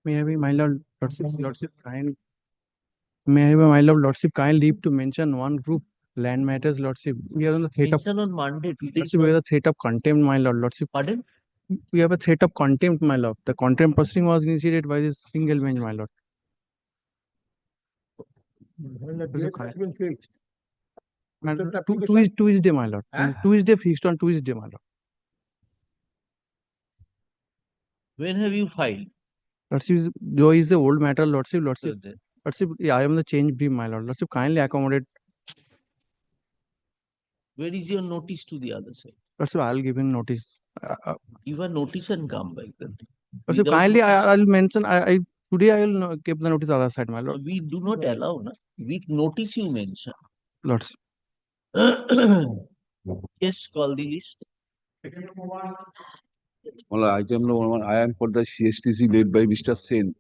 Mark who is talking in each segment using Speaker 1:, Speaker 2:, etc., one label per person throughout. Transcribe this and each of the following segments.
Speaker 1: May I have my lordship kind. May I have my lordship kind leave to mention one group land matters, lordship. We are on the threat of
Speaker 2: Mention on Monday.
Speaker 1: lordship. We have the threat of contempt, my lordship.
Speaker 2: Pardon?
Speaker 1: We have a threat of contempt, my lord. The contempt proceeding was initiated by this single bench, my lord. Tuesday, my lord. Tuesday fixed on Tuesday, my lord.
Speaker 2: When have you filed?
Speaker 1: Lordship, though is the old matter, lordship. Lordship, I am the change brief, my lord. Lordship, kindly accommodate.
Speaker 2: Where is your notice to the other side?
Speaker 1: Lordship, I'll give him notice.
Speaker 2: Give a notice and come back then.
Speaker 1: Lordship, kindly, I'll mention. Today I will keep the notice other side, my lord.
Speaker 2: We do not allow, na? We notice you mention.
Speaker 1: Lordship.
Speaker 2: Yes, call the list.
Speaker 3: Item number 1, I am for the CSTC led by Mr. Sen.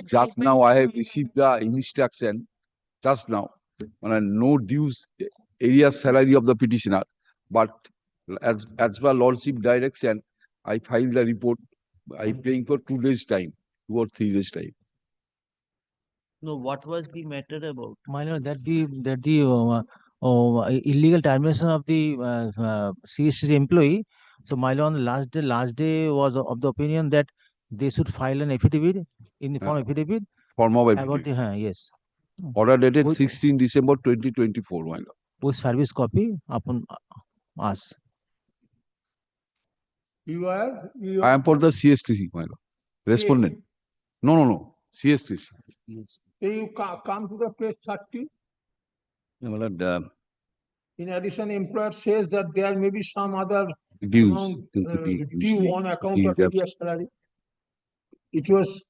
Speaker 3: Just now I have received the instruction, just now, no dues area salary of the petitioner, but as per lordship direction, I filed the report. I paying for 2 days time, 2 or 3 days time.
Speaker 2: No, what was the matter about?
Speaker 4: My lord, that the illegal termination of the CSTC employee. So my lord, on the last day was of the opinion that they should file an affidavit in the form of affidavit.
Speaker 3: Form of
Speaker 4: About
Speaker 3: affidavit.
Speaker 4: the yes.
Speaker 3: Order dated
Speaker 4: With-
Speaker 3: 16 December 2024, my lord.
Speaker 4: With service copy upon us.
Speaker 3: I am for the CSTC, my lord. Respondent. No. CSTC.
Speaker 5: You come to the page 30.
Speaker 3: My lord,
Speaker 5: In addition, employer says that there may be some other
Speaker 3: dues.
Speaker 5: amount due on account of area salary. It was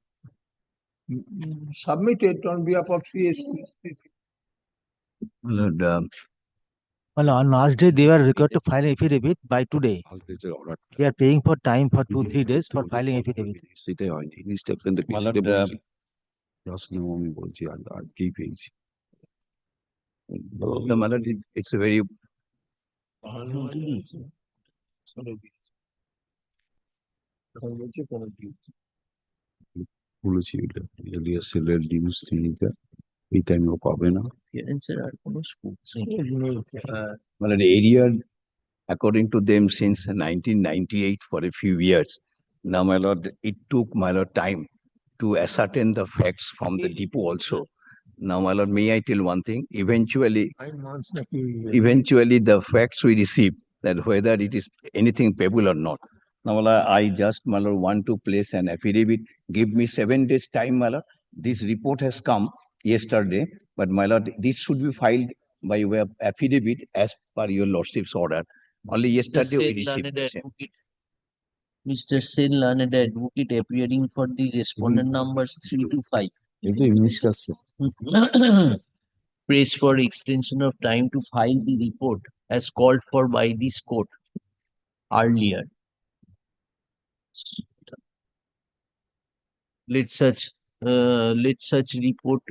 Speaker 5: submitted on behalf of CSC.
Speaker 3: My lord,
Speaker 4: Well, on last day they were required to file an affidavit by today.
Speaker 3: order.
Speaker 4: They are paying for time for 2-3 days for filing affidavit.
Speaker 3: সেটাই হয়নি ইনস্ট্রাকশনটা
Speaker 6: Malad,
Speaker 3: just now আমি বলছি আজকেই পেয়েছি
Speaker 6: the matter it's a very
Speaker 3: বলেছি এটা এলিয়া সেলের dues থিনিটা এই টাইমেও পাবে না
Speaker 2: Appearance আর কোনো scope নেই।
Speaker 6: well, the area, according to them, since 1998 for a few years. Now, my lord, it took my lord time to ascertain the facts from the depot also. Now, my lord, may I tell one thing? Eventually, the facts we receive that whether it is anything payable or not. Now, my lord, I just, my lord, want to place an affidavit. Give me 7 days time, my lord. This report has come yesterday, but my lord, this should be filed by way of affidavit as per your lordship's order. Only yesterday we received the same.
Speaker 2: Mr. Sen, learned advocate appearing for the respondent numbers 3 to 5.
Speaker 3: এটা instruction
Speaker 2: Prays for extension of time to file the report as called for by this court earlier. Let such report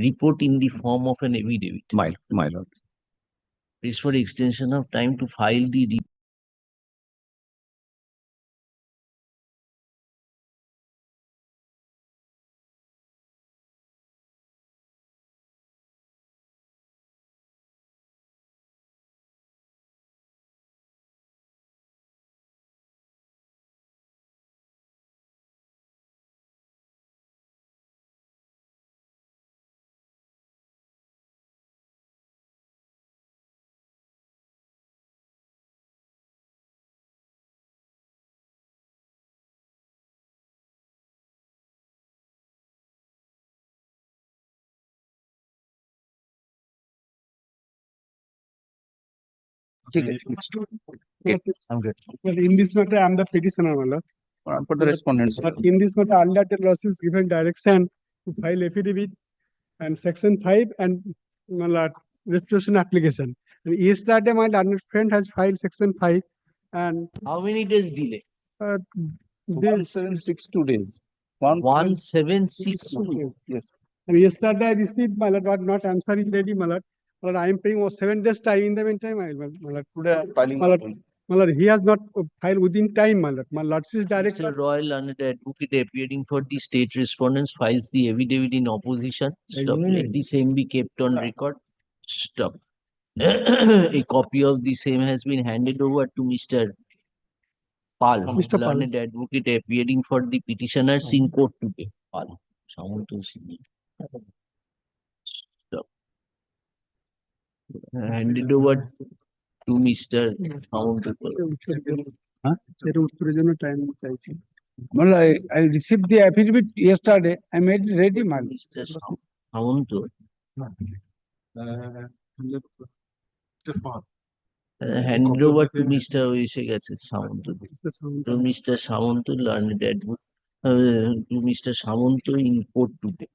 Speaker 2: report in the form of an affidavit.
Speaker 6: My lord.
Speaker 2: Prays for extension of time to file the
Speaker 4: I'm good.
Speaker 7: Well, in this matter, I'm the petitioner, my lord.
Speaker 6: For the respondents.
Speaker 7: But in this matter, earlier the law is given direction to file affidavit and section 5 and my lord, restitution application. And yesterday, my learned friend has filed section 5 and
Speaker 2: how many days delay?
Speaker 7: this
Speaker 6: 1762 days.
Speaker 2: 1762.
Speaker 7: yes. And yesterday I received my lord, but not answer is ready, my lord. But I am paying 7 days time. In the meantime, my lord,
Speaker 6: Today I'm filing.
Speaker 7: my lord, my lord, he has not filed within time, my lord. My lordship's
Speaker 2: Mr.
Speaker 7: direction.
Speaker 2: Royal Learned Advocate appearing for the state respondents files the affidavit in opposition. Stop. Let the same be kept on record. Stop. A copy of the same has been handed over to Mr. Pal,
Speaker 7: Mr. Pal.
Speaker 2: Learned Advocate appearing for the petitioners in court today. Pal. Samantu Singh. Stop. Handed over to Mr. Samantu.
Speaker 3: Huh?
Speaker 7: এটা উত্তরের জন্য time চাইছি।
Speaker 3: Well, I received the affidavit yesterday. I made it ready, man.
Speaker 2: Mr. Samantu. Handed over to Mr. এসে গেছে সামন্ত to Mr. Samantu learned advocate to Mr. Samantu in court today.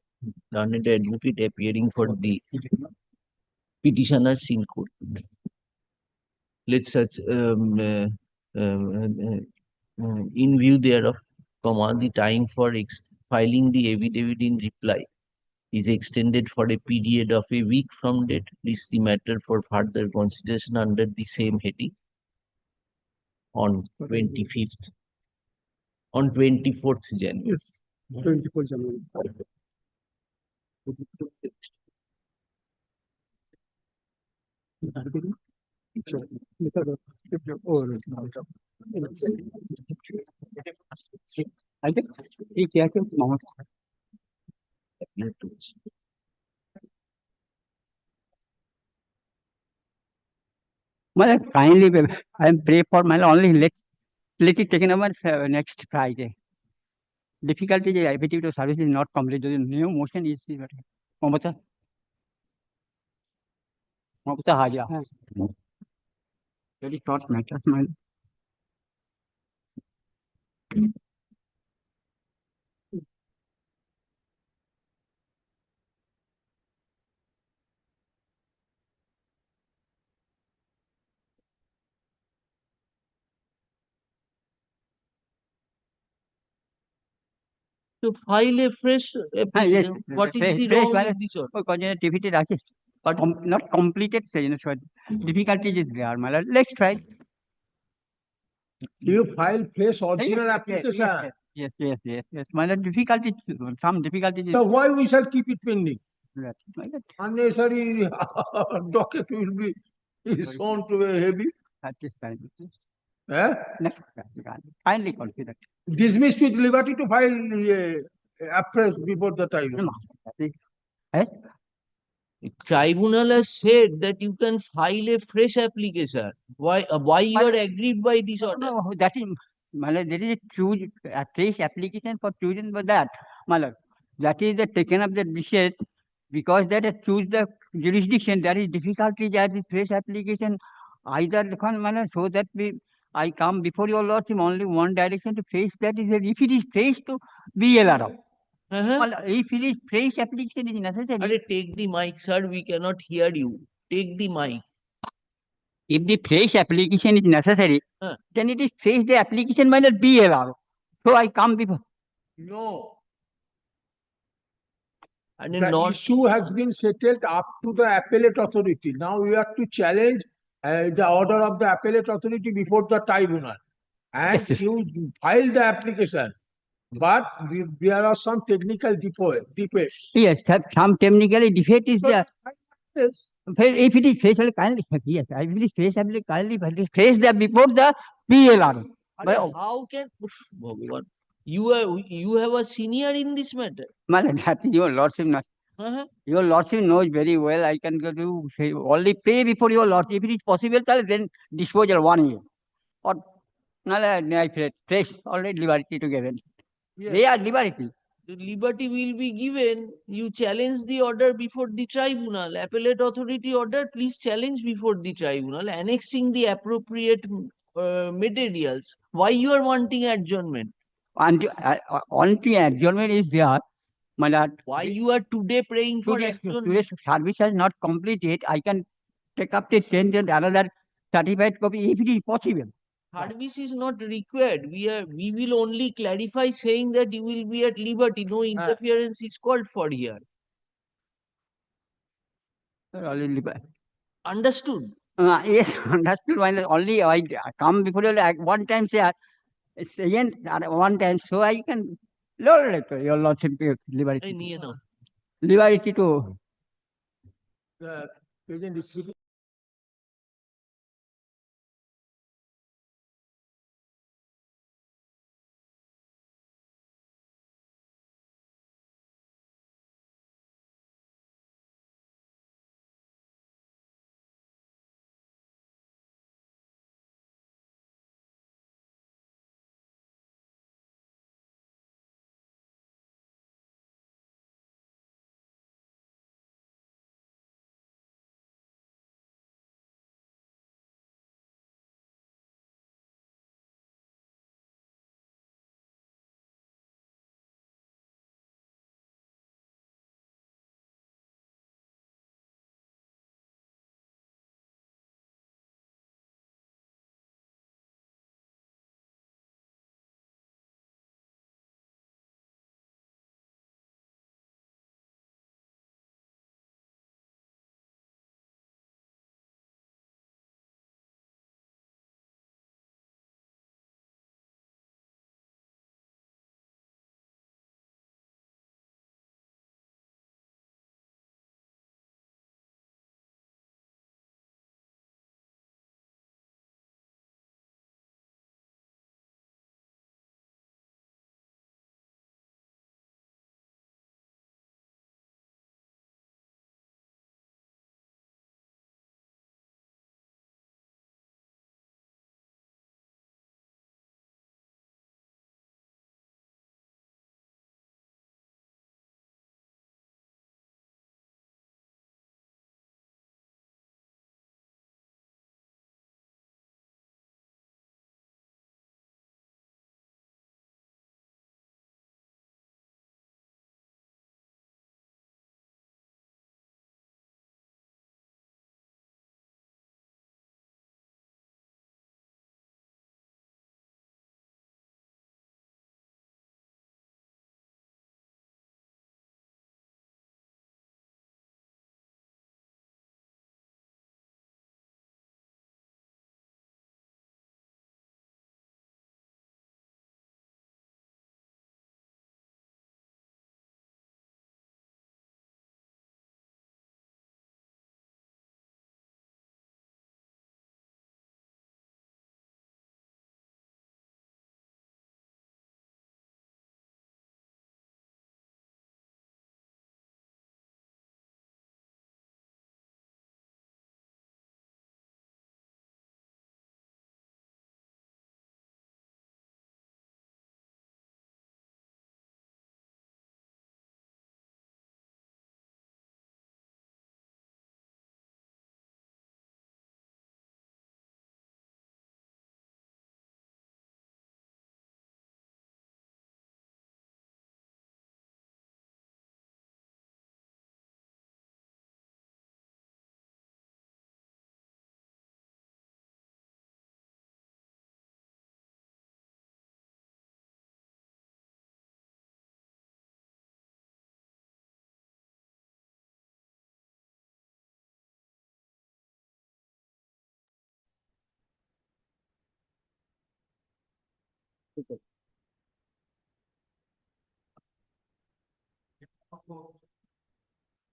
Speaker 2: Learned advocate appearing for the petitioners in court. Let such in view thereof, the time for filing the affidavit in reply is extended for a period of a week from date. This is the matter for further consideration under the same heading on 25th, on 24th January.
Speaker 7: Yes, 24 January.
Speaker 8: Well, kindly, I am pray for my only let it taken over next Friday. Difficulty the affidavit of service is not complete. The new motion is Mamata. Mamata Haja. Very short matter, my.
Speaker 2: To file a fresh
Speaker 8: Yes,
Speaker 2: what is the
Speaker 8: fresh
Speaker 2: wrong
Speaker 8: file.
Speaker 2: with this order?
Speaker 8: Because defeated artist.
Speaker 2: But
Speaker 8: Not completed, so difficulty is there, my lord. Let's try.
Speaker 5: You file fresh
Speaker 8: Yes,
Speaker 5: original
Speaker 8: yes,
Speaker 5: application.
Speaker 8: yes. My lord, difficulty, some difficulty is
Speaker 5: So why we shall keep it pending?
Speaker 8: there. My lord,
Speaker 5: Unnecessary docket will be is shown to be heavy.
Speaker 8: at this time,
Speaker 5: Eh?
Speaker 8: next, kindly consider.
Speaker 5: Dismissed with liberty to file afresh before the time.
Speaker 8: Yes,
Speaker 2: tribunal has said that you can file a fresh application. Why you are aggrieved by this order?
Speaker 8: no, that is, my lord, there is a fresh application for choosing for that, my lord. That is the taken up the decision because that choose the jurisdiction. There is difficulty that is fresh application. Either my lord, so that I come before your lordship only one direction to face that is if it is fresh to be allowed. Well, if it is fresh application is necessary.
Speaker 2: Arre, take the mic, sir. We cannot hear you. Take the mic.
Speaker 8: If the fresh application is necessary,
Speaker 2: Huh.
Speaker 8: then it is fresh the application might not be allowed. So I come before.
Speaker 5: No,
Speaker 2: And
Speaker 5: the
Speaker 2: not
Speaker 5: issue has been settled up to the appellate authority. Now we have to challenge the order of the appellate authority before the tribunal. And
Speaker 8: Yes.
Speaker 5: you file the application. But there are some technical defects.
Speaker 8: Yes, some technically defect is there.
Speaker 5: Yes.
Speaker 8: If it is fresh, kindly, yes, I will fresh application kindly fresh the before the PLR.
Speaker 2: Arre, how can Bhagavan, you have a senior in this matter?
Speaker 8: Man, that your lordship knows.
Speaker 2: Uh-huh.
Speaker 8: Your lordship knows very well. I can go to say only pay before your lordship. If it is possible, then disposal 1 year. Or fresh already liberty to given.
Speaker 2: Yes.
Speaker 8: They are liberty.
Speaker 2: The liberty will be given. You challenge the order before the tribunal. Appellate authority order, please challenge before the tribunal, annexing the appropriate materials. Why you are wanting adjournment?
Speaker 8: And only adjournment is there. My lord,
Speaker 2: Why you are today praying for adjournment?
Speaker 8: today's service has not completed. I can take up the 10 and another certified copy if it is possible.
Speaker 2: Service is not required. We will only clarify saying that you will be at liberty. No interference is called for here.
Speaker 8: Already
Speaker 2: Understood?
Speaker 8: Yes, understood. Only I come before you one time, sir. Again, one time, so I can lower it. Your lordship,
Speaker 2: এই
Speaker 8: liberty,
Speaker 2: নিয়ে নাও
Speaker 8: liberty to.
Speaker 5: The present district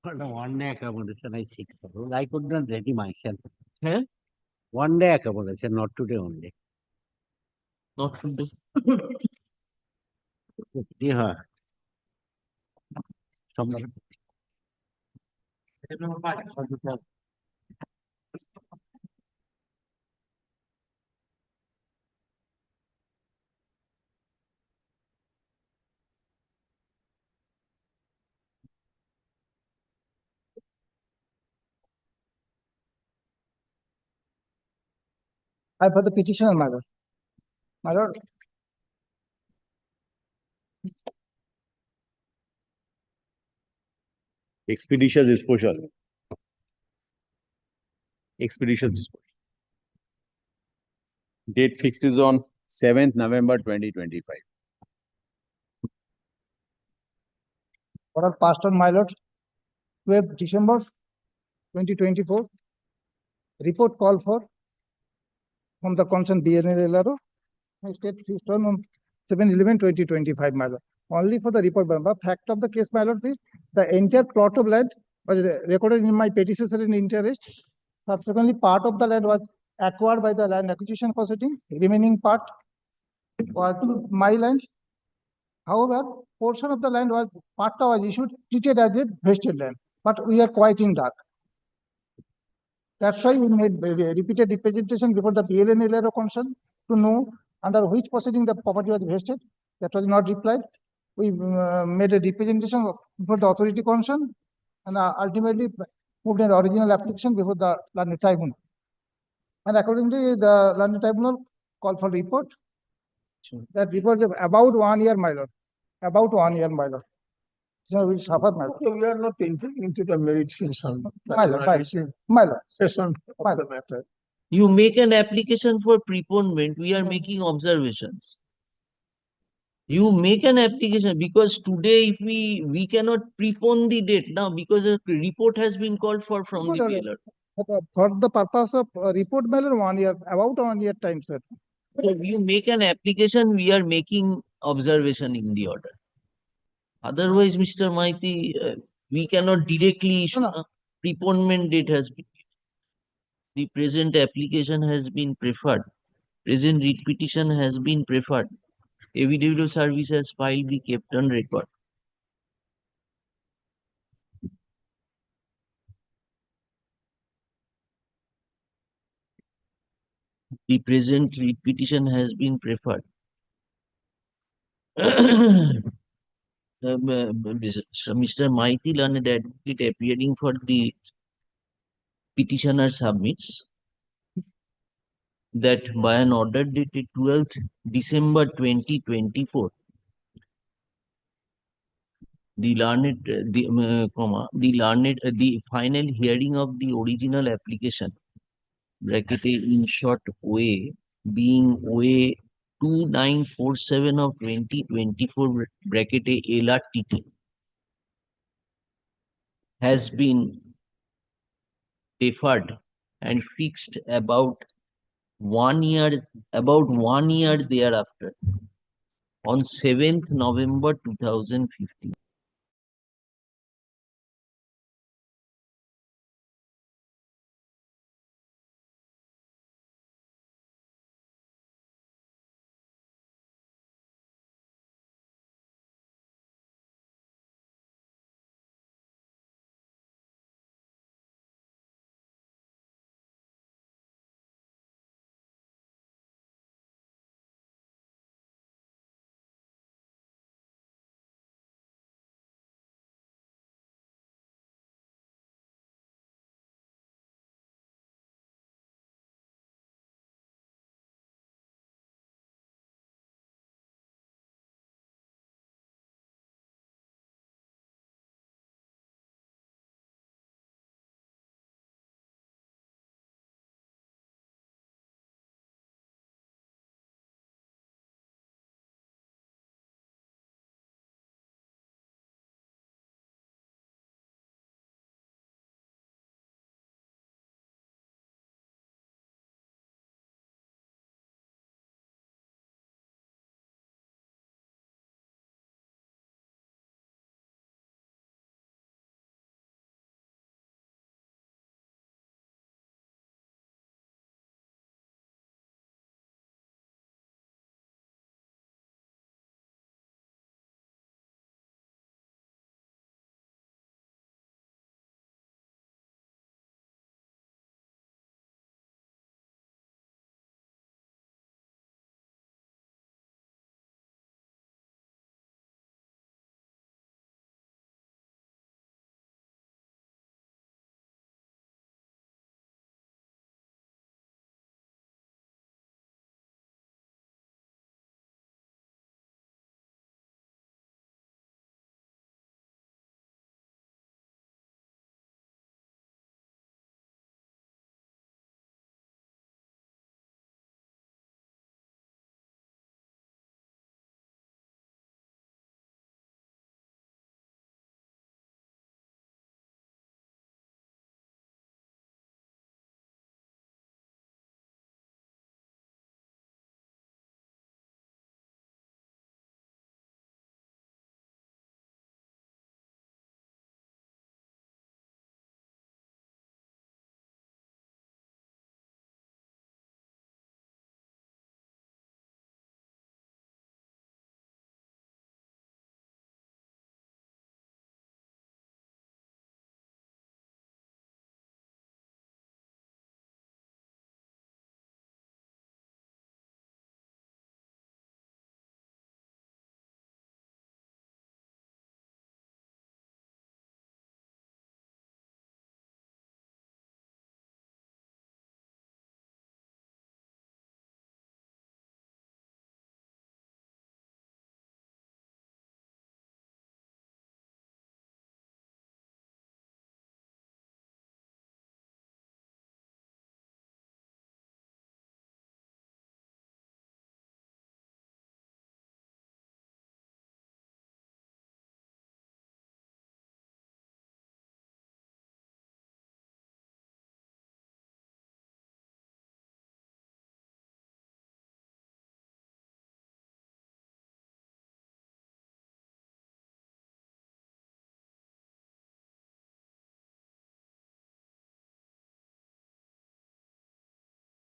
Speaker 9: One day accommodation I seek for. I could not ready myself.
Speaker 2: হ্যাঁ
Speaker 9: One day accommodation, not today only.
Speaker 2: not today.
Speaker 9: Yeah. Somewhere.
Speaker 10: I for the petitioner, my lord. My lord,
Speaker 3: Expeditious disposal. Expeditious disposal. Date fixed is on 7th November 2025.
Speaker 10: order passed on, my lord, 12th December 2024. report call for from the concerned BNL LRO. I state written on 7/11/2025, my lord. Only for the report, but fact of the case, my lord, please, the entire plot of land was recorded in my predecessor in interest. Subsequently, part of the land was acquired by the land acquisition proceeding. Remaining part was my land. However, portion of the land was issued, treated as a vested land, but we are quite in dark. That's why we made repeated representation before the PLN concern to know under which proceeding the property was vested. That was not replied. We made a representation before the authority concern and ultimately moved an original application before the Land Tribunal. And accordingly, the Land Tribunal called for report. That report is about 1 year, my lord. About 1 year, my lord. So we suffer, my lord.
Speaker 5: Okay, we are not entering into the merit session.
Speaker 10: My lord, my lord.
Speaker 5: Session of the matter.
Speaker 2: You make an application for preponement, we are making observations. You make an application because today if we cannot prepone the date now because a report has been called for from the PLR.
Speaker 10: For the purpose of report, my lord, 1 year, about 1 year time, sir.
Speaker 2: So you make an application, we are making observation in the order. Otherwise, Mr. Maiti, we cannot directly issue a preponement date has been. The present application has been preferred. Present writ petition has been preferred. Affidavit service has filed be kept on record. The present writ petition has been preferred. Mr. Maiti, learned advocate appearing for the petitioner submits that by an order dated 12th December 2024, the the final hearing of the original application, bracketed in short way, being way 2947 of 2024 bracketed LRTT, has been deferred and fixed about 1 year thereafter on 7th November 2015.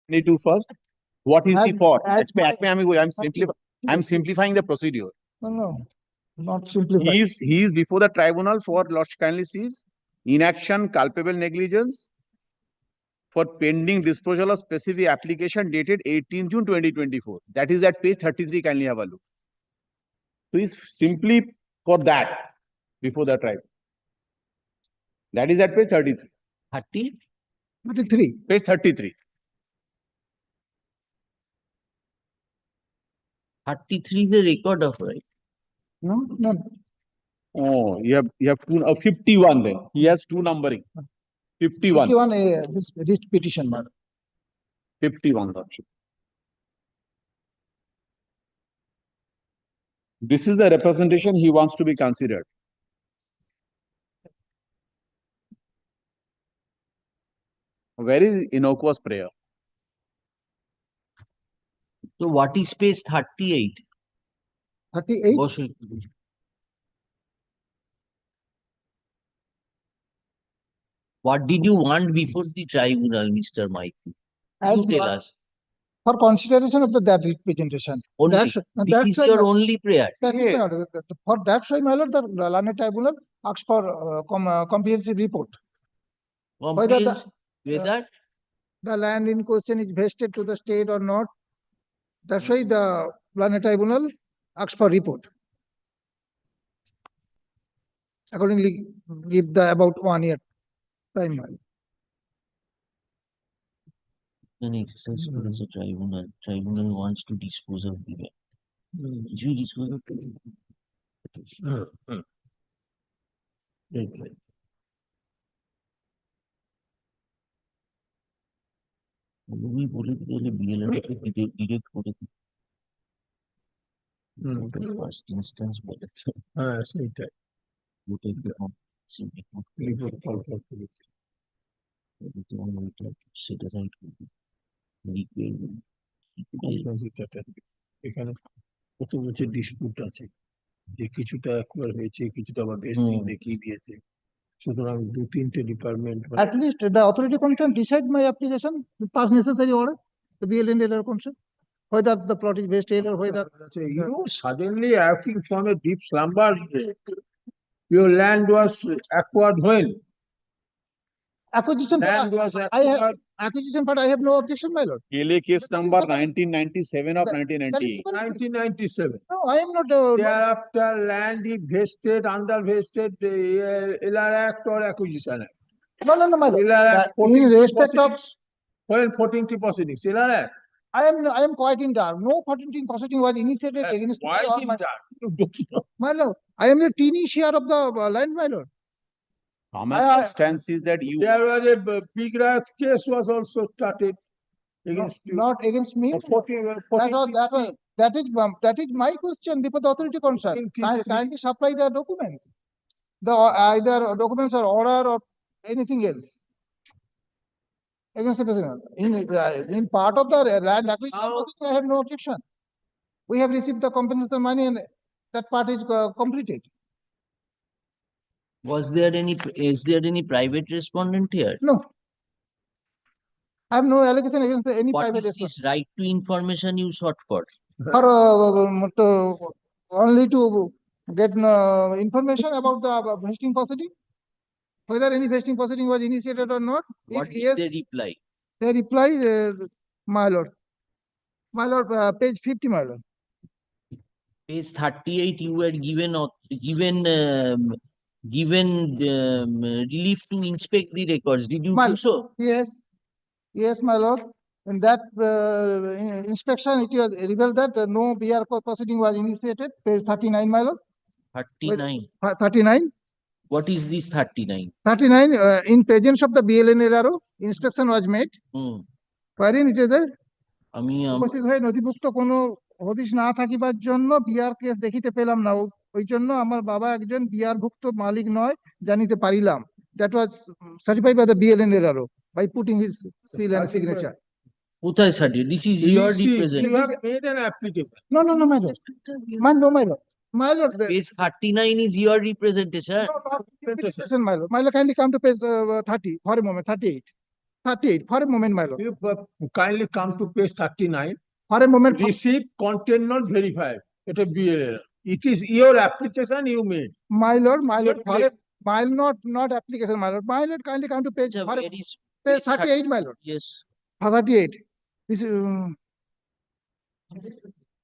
Speaker 11: me do first. What is the
Speaker 10: As-
Speaker 11: for?
Speaker 10: as my-
Speaker 11: I'm simplifying the procedure.
Speaker 10: No, not simplified.
Speaker 11: He is before the tribunal for Lord's kindly sees inaction, culpable negligence for pending disposal of specific application dated 18 June 2024. That is at page 33. Kindly have a look. So is simply for that before the tribunal. That is at page 33.
Speaker 2: 30?
Speaker 10: 33.
Speaker 11: Page 33.
Speaker 2: 33 is the record of right.
Speaker 10: No, no.
Speaker 11: Oh, you have two, 51 then. He has two numbering. 51.
Speaker 10: 51 this writ petition, madam.
Speaker 11: 51. Lordship. This is the representation he wants to be considered. Where is innocuous prayer?
Speaker 2: So what is page 38?
Speaker 10: 38.
Speaker 2: বসে- What did you want before the tribunal, Mr. Mike?
Speaker 10: As
Speaker 2: You tell
Speaker 10: per-
Speaker 2: us.
Speaker 10: For consideration of that representation.
Speaker 2: Only.
Speaker 10: That's
Speaker 2: This is your only prayer.
Speaker 10: that is
Speaker 11: Yes.
Speaker 10: for that why, my lord, the learned tribunal asks for comprehensive report. Whether the-
Speaker 2: Whether
Speaker 10: The land in question is vested to the state or not. That's why the learned tribunal asks for report. Accordingly, give the about 1 year time. my lord.
Speaker 2: an exercise as a tribunal wants to dispose of the land. Did you dispose of it? আমি বলে দিলে BLA direct করে দিই first instance বলে
Speaker 5: হ্যাঁ সেইটাই
Speaker 2: ওটা
Speaker 5: report call করে
Speaker 2: সেটা সাইড করবি
Speaker 5: এখানে প্রথম হচ্ছে ডিসপুট আছে যে কিছুটা একবার হয়েছে কিছুটা আবার ভেস্টিং দেখিয়ে দিয়েছে সুতরাং 2-3টে department
Speaker 10: At least the authority concerned decide my application, pass necessary order, the BLN error concern. Whether the plot is vested or whether
Speaker 5: you suddenly acting from a deep slumber. Your land was acquired when?
Speaker 10: acquisition,
Speaker 5: Land was
Speaker 10: I have
Speaker 5: acquired.
Speaker 10: acquisition, but I have no objection, my lord.
Speaker 11: KLA case number 1997 of
Speaker 10: That is
Speaker 11: 1998.
Speaker 10: correct.
Speaker 5: 1997.
Speaker 10: No, I am not.
Speaker 5: Thereafter, land is vested, under vested, LR Act or Acquisition Act.
Speaker 10: No, my lord.
Speaker 5: LR Act.
Speaker 10: In
Speaker 5: 14
Speaker 10: respect of,
Speaker 5: proceedings. When 14 proceedings, LR Act.
Speaker 10: I am quite in dark. No 14 proceeding was initiated against me
Speaker 5: Why
Speaker 10: or
Speaker 5: in
Speaker 10: my,
Speaker 5: that? You don't know.
Speaker 10: my lord. I am the teeny share of the land, my lord.
Speaker 11: Common substance is that you
Speaker 5: There was a big rat case was also started against you.
Speaker 10: Not against me.
Speaker 5: For 14
Speaker 10: That is my question before the authority concerned. Kindly supply the documents. The either documents or order or anything else. Against the president. In part of the land acquisition procedure, I have no objection. We have received the compensation money and that part is completed.
Speaker 2: is there any private respondent here?
Speaker 10: No. I have no allegation against any
Speaker 2: What
Speaker 10: private
Speaker 2: is
Speaker 10: respondent.
Speaker 2: this right to information you sought for?
Speaker 10: For only to get information about the vesting proceeding, whether any vesting proceeding was initiated or not.
Speaker 2: What
Speaker 10: If
Speaker 2: did
Speaker 10: yes,
Speaker 2: they reply?
Speaker 10: they reply, my lord, page 50, my lord.
Speaker 2: Page 38, you were given relief to inspect the records. Did you do so?
Speaker 10: Yes, my lord. In that inspection, it was revealed that no BR proceeding was initiated. Page 39, my lord.
Speaker 2: 39.
Speaker 10: 39.
Speaker 2: What is this 39?
Speaker 10: 39. In presence of the BLN error, inspection was made. Wherein it is there.
Speaker 2: আমি
Speaker 10: উপস্থিত হয়ে নথিভুক্ত কোনো হদিশ না থাকিবার জন্য BR case দেখিতে পেলাম না ওই জন্য আমার বাবা একজন বিআর ভুক্ত মালিক নয় জানিতে পারিলাম that was certified by the BLN error by putting his seal and signature.
Speaker 2: কোথায় certificate? This is your representative.
Speaker 5: You have made an application.
Speaker 10: No, my lord. My lord.
Speaker 2: Page 39 is your representation.
Speaker 10: No, not representation, my lord. My lord, kindly come to page 30 for a moment, 38. 38. For a moment, my lord.
Speaker 5: You kindly come to page 39.
Speaker 10: For a moment.
Speaker 5: Receipt content not verified. It a BL. It is your application you made.
Speaker 10: My lord,
Speaker 5: Your
Speaker 10: for a, my lord, not application, my lord. My lord, kindly come to page,
Speaker 2: Sir,
Speaker 10: for a-
Speaker 2: where is
Speaker 10: page 38, my lord.
Speaker 2: Yes,
Speaker 10: 38. This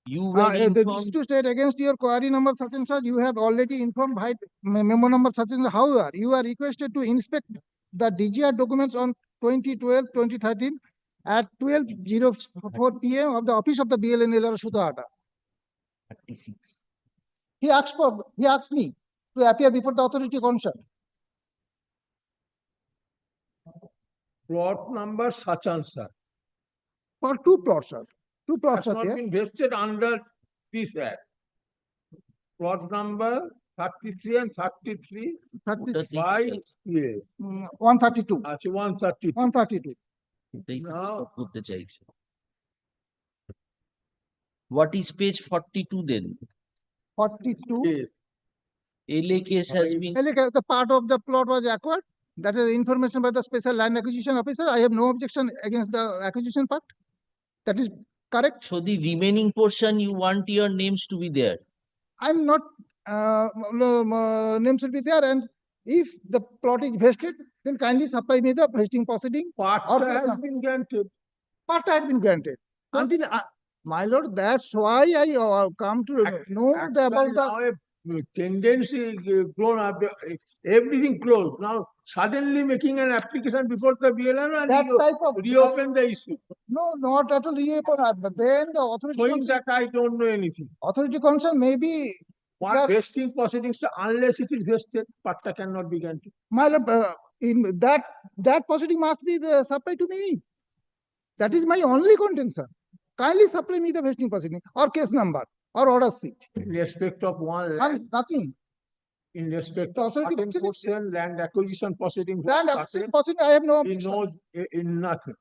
Speaker 2: you were
Speaker 10: this is
Speaker 2: informed.
Speaker 10: to state against your query number such and such, you have already informed by memo number such and such. However, you are requested to inspect the DGR documents on 2012-2013 at 12:04 p.m. of the office of the BLNLR Sudhata.
Speaker 2: 36.
Speaker 10: He asked me to appear before the authority concerned.
Speaker 5: Plot number such and such.
Speaker 10: For two plots, sir. Two plots
Speaker 5: Has
Speaker 10: are
Speaker 5: not
Speaker 10: there.
Speaker 5: been vested under this act. Plot number 33 and 33 by
Speaker 10: 132.
Speaker 5: 132.
Speaker 10: 132.
Speaker 5: Now,
Speaker 2: করতে চাইছে। What is page 42 then?
Speaker 10: 42.
Speaker 5: yes.
Speaker 2: LA case has been.
Speaker 10: The part of the plot was acquired. That is information by the special land acquisition officer. I have no objection against the acquisition part. That is correct.
Speaker 2: So the remaining portion you want your names to be there.
Speaker 10: I'm not name should be there, and if the plot is vested, then kindly supply me the vesting proceeding.
Speaker 5: Part has been granted.
Speaker 10: Part had been granted. Until my lord, that's why I come to know about the
Speaker 5: Tendency grown up, everything closed. Now suddenly making an application before the BLN and
Speaker 10: that type of
Speaker 5: reopen the issue.
Speaker 10: No, not at all reopen. But then the authority
Speaker 5: Showing that I don't know anything.
Speaker 10: authority concern maybe
Speaker 5: What vesting proceedings, unless it is vested, parta cannot be granted.
Speaker 10: my lord, in that proceeding must be supplied to me. That is my only contention. Kindly supply me the vesting proceeding or case number or order sheet.
Speaker 5: In respect of one land,
Speaker 10: And nothing.
Speaker 5: in respect
Speaker 10: The
Speaker 5: of
Speaker 10: authority
Speaker 5: certain
Speaker 10: actually-
Speaker 5: portion, land acquisition proceeding was
Speaker 10: Land
Speaker 5: started,
Speaker 10: acquisition proceeding, I have no
Speaker 5: he
Speaker 10: objection.
Speaker 5: knows in nothing.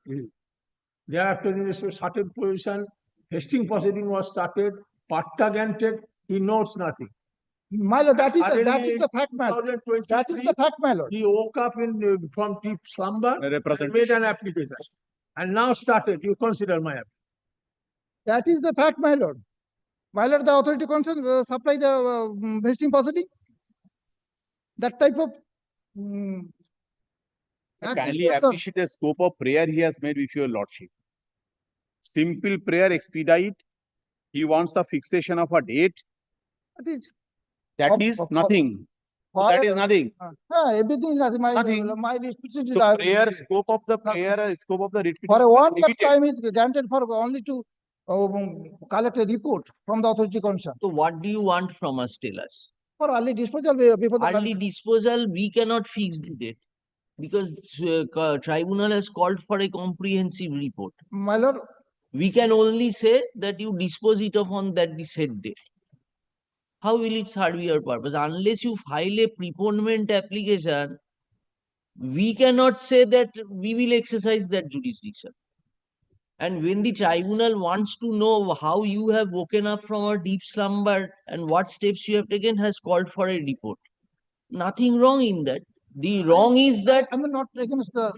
Speaker 5: Thereafter, in respect of certain position, vesting proceeding was started, parta granted, he knows nothing.
Speaker 10: My lord, that is
Speaker 5: Suddenly,
Speaker 10: the fact, my lord.
Speaker 5: 2023,
Speaker 10: That is the fact, my lord.
Speaker 5: he woke up from deep slumber and made an application. And now started, you consider my application.
Speaker 10: That is the fact, my lord. My lord, the authority concerned supply the vesting proceeding. That type of act
Speaker 11: Kindly
Speaker 10: is not the-
Speaker 11: appreciate the scope of prayer he has made with your lordship. Simple prayer expedite. He wants a fixation of a date.
Speaker 10: that is
Speaker 11: That is nothing. So
Speaker 10: for-
Speaker 11: that is nothing.
Speaker 10: everything is nothing.
Speaker 11: Nothing.
Speaker 10: My restriction is
Speaker 11: So prayer, scope of the prayer, scope of the writ
Speaker 10: for a
Speaker 11: petition is
Speaker 10: 1 year
Speaker 11: limited.
Speaker 10: time is granted for only to collect a report from the authority concerned
Speaker 2: So what do you want from us? Tell us.
Speaker 10: for early disposal before the
Speaker 2: Early disposal, we cannot fix the date because tribunal has called for a comprehensive report.
Speaker 10: my lord.
Speaker 2: We can only say that you dispose it of on that the said date. How will it serve your purpose? Unless you file a preponement application, we cannot say that we will exercise that jurisdiction. And when the tribunal wants to know how you have woken up from a deep slumber and what steps you have taken, has called for a report. Nothing wrong in that. The wrong is that.
Speaker 10: I'm not against the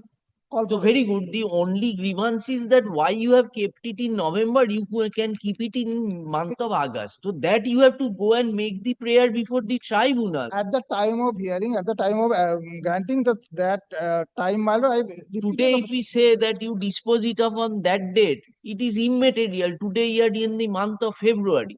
Speaker 10: call.
Speaker 2: So very good. The only grievance is that why you have kept it in November, you can keep it in month of August. So that you have to go and make the prayer before the tribunal.
Speaker 10: At the time of hearing, at the time of granting that time, my lord,
Speaker 2: Today, if we say that you dispose it of on that date, it is immaterial. Today, you are in the month of February.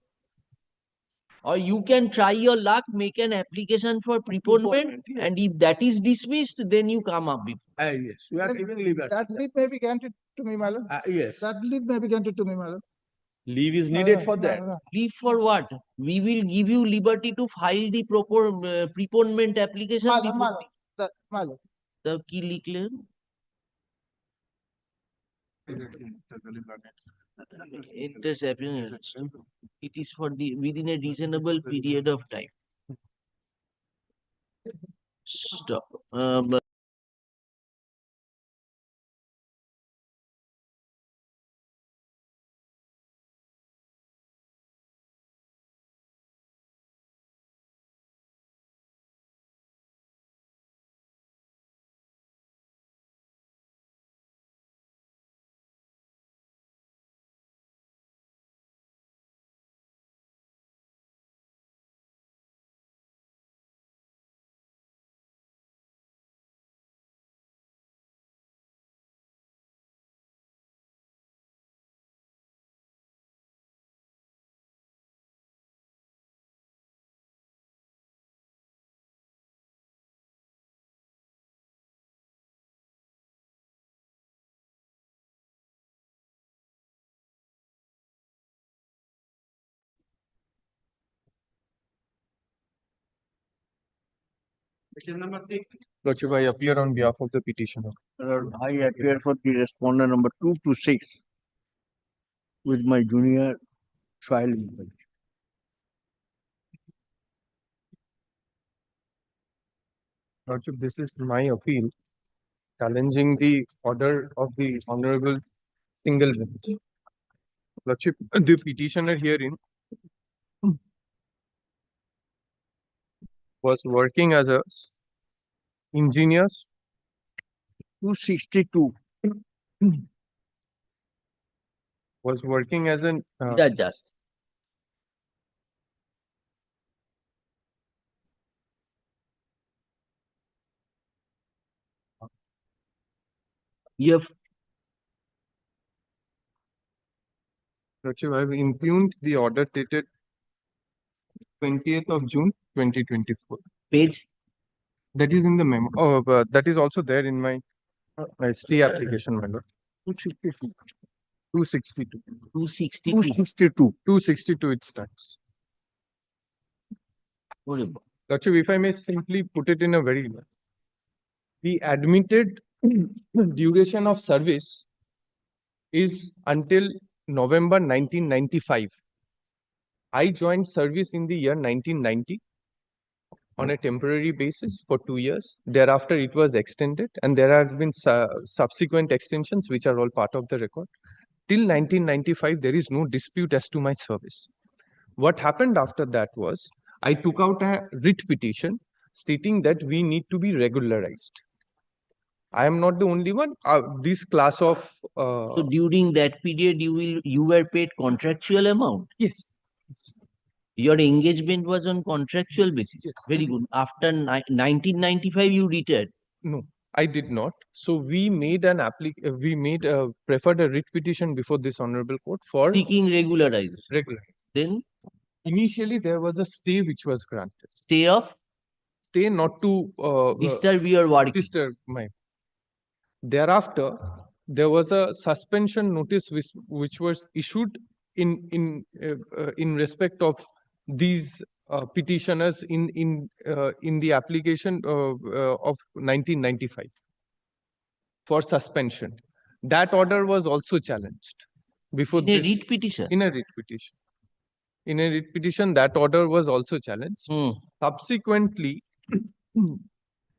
Speaker 2: Or you can try your luck, make an application for preponement,
Speaker 5: yes.
Speaker 2: and if that is dismissed, then you come up with.
Speaker 5: Yes, we are giving liberty.
Speaker 10: that leave may be granted to me, my lord.
Speaker 5: Yes.
Speaker 10: That leave may be granted to me, my lord.
Speaker 11: Leave is needed for that.
Speaker 2: Leave for what? We will give you liberty to file the proper preponement application
Speaker 10: My
Speaker 2: before
Speaker 10: lord, my lord.
Speaker 2: the key लिख Interception. It is for the within a reasonable period of time. Stop.
Speaker 12: Lordship, I appear on behalf of the petitioner.
Speaker 9: I appear for the respondent number 2 to 6 with my junior trial.
Speaker 12: Lordship, this is my appeal challenging the order of the Honorable Single Bench. Lordship, the petitioner herein was working as a engineer
Speaker 9: 262.
Speaker 12: was working as an
Speaker 2: Just. You have
Speaker 12: Lordship, I have impugned the order dated 20th of June 2024.
Speaker 2: page.
Speaker 12: That is in the memo. Oh, but that is also there in my stay application, my lord. 262. 262.
Speaker 2: 262.
Speaker 12: 262. 262 it starts.
Speaker 2: Horrible.
Speaker 12: Lordship, if I may simply put it in a very the admitted duration of service is until November 1995. I joined service in the year 1990 on a temporary basis for 2 years. Thereafter, it was extended, and there have been subsequent extensions, which are all part of the record. Till 1995, there is no dispute as to my service. What happened after that was I took out a writ petition stating that we need to be regularized. I am not the only one. This class of
Speaker 2: So during that period, you were paid contractual amount.
Speaker 12: yes.
Speaker 2: Your engagement was on contractual basis.
Speaker 12: Yes.
Speaker 2: Very good. After 1995, you retired.
Speaker 12: No, I did not. So we made an preferred a writ petition before this honorable court for
Speaker 2: Seeking regularization.
Speaker 12: regularization.
Speaker 2: Then
Speaker 12: Initially, there was a stay which was granted.
Speaker 2: stay off,
Speaker 12: Stay not to
Speaker 2: disturb your work.
Speaker 12: disturb my. Thereafter, there was a suspension notice which was issued in respect of these petitioners in the application of 1995 for suspension. That order was also challenged before
Speaker 2: In a
Speaker 12: this
Speaker 2: writ petition.
Speaker 12: in a writ petition. In a writ petition, that order was also challenged. Subsequently,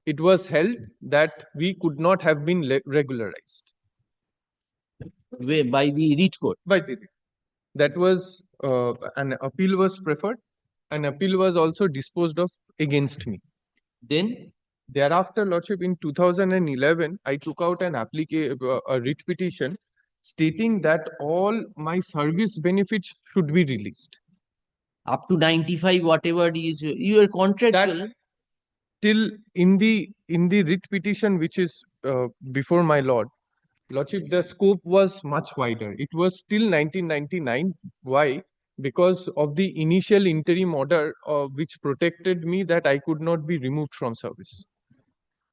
Speaker 12: it was held that we could not have been regularized
Speaker 2: By the writ court.
Speaker 12: by the writ. That was an appeal was preferred. An appeal was also disposed of against me.
Speaker 2: Then
Speaker 12: Thereafter, Lordship, in 2011, I took out a writ petition stating that all my service benefits should be released.
Speaker 2: up to 95, whatever is your contractual.
Speaker 12: Till in the writ petition, which is before my lordship, the scope was much wider. It was till 1999. Why? Because of the initial interim order which protected me that I could not be removed from service.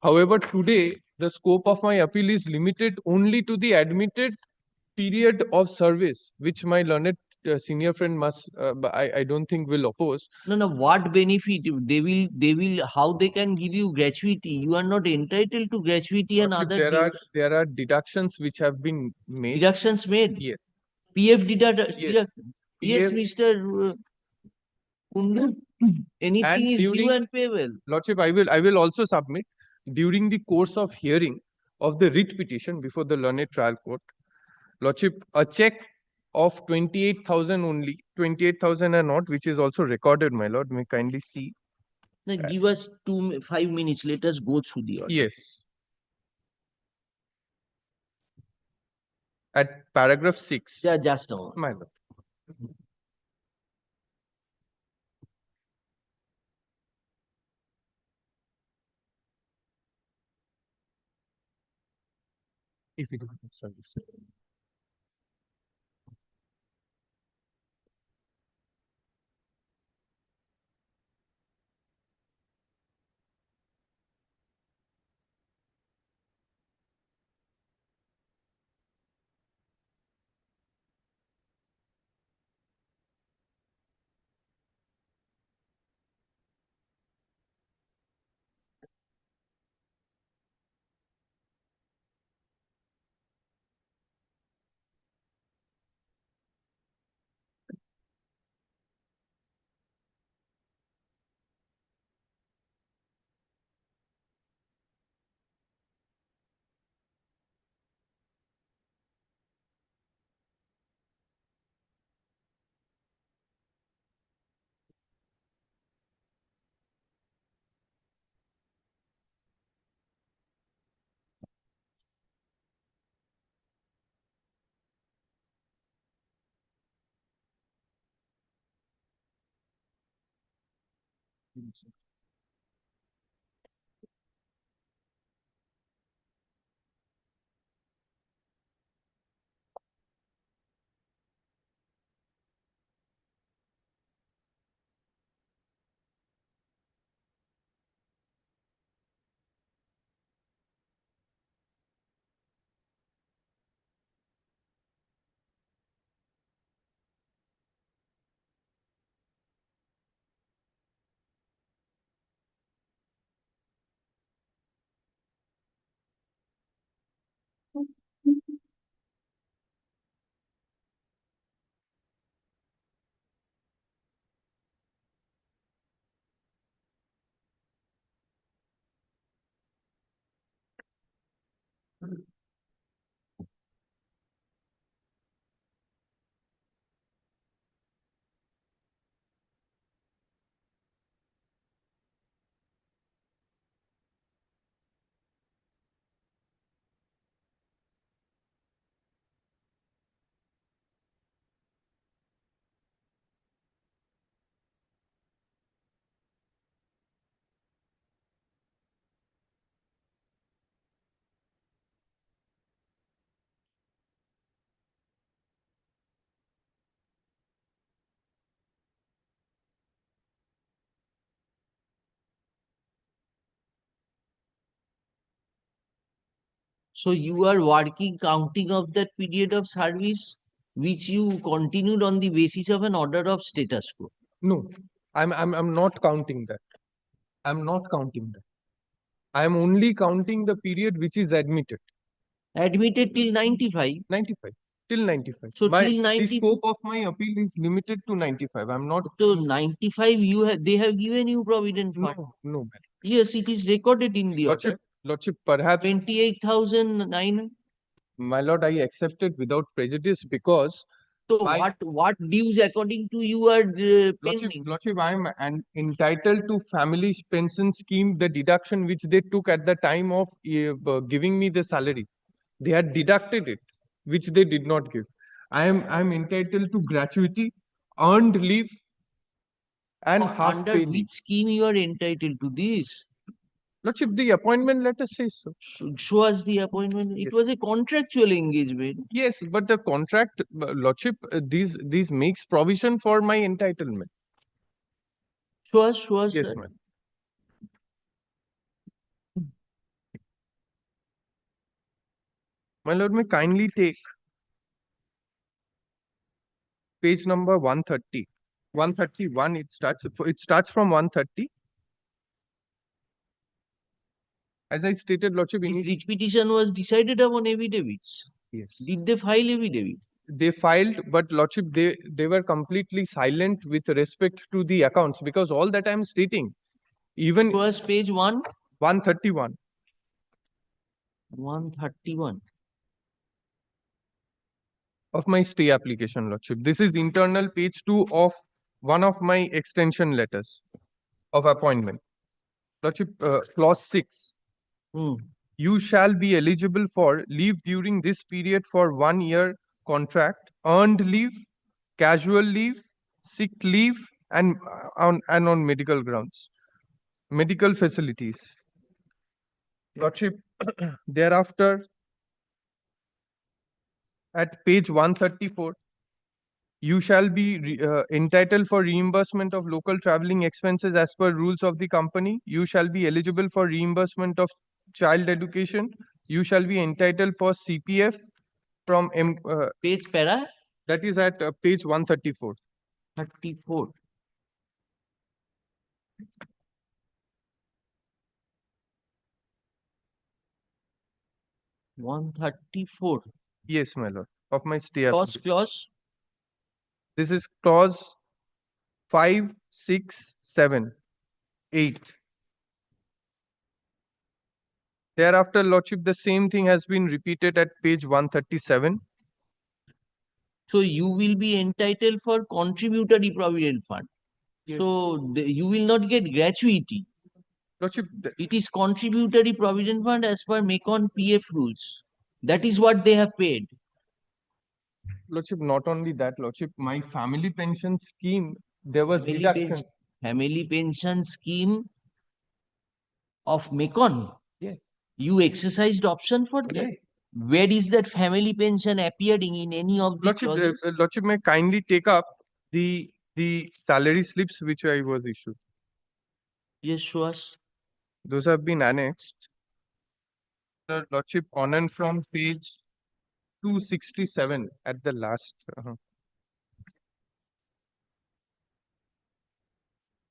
Speaker 12: However, today the scope of my appeal is limited only to the admitted period of service, which my learned senior friend must, I don't think will oppose.
Speaker 2: No, what benefit they will, how they can give you gratuity? You are not entitled to gratuity and
Speaker 12: Lordship,
Speaker 2: other
Speaker 12: there are deductions which have been made.
Speaker 2: deductions made.
Speaker 12: Yes.
Speaker 2: PF deduction.
Speaker 12: Yes.
Speaker 2: Yes,
Speaker 12: PF
Speaker 2: Mr. Kundu. Anything is due and payable.
Speaker 12: Lordship, I will also submit during the course of hearing of the writ petition before the learned trial court, Lordship, a check of 28,000 only, 28,000 and not, which is also recorded, my lord. May kindly see.
Speaker 2: Now, give us 5 minutes. Let us go through the order.
Speaker 12: Yes. At paragraph 6.
Speaker 2: Yeah, just a moment.
Speaker 12: My lord. If it is service.
Speaker 2: So you are working counting of that period of service which you continued on the basis of an order of status quo.
Speaker 12: No, I'm not counting that. I'm not counting that. I'm only counting the period which is admitted.
Speaker 2: Admitted till 95.
Speaker 12: 95. Till 95.
Speaker 2: So
Speaker 12: My,
Speaker 2: till
Speaker 12: the
Speaker 2: 90
Speaker 12: scope of my appeal is limited to 95. I'm not.
Speaker 2: So 95 they have given you provident fund.
Speaker 12: No.
Speaker 2: Yes, it is recorded in the order.
Speaker 12: Lordship, perhaps
Speaker 2: 28,009.
Speaker 12: my lord, I accepted without prejudice because
Speaker 2: So what dues according to you are pending?
Speaker 12: Lordship, I am entitled to family pension scheme, the deduction which they took at the time of giving me the salary. They had deducted it, which they did not give. I am entitled to gratuity, earned leave, and half
Speaker 2: Under
Speaker 12: pay leave.
Speaker 2: which scheme you are entitled to this?
Speaker 12: Lordship, the appointment letter says so.
Speaker 2: Show us the appointment. It was a contractual engagement.
Speaker 12: Yes, but the contract, Lordship, these makes provision for my entitlement.
Speaker 2: Show us.
Speaker 12: Yes,
Speaker 2: that.
Speaker 12: ma'am. My lord, may kindly take page number 130. 131, it starts from 130. As I stated, Lordship,
Speaker 2: This writ petition was decided upon affidavits.
Speaker 12: yes,
Speaker 2: Did they file affidavit?
Speaker 12: they filed, but Lordship, they were completely silent with respect to the accounts, because all that I am stating, even
Speaker 2: Show us page
Speaker 12: 131.
Speaker 2: 131.
Speaker 12: Of my stay application, Lordship. This is internal page 2 of one of my extension letters of appointment. Lordship, clause 6. You shall be eligible for leave during this period for 1 year contract, earned leave, casual leave, sick leave, and on medical grounds, medical facilities. Lordship, thereafter, at page 134, you shall be entitled for reimbursement of local traveling expenses as per rules of the company. You shall be eligible for reimbursement of child education. You shall be entitled for CPF from
Speaker 2: page para.
Speaker 12: That is at page 134.
Speaker 2: 34.
Speaker 12: Yes, my lord, of my stay.
Speaker 2: Clause.
Speaker 12: This is clause 5, 6, 7, 8. Thereafter, Lordship, the same thing has been repeated at page 137.
Speaker 2: So you will be entitled for contributory provident fund.
Speaker 12: Yes.
Speaker 2: So you will not get gratuity.
Speaker 12: Lordship,
Speaker 2: it is contributory provident fund as per Macon PF rules. That is what they have paid.
Speaker 12: Lordship, not only that, Lordship, my family pension scheme, there was
Speaker 2: Family
Speaker 12: deduction.
Speaker 2: family pension scheme of Mekon.
Speaker 1: Yes.
Speaker 2: You exercised option for that.
Speaker 1: Yes.
Speaker 2: Where is that family pension appearing in any of the
Speaker 12: Lordship,
Speaker 2: clauses?
Speaker 12: Lordship may kindly take up the salary slips which I was issued.
Speaker 2: Yes, show us.
Speaker 12: Those have been annexed. Lordship, on and from page 267 at the last.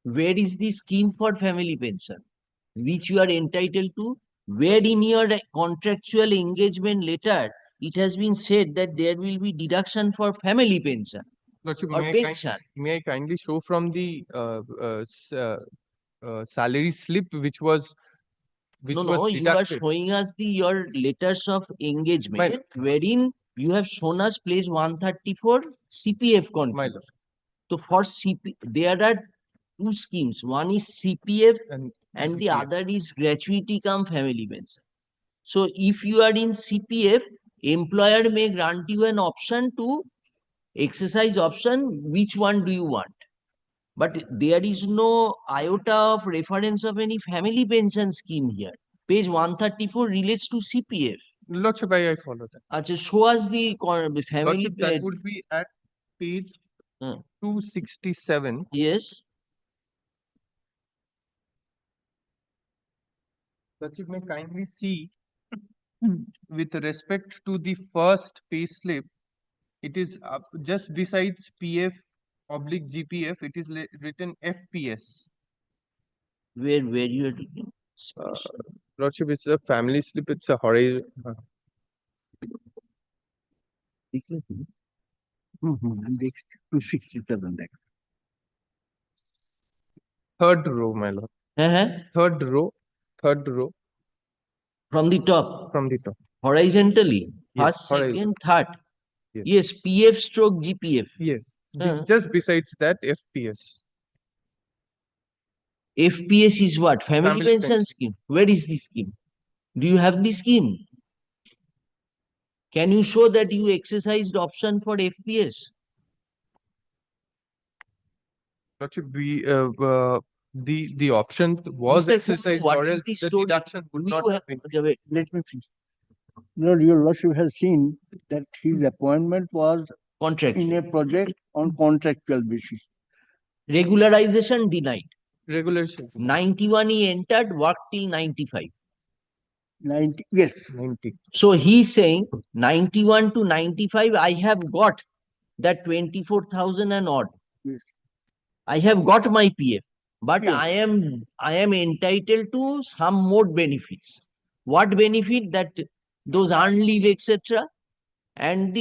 Speaker 2: Where is the scheme for family pension which you are entitled to? Where in your contractual engagement letter it has been said that there will be deduction for family pension
Speaker 12: Lordship,
Speaker 2: or pension?
Speaker 12: may I kindly show from the salary slip which was
Speaker 2: No, you are
Speaker 12: deducted?
Speaker 2: showing us your letters of engagement wherein you have shown us place 134 CPF
Speaker 12: My
Speaker 2: contribution.
Speaker 12: lord.
Speaker 2: So for CP, there are two schemes. One is CPF and the
Speaker 12: GPF.
Speaker 2: other is gratuity cum family pension. So if you are in CPF, employer may grant you an option to exercise option. Which one do you want? But there is no iota of reference of any family pension scheme here. Page 134 relates to CPF.
Speaker 12: Lordship, I follow that.
Speaker 2: Achha, show us the family.
Speaker 12: Lordship, that would be at page 267.
Speaker 2: Yes.
Speaker 12: Lordship may kindly see with respect to the first pay slip, it is just besides PF oblique GPF, it is written FPS.
Speaker 2: Where you are looking?
Speaker 12: Lordship, it's a family slip, it's a horizon.
Speaker 9: 267.
Speaker 12: Third row, my lord. Third row.
Speaker 2: From the top.
Speaker 12: From the top.
Speaker 2: Horizontally.
Speaker 12: Yes,
Speaker 2: First, second, third.
Speaker 12: Yes.
Speaker 2: Yes, PF stroke GPF.
Speaker 12: Yes. Just besides that, FPS.
Speaker 2: FPS is what? Family
Speaker 12: Family
Speaker 2: pension
Speaker 12: pension.
Speaker 2: scheme. Where is the scheme? Do you have the scheme? Can you show that you exercised option for FPS?
Speaker 12: Lordship, the option was
Speaker 2: Mr.
Speaker 12: exercised,
Speaker 2: What
Speaker 12: or
Speaker 2: is
Speaker 12: else
Speaker 2: the
Speaker 12: the
Speaker 2: story?
Speaker 12: deduction would
Speaker 2: Do
Speaker 12: not
Speaker 2: you
Speaker 12: have
Speaker 2: have-
Speaker 12: been.
Speaker 2: Wait,
Speaker 9: Let me finish. Lord, your lordship has seen that his appointment was in
Speaker 2: contractual.
Speaker 9: a project on contractual basis.
Speaker 2: Regularization denied.
Speaker 12: Regulation.
Speaker 2: 91 he entered, worked till 95.
Speaker 9: 90, yes.
Speaker 12: 90.
Speaker 2: So he's saying 91 to 95, I have got that 24,000 and odd.
Speaker 9: Yes.
Speaker 2: I have got my PF, but
Speaker 9: Yes.
Speaker 2: I am entitled to some more benefits. What benefit? That those earned leave, etc. And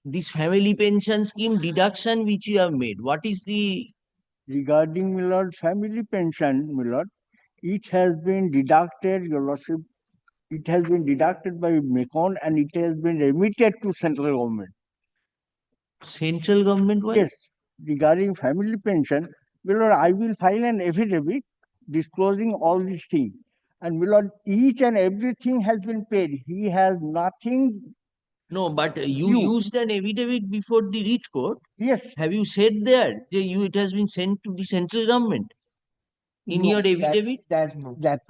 Speaker 2: this family pension scheme deduction which you have made. What is the
Speaker 9: Regarding, my lord, family pension, my lord, it has been deducted, your lordship, it has been deducted by Mekon and it has been remitted to central government.
Speaker 2: central government one?
Speaker 9: Yes, regarding family pension, my lord, I will file an affidavit disclosing all these things. And my lord, each and everything has been paid. He has nothing.
Speaker 2: No, but you used an affidavit before the writ court.
Speaker 9: Yes.
Speaker 2: Have you said there that it has been sent to the central government in
Speaker 9: No,
Speaker 2: your affidavit?
Speaker 9: That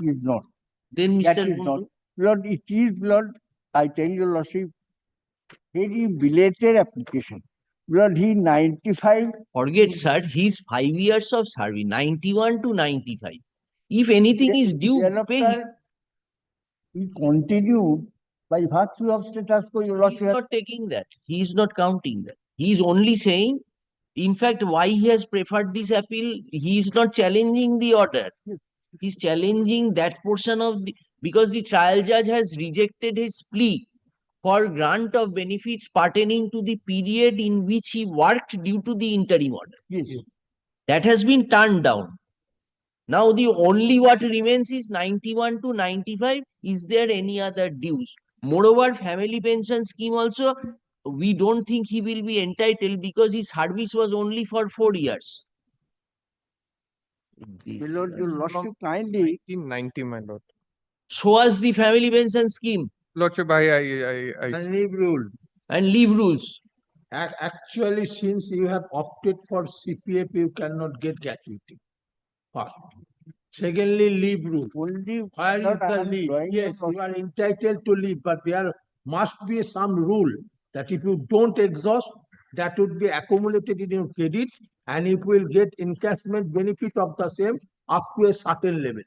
Speaker 9: is not.
Speaker 2: Then,
Speaker 9: That
Speaker 2: Mr.
Speaker 9: is not.
Speaker 2: Gundu,
Speaker 9: Lord, it is, Lord, I tell you, Lordship, very belated application. Lord, he 95.
Speaker 2: forget, sir, he's 5 years of service, 91 to 95. If anything is due, pay him.
Speaker 9: Thereafter, he continued by virtue of status quo, your
Speaker 2: He's
Speaker 9: Lordship.
Speaker 2: not taking that. He is not counting that. He is only saying, in fact, why he has preferred this appeal, he is not challenging the order. He's challenging that portion of the, because the trial judge has rejected his plea for grant of benefits pertaining to the period in which he worked due to the interim order.
Speaker 9: Yes.
Speaker 2: That has been turned down. Now the only what remains is 91 to 95. Is there any other dues? Moreover, family pension scheme also, we don't think he will be entitled because his service was only for 4 years.
Speaker 9: My Lord, your Lordship kindly.
Speaker 12: 1990, my lord.
Speaker 2: Show us the family pension scheme.
Speaker 12: Lordship,
Speaker 5: And leave rule.
Speaker 2: And leave rules.
Speaker 5: Actually, since you have opted for CPF, you cannot get gratuity. First. Secondly, leave rule.
Speaker 9: Only
Speaker 5: Where
Speaker 9: that
Speaker 5: is
Speaker 9: I
Speaker 5: the
Speaker 9: am
Speaker 5: leave?
Speaker 9: drawing your
Speaker 5: Yes, you are
Speaker 9: lordship.
Speaker 5: entitled to leave, but there must be some rule that if you don't exhaust, that would be accumulated in your credit and you will get encashment benefit of the same up to a certain level.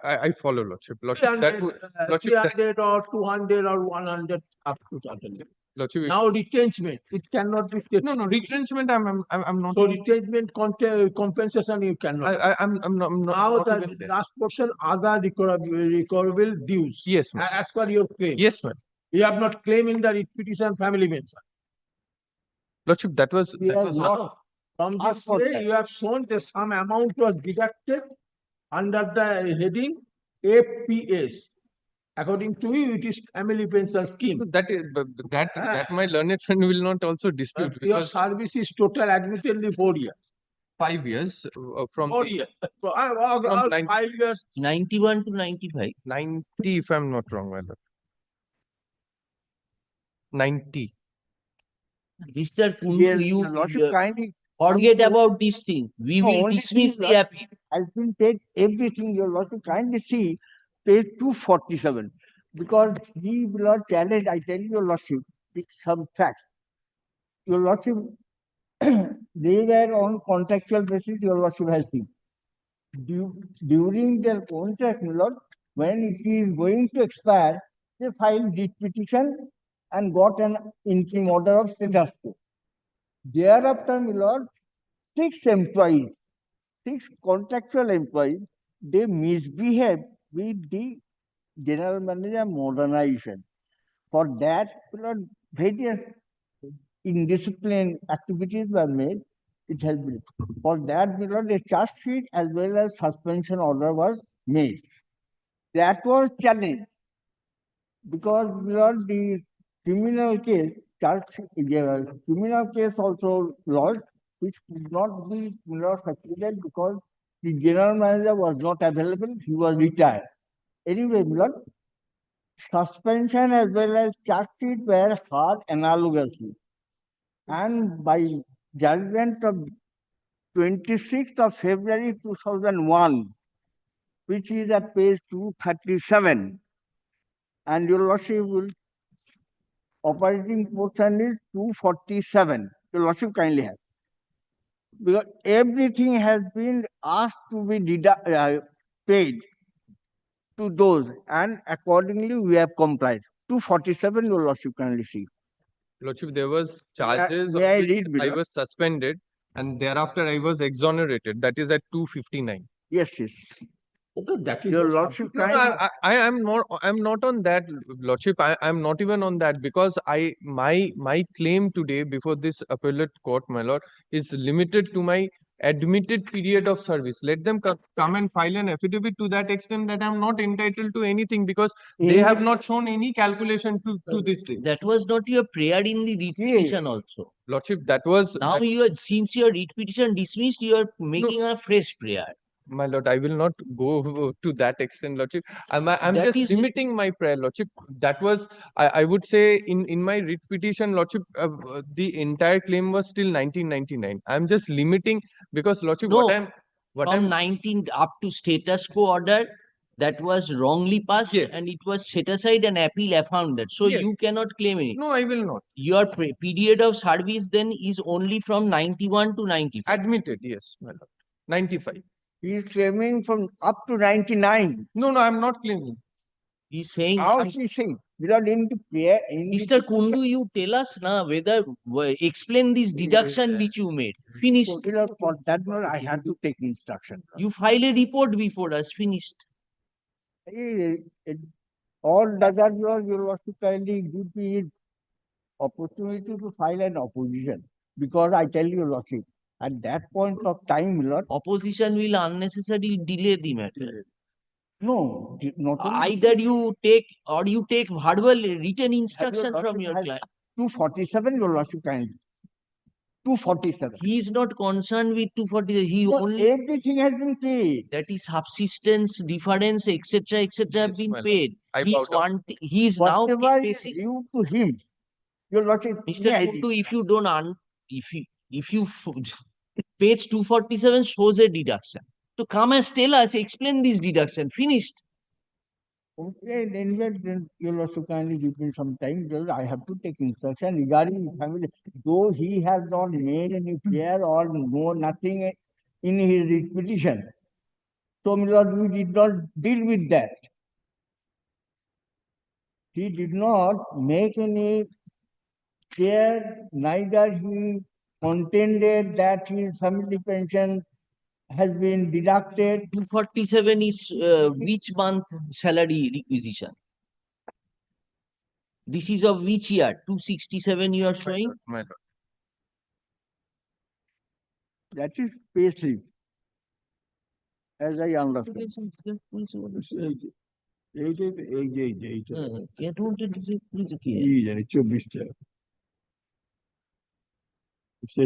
Speaker 12: I follow, Lordship. Lordship, that
Speaker 5: 300,
Speaker 12: would, Lordship, that,
Speaker 5: 300 or 200 or 100 up to certain level.
Speaker 12: Lordship,
Speaker 5: Now retrenchment, it cannot be stated.
Speaker 12: no, retrenchment, I'm not.
Speaker 5: So retrenchment compensation you cannot.
Speaker 12: I'm not.
Speaker 5: Now
Speaker 12: not
Speaker 5: the
Speaker 12: even there.
Speaker 5: last portion, other recoverable dues.
Speaker 12: Yes, ma'am.
Speaker 5: As per your claim.
Speaker 12: Yes, ma'am.
Speaker 5: You have not claimed in the writ petition family mention.
Speaker 12: Lordship, that was.
Speaker 9: We have not
Speaker 5: From this
Speaker 9: asked for
Speaker 5: way,
Speaker 9: that.
Speaker 5: you have shown that some amount was deducted under the heading FPS. According to you, it is family pension scheme.
Speaker 12: That is that my learned friend will not also dispute
Speaker 5: But your
Speaker 12: because
Speaker 5: service is total admittedly 4 years.
Speaker 12: 5 years from
Speaker 5: 4
Speaker 12: the
Speaker 5: years.
Speaker 12: From 90
Speaker 5: 5 years.
Speaker 2: 91 to 95.
Speaker 12: 90, if I'm not wrong, my lord. 90.
Speaker 2: Mr. Kundu,
Speaker 9: Dear
Speaker 2: you
Speaker 9: lordship, kindly
Speaker 2: forget about this thing. We
Speaker 9: No,
Speaker 2: will
Speaker 9: only
Speaker 2: dismiss
Speaker 9: thing,
Speaker 2: the appeal.
Speaker 9: has been take everything, your lordship, kindly see page 247, because he will not challenge, I tell you, your lordship, with some facts. Your lordship, they were on contractual basis, your lordship has seen. During their contract, my lord, when it is going to expire, they filed writ petition and got an interim order of status quo. Thereafter, my lord, 6 employees, 6 contractual employees, they misbehave with the general manager modernization. For that, my lord, various indisciplined activities were made. It has been. For that, my lord, a charge sheet as well as suspension order was made. That was challenged because, my lord, the criminal case, criminal case also lodged, which could not be, my lord, succeeded because the general manager was not available, he was retired. Anyway, my lord, suspension as well as charge sheet were heard analogously. And by judgment of 26th of February 2001, which is at page 237, and your lordship will operating portion is 247. Your lordship kindly have. Because everything has been asked to be paid to those, and accordingly we have complied. 247, your lordship kindly see.
Speaker 12: Lordship, there was charges
Speaker 9: may I
Speaker 12: of which
Speaker 9: read,
Speaker 12: I
Speaker 9: Milord?
Speaker 12: was suspended and thereafter I was exonerated. That is at 259.
Speaker 9: Yes, yes.
Speaker 5: Okay, that is
Speaker 9: Your
Speaker 5: the
Speaker 9: lordship
Speaker 12: No,
Speaker 9: kindly.
Speaker 12: I am not. I'm not on that, Lordship. I'm not even on that because my claim today before this appellate court, my lord, is limited to my admitted period of service. Let them come and file an affidavit to that extent that I'm not entitled to anything because they have not shown any calculation to this thing.
Speaker 2: That was not your prayer in the writ
Speaker 9: Yes.
Speaker 2: petition also.
Speaker 12: Lordship, that was
Speaker 2: Now you are, since your writ petition dismissed, you are making a fresh prayer.
Speaker 12: my lord. I will not go to that extent, Lordship. I'm
Speaker 2: That
Speaker 12: just
Speaker 2: is-
Speaker 12: limiting my prayer, Lordship. That was I would say in my writ petition, Lordship, the entire claim was still 1999. I'm just limiting because, Lordship,
Speaker 2: No,
Speaker 12: what
Speaker 2: from
Speaker 12: I'm
Speaker 2: 19 up to status quo order, that was wrongly passed
Speaker 12: Yes.
Speaker 2: and it was set aside and appeal affirmed. So
Speaker 12: Yes.
Speaker 2: you cannot claim it.
Speaker 12: no, I will not.
Speaker 2: Your period of service then is only from 91 to 95.
Speaker 12: Admitted, yes, my lord. 95.
Speaker 9: He is claiming from up to 99.
Speaker 12: No, I'm not claiming.
Speaker 2: He's saying,
Speaker 9: How is he saying? Without any prayer,
Speaker 2: Mr. Kundu, you tell us now whether explain this deduction which you made. Finished.
Speaker 9: For that one, I had to take instruction.
Speaker 2: You file a report before us. Finished.
Speaker 9: All that you have to kindly give me opportunity to file an opposition. Because I tell you, Lordship, at that point of time, Lord,
Speaker 2: Opposition will unnecessarily delay the matter.
Speaker 9: no, not only
Speaker 2: Either you take or you take verbal written instruction from your client.
Speaker 9: 247, your Lordship kindly. 247.
Speaker 2: He is not concerned with 240. He
Speaker 9: No,
Speaker 2: only
Speaker 9: everything has been paid.
Speaker 2: that is subsistence, difference, etc., etc. have
Speaker 12: Yes,
Speaker 2: been
Speaker 12: my lord.
Speaker 2: paid.
Speaker 12: I
Speaker 2: He is
Speaker 12: bow down.
Speaker 2: he is now
Speaker 9: Whatever is
Speaker 2: facing.
Speaker 9: due to him, your Lordship,
Speaker 2: Mr.
Speaker 9: may I
Speaker 2: Kundu,
Speaker 9: read?
Speaker 2: if you don't page 247 shows a deduction. So come and tell us, explain this deduction, finished.
Speaker 9: Okay, then you will also kindly give me some time because I have to take instruction regarding family. Though he has not made any prayer or no nothing in his petition. So, my lord, we did not deal with that. He did not make any prayer, neither he contended that his family pension has been deducted.
Speaker 2: 247 is which month salary requisition? This is of which year? 267 you are showing?
Speaker 12: My lord.
Speaker 9: That is pay slip, as I understand.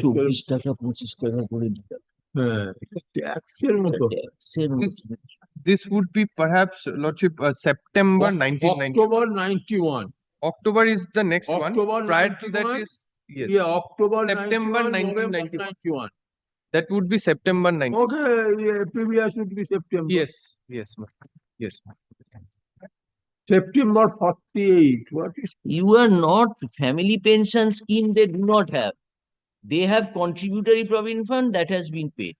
Speaker 2: চব্বিশ টাকা 25 টাকা করে দিতে হবে।
Speaker 5: হ্যাঁ, ট্যাক্সের মতো।
Speaker 2: ট্যাক্সের মতো।
Speaker 12: This would be perhaps, Lordship, September 1990.
Speaker 5: October 91.
Speaker 12: October is the next one.
Speaker 5: October
Speaker 12: Prior to that
Speaker 5: 91?
Speaker 12: is, yes,
Speaker 5: Yeah, October
Speaker 12: September
Speaker 5: 91, November
Speaker 12: 1991.
Speaker 5: 91.
Speaker 12: That would be September 90.
Speaker 5: Okay, yeah, previous would be September.
Speaker 12: Yes, yes, ma'am. Yes, ma'am.
Speaker 5: September 48. What is
Speaker 2: You are not family pension scheme, they do not have. They have contributory provident fund that has been paid.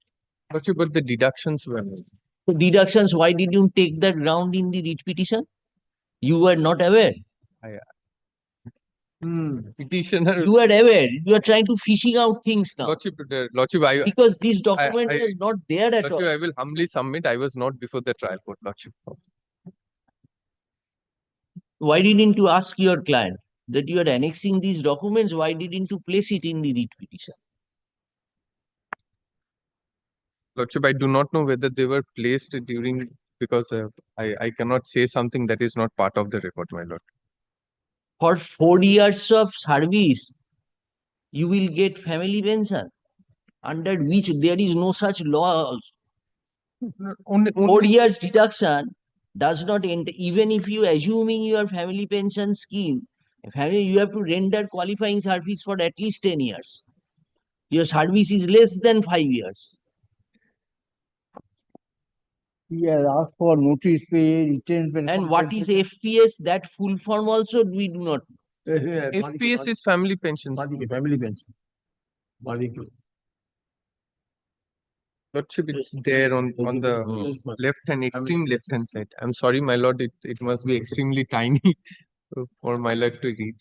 Speaker 12: Lordship, but the deductions were made.
Speaker 2: So deductions, why did you take that ground in the writ petition? You were not aware.
Speaker 12: Petitioner.
Speaker 2: You are aware. You are trying to fishing out things now.
Speaker 12: Lordship,
Speaker 2: Because this document
Speaker 12: I-
Speaker 2: is not there at
Speaker 12: Lordship,
Speaker 2: all.
Speaker 12: I will humbly submit, I was not before the trial court, Lordship.
Speaker 2: Why didn't you ask your client that you are annexing these documents? Why didn't you place it in the writ petition?
Speaker 12: Lordship, I do not know whether they were placed during, because I cannot say something that is not part of the record, my lord.
Speaker 2: For 4 years of service, you will get family pension, under which there is no such law also.
Speaker 12: Only,
Speaker 2: 4 years deduction does not enter, even if you assuming your family pension scheme, family, you have to render qualifying service for at least 10 years. Your service is less than 5 years.
Speaker 9: He has asked for notice pay, retention.
Speaker 2: And what is FPS? That full form also we do not know.
Speaker 12: FPS is family pensions.
Speaker 5: family pension?
Speaker 12: Lordship, it's there on the left hand, extreme left hand side. I'm sorry, my lord, it must be extremely tiny for my lord to read.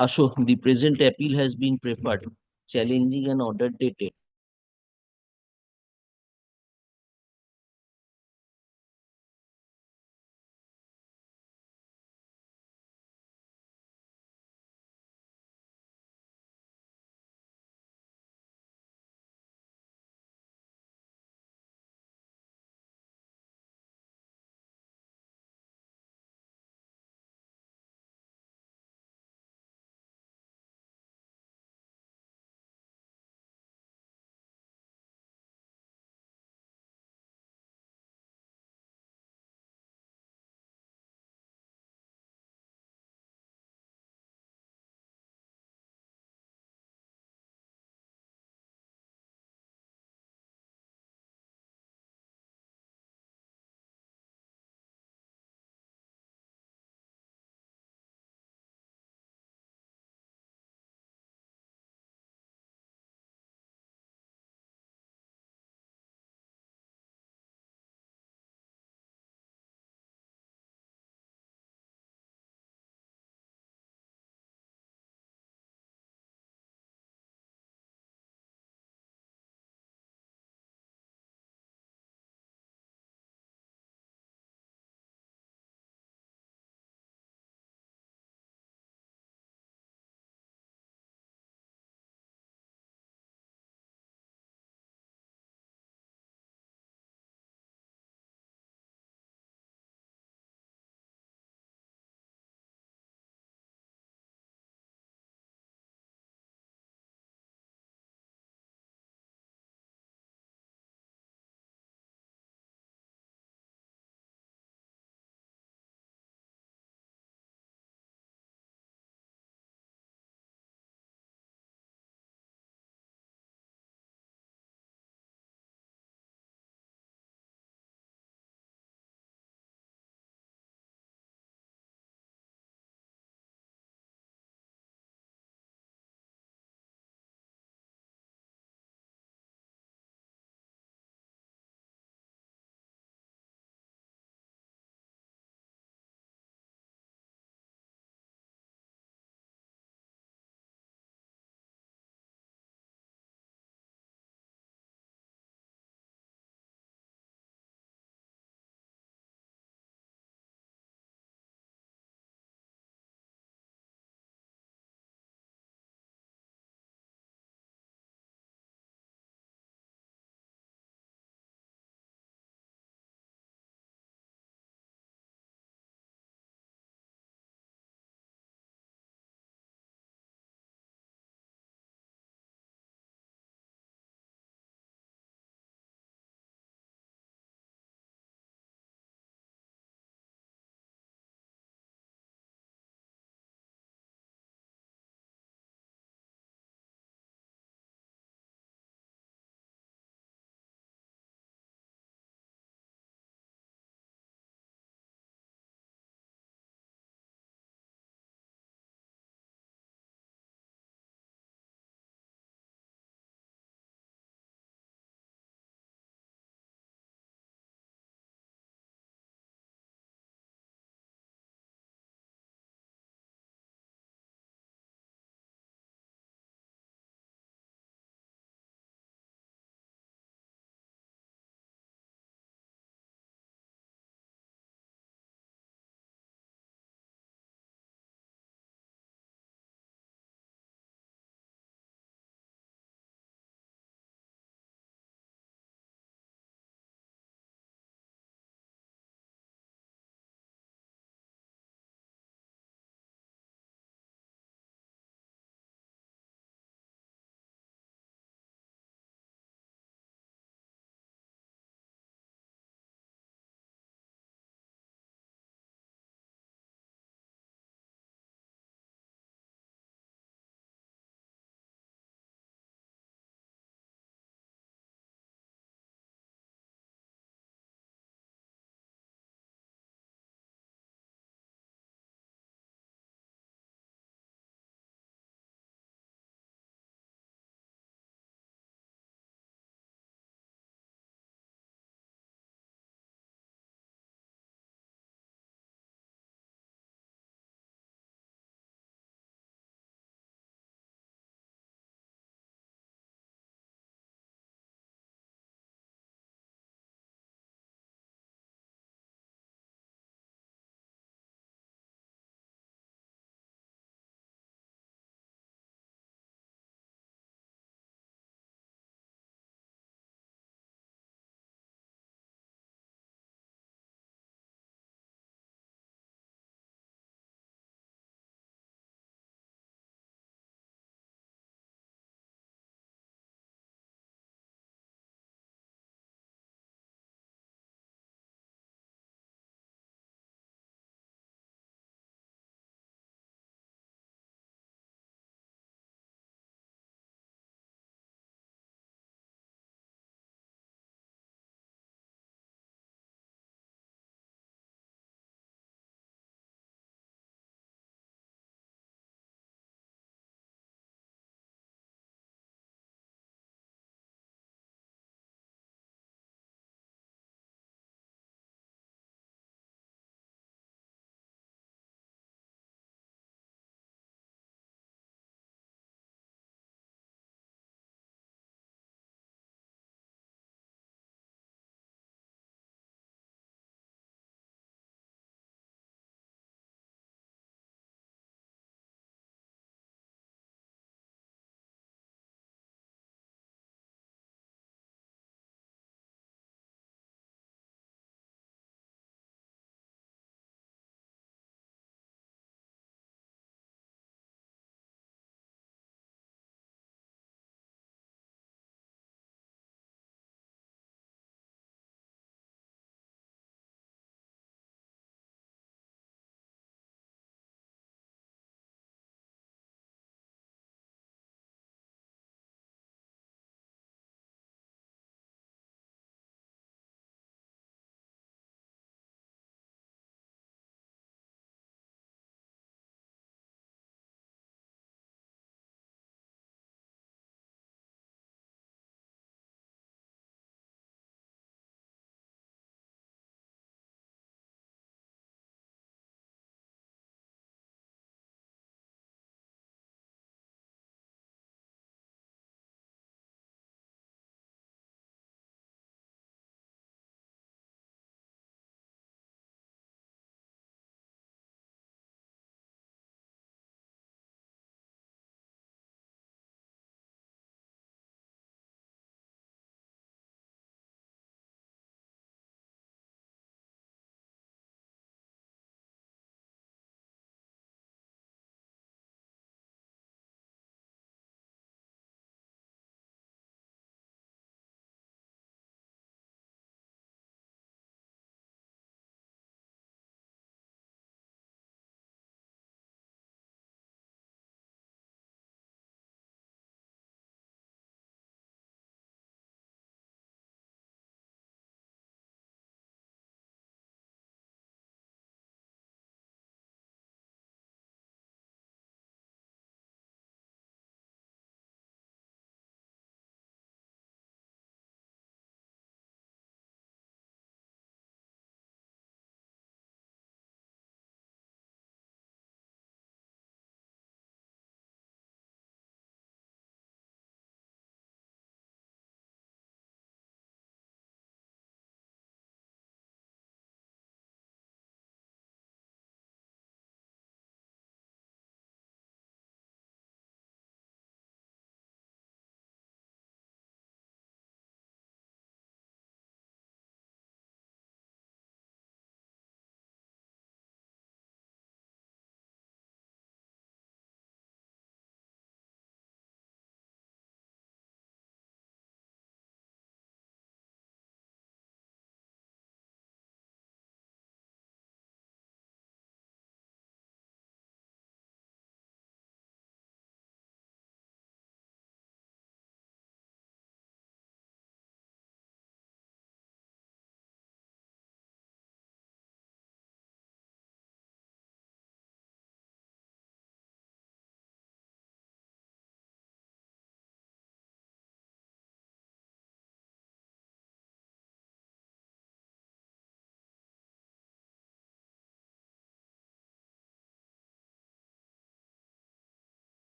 Speaker 2: Ashok, the present appeal has been preferred, challenging an order dated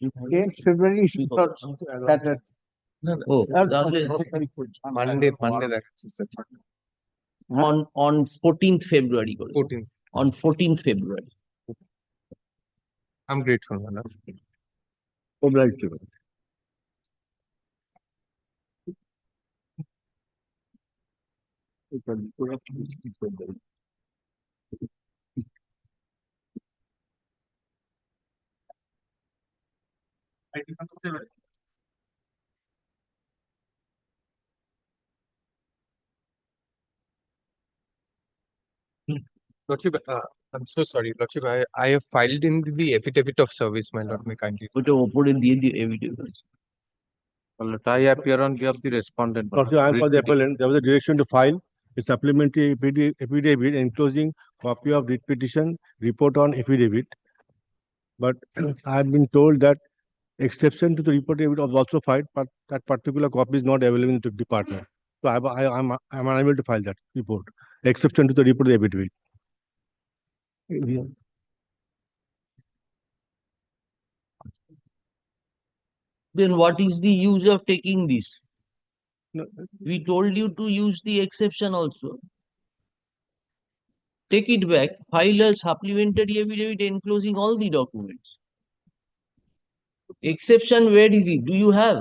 Speaker 9: 10th February is Saturday.
Speaker 2: Oh,
Speaker 9: Uh,
Speaker 2: তাহলে
Speaker 12: Monday দেখাচ্ছে sir
Speaker 2: on 14th February করে।
Speaker 12: 14th
Speaker 2: On 14th February.
Speaker 12: I'm grateful my lord.
Speaker 3: Obliged.
Speaker 12: Lordship, I'm so sorry, Lordship. I have filed in the affidavit of service, my lord. May kindly.
Speaker 2: ওটা ওপরে দিয়ে দিও evidence.
Speaker 13: I appear on behalf of the respondent.
Speaker 14: Lordship, I am for the appellant. There was a direction to file a supplementary affidavit enclosing copy of writ petition report on affidavit. But I have been told that exception to the report affidavit was also filed, but that particular copy is not available in the department. So I'm unable to file that report, exception to the report affidavit.
Speaker 2: Then what is the use of taking this?
Speaker 14: No,
Speaker 2: We told you to use the exception also. Take it back, file a supplementary affidavit enclosing all the documents. Exception, where is it? Do you have?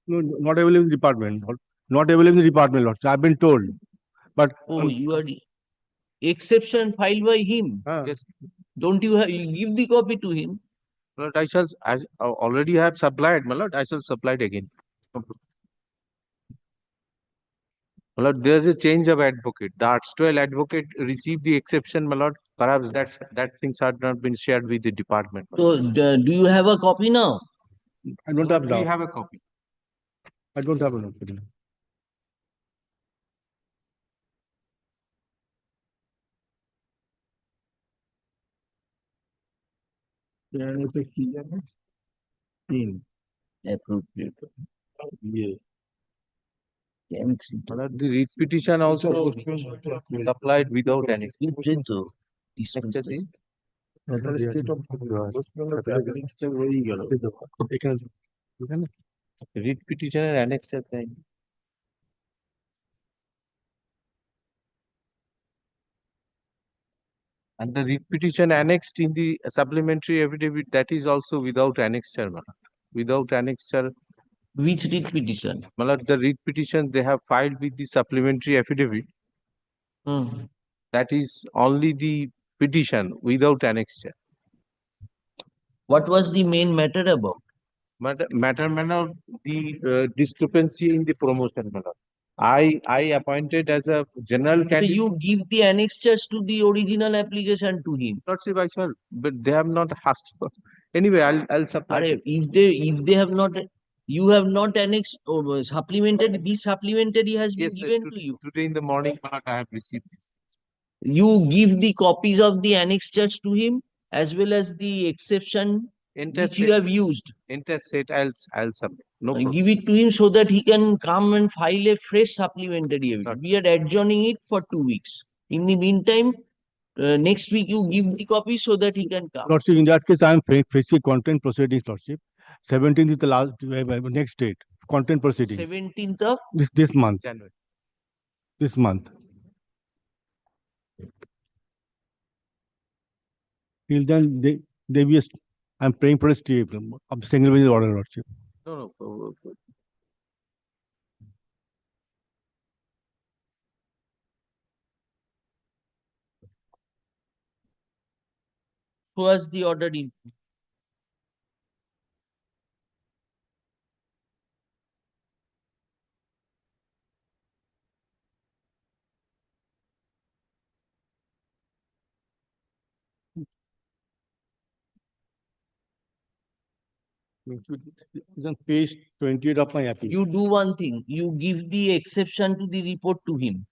Speaker 14: no, not available in the department. Not available in the department, Lordship. I've been told. But
Speaker 2: Oh, you are exception filed by him.
Speaker 13: Yes,
Speaker 2: Don't you have? You give the copy to him.
Speaker 13: Lord, I shall, as already have supplied, my lord, I shall supply it again. My lord, there's a change of advocate. The erstwhile advocate received the exception, my lord. Perhaps that things had not been shared with the department. my lord.
Speaker 2: So, do you have a copy now?
Speaker 14: I don't have
Speaker 13: We
Speaker 14: now.
Speaker 13: have a copy.
Speaker 14: I don't have an opinion.
Speaker 2: Appropriate.
Speaker 13: Yes.
Speaker 2: Can
Speaker 13: My lord, the writ petition also supplied without any. Writ petition and annexure thing. And the writ petition annexed in the supplementary affidavit, that is also without annexure, my lord. Without annexure,
Speaker 2: Which writ petition?
Speaker 13: my lord, the writ petition they have filed with the supplementary affidavit,
Speaker 2: Hmm.
Speaker 13: that is only the petition without annexure.
Speaker 2: What was the main matter about?
Speaker 13: Matter, the discrepancy in the promotion, my lord. I appointed as a general
Speaker 2: So
Speaker 13: candidate.
Speaker 2: you give the annexures to the original application to him.
Speaker 13: Lordship, I shall, but they have not asked for. Anyway, I'll supply.
Speaker 2: Are, if they have not, you have not annexed or supplemented, this supplementary has been
Speaker 13: Yes, sir,
Speaker 2: given to you.
Speaker 13: today in the morning, my lord, I have received this.
Speaker 2: You give the copies of the annexures to him as well as the exception which you have used.
Speaker 13: Interstate, I'll submit. No problem.
Speaker 2: Give it to him so that he can come and file a fresh supplementary evidence. We are adjourning it for 2 weeks. In the meantime, next week you give the copy so that he can come.
Speaker 14: Lordship, in that case, I am facing content proceedings, Lordship. 17th is the last, next date, content proceedings.
Speaker 2: 17th of
Speaker 14: This month,
Speaker 13: January.
Speaker 14: this month. Till then, I'm praying for a stay of single visit order, Lordship.
Speaker 13: No.
Speaker 2: who has the order in.
Speaker 14: It's on page 28 of my appeal.
Speaker 2: You do one thing, you give the exception to the report to him.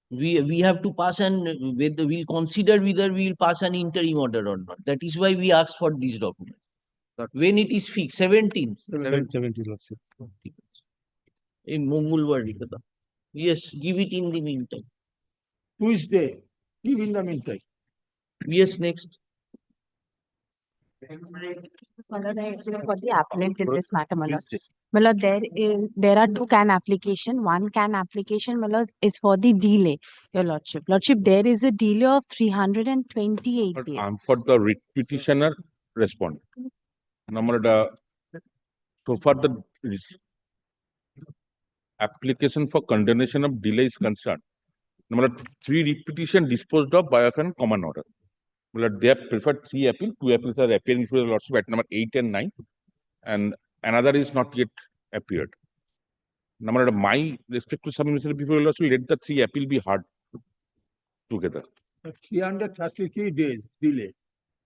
Speaker 2: We have to pass we'll consider whether we will pass an interim order or not. That is why we asked for this document. When it is fixed, 17th.
Speaker 14: 17, Lordship.
Speaker 2: In Mongolwar Rikada. Yes, give it in the meantime.
Speaker 5: Tuesday, give in the meantime.
Speaker 2: Yes, next.
Speaker 15: Malad, I actually for the applicant in this matter, Malad. Malad, there are two can application. One can application, Malad, is for the delay, Your Lordship. Lordship, there is a delay of 328 days.
Speaker 16: For the writ petitioner respondent. Number so for the application for condemnation of delay is concerned. Number 3 writ petition disposed of by a common order. They have preferred 3 appeal. 2 appeals are appearing before the Lordship at number 8 and 9, and another is not yet appeared. Number my respect to submission before the Lordship, let the 3 appeal be heard together.
Speaker 5: 333 days delay.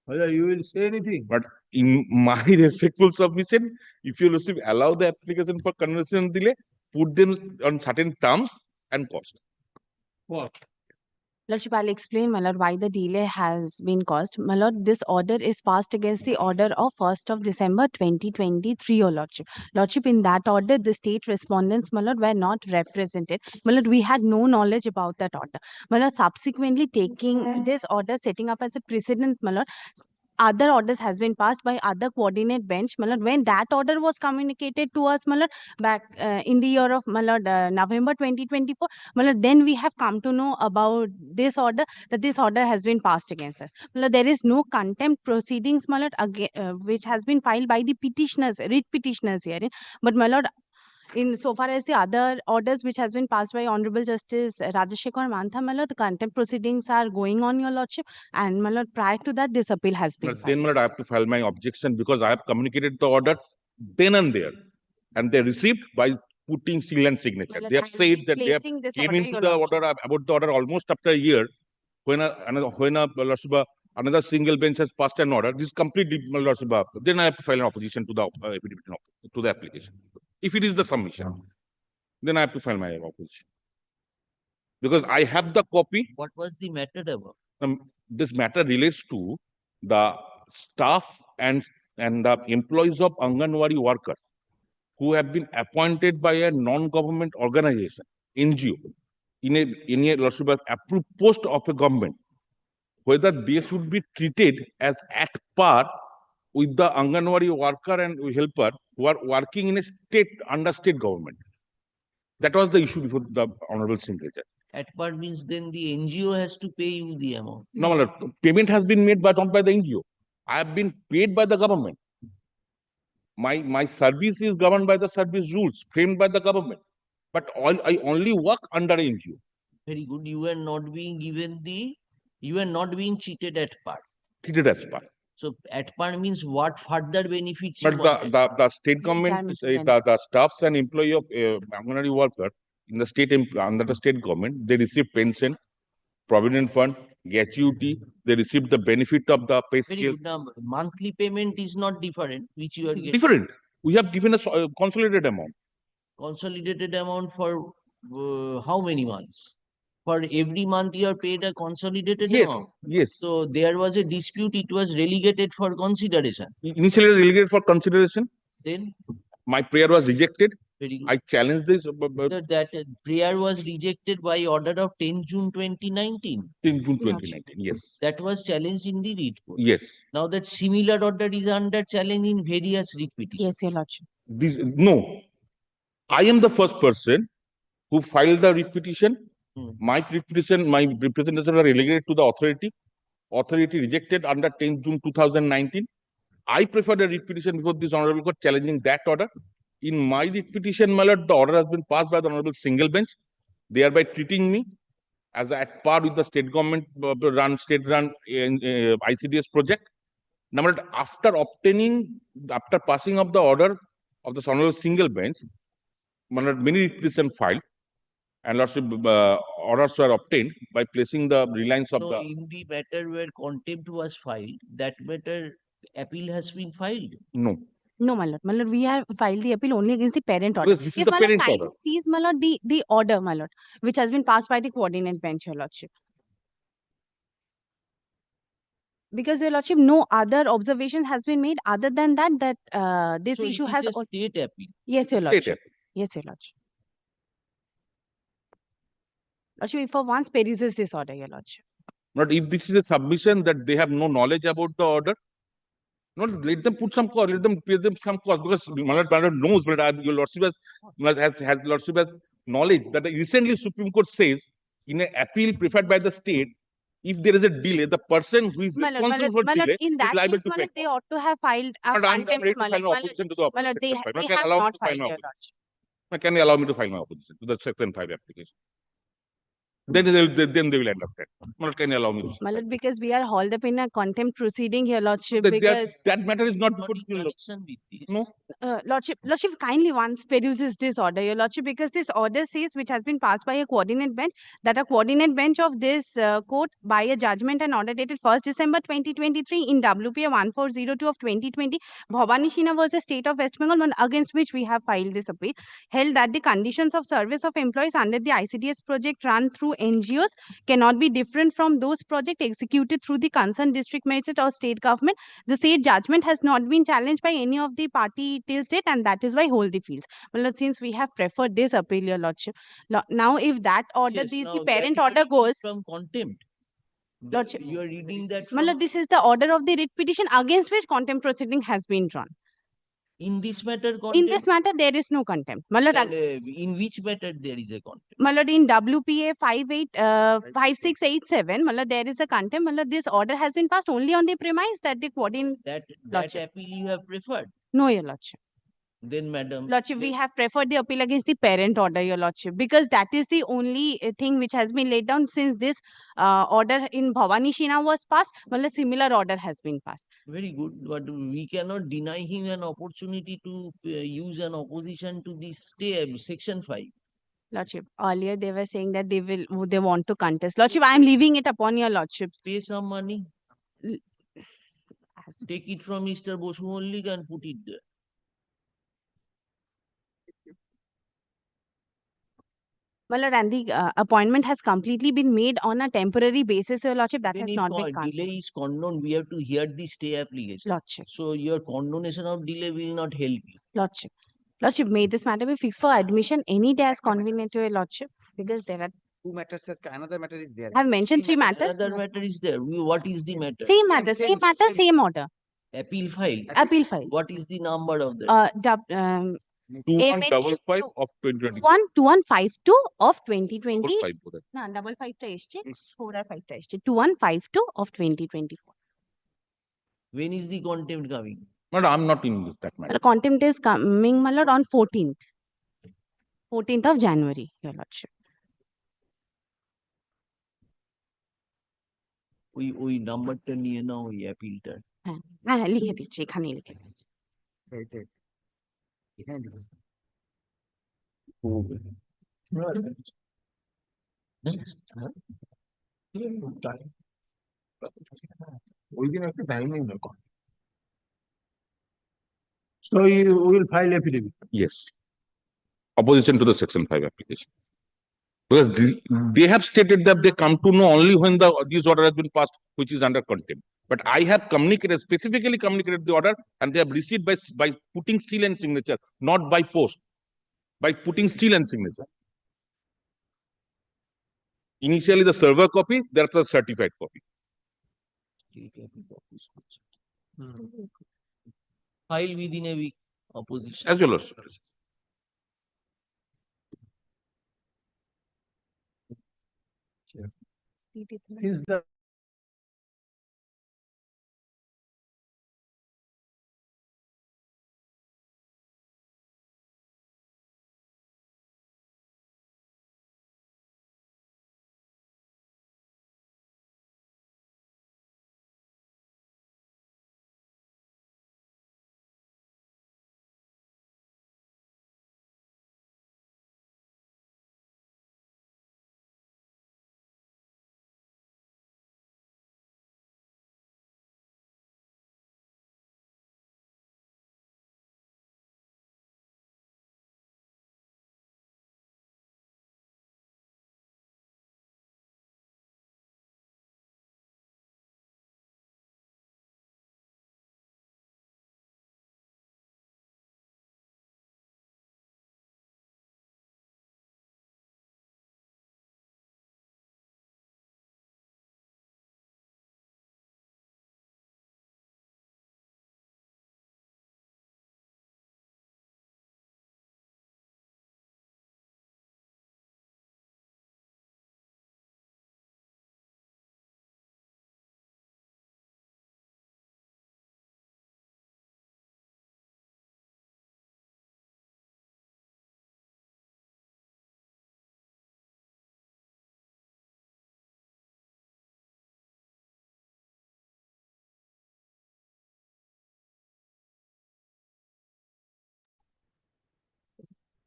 Speaker 5: Whether you will say anything?
Speaker 16: But in my respectful submission, if you receive allow the application for conversion delay, put them on certain terms and cost.
Speaker 5: What?
Speaker 15: Lordship, I'll explain, my lord, why the delay has been caused. My lord, this order is passed against the order of 1st of December 2023, Your Lordship. Lordship, in that order, the state respondents, my lord, were not represented. My lord, we had no knowledge about that order. My lord, subsequently taking this order, setting up as a precedent, my lord, other orders has been passed by other coordinate bench, my lord. When that order was communicated to us, my lord, back in the year of, my lord, November 2024, my lord, then we have come to know about this order, that this order has been passed against us. My lord, there is no contempt proceedings, my lord, which has been filed by the petitioners, writ petitioners herein. But my lord, in so far as the other orders which has been passed by Honorable Justice Rajashekhar Mantha, my lord, the contempt proceedings are going on, Your Lordship. And my lord, prior to that, this appeal has been filed.
Speaker 16: Then, my lord, I have to file my objection because I have communicated the order then and there, and they received by putting seal and signature.
Speaker 15: Lord,
Speaker 16: They have
Speaker 15: I will
Speaker 16: said
Speaker 15: be
Speaker 16: that they have
Speaker 15: placing this
Speaker 16: came
Speaker 15: order,
Speaker 16: into
Speaker 15: Your
Speaker 16: the
Speaker 15: Lordship.
Speaker 16: order about the order almost after a year. When another single bench has passed an order, this is completely, my lordship, then I have to file an opposition to the affidavit to the application. If it is the submission, then I have to file my opposition because I have the copy.
Speaker 2: What was the matter about?
Speaker 16: This matter relates to the staff and the employees of Anganwadi workers who have been appointed by a non-government organization, NGO, in a lordship approved post of a government, whether they should be treated as at par with the Anganwadi worker and helper who are working in a state under state government. That was the issue before the Honorable Single Judge.
Speaker 2: At part means then the NGO has to pay you the amount.
Speaker 16: No, my lord, payment has been made, but not by the NGO. I have been paid by the government. My service is governed by the service rules framed by the government, but I only work under NGO.
Speaker 2: Very good. You are not being given you are not being cheated at part.
Speaker 16: Treated as par.
Speaker 2: So at par means what further benefits
Speaker 16: But
Speaker 2: you wanted?
Speaker 16: the state government, the staffs and employee of Anganwadi worker in the state under the state government, they receive pension, provident fund, gratuity. They receive the benefit of the pay
Speaker 2: Very
Speaker 16: scale.
Speaker 2: good. Now, monthly payment is not different, which you are getting.
Speaker 16: Different. We have given a consolidated amount.
Speaker 2: Consolidated amount for how many months? For every month you are paid a consolidated amount.
Speaker 16: Yes.
Speaker 2: So there was a dispute. It was relegated for consideration.
Speaker 16: Initially relegated for consideration.
Speaker 2: Then
Speaker 16: my prayer was rejected.
Speaker 2: Very good.
Speaker 16: I challenged this.
Speaker 2: That prayer was rejected by order of 10 June 2019.
Speaker 16: 10 June 2019. Yes.
Speaker 2: That was challenged in the writ court.
Speaker 16: Yes.
Speaker 2: Now that similar order is under challenge in various writ petitions.
Speaker 15: Yes, Your Lordship.
Speaker 16: No. I am the first person who filed the writ petition. My petition, my representation were relegated to the authority. Authority rejected under 10 June 2019. I preferred a writ petition before this honorable court challenging that order. In my writ petition, my lord, the order has been passed by the honorable single bench, thereby treating me as at par with the state government state-run ICDS project. Now, after passing of the order of the honorable single bench, many writ petitions filed, and lots of orders were obtained by placing the reliance of the.
Speaker 2: In the matter where contempt was filed, that matter appeal has been filed.
Speaker 16: No.
Speaker 15: No, my lord. My lord, we have filed the appeal only against the parent order.
Speaker 16: Yes, this is the
Speaker 15: my lord,
Speaker 16: parent
Speaker 15: kindly
Speaker 16: order.
Speaker 15: sees, my lord, the order, my lord, which has been passed by the coordinate bench, Your Lordship. Because, Your Lordship, no other observations has been made other than that this
Speaker 2: So
Speaker 15: issue
Speaker 2: it is
Speaker 15: has.
Speaker 2: a state appeal.
Speaker 15: Yes, Your
Speaker 16: State
Speaker 15: Lordship.
Speaker 16: appeal.
Speaker 15: Yes, Your Lordship. Lordship, if for once peruses this order, Your Lordship.
Speaker 16: But if this is a submission that they have no knowledge about the order, No, let them put some cost, let them pay them some cost, because Malad knows, but your lordship has lordship has knowledge that the recently Supreme Court says in an appeal preferred by the state, if there is a delay, the person who is responsible for delay
Speaker 15: in
Speaker 16: is
Speaker 15: that
Speaker 16: liable
Speaker 15: case,
Speaker 16: to pay.
Speaker 15: they ought to have filed a
Speaker 16: And I'm
Speaker 15: contempt.
Speaker 16: ready to file my opposition to the
Speaker 15: They
Speaker 16: section 5. Now,
Speaker 15: have
Speaker 16: allow me
Speaker 15: not
Speaker 16: to file
Speaker 15: filed,
Speaker 16: my
Speaker 15: your
Speaker 16: opposition.
Speaker 15: lordship.
Speaker 16: Now, can you allow me to file my opposition to the section 5 application? Then they will end up that. Malad, can you allow me to file?
Speaker 15: Malad, because we are hauled up in a contempt proceeding here, lordship,
Speaker 16: That-
Speaker 15: because
Speaker 16: that matter is not
Speaker 2: Not
Speaker 16: before
Speaker 2: in
Speaker 16: the
Speaker 2: connection with this.
Speaker 16: No.
Speaker 15: Lordship kindly once peruses this order, your lordship, because this order says, which has been passed by a coordinate bench, that a coordinate bench of this court by a judgment and order dated 1st December 2023 in WPA 1402 of 2020, Bhavani Shina versus State of West Bengal, against which we have filed this appeal, held that the conditions of service of employees under the ICDS project run through NGOs cannot be different from those projects executed through the concerned district magistrate or state government. The said judgment has not been challenged by any of the party till state, and that is why hold the fields. Well, since we have preferred this appeal, your lordship, now if that order,
Speaker 2: Yes,
Speaker 15: the
Speaker 2: now
Speaker 15: parent
Speaker 2: that you are
Speaker 15: order
Speaker 2: reading
Speaker 15: goes,
Speaker 2: from contempt.
Speaker 15: lordship,
Speaker 2: You are reading that
Speaker 15: Malad,
Speaker 2: from,
Speaker 15: this is the order of the writ petition against which contempt proceeding has been drawn.
Speaker 2: in this matter
Speaker 15: In
Speaker 2: contempt.
Speaker 15: this matter, there is no contempt. Malad,
Speaker 2: Then, in which matter there is a contempt?
Speaker 15: Malad, in WPA 5687, Malad, there is a contempt. Malad, this order has been passed only on the premise that the coordinate.
Speaker 2: That
Speaker 15: Lordship.
Speaker 2: appeal you have preferred.
Speaker 15: No, your lordship.
Speaker 2: Then, madam.
Speaker 15: Lordship, we have preferred the appeal against the parent order, your lordship, because that is the only thing which has been laid down since this order in Bhavani Shina was passed. Well, a similar order has been passed.
Speaker 2: Very good, but we cannot deny him an opportunity to use an opposition to this stay, section 5.
Speaker 15: Lordship, earlier they were saying that they want to contest. Lordship, I am leaving it upon your lordship.
Speaker 2: Pay some money. Take it from Mr. Bosu Mallik and put it there.
Speaker 15: Well, and the appointment has completely been made on a temporary basis, your lordship. That
Speaker 2: Then
Speaker 15: has
Speaker 2: if
Speaker 15: not been
Speaker 2: delay is condoned, we have to hear the stay application.
Speaker 15: Lordship.
Speaker 2: So your condonation of delay will not help you.
Speaker 15: Lordship. Lordship, may this matter be fixed for admission any day as convenient to your lordship, because there are
Speaker 17: two matters. Another matter is there.
Speaker 15: I have mentioned three matters.
Speaker 2: Another matter is there. What is the matter?
Speaker 15: Same matter, same order.
Speaker 2: Appeal file.
Speaker 15: Appeal file.
Speaker 2: What is the number of that?
Speaker 16: 2155 of 2020.
Speaker 15: 2152 of 2020.
Speaker 16: 5 বোধহয়।
Speaker 15: না, 55 টা এসছে, 4 আর 5 টা এসছে, 2152 of 2024.
Speaker 2: When is the contempt coming?
Speaker 16: But I'm not in that matter.
Speaker 15: The contempt is coming, my lord, on 14th. 14th of January, your lordship.
Speaker 2: ওই নাম্বারটা নিয়ে নাও, ওই অ্যাপিলটা।
Speaker 15: হ্যাঁ, লিখে দিচ্ছি, এখানেই লিখে দিচ্ছি।
Speaker 17: এখানে লিখেছি।
Speaker 5: ওই দিন একটা টাইমিং দরকার। So you will file affidavit.
Speaker 16: Yes. Opposition to the section 5 application. Because they have stated that they come to know only when this order has been passed, which is under contempt. But I have specifically communicated the order, and they have received by putting seal and signature, not by post, by putting seal and signature. Initially the server copy, there's the certified copy.
Speaker 2: File within a week, opposition.
Speaker 16: As well as.
Speaker 5: Is the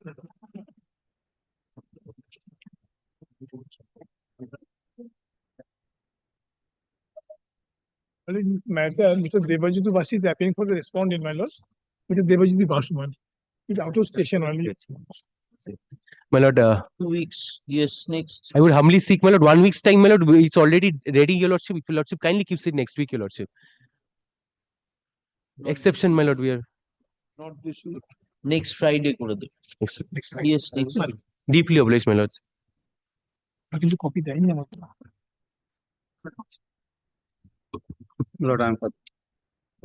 Speaker 18: Well, in this matter, Mr. Debajit Vashi is appearing for the respondent, my lord. It is Debajit Basuman. He's out of station only.
Speaker 13: My lord,
Speaker 2: 2 weeks. Yes, next.
Speaker 13: I would humbly seek, my lord, 1 week's time, my lord. It's already ready, your lordship. If your lordship kindly keeps it next week, your lordship. Exception, my lord, we are
Speaker 5: Not this week.
Speaker 2: Next Friday করে দেব।
Speaker 13: next
Speaker 2: Yes, next.
Speaker 13: deeply obliged, my lords.
Speaker 18: কিন্তু copy দেয়নি আমার।
Speaker 1: Lord, I am for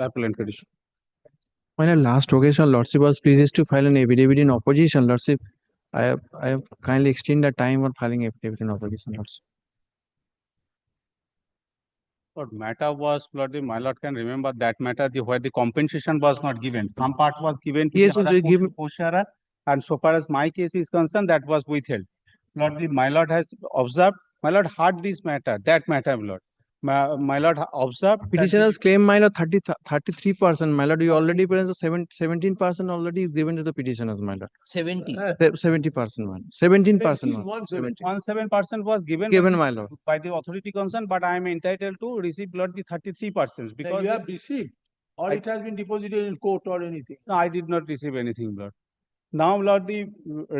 Speaker 1: appellant petition. On a last occasion, Lordship was pleased to file an affidavit in opposition. Lordship, I have kindly extended the time for filing affidavit in opposition. Lordship.
Speaker 19: Lord, matter was, Lord, my lord can remember that matter where the compensation was not given. Some part was given to
Speaker 1: Yes,
Speaker 19: the other
Speaker 1: we give-
Speaker 19: Posharer, and so far as my case is concerned, that was withheld. Lord, my lord has observed, my lord heard this matter, that matter, Lord. My lord observed. that the-
Speaker 1: Petitioners claim, my lord, 33%. My lord, you already present 17% already is given to the petitioners, my lord.
Speaker 2: 70.
Speaker 1: 70%, man. 17%, man.
Speaker 19: 17% was given
Speaker 1: My lord.
Speaker 19: by the authority concerned, but I am entitled to receive, Lord, the 33%
Speaker 5: Now
Speaker 19: because
Speaker 5: you have received, or it has been deposited in court or anything.
Speaker 19: no, I did not receive anything, Lord. Now, Lord, the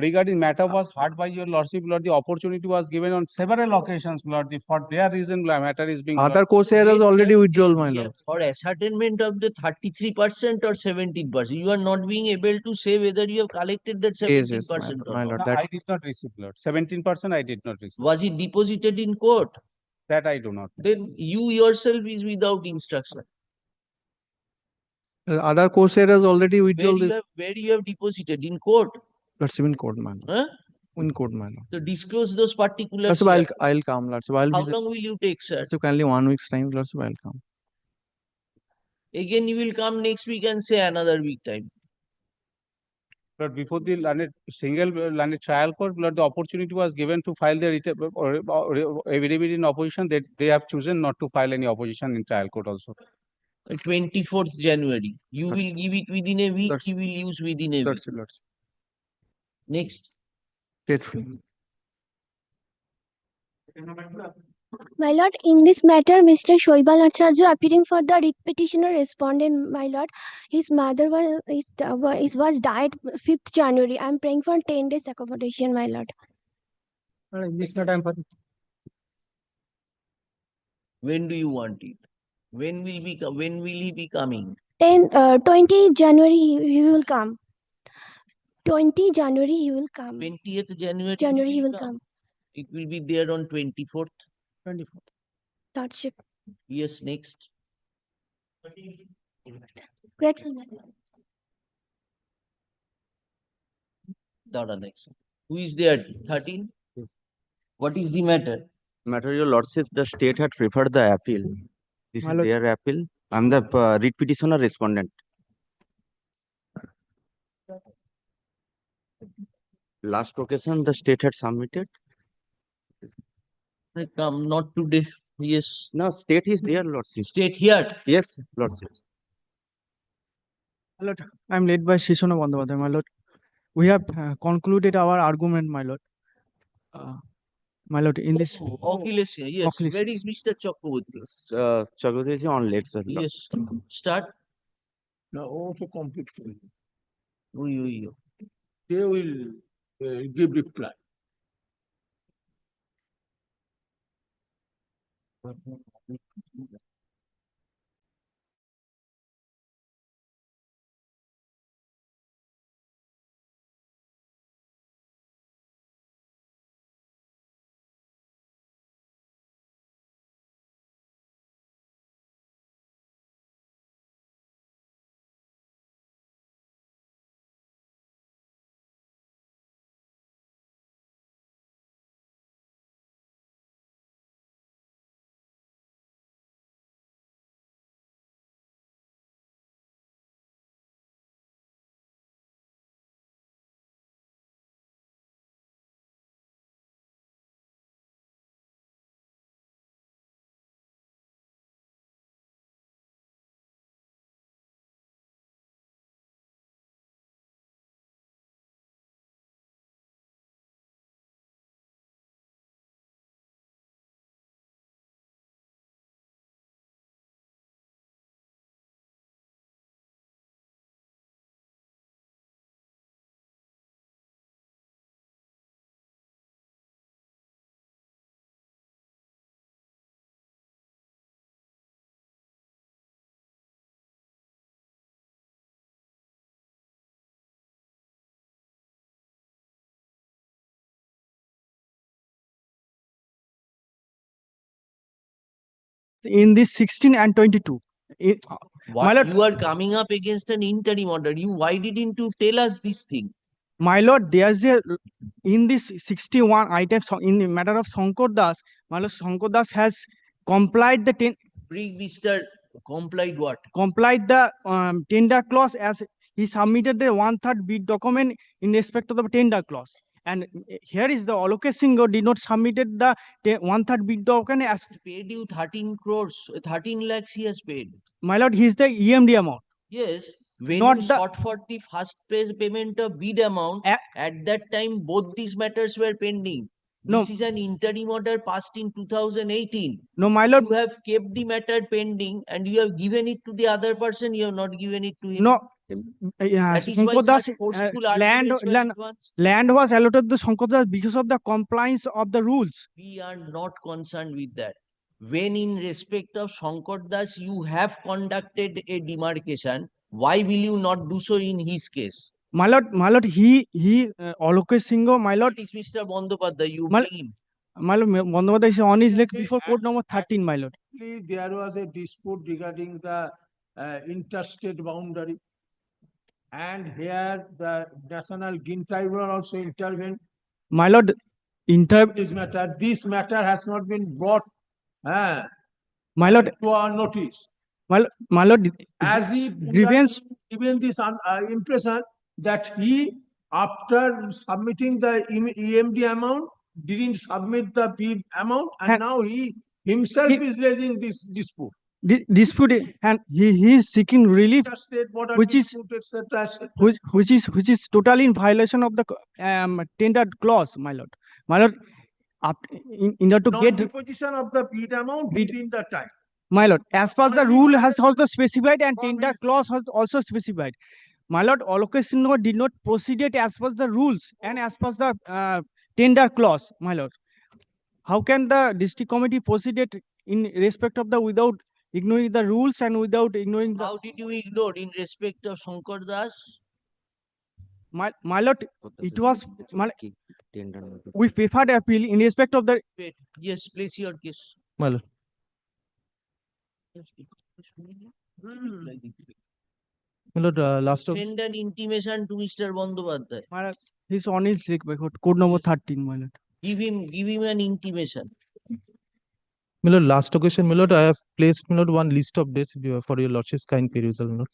Speaker 19: regarding matter was heard by your lordship, Lord, the opportunity was given on several occasions, Lord, for their reason, matter is being.
Speaker 1: Other co-sharers already withdrawal, my
Speaker 2: Yeah,
Speaker 1: lord.
Speaker 2: for ascertainment of the 33% or 17%, you are not being able to say whether you have collected that
Speaker 1: Yes,
Speaker 2: 17% or
Speaker 1: my
Speaker 2: not.
Speaker 1: lord.
Speaker 19: No,
Speaker 1: That
Speaker 19: I did not receive, Lord. 17% I did not receive.
Speaker 2: Was it deposited in court?
Speaker 19: That I do not.
Speaker 2: Then you yourself is without instruction.
Speaker 1: Other co-sharers already withdrawal this.
Speaker 2: Where you have deposited in court?
Speaker 1: Lordship in court, my lord.
Speaker 2: Huh?
Speaker 1: In court, my lord.
Speaker 2: So disclose those particulars.
Speaker 1: Lordship,
Speaker 2: here.
Speaker 1: I'll come, Lordship. I'll
Speaker 2: How
Speaker 1: visit.
Speaker 2: long will you take, sir?
Speaker 1: Lordship, kindly 1 week's time, Lordship, I'll come.
Speaker 2: Again, you will come next week and say another week time.
Speaker 19: But before the single trial court, Lord, the opportunity was given to file the affidavit in opposition. That they have chosen not to file any opposition in trial court also.
Speaker 2: 24th January. You will give it within a week,
Speaker 1: Lordship.
Speaker 2: he will use within a week.
Speaker 1: Lordship.
Speaker 2: Next.
Speaker 1: Grateful.
Speaker 20: My lord, in this matter, Mr. Shoibal Acharya appearing for the writ petitioner respondent, my lord, his mother was died 5th January. I am praying for 10 days accommodation, my lord.
Speaker 10: In this matter, I am for
Speaker 2: When do you want it? When will he be coming?
Speaker 20: 20 January he will come. 20 January he will come.
Speaker 2: 20th January.
Speaker 20: January he will come.
Speaker 2: It will be there on 24th.
Speaker 20: 24th. Lordship.
Speaker 2: Yes, next.
Speaker 20: Grateful, my lord.
Speaker 2: Dada next. Who is there? 13? What is the matter?
Speaker 21: Matter, your lordship, the state had referred the appeal. This
Speaker 1: My
Speaker 21: is
Speaker 1: lord.
Speaker 21: their appeal. I'm the writ petitioner respondent. Last occasion, the state had submitted.
Speaker 2: Come, not today. Yes.
Speaker 21: No, state is there, lordship.
Speaker 2: State here.
Speaker 21: Yes, lordship.
Speaker 22: My lord, I am led by Shishona Bandhavadhyay, my lord. We have concluded our argument, my lord. My lord, in this.
Speaker 2: Achilles here. Yes.
Speaker 22: Achilles.
Speaker 2: Where is Mr. Chakraborty?
Speaker 21: Chakraborty on legs, sir.
Speaker 2: Yes. Start.
Speaker 5: Now, also complete.
Speaker 2: Oui.
Speaker 5: They will give reply.
Speaker 22: in this 16 and 22. My
Speaker 2: What
Speaker 22: lord,
Speaker 2: you are coming up against an interim order. Why didn't you tell us this thing?
Speaker 22: my lord, there's a in this 61 items in the matter of Shankar Das, my lord, Shankar Das has complied the
Speaker 2: Bring Mr. Complied what?
Speaker 22: complied the tender clause as he submitted the 1/3 bid document in respect to the tender clause. And here is the Alokesh Singh did not submitted the 1/3 bid document as
Speaker 2: Paid you 13 crores, 13 lakhs he has paid.
Speaker 22: my lord, he is the EMD amount.
Speaker 2: Yes. When
Speaker 22: Not
Speaker 2: you
Speaker 22: the-
Speaker 2: sought for the first payment of bid amount, at that time both these matters were pending.
Speaker 22: No.
Speaker 2: This is an interim order passed in 2018.
Speaker 22: No, my lord.
Speaker 2: You have kept the matter pending and you have given it to the other person. You have not given it to him.
Speaker 22: No,
Speaker 2: That is why
Speaker 22: Shankar Das,
Speaker 2: such forceful
Speaker 22: land
Speaker 2: arguments were advanced.
Speaker 22: was allotted to Shankar Das because of the compliance of the rules.
Speaker 2: We are not concerned with that. When in respect of Shankar Das, you have conducted a demarcation, why will you not do so in his case?
Speaker 22: My lord, he Alokesh Singh, my lord.
Speaker 2: That is Mr. Bandopadhyay, you
Speaker 22: My-
Speaker 2: bring him.
Speaker 22: My lord, Bandyopadhyay is on his leg before court number 13, my lord.
Speaker 5: Actually, there was a dispute regarding the interstate boundary. And here the National Green Tribunal also intervened.
Speaker 22: My lord,
Speaker 5: This matter has not been brought
Speaker 22: my lord,
Speaker 5: to our notice.
Speaker 22: my lord,
Speaker 5: As he
Speaker 22: grievance,
Speaker 5: given this impression that he, after submitting the EMD amount, didn't submit the bid amount, and now he himself is raising this dispute.
Speaker 22: dispute, and he is seeking relief,
Speaker 5: Interstate border
Speaker 22: which is
Speaker 5: dispute, etc., etc.
Speaker 22: which is totally in violation of the tender clause, my lord. My lord, in order to get
Speaker 5: Non-deposition of the bid amount within the time.
Speaker 22: my lord, as per the rule has also specified and tender clause has also specified. My lord, Alokesh Singh did not proceed it as per the rules and as per the tender clause, my lord. How can the district committee proceed it in respect of the without ignoring the rules and without ignoring the
Speaker 2: How did you ignore in respect of Shankar Das?
Speaker 22: my lord, it was we preferred appeal in respect of the
Speaker 2: Wait, yes, place your case.
Speaker 13: My lord. My lord, last of
Speaker 2: Send an intimation to Mr. Bandopadhyay.
Speaker 22: my lord, he's on his leg by code number 13, my lord.
Speaker 2: Give him an intimation.
Speaker 13: my lord, last occasion, my lord, I have placed my lord one list of dates for your lordship's kind perusal, my lord.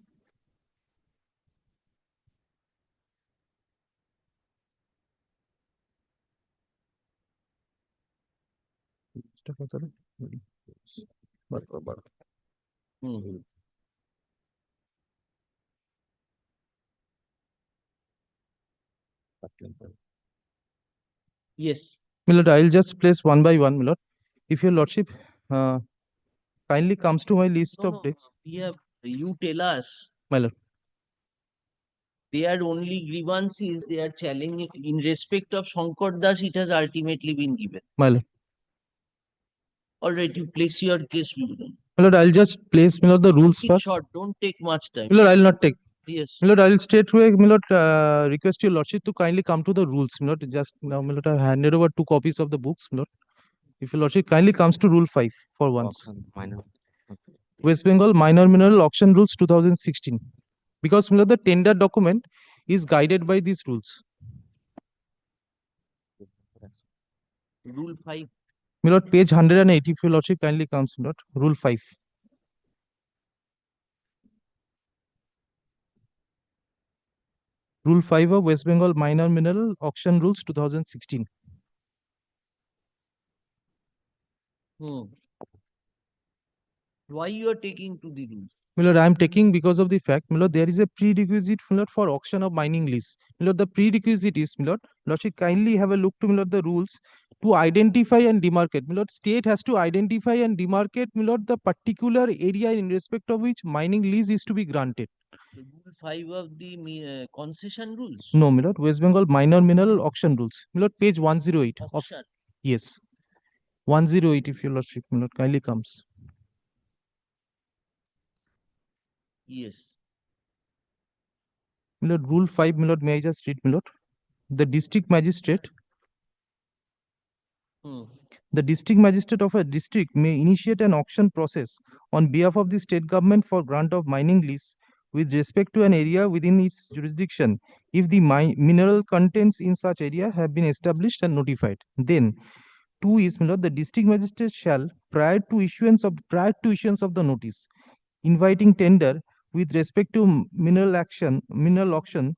Speaker 2: Yes.
Speaker 13: My lord, I'll just place one by one, my lord. If your lordship kindly comes to my list of dates.
Speaker 2: You tell us.
Speaker 13: My lord.
Speaker 2: Their only grievance is they are challenging in respect of Shankar Das, it has ultimately been given.
Speaker 13: My lord.
Speaker 2: All right, you place your case.
Speaker 13: My lord, I'll just place, my lord, the rules
Speaker 2: Keep it
Speaker 13: first.
Speaker 2: short, don't take much time.
Speaker 13: My lord, I'll not take.
Speaker 2: Yes.
Speaker 13: My lord, I'll straight away, my lord, request your lordship to kindly come to the rules. My lord, just now, my lord, I've handed over 2 copies of the books, my lord. If your lordship kindly comes to rule 5 for once. West Bengal Minor Mineral Auction Rules 2016. Because, my lord, the tender document is guided by these rules.
Speaker 2: Rule 5.
Speaker 13: My lord, page 180, if your lordship kindly comes, my lord, rule 5. Rule 5 of West Bengal Minor Mineral Auction Rules 2016.
Speaker 2: Why you are taking to the rules?
Speaker 13: My lord, I am taking because of the fact, my lord, there is a prerequisite, my lord, for auction of mining lease. My lord, the prerequisite is, my lord, lordship kindly have a look to, my lord, the rules to identify and demarcate. My lord, state has to identify and demarcate, my lord, the particular area in respect of which mining lease is to be granted.
Speaker 2: Rule 5 of the concession rules?
Speaker 13: No, my lord, West Bengal Minor Mineral Auction Rules. My lord, page 108.
Speaker 2: Auction.
Speaker 13: Yes. 108, if your lordship, my lord, kindly comes.
Speaker 2: Yes.
Speaker 13: My lord, rule 5, my lord, may I just read, my lord? The district magistrate The district magistrate of a district may initiate an auction process on behalf of the state government for grant of mining lease with respect to an area within its jurisdiction if the mineral contents in such area have been established and notified. Then 2 is, my lord, the district magistrate shall, prior to issuance of the notice inviting tender with respect to mineral auction,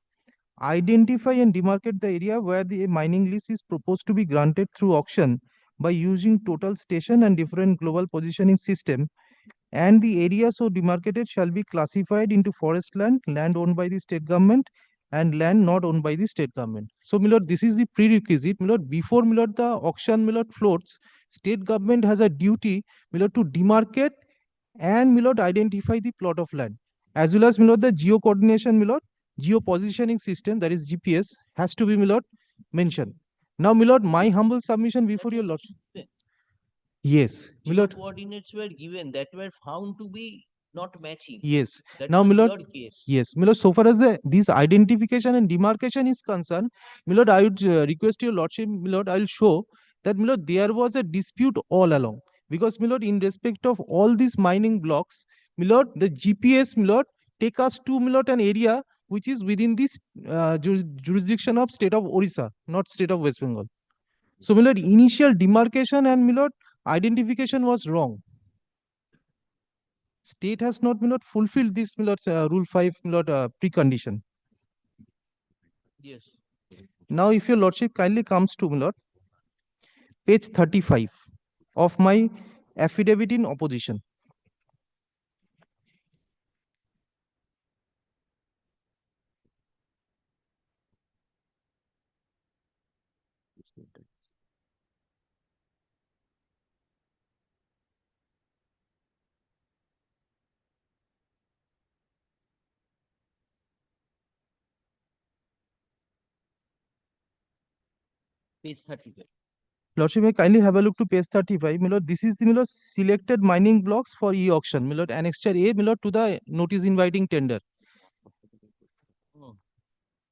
Speaker 13: identify and demarcate the area where the mining lease is proposed to be granted through auction by using total station and different global positioning system, and the area so demarcated shall be classified into forest land, land owned by the state government, and land not owned by the state government. So, my lord, this is the prerequisite. My lord, before, my lord, the auction, my lord, floats, state government has a duty, my lord, to demarcate and, my lord, identify the plot of land, as well as, my lord, the geo coordination, my lord, geo positioning system, that is GPS, has to be, my lord, mentioned. Now, my lord, my humble submission before your lordship. Yes, my lord.
Speaker 2: Coordinates were given that were found to be not matching.
Speaker 13: Yes.
Speaker 2: That
Speaker 13: Now,
Speaker 2: was
Speaker 13: my lord,
Speaker 2: your case.
Speaker 13: yes, my lord, so far as this identification and demarcation is concerned, my lord, I would request your lordship, my lord, I will show that, my lord, there was a dispute all along. Because, my lord, in respect of all these mining blocks, my lord, the GPS, my lord, take us to, my lord, an area which is within this jurisdiction of state of Orissa, not state of West Bengal. So, my lord, initial demarcation and, my lord, identification was wrong. State has not, my lord, fulfilled this, my lord, Rule 5, my lord, precondition.
Speaker 2: Yes.
Speaker 13: Now, if your lordship kindly comes to, my lord, page 35 of my affidavit in opposition.
Speaker 2: Page 35.
Speaker 13: Lordship, may kindly have a look to page 35. My lord, this is the, my lord, selected mining blocks for e-auction. My lord, annexure A, my lord, to the notice inviting tender.
Speaker 2: Oh.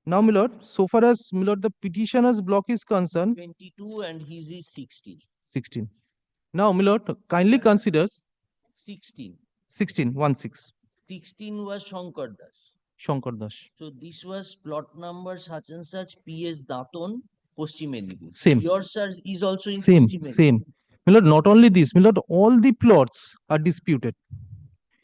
Speaker 13: Now, my lord, so far as, my lord, the petitioner's block is concerned,
Speaker 2: 22 and his is 16.
Speaker 13: 16. Now, my lord, kindly considers
Speaker 2: 16.
Speaker 13: 16, 1-6.
Speaker 2: 16 was Shankar Das.
Speaker 13: Shankar Das.
Speaker 2: So this was plot number such and such PS Daton, Paschim Medinipur.
Speaker 13: Same.
Speaker 2: Yours is also in
Speaker 13: Same,
Speaker 2: Paschim Medinipur.
Speaker 13: same. My lord, not only this, my lord, all the plots are disputed.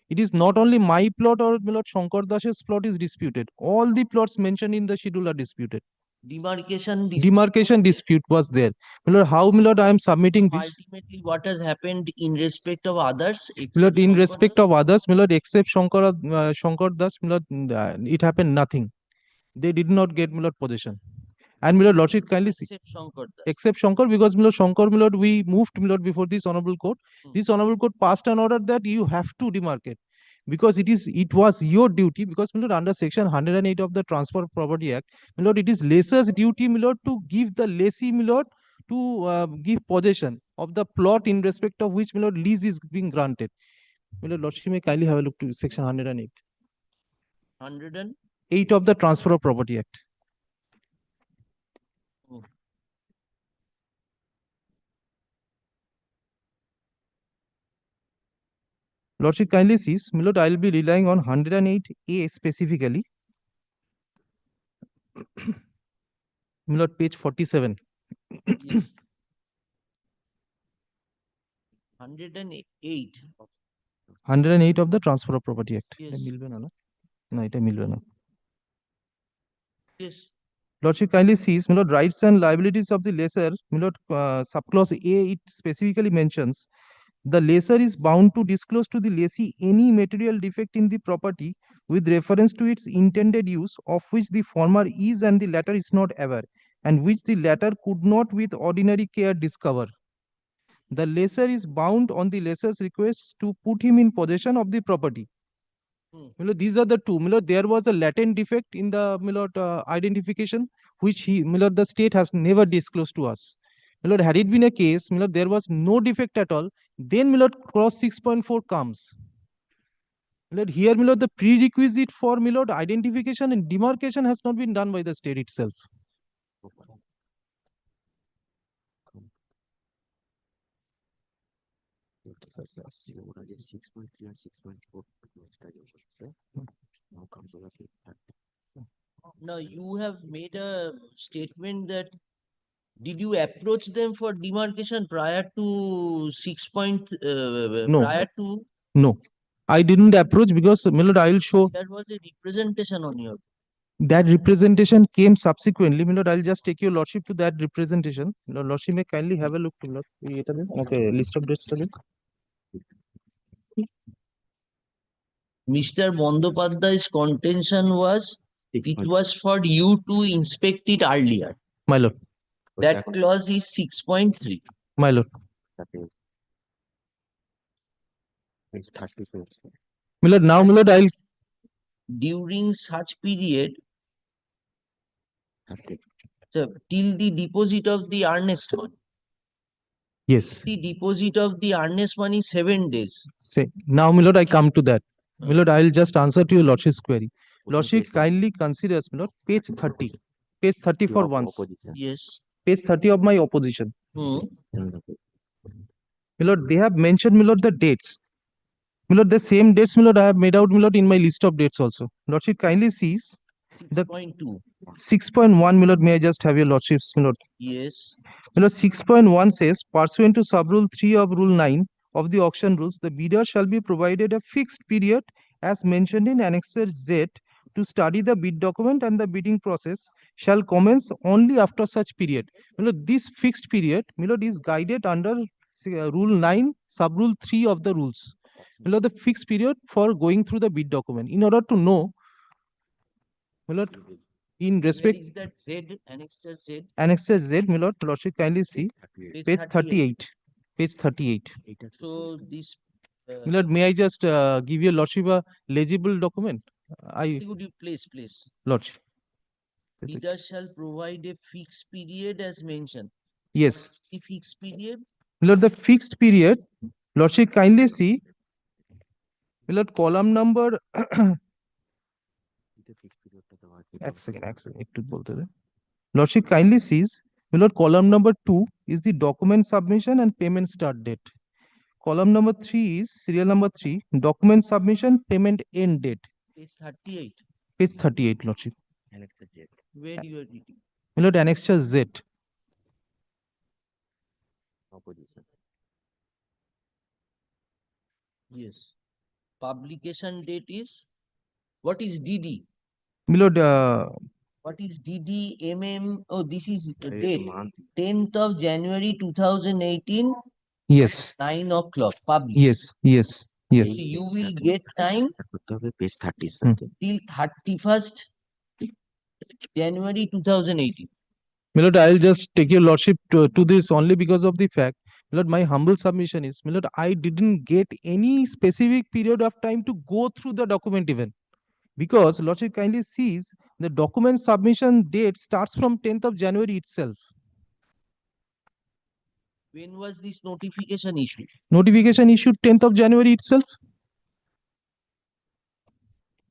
Speaker 13: It is not only my plot or, my lord, Shankar Das's plot is disputed. All the plots mentioned in the schedule are disputed.
Speaker 2: Demarcation
Speaker 13: Dispute was there. My lord, how, my lord, I am submitting this?
Speaker 2: Ultimately, what has happened in respect of others?
Speaker 13: My lord, in
Speaker 2: Shankar
Speaker 13: respect of others, my lord, except Shankar Das, my lord, it happened nothing. They did not get, my lord, possession. And, my lord, lordship kindly see.
Speaker 2: Except Shankar Das.
Speaker 13: Except Shankar, because, my lord, Shankar, my lord, we moved, my lord, before this honorable court. This honorable court passed an order that you have to demarcate, because it was your duty, because, my lord, under section 108 of the Transfer of Property Act, my lord, it is lessor's duty, my lord, to give the lessee, my lord, to give possession of the plot in respect of which, my lord, lease is being granted. My lord, lordship may kindly have a look to section 108.
Speaker 2: 108
Speaker 13: of the Transfer of Property Act.
Speaker 2: Oh.
Speaker 13: Lordship kindly sees, my lord, I will be relying on 108A specifically. My lord, page 47.
Speaker 2: Yes. 108.
Speaker 13: 108 of the Transfer of Property Act.
Speaker 2: Yes.
Speaker 13: No, it is
Speaker 2: Yes.
Speaker 13: Lordship kindly sees, my lord, rights and liabilities of the lessor, my lord, subclause A, it specifically mentions the lessor is bound to disclose to the lessee any material defect in the property with reference to its intended use, of which the former is and the latter is not aware, and which the latter could not with ordinary care discover. The lessor is bound on the lessor's request to put him in possession of the property. These are the two. There was a latent defect in the identification, which the state has never disclosed to us. Had it been a case, there was no defect at all, then clause 6.4 comes. Here, the prerequisite for identification and demarcation has not been done by the state itself.
Speaker 21: 6.3 and 6.4. Now comes over to
Speaker 2: Now you have made a statement that did you approach them for demarcation prior to
Speaker 13: No.
Speaker 2: prior to
Speaker 13: No, I didn't approach because my lord, I'll show
Speaker 2: that was a representation on your
Speaker 13: that representation came subsequently. My lord, I'll just take your lordship to that representation. Lordship may kindly have a look. My lord, okay, list of dates.
Speaker 2: Mr. Bandopadhyay's contention was it was for you to inspect it earlier.
Speaker 13: My lord,
Speaker 2: That clause is 6.3.
Speaker 13: my lord.
Speaker 21: It's 34.
Speaker 13: My lord, now my lord, I'll
Speaker 2: During such period, so till the deposit of the earnest money.
Speaker 13: yes.
Speaker 2: The deposit of the earnest money 7 days.
Speaker 13: Say now, my lord, I come to that. My lord, I'll just answer to your lordship's query. Lordship kindly considers, my lord, page 30. Page 30 for once.
Speaker 2: Yes.
Speaker 13: Page 30 of my opposition.
Speaker 2: Hmm.
Speaker 13: My lord, they have mentioned, my lord, the dates. My lord, the same dates, my lord, I have made out, my lord, in my list of dates also. Lordship kindly sees the
Speaker 2: 6.2.
Speaker 13: 6.1, my lord, may I just have your lordship's, my lord.
Speaker 2: Yes.
Speaker 13: My lord, 6.1 says, pursuant to sub-rule 3 of rule 9 of the auction rules, the bidder shall be provided a fixed period as mentioned in Annexure Z to study the bid document, and the bidding process shall commence only after such period. My lord, this fixed period, my lord, is guided under rule 9, sub-rule 3 of the rules. My lord, the fixed period for going through the bid document. In order to know, my lord, in respect
Speaker 2: Where is that Z, Annexure Z?
Speaker 13: Annexure Z, my lord, lordship kindly see page 38. Page 38.
Speaker 2: So this
Speaker 13: My lord, may I just give your lordship a legible document?
Speaker 2: could you please,
Speaker 13: Lordship.
Speaker 2: bidder shall provide a fixed period as mentioned.
Speaker 13: Yes.
Speaker 2: The fixed period.
Speaker 13: My lord, the fixed period, lordship kindly see, my lord, column number এক second, একটু বলতে দে। Lordship kindly sees, my lord, column number 2 is the document submission and payment start date. Column number 3 is serial number 3, document submission, payment end date.
Speaker 2: Page 38.
Speaker 13: Page 38, lordship.
Speaker 2: Annexure Z. Where you are reading?
Speaker 13: My lord, Annexure Z.
Speaker 2: Opposition. Yes. Publication date is what is DD?
Speaker 13: My lord,
Speaker 2: What is DD Oh, this is the date. 10th of January 2018.
Speaker 13: yes.
Speaker 2: 9 o'clock. Publish.
Speaker 13: Yes, yes, yes.
Speaker 2: So you will get time
Speaker 21: Page 30
Speaker 2: till 31st January 2018.
Speaker 13: My lord, I'll just take your lordship to this only because of the fact, my lord, my humble submission is, my lord, I didn't get any specific period of time to go through the document even. Because lordship kindly sees the document submission date starts from 10th of January itself.
Speaker 2: When was this notification issued?
Speaker 13: Notification issued 10th of January itself.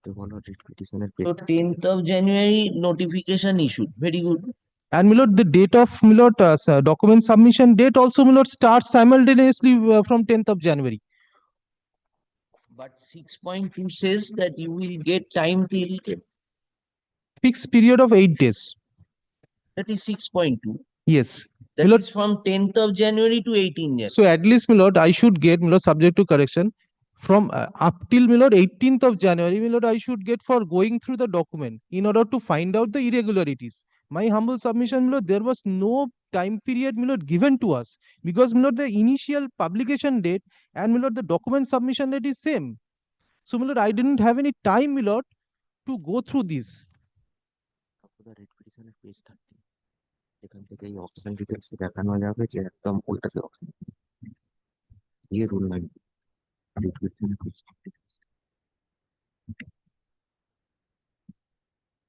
Speaker 2: So 10th of January notification issued. Very good.
Speaker 13: And my lord, the date of my lord, document submission date also, my lord, starts simultaneously from 10th of January.
Speaker 2: But 6.2 says that you will get time till
Speaker 13: Fixed period of 8 days.
Speaker 2: that is 6.2.
Speaker 13: Yes.
Speaker 2: That
Speaker 13: My lord,
Speaker 2: is from 10th of January to 18th January.
Speaker 13: so at least, my lord, I should get, my lord, subject to correction, from up till, my lord, 18th of January, my lord, I should get for going through the document in order to find out the irregularities. My humble submission, my lord, there was no time period, my lord, given to us, because, my lord, the initial publication date and, my lord, the document submission date is same. So, my lord, I didn't have any time, my lord, to go through this.
Speaker 21: Page 30 এখান থেকে এই option details দেখানো যাবে যে একদম ওইটাতে option এই rule line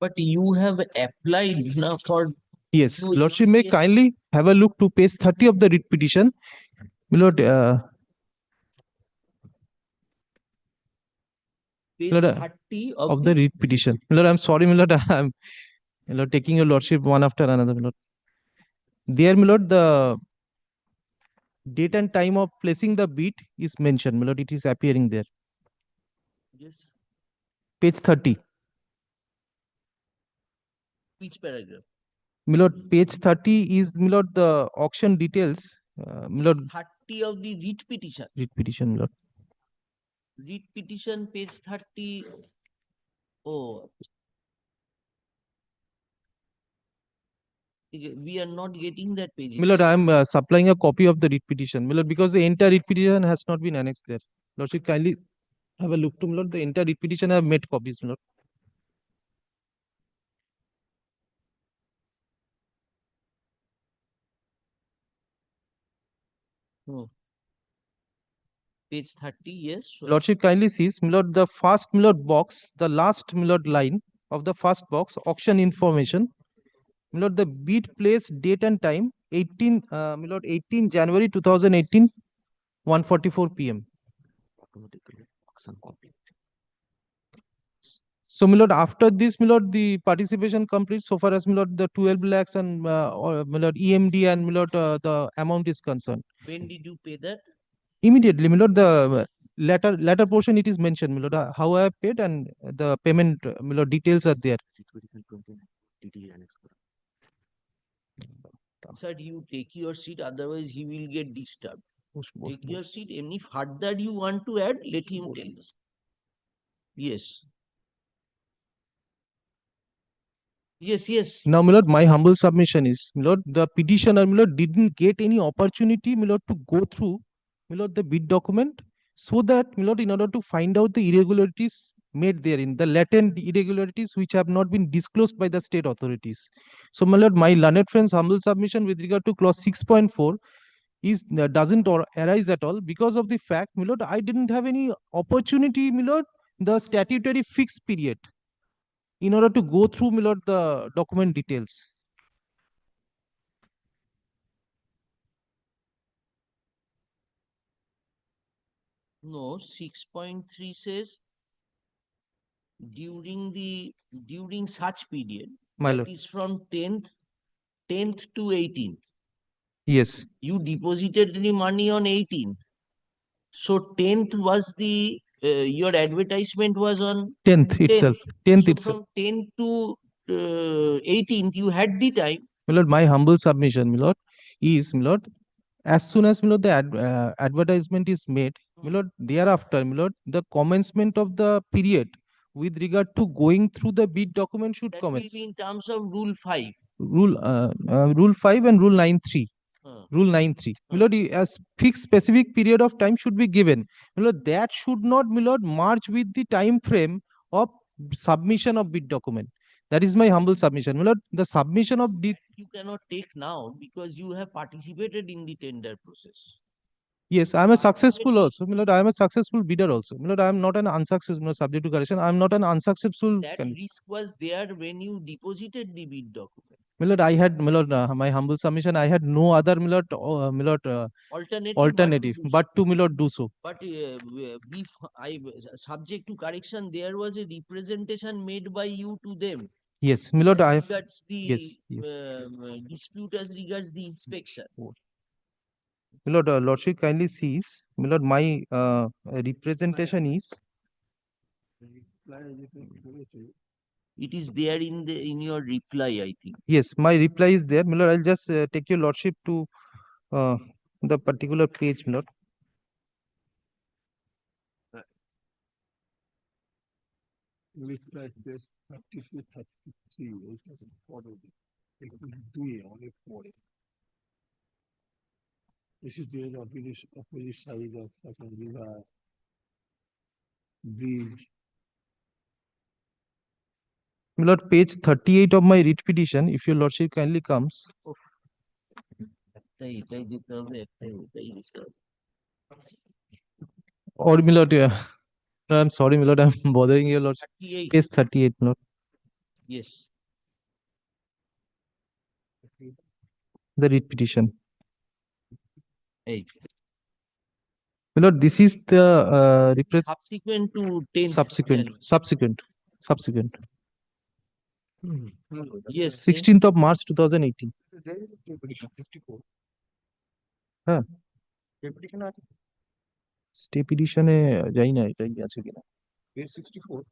Speaker 2: But you have applied now for
Speaker 13: Yes, lordship may kindly have a look to page 30 of the writ petition. My lord,
Speaker 2: page
Speaker 13: my lord,
Speaker 2: 30
Speaker 13: of the writ petition. My lord, I'm sorry, my lord, I'm, my lord, taking your lordship one after another, my lord. There, my lord, the date and time of placing the bid is mentioned, my lord, it is appearing there.
Speaker 2: Yes.
Speaker 13: Page 30.
Speaker 2: Which paragraph?
Speaker 13: My lord, page 30 is, my lord, the auction details. My lord,
Speaker 2: 30 of the writ petition.
Speaker 13: writ petition, my lord.
Speaker 2: Writ petition, page 30. Oh. We are not getting that page.
Speaker 13: My lord, I am supplying a copy of the writ petition, my lord, because the entire writ petition has not been annexed there. Lordship, kindly have a look to, my lord, the entire writ petition I have made copies, my lord.
Speaker 2: Oh. Page 30, yes. Sure.
Speaker 13: Lordship kindly sees, my lord, the first, my lord, box, the last, my lord, line of the first box, auction information. My lord, the bid place, date and time, 18, my lord, 18 January 2018, 1:44 p.m.
Speaker 21: Automatically auction complete.
Speaker 13: So, my lord, after this, my lord, the participation completes so far as, my lord, the 12 lakhs and, my lord, EMD and, my lord, the amount is concerned.
Speaker 2: When did you pay that?
Speaker 13: Immediately, my lord, the latter portion it is mentioned, my lord, how I have paid and the payment, my lord, details are there.
Speaker 2: Sir, you take your seat, otherwise he will get disturbed. Take your seat. Any further you want to add, let him tell us. Yes. Yes, yes.
Speaker 13: Now, my lord, my humble submission is, my lord, the petitioner, my lord, didn't get any opportunity, my lord, to go through, my lord, the bid document, so that, my lord, in order to find out the irregularities made therein, the latent irregularities which have not been disclosed by the state authorities. So, my lord, my learned friend's humble submission with regard to clause 6.4 is doesn't arise at all because of the fact, my lord, I didn't have any opportunity, my lord, the statutory fixed period in order to go through, my lord, the document details.
Speaker 2: No, 6.3 says during such period,
Speaker 13: My
Speaker 2: that
Speaker 13: lord.
Speaker 2: is from 10th to 18th.
Speaker 13: Yes.
Speaker 2: You deposited the money on 18th. So 10th was the your advertisement was on
Speaker 13: 10th itself. 10th
Speaker 2: So
Speaker 13: itself.
Speaker 2: from 10th to 18th, you had the time.
Speaker 13: My lord, my humble submission, my lord, is, my lord, as soon as, my lord, the advertisement is made, my lord, thereafter, my lord, the commencement of the period with regard to going through the bid document should
Speaker 2: That will
Speaker 13: commence.
Speaker 2: be in terms of Rule 5.
Speaker 13: Rule 5 and Rule 9.3. Rule 9.3. My lord, a fixed specific period of time should be given. My lord, that should not, my lord, march with the time frame of submission of bid document. That is my humble submission. My lord, the submission of the
Speaker 2: You cannot take now because you have participated in the tender process.
Speaker 13: Yes, I am a successful also. My lord, I am a successful bidder also. My lord, I am not an unsuccessful, my lord, subject to correction. I am not an unsuccessful.
Speaker 2: That risk was there when you deposited the bid document.
Speaker 13: My lord, I had, my lord, my humble submission, I had no other, my lord, alternative, but to, my lord, do so.
Speaker 2: But subject to correction, there was a representation made by you to them.
Speaker 13: Yes, my lord, I have.
Speaker 2: Regards the
Speaker 13: Yes.
Speaker 2: dispute as regards the inspection.
Speaker 13: My lord, lordship kindly sees, my lord, my representation is.
Speaker 2: It is there in your reply, I think.
Speaker 13: Yes, my reply is there. My lord, I'll just take your lordship to the particular page, my lord.
Speaker 5: Reply page 32, 33, ওইটা পরে একটু দুয়ে অনেক পরে This is the opposite side of the river bridge.
Speaker 13: My lord, page 38 of my writ petition, if your lordship kindly comes.
Speaker 2: এটাই দিতে হবে, এটাই দিতে হবে।
Speaker 13: Or, my lord, I'm sorry, my lord, I'm bothering you, lord.
Speaker 2: 38.
Speaker 13: Page 38, my lord.
Speaker 2: Yes.
Speaker 13: The writ petition.
Speaker 2: Hey.
Speaker 13: My lord, this is the
Speaker 2: Subsequent to 10th
Speaker 13: subsequent.
Speaker 2: Yes.
Speaker 13: 16th of March 2018. Huh. Stay পিটিশনে যাই না, এটাই আছে কিনা।
Speaker 5: 864.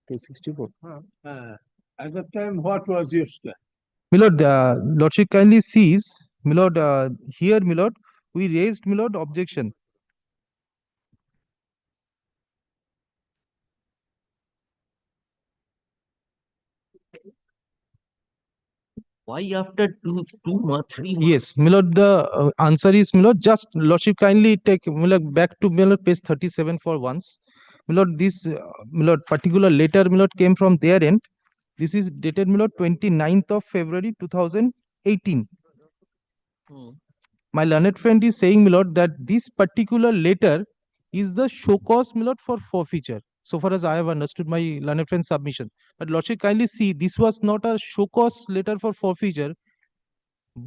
Speaker 13: 64.
Speaker 5: At that time, what was your stand?
Speaker 13: Milord, Lordship kindly sees, Milord, here, Milord, we raised, Milord, objection.
Speaker 2: Why after two months, 3 months?
Speaker 13: Yes, Milord, the answer is, Milord, just Lordship kindly take, Milord, back to, Milord, page 37 for once. Milord, this, Milord, particular letter, Milord, came from their end. This is dated, Milord, 29th of February 2018.
Speaker 2: Hmm.
Speaker 13: My learned friend is saying, Milord, that this particular letter is the show cause, Milord, for forfeiture. So far as I have understood my learned friend's submission. But Lordship kindly see, this was not a show cause letter for forfeiture,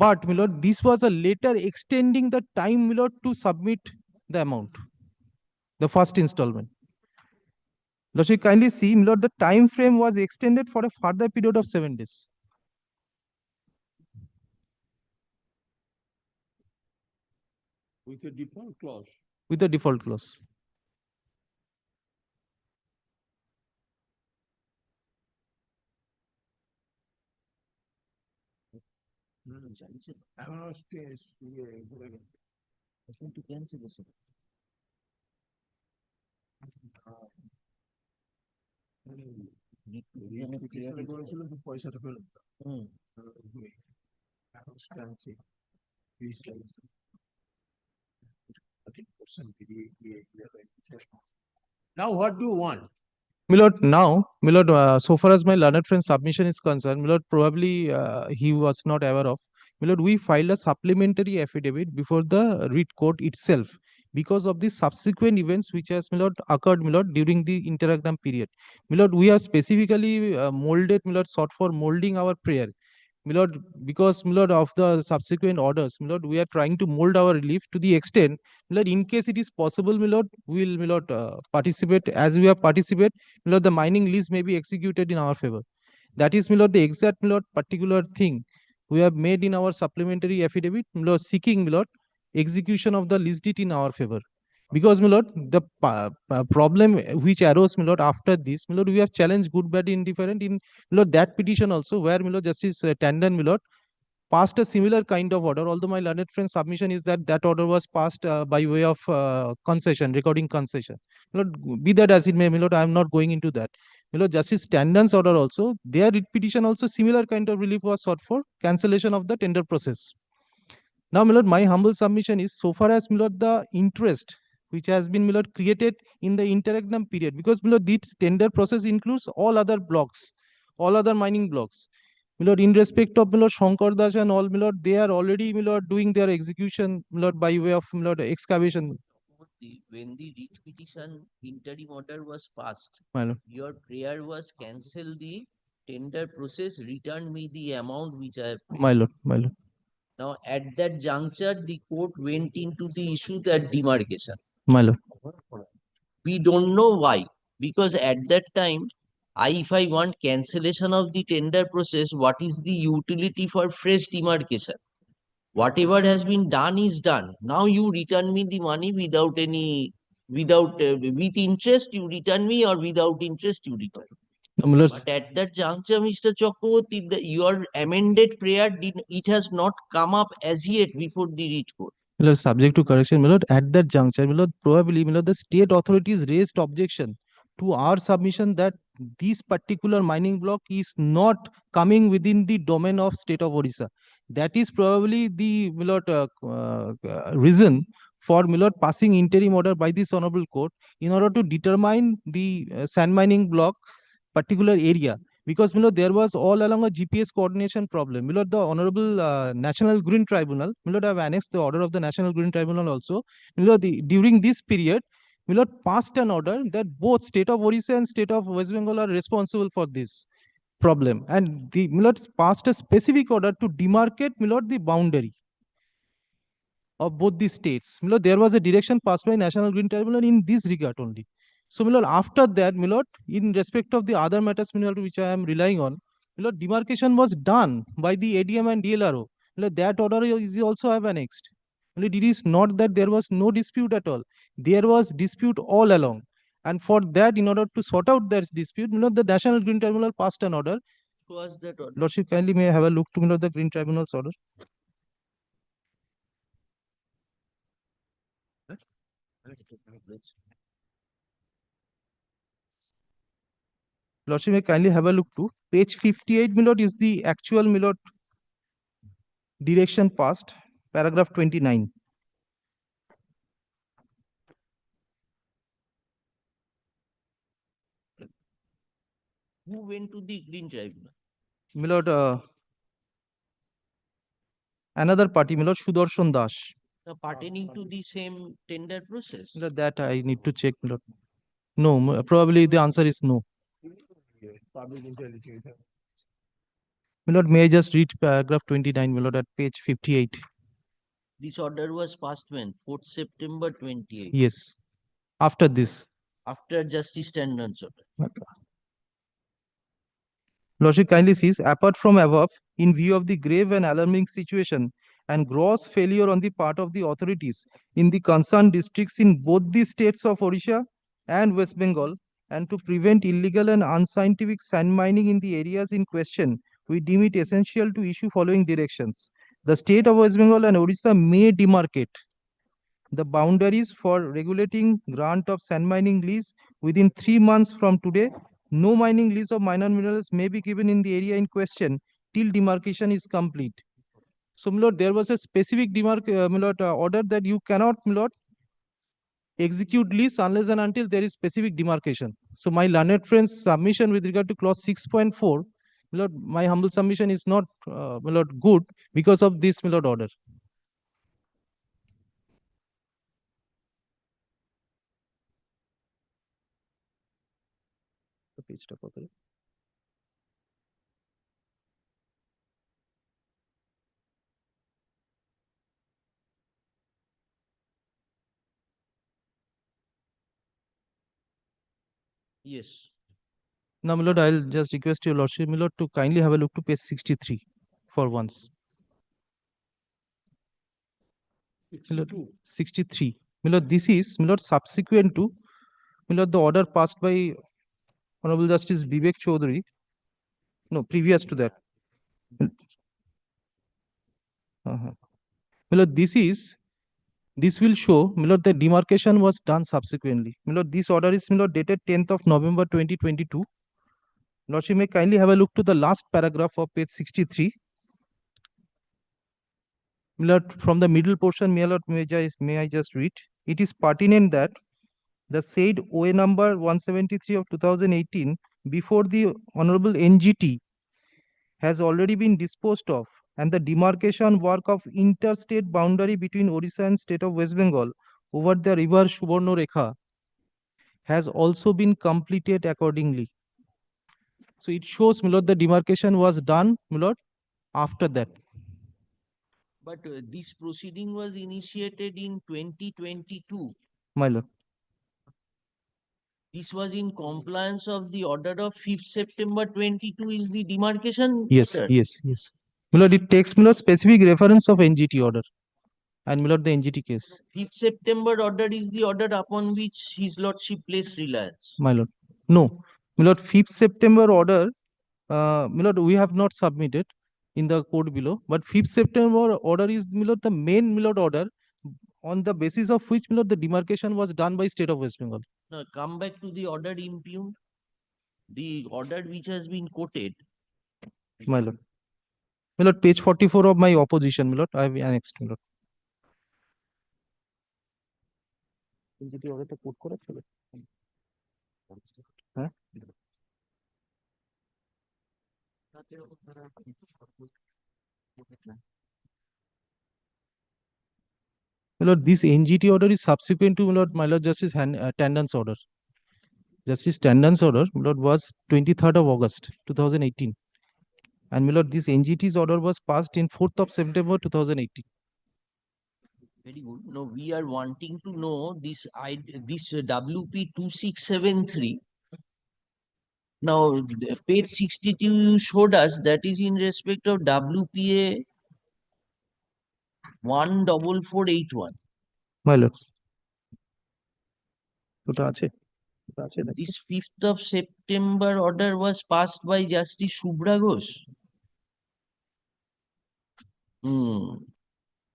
Speaker 13: but, Milord, this was a letter extending the time, Milord, to submit the amount, the first installment. Lordship kindly see, Milord, the time frame was extended for a further period of 7 days.
Speaker 5: With a default clause.
Speaker 13: With the default clause.
Speaker 2: To cancellation.
Speaker 5: পয়সাটা ফেরত
Speaker 2: Hmm.
Speaker 5: Now what do you want?
Speaker 13: Milord, now, Milord, so far as my learned friend's submission is concerned, Milord, probably he was not aware of. Milord, we filed a supplementary affidavit before the writ court itself because of the subsequent events which has, Milord, occurred, Milord, during the interagram period. Milord, we have specifically molded, Milord, sought for molding our prayer. Milord, because, Milord, of the subsequent orders, Milord, we are trying to mold our relief to the extent, Milord, in case it is possible, Milord, we will, Milord, participate. As we have participated, Milord, the mining lease may be executed in our favor. That is, Milord, the exact, Milord, particular thing we have made in our supplementary affidavit, Milord, seeking, Milord, execution of the lease deed in our favor. Because, Milord, the problem which arose, Milord, after this, Milord, we have challenged good, bad, indifferent in, Milord, that petition also, where, Milord, Justice Tandon, Milord, passed a similar kind of order, although my learned friend's submission is that that order was passed by way of concession, recording concession. Milord, be that as it may, Milord, I am not going into that. Milord, Justice Tandon's order also, their writ petition also, similar kind of relief was sought for cancellation of the tender process. Now, Milord, my humble submission is, so far as, Milord, the interest which has been, Milord, created in the interregnum period, because, Milord, this tender process includes all other blocks, all other mining blocks. Milord, in respect of, Milord, Shankar Das and all, Milord, they are already, Milord, doing their execution, Milord, by way of, Milord, excavation.
Speaker 2: When the writ petition interim order was passed,
Speaker 13: My lord.
Speaker 2: your prayer was cancel the tender process, return me the amount which I have paid.
Speaker 13: My lord, my lord.
Speaker 2: Now, at that juncture, the court went into the issue that demarcation.
Speaker 13: My lord.
Speaker 2: We don't know why, because at that time, if I want cancellation of the tender process, what is the utility for fresh demarcation? Whatever has been done is done. Now you return me the money without any, with interest you return me, or without interest you return. But at that juncture, Mr. Chakraborty, your amended prayer it has not come up as yet before the writ court.
Speaker 13: Milord, subject to correction, Milord, at that juncture, Milord, probably, Milord, the state authorities raised objection to our submission that this particular mining block is not coming within the domain of state of Odisha. That is probably the, Milord, reason for, Milord, passing interim order by this honorable court in order to determine the sand mining block particular area. Because, Milord, there was all along a GPS coordination problem. Milord, the Honorable National Green Tribunal, Milord, I have annexed the order of the National Green Tribunal also. Milord, during this period, Milord, passed an order that both state of Odisha and state of West Bengal are responsible for this problem. And the Milord passed a specific order to demarcate, Milord, the boundary of both the states. Milord, there was a direction passed by National Green Tribunal in this regard only. So, Milord, after that, Milord, in respect of the other matters, Milord, which I am relying on, Milord, demarcation was done by the ADM and DLRO. Milord, that order is also have annexed. It is not that there was no dispute at all. There was dispute all along. And for that, in order to sort out that dispute, the National Green Tribunal passed an order.
Speaker 2: Who was that order?
Speaker 13: Lordship, kindly may I have a look to the Green Tribunal's order. Lordship, may kindly have a look to page 58, is the actual direction passed, paragraph 29.
Speaker 2: Who went to the Green Tribunal?
Speaker 13: Another party, Sudarshan Das.
Speaker 2: Pertaining to the same tender process.
Speaker 13: That I need to check. No, probably the answer is no. May I just read paragraph 29, at page 58.
Speaker 2: This order was passed when? 4th September 28.
Speaker 13: Yes. After this.
Speaker 2: After Justice Tandon's order.
Speaker 13: Lordship kindly sees, apart from above, in view of the grave and alarming situation and gross failure on the part of the authorities in the concerned districts in both the states of Odisha and West Bengal, and to prevent illegal and unscientific sand mining in the areas in question, we deem it essential to issue following directions. The state of West Bengal and Odisha may demarcate the boundaries for regulating grant of sand mining lease within 3 months from today. No mining lease of minor minerals may be given in the area in question till demarcation is complete. So, there was a specific order that you cannot, execute lease unless and until there is specific demarcation. So, my learned friend's submission with regard to clause 6.4, my humble submission is not, good because of this, order. পেজটা কত?
Speaker 2: Yes.
Speaker 13: Now, my lord, I'll just request your lordship, my lord, to kindly have a look to page 63 for once. 63. My lord, this is, my lord, subsequent to, my lord, the order passed by Honorable Justice Vivek Chaudhary. No, previous to that. My lord, this will show, my lord, the demarcation was done subsequently. My lord, this order is, my lord, dated 10th of November 2022. Lordship may kindly have a look to the last paragraph of page 63. My lord, from the middle portion, may I just read? It is pertinent that the said OA number 173 of 2018 before the Honorable NGT has already been disposed of, and the demarcation work of interstate boundary between Odisha and state of West Bengal over the river Subarno Rekha has also been completed accordingly. So it shows, my lord, the demarcation was done, my lord, after that.
Speaker 2: But this proceeding was initiated in 2022.
Speaker 13: My lord.
Speaker 2: This was in compliance of the order of 5th September 22 is the demarcation
Speaker 13: Yes,
Speaker 2: order.
Speaker 13: yes. My lord, it takes, my lord, specific reference of NGT order and, my lord, the NGT case.
Speaker 2: 5th September order is the order upon which his lordship placed reliance.
Speaker 13: My lord. No. My lord, 5th September order, my lord, we have not submitted in the court below, but 5th September order is, my lord, the main, my lord, order on the basis of which, my lord, the demarcation was done by state of West Bengal.
Speaker 2: Now come back to the order impugned. The order which has been quoted.
Speaker 13: My lord. My lord, page 44 of my opposition, my lord, I have annexed, my lord. Huh? My lord, this NGT order is subsequent to, my lord, Justice Tandon's order. Justice Tandon's order, my lord, was 23rd of August 2018. And, my lord, this NGT's order was passed in 4th of September 2018.
Speaker 2: Very good. Now we are wanting to know this WP 2673. Now page 62 you showed us that is in respect of WPA 14481.
Speaker 13: My lord. ওটা আছে ওটা আছে দেখো।
Speaker 2: This 5th of September order was passed by Justice Subra Ghosh.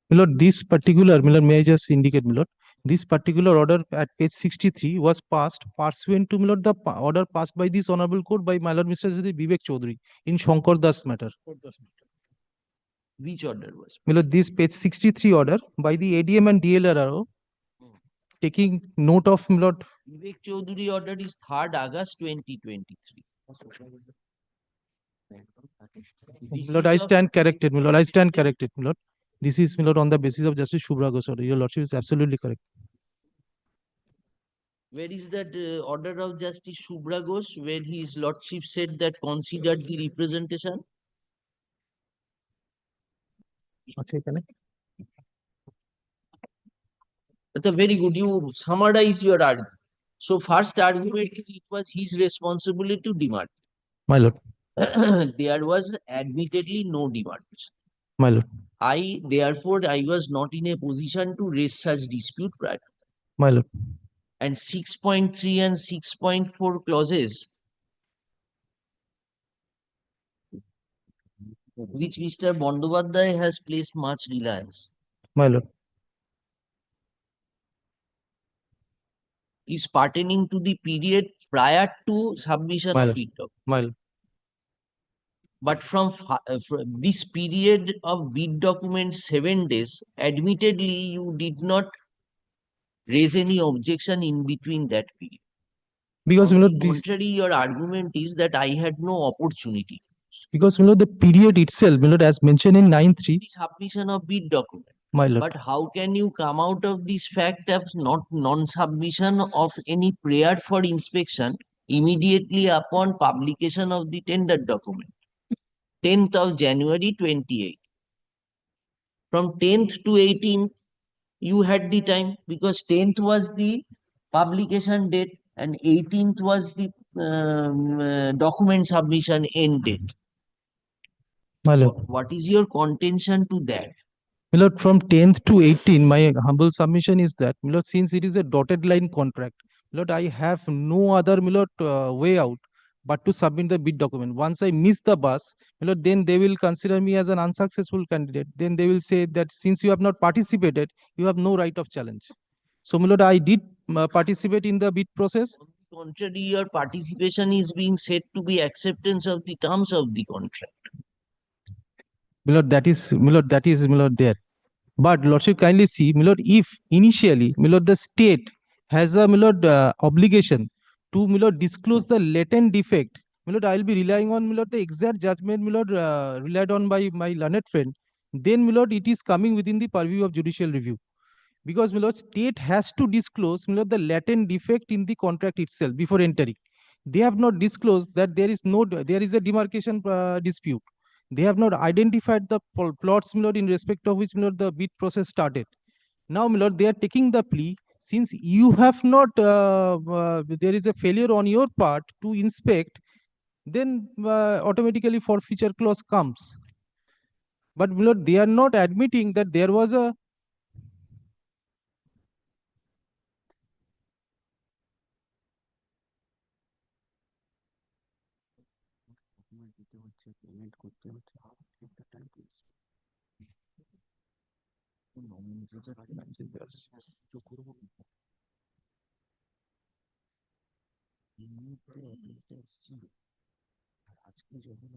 Speaker 13: My lord, this particular, my lord, may I just indicate, my lord, this particular order at page 63 was passed pursuant to, my lord, the order passed by this honorable court by my lord Mr. Vivek Chaudhary in Shankar Das matter.
Speaker 2: Which order was?
Speaker 13: My lord, this page 63 order by the ADM and DLRO taking note of, my lord,
Speaker 2: Vivek Chaudhary order is 3rd August 2023.
Speaker 13: my lord, I stand corrected, my lord, I stand corrected, my lord. This is, my lord, on the basis of Justice Subra Ghosh order. Your lordship is absolutely correct.
Speaker 2: Where is that order of Justice Subra Ghosh where his lordship said that considered the representation?
Speaker 13: আছে এখানে
Speaker 2: That's very good. You summarize your argument. So first argument, it was his responsibility to demand.
Speaker 13: my lord,
Speaker 2: There was admittedly no demand.
Speaker 13: my lord,
Speaker 2: Therefore, I was not in a position to raise such dispute prior.
Speaker 13: my lord.
Speaker 2: And 6.3 and 6.4 clauses, which Mr. Bandyopadhyay has placed much reliance,
Speaker 13: My lord,
Speaker 2: is pertaining to the period prior to submission
Speaker 13: my
Speaker 2: of
Speaker 13: lord,
Speaker 2: bid doc.
Speaker 13: my lord,
Speaker 2: But from this period of bid document 7 days, admittedly, you did not raise any objection in between that period.
Speaker 13: because,
Speaker 2: On
Speaker 13: my
Speaker 2: the
Speaker 13: lord, this,
Speaker 2: contrary, your argument is that I had no opportunity.
Speaker 13: because, my lord, the period itself, my lord, as mentioned in 9.3,
Speaker 2: The submission of bid document.
Speaker 13: my lord,
Speaker 2: But how can you come out of this fact of not non-submission of any prayer for inspection immediately upon publication of the tender document? 10th of January 28. From 10th to 18th, you had the time because 10th was the publication date and 18th was the document submission end date.
Speaker 13: my lord.
Speaker 2: What is your contention to that?
Speaker 13: My lord, from 10th to 18, my humble submission is that, my lord, since it is a dotted line contract, my lord, I have no other, my lord, way out but to submit the bid document. Once I miss the bus, my lord, then they will consider me as an unsuccessful candidate. Then they will say that since you have not participated, you have no right of challenge. So, my lord, I did participate in the bid process.
Speaker 2: On the contrary, your participation is being said to be acceptance of the terms of the contract.
Speaker 13: My lord, my lord, there. But lordship kindly see, my lord, if initially, my lord, the state has a, my lord, obligation to, my lord, disclose the latent defect, my lord, I will be relying on, my lord, the exact judgment, my lord, relied on by my learned friend. Then, my lord, it is coming within the purview of judicial review. Because, my lord, state has to disclose, my lord, the latent defect in the contract itself before entering. They have not disclosed that there is a demarcation dispute. They have not identified the plots, my lord, in respect of which, my lord, the bid process started. Now, my lord, they are taking the plea. Since you have not, there is a failure on your part to inspect, then automatically forfeiture clause comes. But, my lord, they are not admitting that there was a
Speaker 21: দিতে হচ্ছে payment করতে হচ্ছে একটা time nominee যে যোগ করবো এই মুহূর্তে অ্যাপিলটা এসেছি আজকে যখন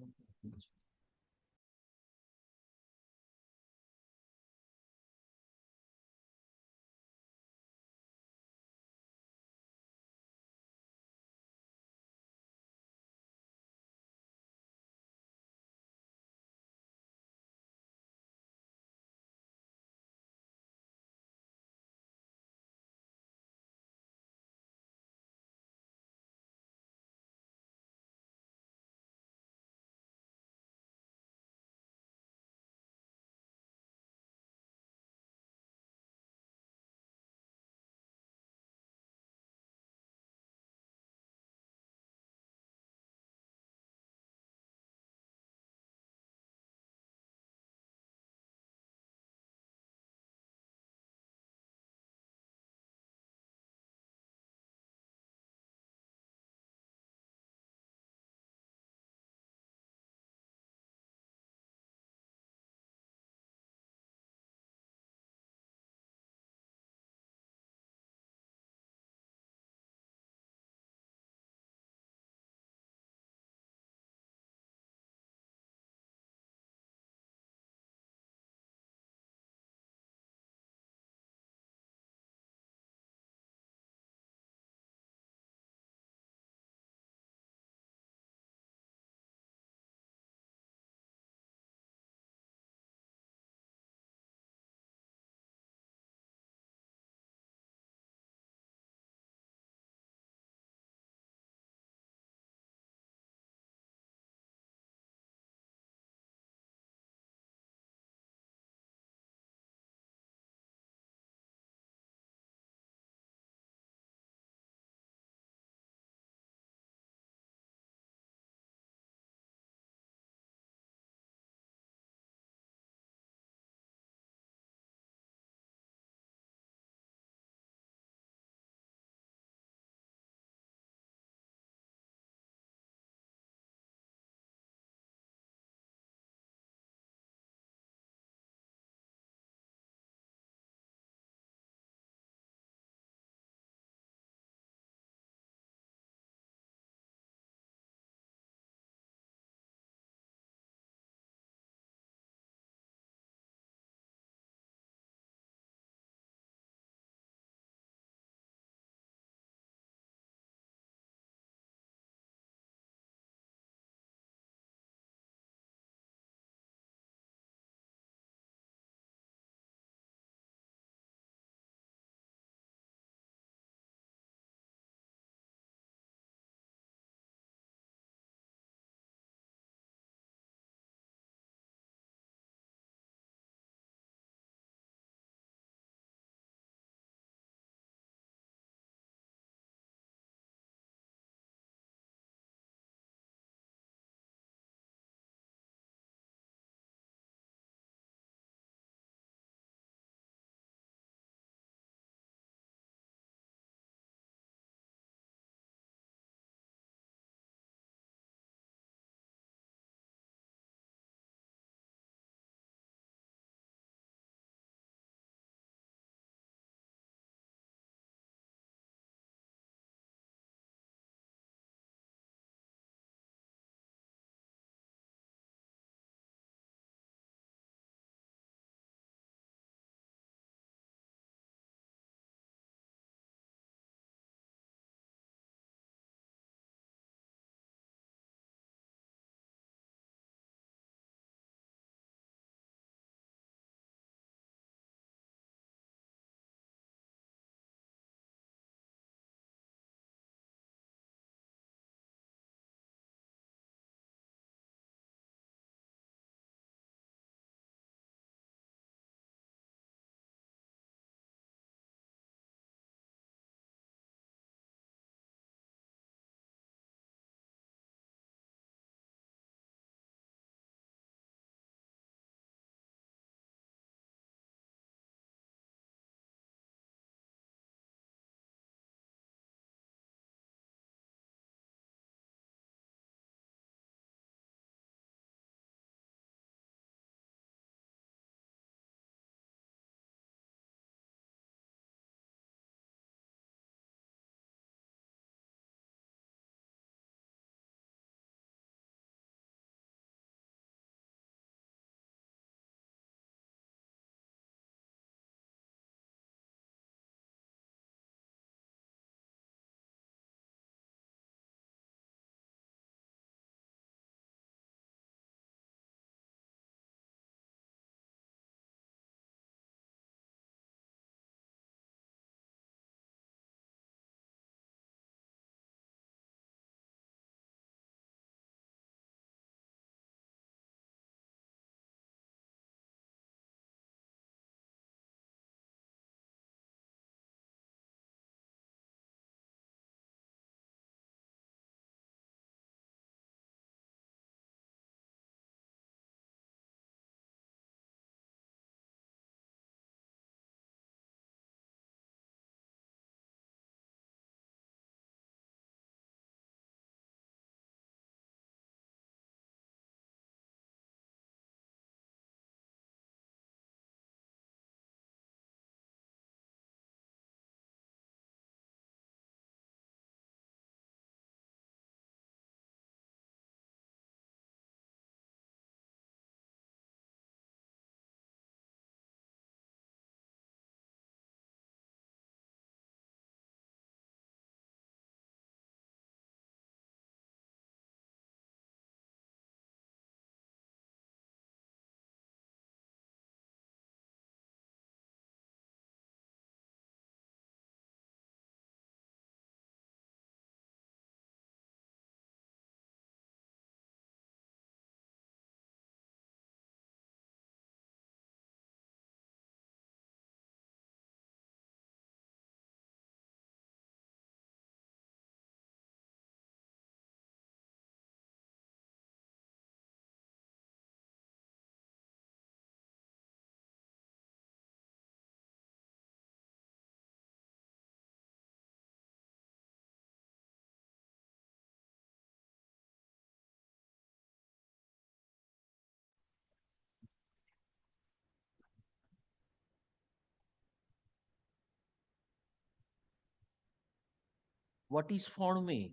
Speaker 2: What is Form A?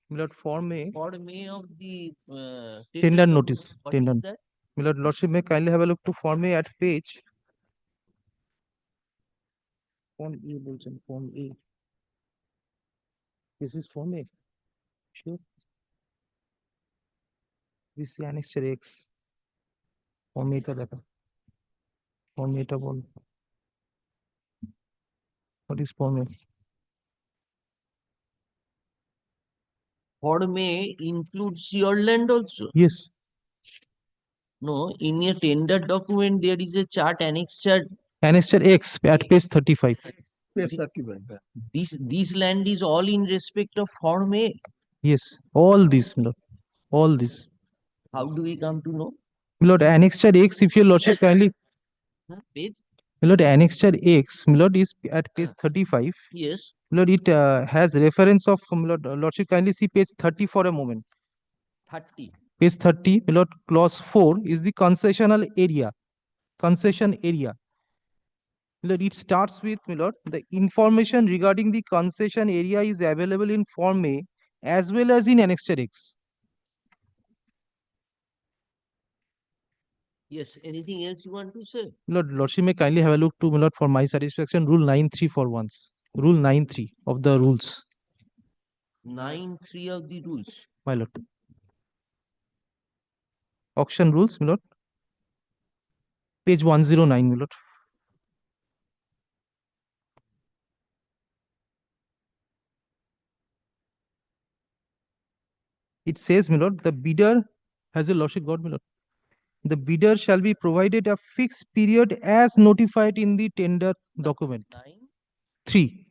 Speaker 13: Milord, Form A,
Speaker 2: Form A of the
Speaker 13: tender
Speaker 2: document.
Speaker 13: notice,
Speaker 2: What
Speaker 13: tender.
Speaker 2: is that?
Speaker 13: Milord, Lordship may kindly have a look to Form A at page. Form A, বলছেন, Form A. This is Form A. Sure. This is Annexure X. Form A টা দেখো। Form A টা বল। What is Form A?
Speaker 2: Form A includes your land also.
Speaker 13: Yes.
Speaker 2: No, in your tender document, there is a chart annexure.
Speaker 13: Annexure X at page 35.
Speaker 5: Yes, certified.
Speaker 2: This land is all in respect of Form A.
Speaker 13: Yes, all this, Milord, all this.
Speaker 2: How do we come to know?
Speaker 13: Milord, Annexure X, if your Lordship kindly,
Speaker 2: Page?
Speaker 13: Milord, Annexure X, Milord, is at page 35.
Speaker 2: Yes.
Speaker 13: Milord, it has reference of, Milord, Lordship kindly see page 30 for a moment.
Speaker 2: 30.
Speaker 13: Page 30, Milord, clause 4 is the concessional area. Concession area. Milord, it starts with, Milord, the information regarding the concession area is available in Form A as well as in Annexure X.
Speaker 2: Yes. Anything else you want to say?
Speaker 13: Milord, Lordship may kindly have a look to, Milord, for my satisfaction, Rule 9.3 for once. Rule 9.3 of the rules.
Speaker 2: 9.3 of the rules.
Speaker 13: My lord. Auction rules, my lord. Page 109, my lord. It says, my lord, the bidder has a lordship got, my lord. The bidder shall be provided a fixed period as notified in the tender document. 3.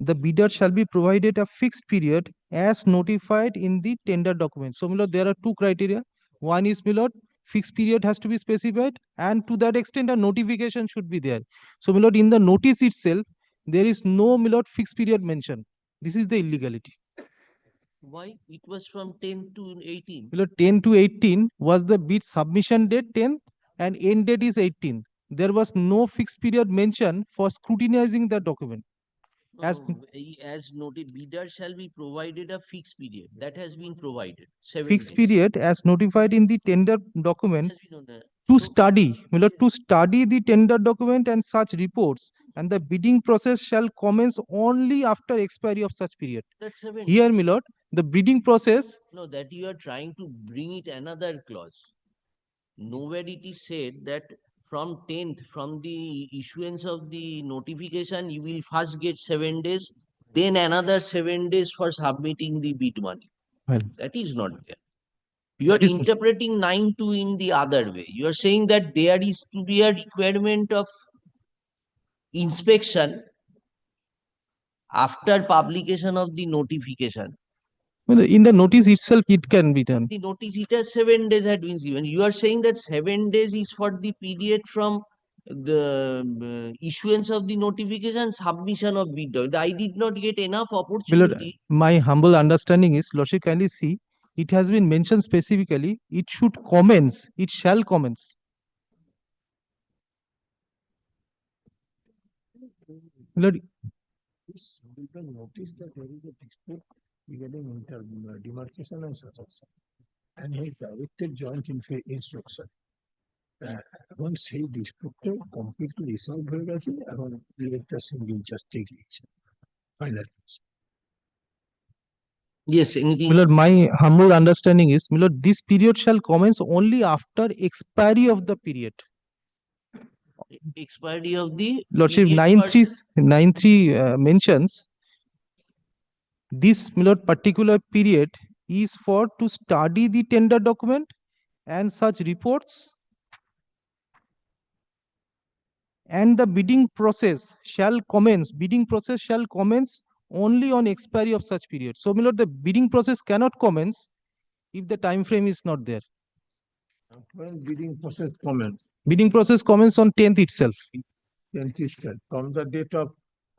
Speaker 13: The bidder shall be provided a fixed period as notified in the tender document. So, my lord, there are two criteria. One is, my lord, fixed period has to be specified, and to that extent, a notification should be there. So, my lord, in the notice itself, there is no, my lord, fixed period mentioned. This is the illegality.
Speaker 2: Why? It was from 10 to 18.
Speaker 13: My lord, 10 to 18 was the bid submission date 10th and end date is 18th. There was no fixed period mentioned for scrutinizing the document.
Speaker 2: As noted, bidder shall be provided a fixed period. That has been provided. 7
Speaker 13: Fixed
Speaker 2: days.
Speaker 13: period as notified in the tender document
Speaker 2: Has been on the-
Speaker 13: to study, my lord, to study the tender document and such reports, and the bidding process shall commence only after expiry of such period.
Speaker 2: That's 7
Speaker 13: Here,
Speaker 2: days.
Speaker 13: my lord, the bidding process.
Speaker 2: No, that you are trying to bring it another clause. Nowhere it is said that from 10th, from the issuance of the notification, you will first get 7 days, then another 7 days for submitting the bid money.
Speaker 13: Well,
Speaker 2: That is not there. You are
Speaker 13: that is-
Speaker 2: interpreting 9.2 in the other way. You are saying that there is to be a requirement of inspection after publication of the notification.
Speaker 13: well, in the notice itself, it can be done.
Speaker 2: The notice it has 7 days had been given. You are saying that 7 days is for the period from the issuance of the notification, submission of bid. I did not get enough
Speaker 13: My lord,
Speaker 2: opportunity.
Speaker 13: my humble understanding is, Lordship, kindly see, it has been mentioned specifically, it should commence, it shall commence. My lord,
Speaker 5: You can notice that there is a dispute regarding demarcation and succession. And he directed joint instruction. এখন সেই ডিসপুটটা completely resolve হয়ে গেছে, এখন let the single just take decision finally.
Speaker 2: Yes, anything.
Speaker 13: My lord, my humble understanding is, my lord, this period shall commence only after expiry of the period.
Speaker 2: Expiry of the
Speaker 13: Lordship,
Speaker 2: period for-
Speaker 13: 9.3 mentions this, my lord, particular period is for to study the tender document and such reports, and the bidding process shall commence. Bidding process shall commence only on expiry of such period. So, my lord, the bidding process cannot commence if the time frame is not there.
Speaker 5: When bidding process commence,
Speaker 13: Bidding process commence on 10th itself.
Speaker 5: 10th itself, from the date of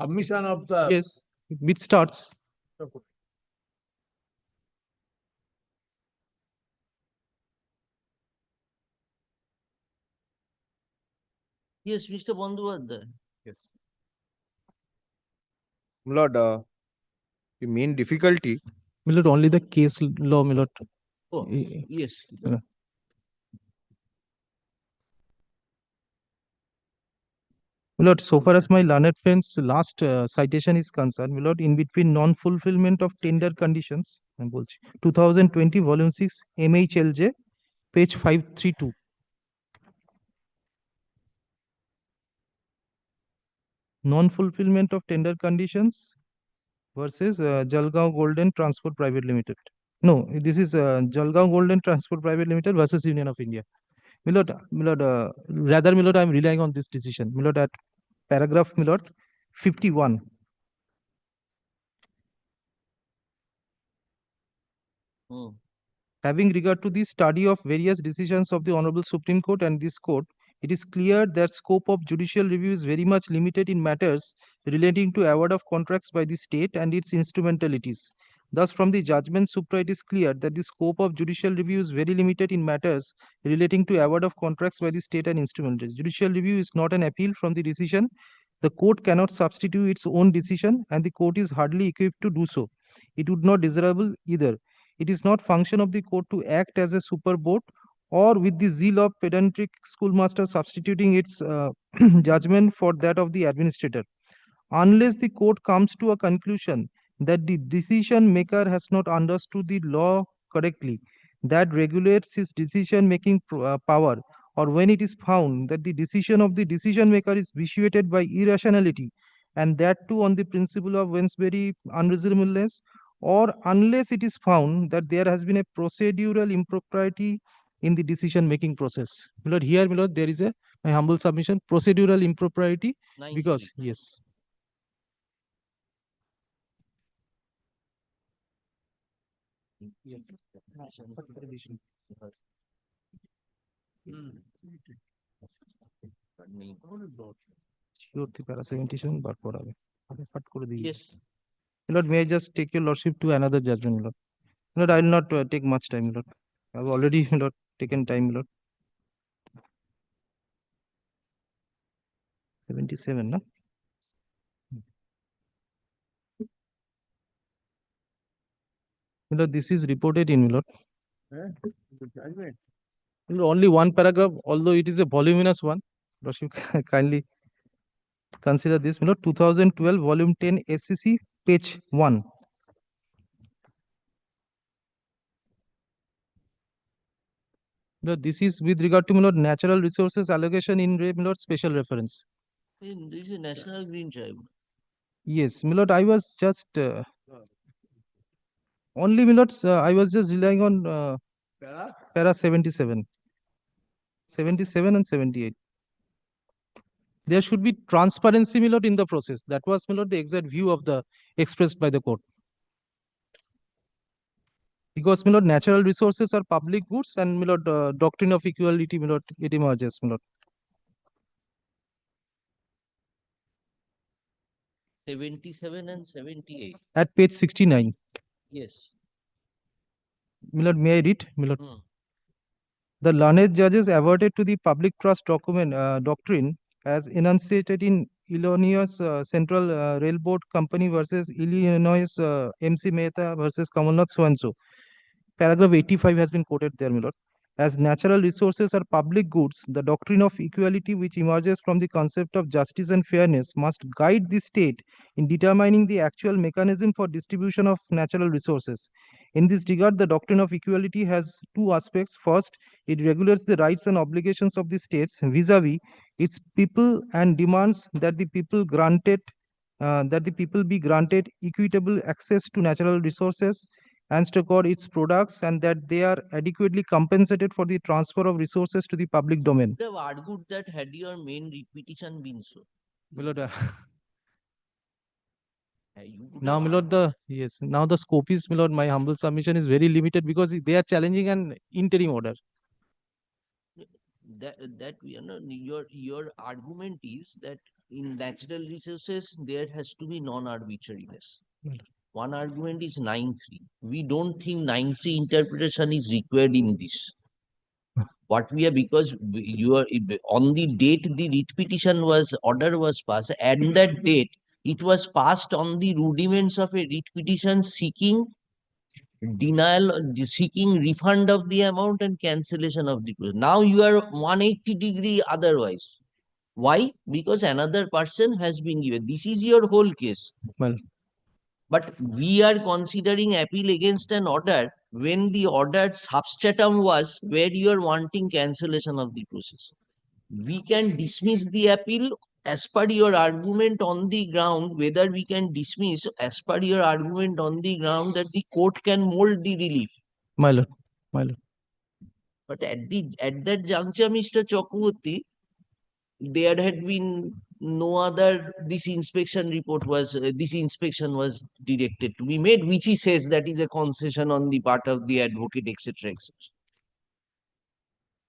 Speaker 5: submission of the.
Speaker 13: Yes, bid starts.
Speaker 2: Yes, Mr. Bandyopadhyay.
Speaker 12: Yes. Lord, the main difficulty.
Speaker 13: My lord, only the case law, my lord.
Speaker 2: Oh,
Speaker 13: Eh,
Speaker 2: yes.
Speaker 13: uh, My lord, so far as my learned friend's last citation is concerned, my lord, in between non-fulfillment of tender conditions, I বলছি, 2020 volume 6 MHLJ, page 532. Non-fulfillment of tender conditions versus Jalgaon Golden Transport Private Limited. No, this is Jalgaon Golden Transport Private Limited versus Union of India. Rather, my lord, I am relying on this decision. My lord, at paragraph, my lord, 51. Having regard to the study of various decisions of the Honorable Supreme Court and this court, it is clear that scope of judicial review is very much limited in matters relating to award of contracts by the state and its instrumentalities. Thus, from the judgment supra, it is clear that the scope of judicial review is very limited in matters relating to award of contracts by the state and instrumentalities. Judicial review is not an appeal from the decision. The court cannot substitute its own decision, and the court is hardly equipped to do so. It would not desirable either. It is not function of the court to act as a super board or with the zeal of pedantic schoolmaster substituting its judgment for that of the administrator. Unless the court comes to a conclusion that the decision maker has not understood the law correctly, that regulates his decision making power, or when it is found that the decision of the decision maker is vitiated by irrationality, and that too on the principle of Wensbury unreasonableness, or unless it is found that there has been a procedural impropriety in the decision making process. My lord, here, my lord, there is a, my humble submission, procedural impropriety, because, yes. Sure, the para 77 বার করাবে। আরে ফাট করে দিই।
Speaker 2: Yes.
Speaker 13: My lord, may I just take your lordship to another judgment, my lord? My lord, I will not take much time, my lord. I have already, my lord, taken time, my lord. 77, no? My lord, this is reported in, my lord. My lord, only one paragraph, although it is a voluminous one. Lordship, kindly consider this, my lord. 2012, volume 10, SCC, page 1. Lord, this is with regard to, my lord, natural resources allocation in, my lord, special reference.
Speaker 2: This is a National Green Tribunal.
Speaker 13: Yes, my lord, I was just only, my lord, I was just relying on para 77. 77 and 78. There should be transparency, my lord, in the process. That was, my lord, the exact view of the expressed by the court. Because, my lord, natural resources are public goods, and, my lord, doctrine of equality, my lord, it emerges, my lord.
Speaker 2: 77 and 78.
Speaker 13: At page 69.
Speaker 2: Yes.
Speaker 13: My lord, may I read, my lord? The learned judges averted to the public trust doctrine as enunciated in Illinois Central Railroad Company versus Illinois MC Mehta versus Kamalnath so and so. Paragraph 85 has been quoted there, my lord. As natural resources are public goods, the doctrine of equality which emerges from the concept of justice and fairness must guide the state in determining the actual mechanism for distribution of natural resources. In this regard, the doctrine of equality has two aspects. First, it regulates the rights and obligations of the states vis-a-vis its people and demands that the people be granted equitable access to natural resources and to accord its products, and that they are adequately compensated for the transfer of resources to the public domain.
Speaker 2: You have argued that had your main repetition been so.
Speaker 13: My lord,
Speaker 2: You could
Speaker 13: now,
Speaker 2: have
Speaker 13: my lord, now the scope is, my lord, my humble submission is very limited because they are challenging an interim order.
Speaker 2: that we are not, your argument is that in natural resources there has to be non-arbitrariness. One argument is 9.3. We don't think 9.3 interpretation is required in this. What we are, because you are on the date the writ petition order was passed, and that date It was passed on the rudiments of a writ petition seeking seeking refund of the amount and cancellation of the process. Now you are 180-degree otherwise. Why? Because another person has been given. This is your whole case.
Speaker 13: Well,
Speaker 2: but we are considering appeal against an order when the order substratum was where you are wanting cancellation of the process. We can dismiss the appeal as per your argument on the ground, whether we can dismiss as per your argument on the ground that the court can mold the relief.
Speaker 13: my lord, my lord.
Speaker 2: But at that juncture, Mr. Chakraborty, there had been no other, this inspection was directed to be made, which he says that is a concession on the part of the advocate, etc., etc.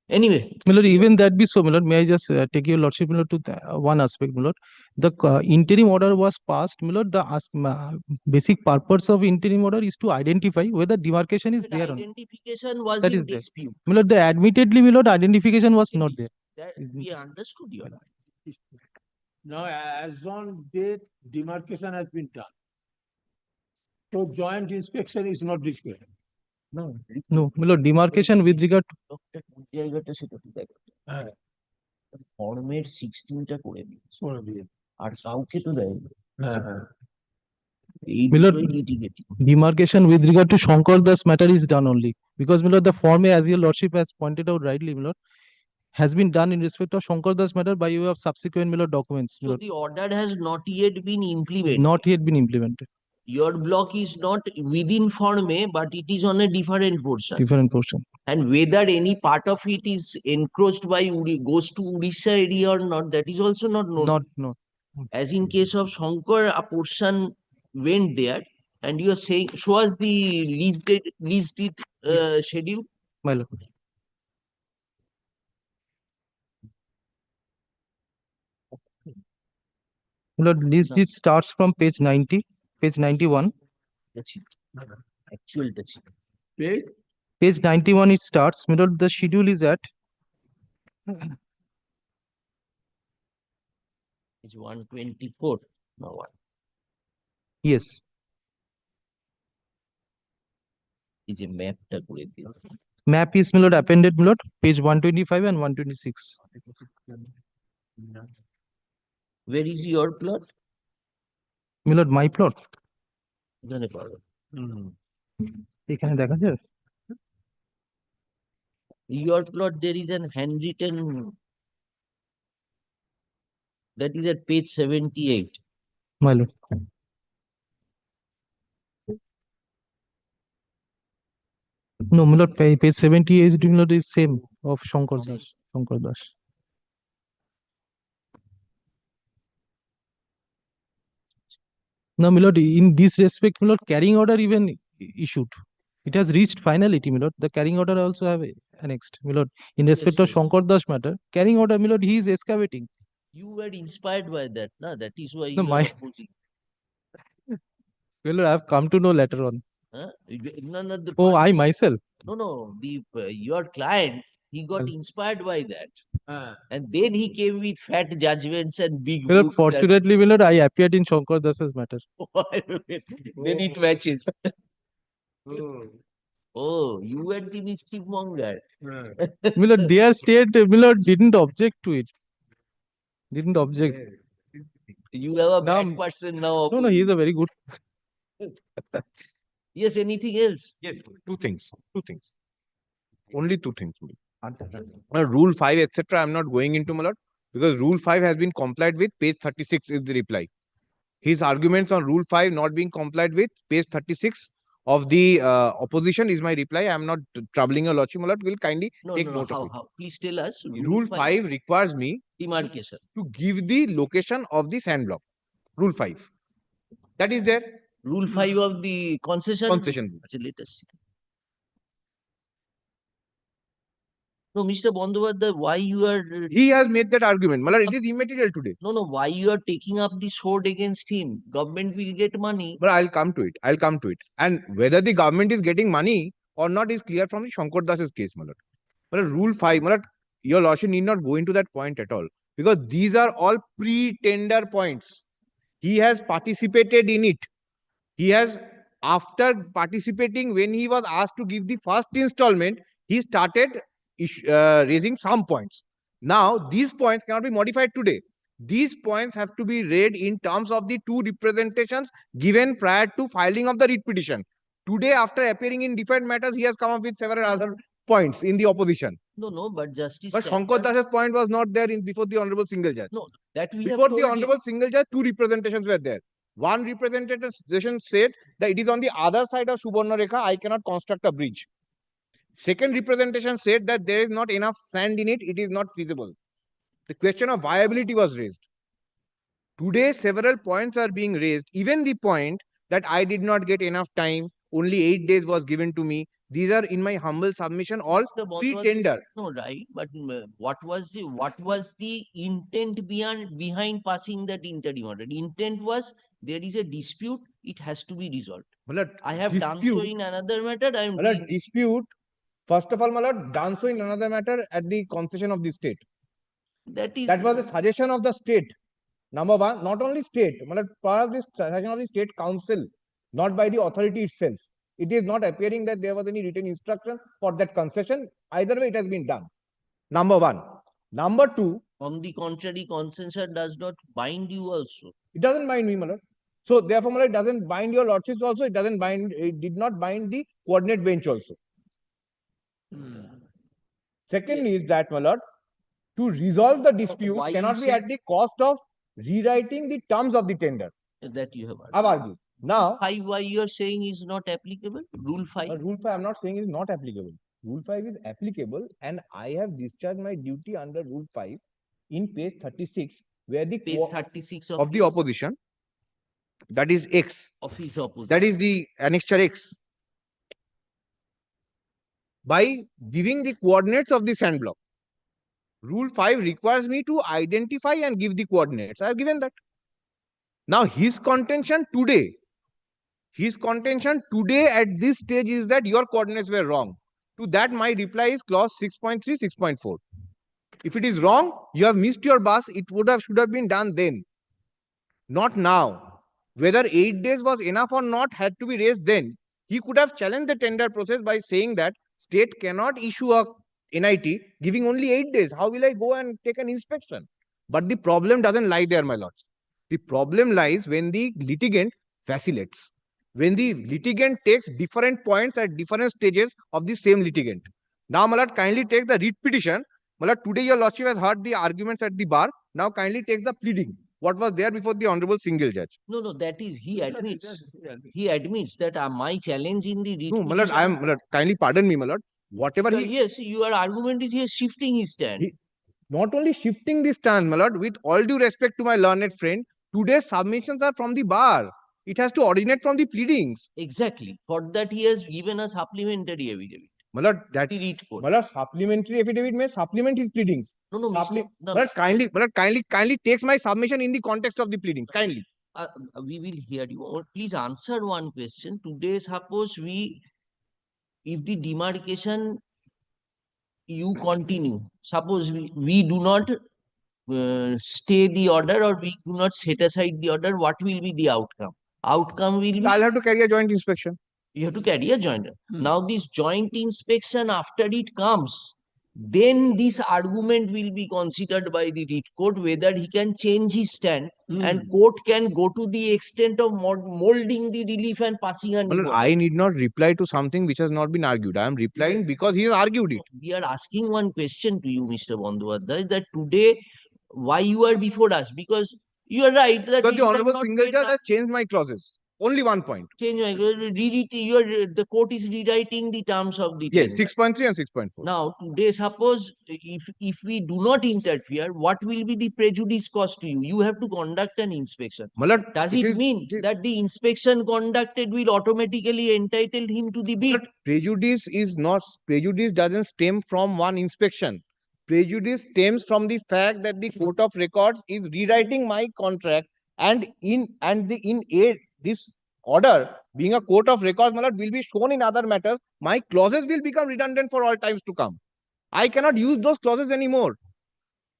Speaker 2: Anyway,
Speaker 13: My lord, even that be so, my lord, may I just take your lordship, my lord, to one aspect, my lord. The interim order was passed, my lord. The basic purpose of interim order is to identify whether demarcation is there or not.
Speaker 2: Identification was
Speaker 13: That
Speaker 2: in
Speaker 13: is there.
Speaker 2: dispute.
Speaker 13: My lord, admittedly, my lord, identification was not there.
Speaker 2: That we understood your
Speaker 5: Now, as on date, demarcation has been done. So joint inspection is not required.
Speaker 2: No,
Speaker 13: No, my lord, demarcation with regard to
Speaker 2: ফর্মের 16টা করে দিয়েছে আর কাউকে তো দেয়নি এই
Speaker 13: my lord,
Speaker 2: দুটোই লিটিগেটিং
Speaker 13: demarcation with regard to Shankar Das matter is done only because my lord, the form as your lordship has pointed out rightly, my lord, has been done in respect of Shankar Das matter by way of subsequent my lord, documents. My
Speaker 2: so
Speaker 13: lord,
Speaker 2: the order has not yet been implemented.
Speaker 13: not yet been implemented.
Speaker 2: Your block is not within form A, but it is on a different portion.
Speaker 13: Different portion.
Speaker 2: And whether any part of it is encroached by goes to Odisha area or not, that is also not known.
Speaker 13: Not.
Speaker 2: As in case of Shankar, a portion went there, and you are saying, show us the lease deed schedule.
Speaker 13: My lord. My lord, list it starts from page 90, page 91.
Speaker 2: Actual
Speaker 5: Page
Speaker 13: 91 it starts. My lord, the schedule is at
Speaker 2: It's 124. No one.
Speaker 13: yes.
Speaker 2: It's a map টা করে দিয়েছে।
Speaker 13: Map is my lord appended, my lord, page 125 and 126.
Speaker 2: Where is your plot?
Speaker 13: My lord, my plot.
Speaker 2: এখানে পাবো।
Speaker 13: এখানে দেখা যায়?
Speaker 2: Your plot, there is an handwritten, that is at page 78.
Speaker 13: My lord. No, my lord, page 78, my lord, is same of Shankar Das. Shankar Das. No, my lord, in this respect, my lord, carrying order even issued. It has reached finality, my lord. The carrying order also have annexed, my lord. In respect of Shankar Das matter, carrying order, my lord, he is excavating.
Speaker 2: You were inspired by that, na? That is why
Speaker 13: No,
Speaker 2: you
Speaker 13: my
Speaker 2: are opposing.
Speaker 13: my lord, I have come to know later on.
Speaker 2: Huh? No, the
Speaker 13: Oh,
Speaker 2: point
Speaker 13: I
Speaker 2: is-
Speaker 13: myself.
Speaker 2: No, the your client, he got inspired by that. And then he came with fat judgments and big
Speaker 13: My lord,
Speaker 2: books that-
Speaker 13: fortunately, my lord, I appeared in Shankar Das's matter.
Speaker 2: Then it matches. Oh, you were the mischief monger.
Speaker 13: My lord, their state, my lord, didn't object to it. Didn't object.
Speaker 2: You have a
Speaker 13: Now,
Speaker 2: bad person now.
Speaker 13: no, he is a very good.
Speaker 2: Yes, anything else?
Speaker 11: Yes, two things. Only two things. Rule 5, etc. I'm not going into, my lord, because Rule 5 has been complied with. Page 36 is the reply. His arguments on Rule 5 not being complied with, page 36 of the opposition is my reply. I'm not troubling your lordship, my lord. Will kindly take note of it.
Speaker 2: How? Please tell us.
Speaker 11: Rule 5 requires me
Speaker 2: Demarcation.
Speaker 11: to give the location of the sand block. Rule 5. That is there.
Speaker 2: Rule 5 of the concession.
Speaker 11: Concession.
Speaker 2: Let us see. No, Mr. Bandyopadhyay, why you are...
Speaker 11: He has made that argument. Malad, it is immaterial today.
Speaker 2: No, why you are taking up the sword against him? Government will get money.
Speaker 11: But I'll come to it. And whether the government is getting money or not is clear from the Shankar Das's case, Malad. Malad, Rule 5, Malad, your lordship need not go into that point at all. Because these are all pre-tender points. He has participated in it. He has, after participating, when he was asked to give the first installment, he started raising some points. Now, these points cannot be modified today. These points have to be read in terms of the two representations given prior to filing of the writ petition. Today, after appearing in different matters, he has come up with several other points in the opposition.
Speaker 2: No, but Justice.
Speaker 11: But Shankar Das's point was not there in before the Honorable Single Judge.
Speaker 2: No, that we
Speaker 11: Before
Speaker 2: have
Speaker 11: the
Speaker 2: told
Speaker 11: Honorable Single Judge, two representations were there. One representation said that it is on the other side of Subarna Rekha, I cannot construct a bridge. Second representation said that there is not enough sand in it, it is not feasible. The question of viability was raised. Today, several points are being raised. Even the point that I did not get enough time, only 8 days was given to me. These are in my humble submission, all pre-tender.
Speaker 2: No, right, but what was the intent behind passing that interim order? The intent was there is a dispute, it has to be resolved. I have done so in another matter. I am doing
Speaker 11: dispute. First of all, my lord, done so in another matter at the concession of the state.
Speaker 2: That
Speaker 11: was the suggestion of the state. Number one, not only state, part of this suggestion of the state council, not by the authority itself. It is not appearing that there was any written instruction for that concession. Either way, it has been done. Number one. Number two.
Speaker 2: On the contrary, consensus does not bind you also.
Speaker 11: It doesn't bind me, my lord. So therefore, my lord, it doesn't bind your lordships also. It did not bind the coordinate bench also. Second is that, my lord, to resolve the dispute cannot be at the cost of rewriting the terms of the tender.
Speaker 2: That you have argued.
Speaker 11: I've argued. Now,
Speaker 2: 5, why you are saying is not applicable? Rule 5?
Speaker 11: Rule 5, I'm not saying is not applicable. Rule 5 is applicable, and I have discharged my duty under Rule 5 in page 36, where the
Speaker 2: page 36
Speaker 11: of the opposition, that is X.
Speaker 2: Of his opposition.
Speaker 11: That is the annexure X. By giving the coordinates of the sand block. Rule 5 requires me to identify and give the coordinates. I have given that. Now, his contention today at this stage is that your coordinates were wrong. To that, my reply is clause 6.3, 6.4. If it is wrong, you have missed your bus. It should have been done then, not now. Whether 8 days was enough or not had to be raised then. He could have challenged the tender process by saying that state cannot issue a NIT giving only 8 days. How will I go and take an inspection? But the problem doesn't lie there, my lords. The problem lies when the litigant vacillates. When the litigant takes different points at different stages of the same litigant. Now, my lord, kindly take the writ petition. My lord, today your lordship has heard the arguments at the bar. Now, kindly take the pleading. What was there before the Honorable Single Judge?
Speaker 2: No, that is, he admits. He admits that my challenge in the writ
Speaker 11: No, my lord, my lord, kindly pardon me, my lord. Whatever
Speaker 2: yes, your argument is here shifting his stand.
Speaker 11: Not only shifting this stand, my lord, with all due respect to my learned friend, today's submissions are from the bar. It has to originate from the pleadings.
Speaker 2: Exactly. For that, he has given a supplementary affidavit.
Speaker 11: My lord, supplementary affidavit may supplement his pleadings. Kindly takes my submission in the context of the pleadings. Kindly.
Speaker 2: We will hear you. Or please answer one question. Today, suppose if the demarcation you continue, suppose we do not stay the order or we do not set aside the order, what will be the outcome? Outcome will be...
Speaker 11: I'll have to carry a joint inspection.
Speaker 2: You have to carry a joint. Now, this joint inspection, after it comes, then this argument will be considered by the writ court whether he can change his stand and court can go to the extent of molding the relief and passing on.
Speaker 11: Well, I need not reply to something which has not been argued. I am replying because he has argued it.
Speaker 2: We are asking one question to you, Mr. Bandyopadhyay, that today, why you are before us? Because you are right. That
Speaker 11: because the Honorable Single Judge has changed my clauses. Only one point.
Speaker 2: Change my the court is rewriting the terms of the
Speaker 11: yes, 6.3 and 6.4.
Speaker 2: Now, today, suppose if we do not interfere, what will be the prejudice cost to you? You have to conduct an inspection. Does it mean that the inspection conducted will automatically entitle him to the bid?
Speaker 11: Prejudice doesn't stem from one inspection. Prejudice stems from the fact that the Court of Records is rewriting my contract, and this order, being a court of records, my lord, will be shown in other matters. My clauses will become redundant for all times to come. I cannot use those clauses anymore.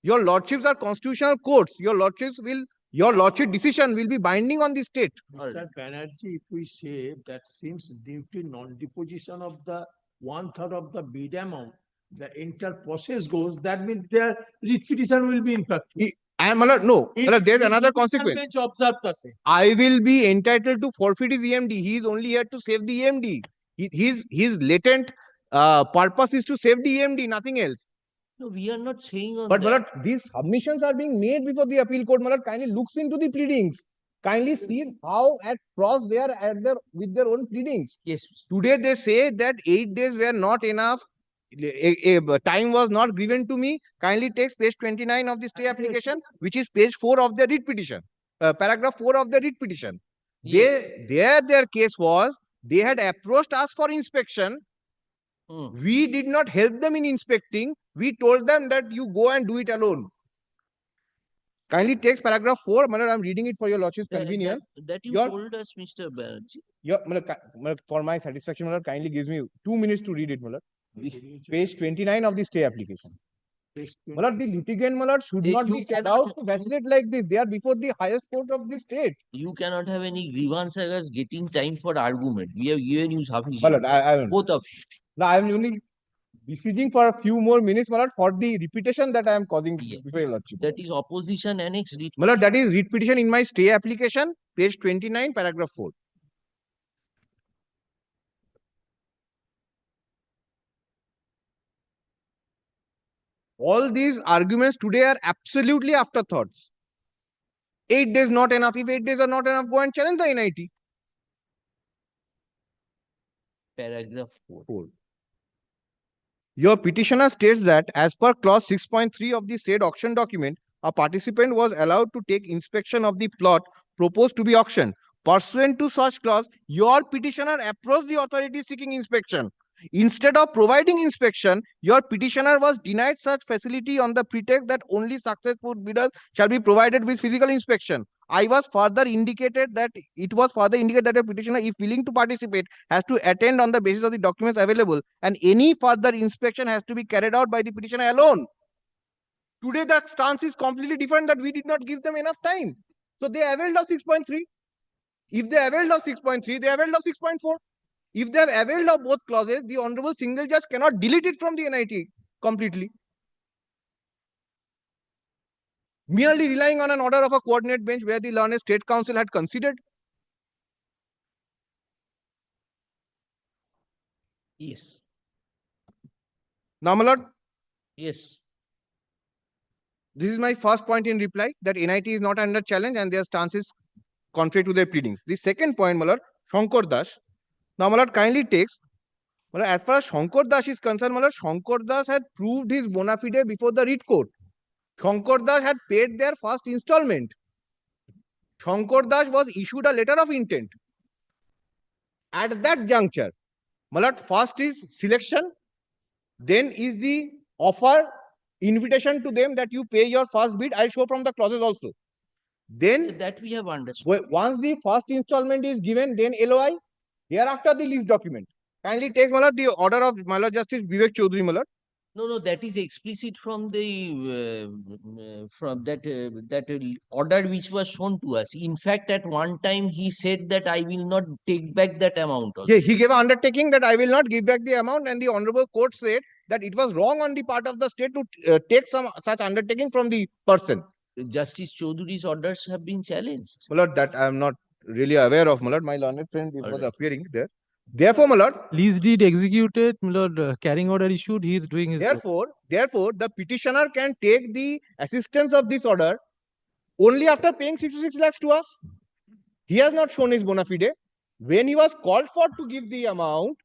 Speaker 11: Your lordships are constitutional courts. Your lordships will Your lordship decision will be binding on the state.
Speaker 5: Mr. Banerjee, if we say that since due to non-deposition of the 1/3 of the bid amount, the entire process goes, that means their repetition will be impacted.
Speaker 11: No, there's another consequence.
Speaker 5: Bench observed the same.
Speaker 11: I will be entitled to forfeit his EMD. He is only here to save the EMD. His latent purpose is to save the EMD, nothing else.
Speaker 2: No, we are not saying on
Speaker 11: But
Speaker 2: that.
Speaker 11: Malad, these submissions are being made before the appeal court. Malad, kindly looks into the pleadings. Kindly see how at cross they are with their own pleadings.
Speaker 2: Yes.
Speaker 11: Today they say that 8 days were not enough. Time was not given to me. Kindly take page 29 of the stay application, which is page 4 of the writ petition. Paragraph 4 of the writ petition.
Speaker 2: Yes.
Speaker 11: Their case was they had approached us for inspection. We did not help them in inspecting. We told them that you go and do it alone. Kindly take paragraph 4. I'm reading it for your lordship's convenience.
Speaker 2: That you told us, Mr. Banerjee.
Speaker 11: For my satisfaction, kindly gives me 2 minutes to read it. Page 29 of the stay application. The litigant should not be allowed to vacillate like this. They are before the highest court of the state.
Speaker 2: You cannot have any grievance as getting time for argument. We have given you sufficient. Both of you.
Speaker 11: Now I am only besieging for a few more minutes, for the repetition that I am causing before your lordship.
Speaker 2: That is opposition annex writ.
Speaker 11: That is writ petition in my stay application, page 29, paragraph 4. All these arguments today are absolutely afterthoughts. 8 days not enough. If 8 days are not enough, go and challenge the NIT.
Speaker 2: Paragraph 4.
Speaker 11: Your petitioner states that as per clause 6.3 of the said auction document, a participant was allowed to take inspection of the plot proposed to be auctioned. Pursuant to such clause, your petitioner approached the authority seeking inspection. Instead of providing inspection, your petitioner was denied such facility on the pretext that only successful bidders shall be provided with physical inspection. It was further indicated that a petitioner, if willing to participate, has to attend on the basis of the documents available, and any further inspection has to be carried out by the petitioner alone. Today, the stance is completely different, that we did not give them enough time. So they availed of 6.3. If they availed of 6.3, they availed of 6.4. If they have availed of both clauses, the Honorable Single Judge cannot delete it from the NIT completely. Merely relying on an order of a coordinate bench where the learned State Council had considered.
Speaker 2: Yes.
Speaker 11: Now, my lord.
Speaker 2: Yes.
Speaker 11: This is my first point in reply, that NIT is not under challenge and their stance is contrary to their pleadings. The second point, my lord, Shankar Das. Now, my lord, kindly takes, as far as Shankar Das is concerned, my lord, Shankar Das had proved his bona fide before the writ court. Shankar Das had paid their first installment. Shankar Das was issued a letter of intent. At that juncture, my lord, first is selection, then is the offer, invitation to them that you pay your first bid. I'll show from the clauses also. Then
Speaker 2: that we have understood.
Speaker 11: Once the first installment is given, then LOI. Thereafter, the lease document. Kindly take, my lord, the order of my lord Justice Vivek Chaudhary, my lord.
Speaker 2: No, that is explicit from the order which was shown to us. In fact, at one time he said that I will not take back that amount. Also.
Speaker 11: Yeah, he gave an undertaking that I will not give back the amount, and the honorable court said that it was wrong on the part of the state to take some such undertaking from the person.
Speaker 2: Justice Chaudhary's orders have been challenged.
Speaker 11: My lord, that I am not really aware of, my lord. My learned friend was appearing there. Therefore, my lord,
Speaker 13: lease deed executed, my lord, carrying order issued, he is doing his
Speaker 11: therefore, the petitioner can take the assistance of this order only after paying 66 lakhs to us. He has not shown his bona fide. When he was called for to give the amount,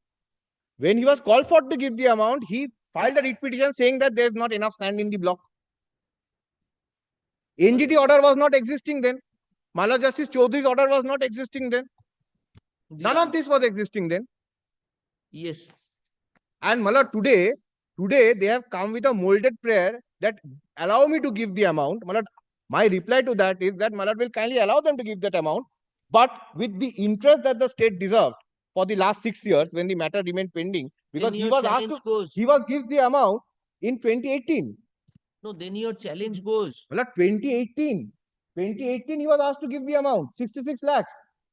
Speaker 11: he filed a writ petition saying that there is not enough sand in the block. NGT order was not existing then. My lord Justice Chaudhary's order was not existing then. None of this was existing then.
Speaker 2: Yes.
Speaker 11: And my lord, today they have come with a molded prayer that allow me to give the amount. My lord, my reply to that is that my lord will kindly allow them to give that amount, but with the interest that the state deserved for the last 6 years when the matter remained pending, because he was asked to give the amount in 2018.
Speaker 2: No, then your challenge goes.
Speaker 11: My lord, 2018. 2018, he was asked to give the amount, 66 lakhs.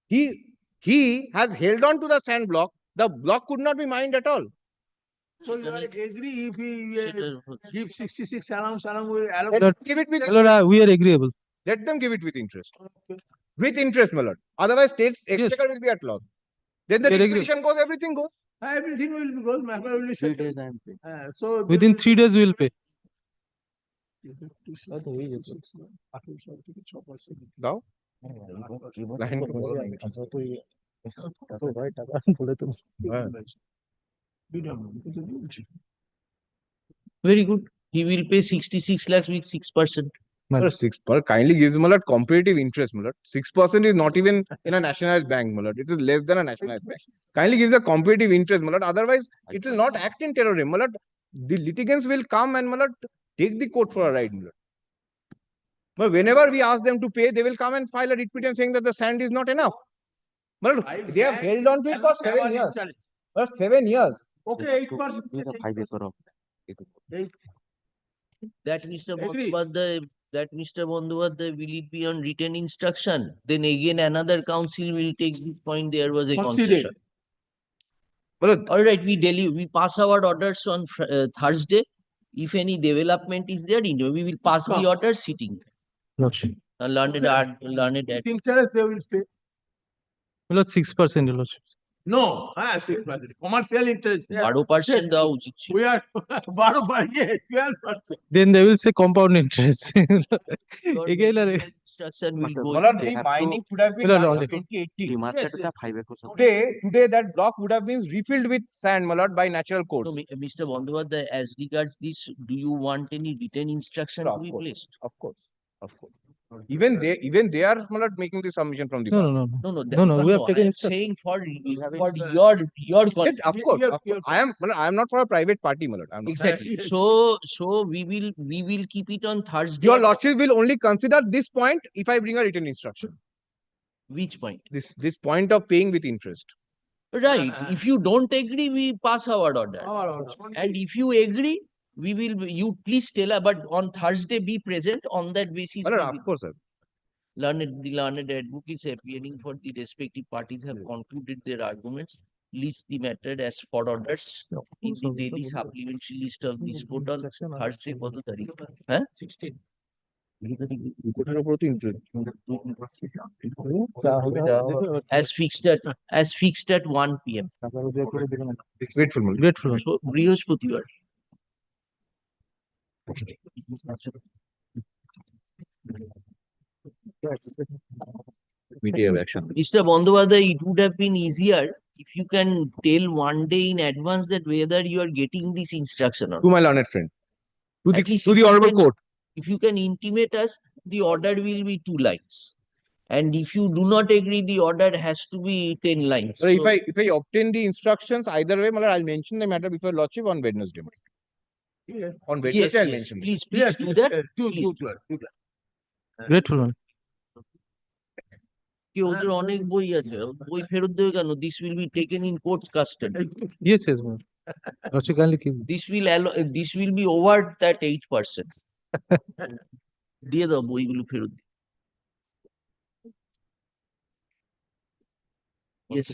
Speaker 11: He has held on to the sand block. The block could not be mined at all.
Speaker 5: So you agree if he gives 66 along with
Speaker 11: Let them give it with
Speaker 13: My lord, we are agreeable.
Speaker 11: Let them give it with interest. With interest, my lord. Otherwise, state exchequer will be at loss. Then the
Speaker 13: We are agreeable.
Speaker 11: petition goes, everything goes.
Speaker 5: everything will be good. Matter will be
Speaker 21: 3
Speaker 5: settled.
Speaker 21: days I am free.
Speaker 5: So
Speaker 13: Within 3 days, we will pay.
Speaker 11: Now,
Speaker 2: Very good. He will pay 66 lakhs with 6%.
Speaker 11: Sir, 6% kindly gives him a lot comparative interest, my lord. 6% is not even in a nationalized bank, my lord. It is less than a nationalized bank. Kindly gives a comparative interest, my lord. Otherwise, it will not act in terrorism, my lord. The litigants will come and, my lord, take the court for a ride, my lord. But whenever we ask them to pay, they will come and file a writ petition saying that the sand is not enough. My lord, they have held on to it for 7 years. For 7 years.
Speaker 5: Okay,
Speaker 21: 8%. 5 acre of
Speaker 2: That Mr.
Speaker 5: Agree.
Speaker 2: Bandyopadhyay, will it be on written instruction? Then again another council will take this point. There was a
Speaker 5: Consider.
Speaker 2: concession. All right, we pass our orders on Thursday. If any development is there, we will pass the order sitting.
Speaker 13: Lordship.
Speaker 2: Learned
Speaker 5: With interest they will pay.
Speaker 13: My lord, 6%, your lordship.
Speaker 5: No, 6%. Commercial interest.
Speaker 2: 12% দেওয়া উচিত ছিল।
Speaker 5: We are 12%.
Speaker 13: Then they will say compound interest. Again,
Speaker 2: Instruction will go.
Speaker 11: My lord, the mining should have been
Speaker 13: Well,
Speaker 11: done
Speaker 13: only.
Speaker 11: in 2018.
Speaker 21: demarcated the 5 acres of
Speaker 11: Today that block would have been refilled with sand, my lord, by natural course.
Speaker 2: So, Mr. Bandyopadhyay, as regards this, do you want any written instruction to be placed?
Speaker 11: Of course. Even they are, my lord, making the submission from the
Speaker 13: No,
Speaker 11: bar.
Speaker 13: no, no,
Speaker 2: No, no,
Speaker 13: no, we have
Speaker 2: I
Speaker 13: taken
Speaker 2: am
Speaker 13: instruction.
Speaker 2: saying for your
Speaker 11: Yes, of course. I am not for a private party, my lord. I am not.
Speaker 2: Exactly. So we will keep it on Thursday.
Speaker 11: Your lordship will only consider this point if I bring a written instruction.
Speaker 2: Which point?
Speaker 11: This point of paying with interest.
Speaker 2: Right. If you don't agree, we pass our order. And if you agree, you please tell us, but on Thursday be present on that basis.
Speaker 11: My lord, of course, sir.
Speaker 2: The learned advocates appearing for the respective parties have concluded their arguments. List the matter as for orders in the daily supplementary list of this court on Thursday কত তারিখ? হ্যাঁ? 16. As fixed at 1 p.m.
Speaker 11: Grateful, my lord.
Speaker 13: Grateful.
Speaker 2: So বৃহস্পতিবার। Mr. Bandyopadhyay, it would have been easier if you can tell 1 day in advance that whether you are getting this instruction or
Speaker 11: To
Speaker 2: not.
Speaker 11: my learned friend.
Speaker 2: At least
Speaker 11: To
Speaker 2: if
Speaker 11: the
Speaker 2: you
Speaker 11: honorable
Speaker 2: can-
Speaker 11: court.
Speaker 2: If you can intimate us, the order will be 2 lines. And if you do not agree, the order has to be 10 lines.
Speaker 11: So if I obtain the instructions either way, my lord, I'll mention the matter before lordship on Wednesday. On Wednesday, I'll mention it.
Speaker 2: Please do that.
Speaker 5: Do that.
Speaker 13: Grateful. One.
Speaker 2: কি ওদের অনেক বই আছে, বই ফেরত দেবে কেন? This will be taken in court's custody.
Speaker 13: Yes, yes, ma'am. Lordship, kindly keep.
Speaker 2: This will be over that 8%. দিয়ে দাও বইগুলো ফেরত। Yes.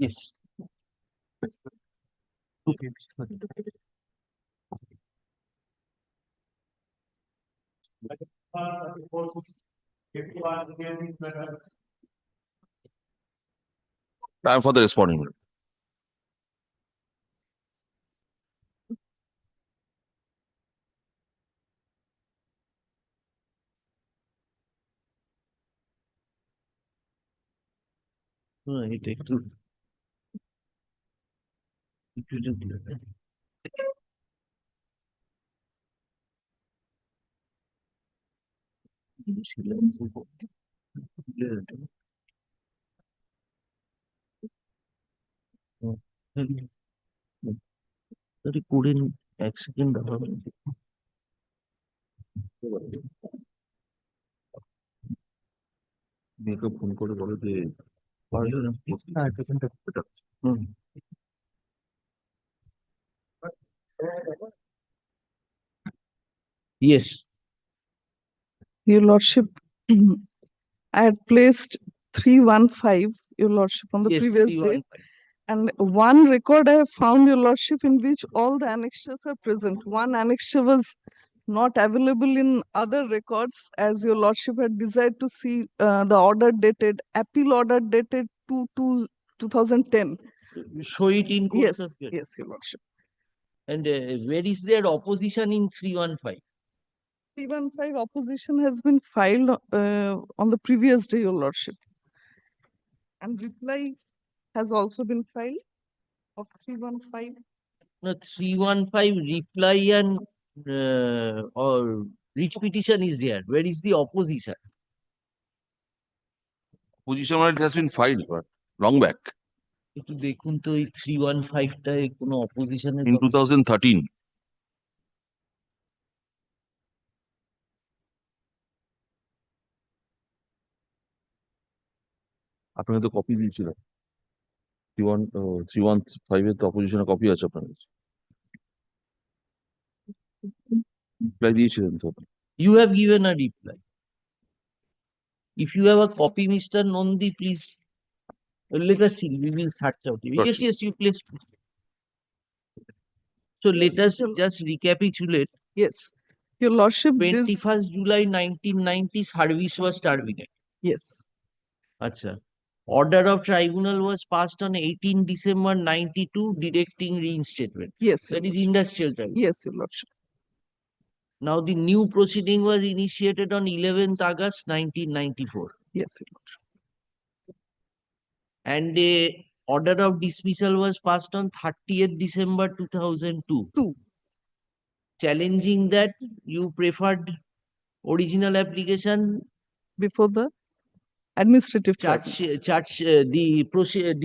Speaker 2: Yes.
Speaker 13: Okay.
Speaker 16: Time for the responding.
Speaker 2: এটা একটু করে নি, এক সেকেন্ড দাঁড়াও। মেয়েকে ফোন করে বলো যে হুম। Yes.
Speaker 4: Your Lordship, I had placed 315, Your Lordship, on the
Speaker 2: Yes,
Speaker 4: previous
Speaker 2: 315.
Speaker 4: day. And one record I have found, Your Lordship, in which all the annexures are present. One annexure was not available in other records, as Your Lordship had desired to see the order dated, appeal order dated 2010.
Speaker 2: Show it in court
Speaker 4: Yes,
Speaker 2: of hearing.
Speaker 4: yes, Your Lordship.
Speaker 2: And where is their opposition in 315?
Speaker 4: 315 opposition has been filed on the previous day, Your Lordship. And reply has also been filed of 315.
Speaker 2: No, 315 reply and or writ petition is there. Where is the opposition?
Speaker 16: Position when it has been filed, but long back
Speaker 2: একটু দেখুন তো এই 315 টায় কোনো অপোজিশনের
Speaker 16: in 2013. আপনাকে তো copy দিয়েছিল 315 এর তো অপোজিশনের কপি আছে আপনার কাছে রিপ্লাই দিয়েছিলেন তো
Speaker 2: You have given a reply. If you have a copy, Mr. Nondi, please let us see. We will search out. Yes, yes, you please. So let us just recapitulate.
Speaker 4: Yes, Your Lordship, this
Speaker 2: 21st July 1990, service was terminated.
Speaker 4: yes,
Speaker 2: Acha. Order of tribunal was passed on 18 December 92, directing reinstatement.
Speaker 4: yes, Your
Speaker 2: That is
Speaker 4: Lordship.
Speaker 2: industrial tribunal.
Speaker 4: Yes, Your Lordship.
Speaker 2: Now the new proceeding was initiated on 11th August 1994.
Speaker 4: Yes, Your Lordship.
Speaker 2: And a order of dismissal was passed on 30th December 2002. Challenging that you preferred original application
Speaker 4: Before the administrative tribunal.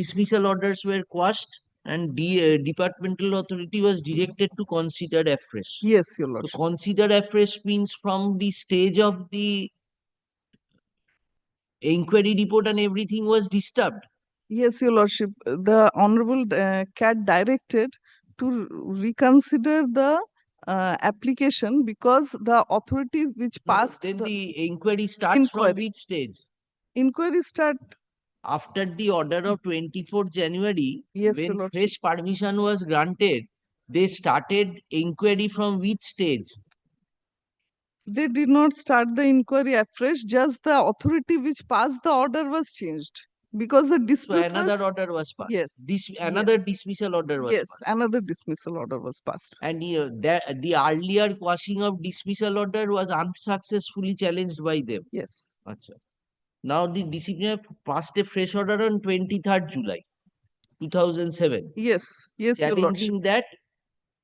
Speaker 2: Dismissal orders were quashed and the departmental authority was directed to consider afresh.
Speaker 4: Yes, Your
Speaker 2: So
Speaker 4: Lordship.
Speaker 2: consider afresh means from the stage of the inquiry report and everything was disturbed.
Speaker 4: Yes, Your Lordship. The Honorable CAT directed to reconsider the application because the authority which passed
Speaker 2: Then the inquiry starts from which stage?
Speaker 4: Inquiry start
Speaker 2: After the order of 24th January,
Speaker 4: Yes, Your
Speaker 2: when
Speaker 4: Lordship.
Speaker 2: fresh permission was granted, they started inquiry from which stage?
Speaker 4: They did not start the inquiry afresh, just the authority which passed the order was changed. Because the
Speaker 2: So
Speaker 4: dispute
Speaker 2: another
Speaker 4: was,
Speaker 2: order was passed.
Speaker 4: yes,
Speaker 2: Another
Speaker 4: yes.
Speaker 2: dismissal order was
Speaker 4: yes,
Speaker 2: passed.
Speaker 4: another dismissal order was passed.
Speaker 2: And the earlier quashing of dismissal order was unsuccessfully challenged by them.
Speaker 4: Yes.
Speaker 2: Achha. Now the disciplinary passed a fresh order on 23rd July 2007.
Speaker 4: Yes, yes, Your Lordship.
Speaker 2: Challenging that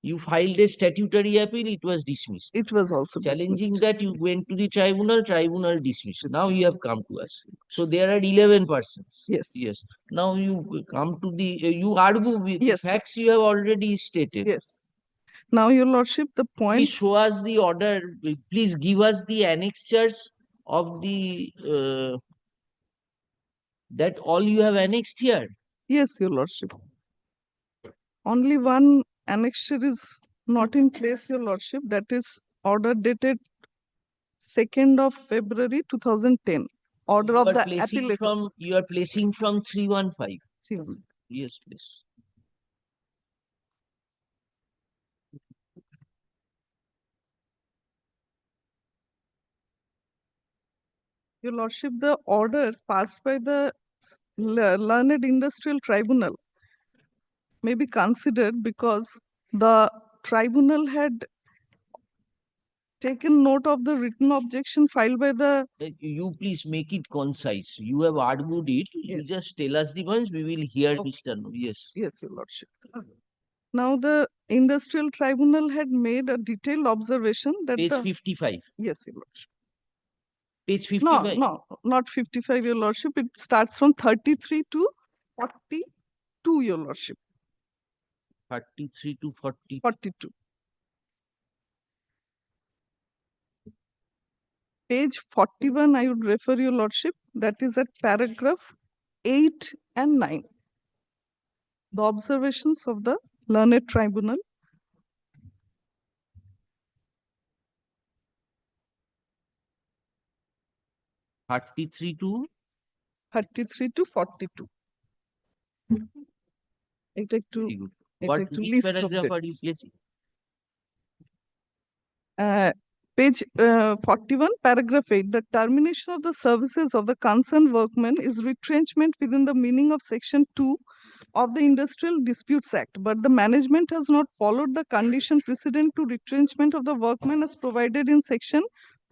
Speaker 2: you filed a statutory appeal, it was dismissed.
Speaker 4: It was also
Speaker 2: Challenging
Speaker 4: dismissed.
Speaker 2: that you went to the tribunal, tribunal dismissed. Now you have come to us. So there are 11 persons.
Speaker 4: Yes.
Speaker 2: Yes. Now you come to the, you argue with the
Speaker 4: Yes.
Speaker 2: facts you have already stated.
Speaker 4: Yes. Now, Your Lordship, the point.
Speaker 2: Please show us the order. Please give us the annexures of the, that all you have annexed here.
Speaker 4: Yes, Your Lordship. Only one annexure is not in place, Your Lordship. That is order dated 2nd of February 2010. Order of the
Speaker 2: placing
Speaker 4: appellate.
Speaker 2: from, you are placing from 315. Yes, please.
Speaker 4: Your Lordship, the order passed by the learned industrial tribunal may be considered because the tribunal had taken note of the written objection filed by the.
Speaker 2: You please make it concise. You have argued it. You
Speaker 4: Yes.
Speaker 2: just tell us the ones. We will hear
Speaker 4: Okay.
Speaker 2: Mr. No. Yes.
Speaker 4: Yes, Your Lordship. Now, the industrial tribunal had made a detailed observation that
Speaker 2: Page
Speaker 4: the.
Speaker 2: 55.
Speaker 4: Yes, Your Lordship.
Speaker 2: Page
Speaker 4: No,
Speaker 2: 55.
Speaker 4: no, not 55, Your Lordship. It starts from 33 to 42, Your Lordship.
Speaker 2: 33 to 40.
Speaker 4: 42. Page 41, I would refer Your Lordship. That is at paragraph 8 and 9. The observations of the learned tribunal.
Speaker 2: Thirty-three to
Speaker 4: 42. এটা একটু
Speaker 2: very good.
Speaker 4: এটা
Speaker 2: What
Speaker 4: একটু
Speaker 2: which
Speaker 4: list of
Speaker 2: paragraph are you
Speaker 4: dates.
Speaker 2: placing?
Speaker 4: Page 41, paragraph 8. The termination of the services of the concerned workman is retrenchment within the meaning of section 2 of the Industrial Disputes Act, but the management has not followed the condition precedent to retrenchment of the workman as provided in section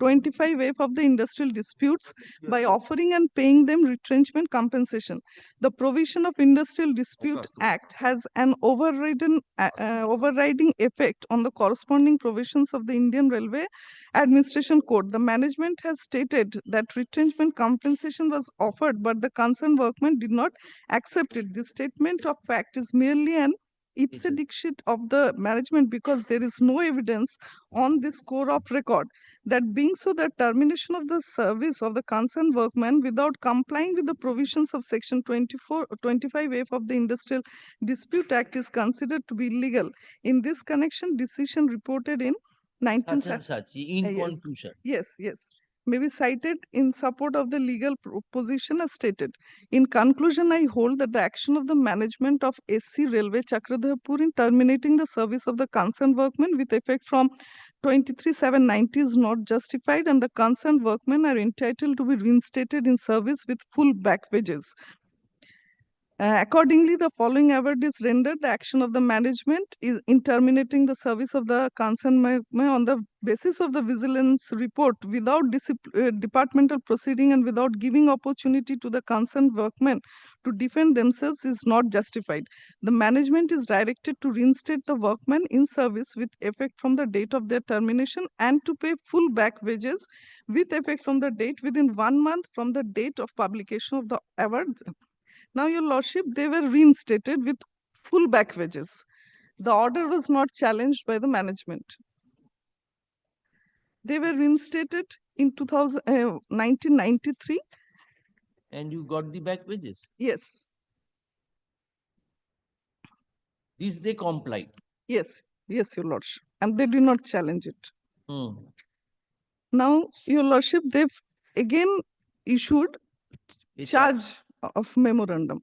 Speaker 4: 25F of the Industrial Disputes by offering and paying them retrenchment compensation. The provision of Industrial Dispute Act has an overriding effect on the corresponding provisions of the Indian Railway Administration Code. The management has stated that retrenchment compensation was offered, but the concerned workman did not accept it. This statement of fact is merely an ipse dixit of the management because there is no evidence on this core of record. That being so, the termination of the service of the concerned workman without complying with the provisions of section 25F of the Industrial Dispute Act is considered to be illegal. In this connection, decision reported in 19
Speaker 2: Such and such. In
Speaker 4: yes.
Speaker 2: conclusion.
Speaker 4: Yes. May be cited in support of the legal position as stated. In conclusion, I hold that the action of the management of SC Railway Chakradharpur in terminating the service of the concerned workmen with effect from 23/7/90 is not justified, and the concerned workmen are entitled to be reinstated in service with full back wages. Accordingly, the following award is rendered. The action of the management is in terminating the service of the concerned workman on the basis of the vigilance report without departmental proceeding and without giving opportunity to the concerned workmen to defend themselves is not justified. The management is directed to reinstate the workmen in service with effect from the date of their termination and to pay full back wages with effect from the date within 1 month from the date of publication of the award. Now, Your Lordship, they were reinstated with full back wages. The order was not challenged by the management. They were reinstated in 1993.
Speaker 2: And you got the back wages.
Speaker 4: Yes.
Speaker 2: This they complied.
Speaker 4: Yes, Your Lordship. And they did not challenge it. Now, Your Lordship, they've again issued charge of memorandum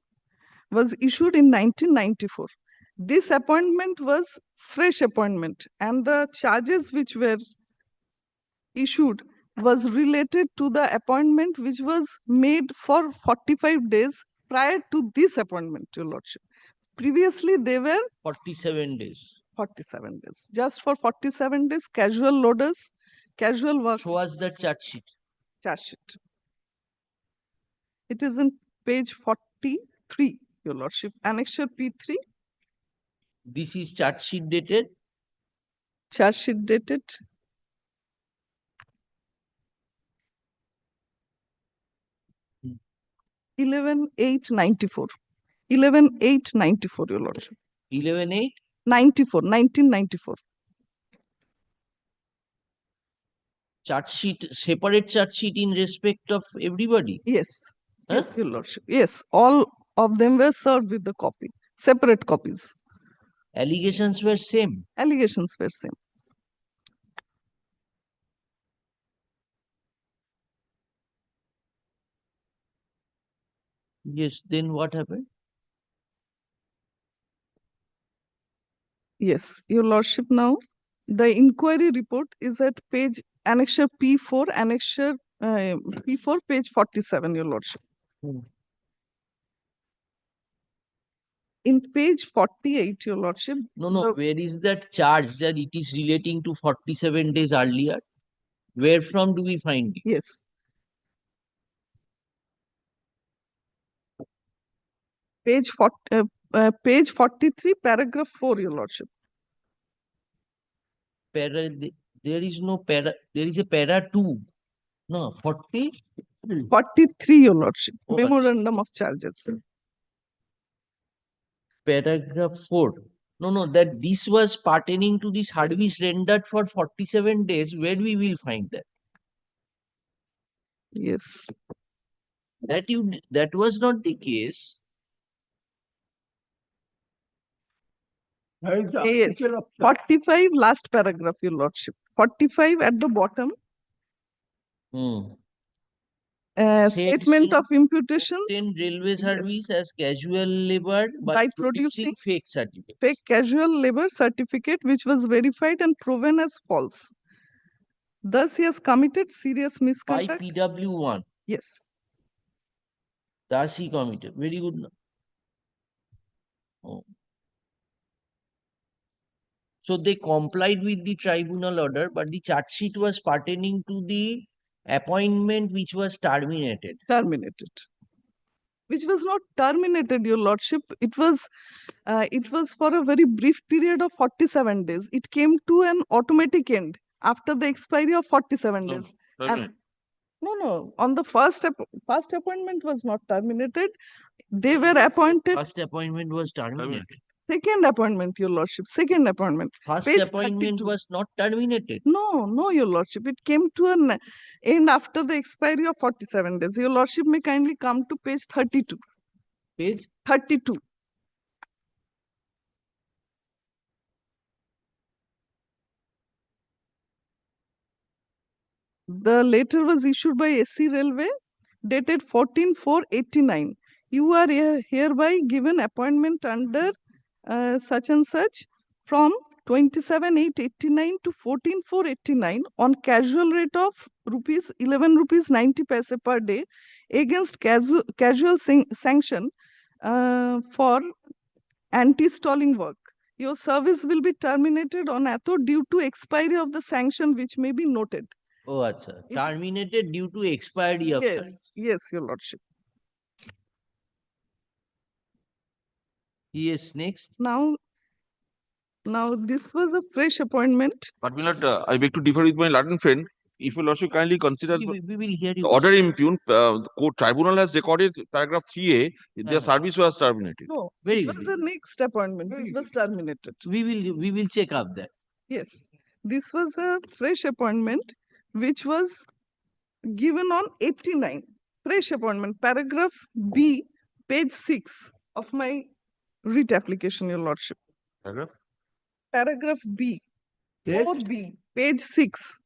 Speaker 4: was issued in 1994. This appointment was fresh appointment, and the charges which were issued was related to the appointment which was made for 45 days prior to this appointment, Your Lordship. Previously, they were
Speaker 2: 47 days.
Speaker 4: 47 days. Just for 47 days, casual loaders, casual work.
Speaker 2: Show us the charge sheet.
Speaker 4: Charge sheet. It is in page 43, Your Lordship. Annexure P3.
Speaker 2: This is charge sheet dated.
Speaker 4: Charge sheet dated 11/8/94. 11/8/94, Your Lordship.
Speaker 2: 11/8?
Speaker 4: 1994.
Speaker 2: Charge sheet, separate charge sheet in respect of everybody?
Speaker 4: Yes. Yes, Your Lordship. Yes, all of them were served with the copy, separate copies.
Speaker 2: Allegations were same.
Speaker 4: Allegations were same.
Speaker 2: Yes, then what happened?
Speaker 4: Yes, your lordship, now the inquiry report is at page annexure P4, annexure P4, page 47, your lordship. In page 48, your lordship.
Speaker 2: No, where is that charge that it is relating to 47 days earlier? Where from do we find it?
Speaker 4: Yes. Page 43, paragraph 4, your lordship.
Speaker 2: There is no para, there is a para 2. No, 40?
Speaker 4: 43, your lordship.
Speaker 2: Oh,
Speaker 4: Memorandum of charges.
Speaker 2: Paragraph 4. No, that this was pertaining to the service rendered for 47 days. Where we will find that?
Speaker 4: Yes.
Speaker 2: That was not the case.
Speaker 4: Yes, 45, last paragraph, your lordship. 45 at the bottom. Statement of imputations.
Speaker 2: Railway service as casual labor
Speaker 4: by producing
Speaker 2: fake certificate.
Speaker 4: Fake casual labor certificate which was verified and proven as false. Thus, he has committed serious misconduct.
Speaker 2: By PW1.
Speaker 4: Yes.
Speaker 2: Thus he committed. Very good. Oh. So they complied with the tribunal order, but the charge sheet was pertaining to the appointment which was terminated.
Speaker 4: Terminated. Which was not terminated, your lordship. It was for a very brief period of 47 days. It came to an automatic end after the expiry of 47 days. And no, on the first appointment was not terminated. They were appointed.
Speaker 2: First appointment was terminated.
Speaker 4: Second appointment, your lordship. Second appointment.
Speaker 2: First
Speaker 4: Page
Speaker 2: appointment
Speaker 4: 32.
Speaker 2: was not terminated.
Speaker 4: No, your lordship. It came to an end after the expiry of 47 days. Your lordship may kindly come to page 32.
Speaker 2: Page
Speaker 4: 32. The letter was issued by SC Railway, dated 14/4/89. You are hereby given appointment under such and such from 27/8/89 to 14/4/89 on casual rate of ₹11.90 per day against casual sanction for anti-stalling work. Your service will be terminated on auto due to expiry of the sanction which may be noted.
Speaker 2: Oh, acha. Terminated due to expiry of time.
Speaker 4: Yes, your lordship.
Speaker 2: Yes, next.
Speaker 4: Now this was a fresh appointment.
Speaker 16: But I beg to differ with my Latin friend. If your lordship kindly consider
Speaker 2: We will hear you.
Speaker 16: the order impugn, the court tribunal has recorded paragraph 3A, their service was terminated.
Speaker 4: No,
Speaker 2: Very
Speaker 4: it was
Speaker 2: good.
Speaker 4: the next appointment which was terminated.
Speaker 2: We will check up that.
Speaker 4: Yes, this was a fresh appointment which was given on 89. Fresh appointment, paragraph B, page 6 of my writ application, your lordship. Paragraph B, 4B, page 6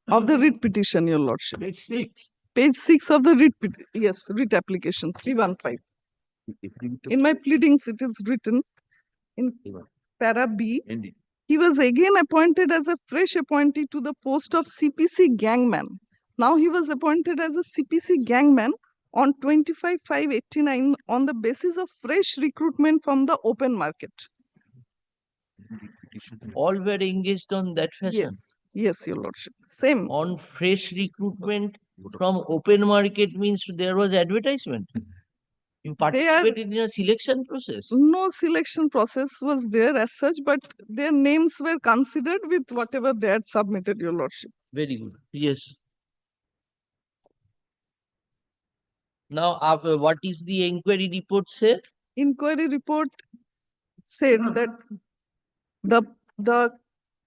Speaker 4: of the writ petition, your lordship.
Speaker 5: Page 6.
Speaker 4: Page 6 of the writ application, 315. In my pleadings, it is written in para B. He was again appointed as a fresh appointee to the post of CPC gangman. Now he was appointed as a CPC gangman on 25/5/89 on the basis of fresh recruitment from the open market.
Speaker 2: All were engaged on that fashion.
Speaker 4: Yes, your lordship. Same.
Speaker 2: On fresh recruitment from open market means there was advertisement. You participated in a selection process.
Speaker 4: No selection process was there as such, but their names were considered with whatever they had submitted, your lordship.
Speaker 2: Very good. Yes. Now, what is the inquiry report say?
Speaker 4: Inquiry report said that the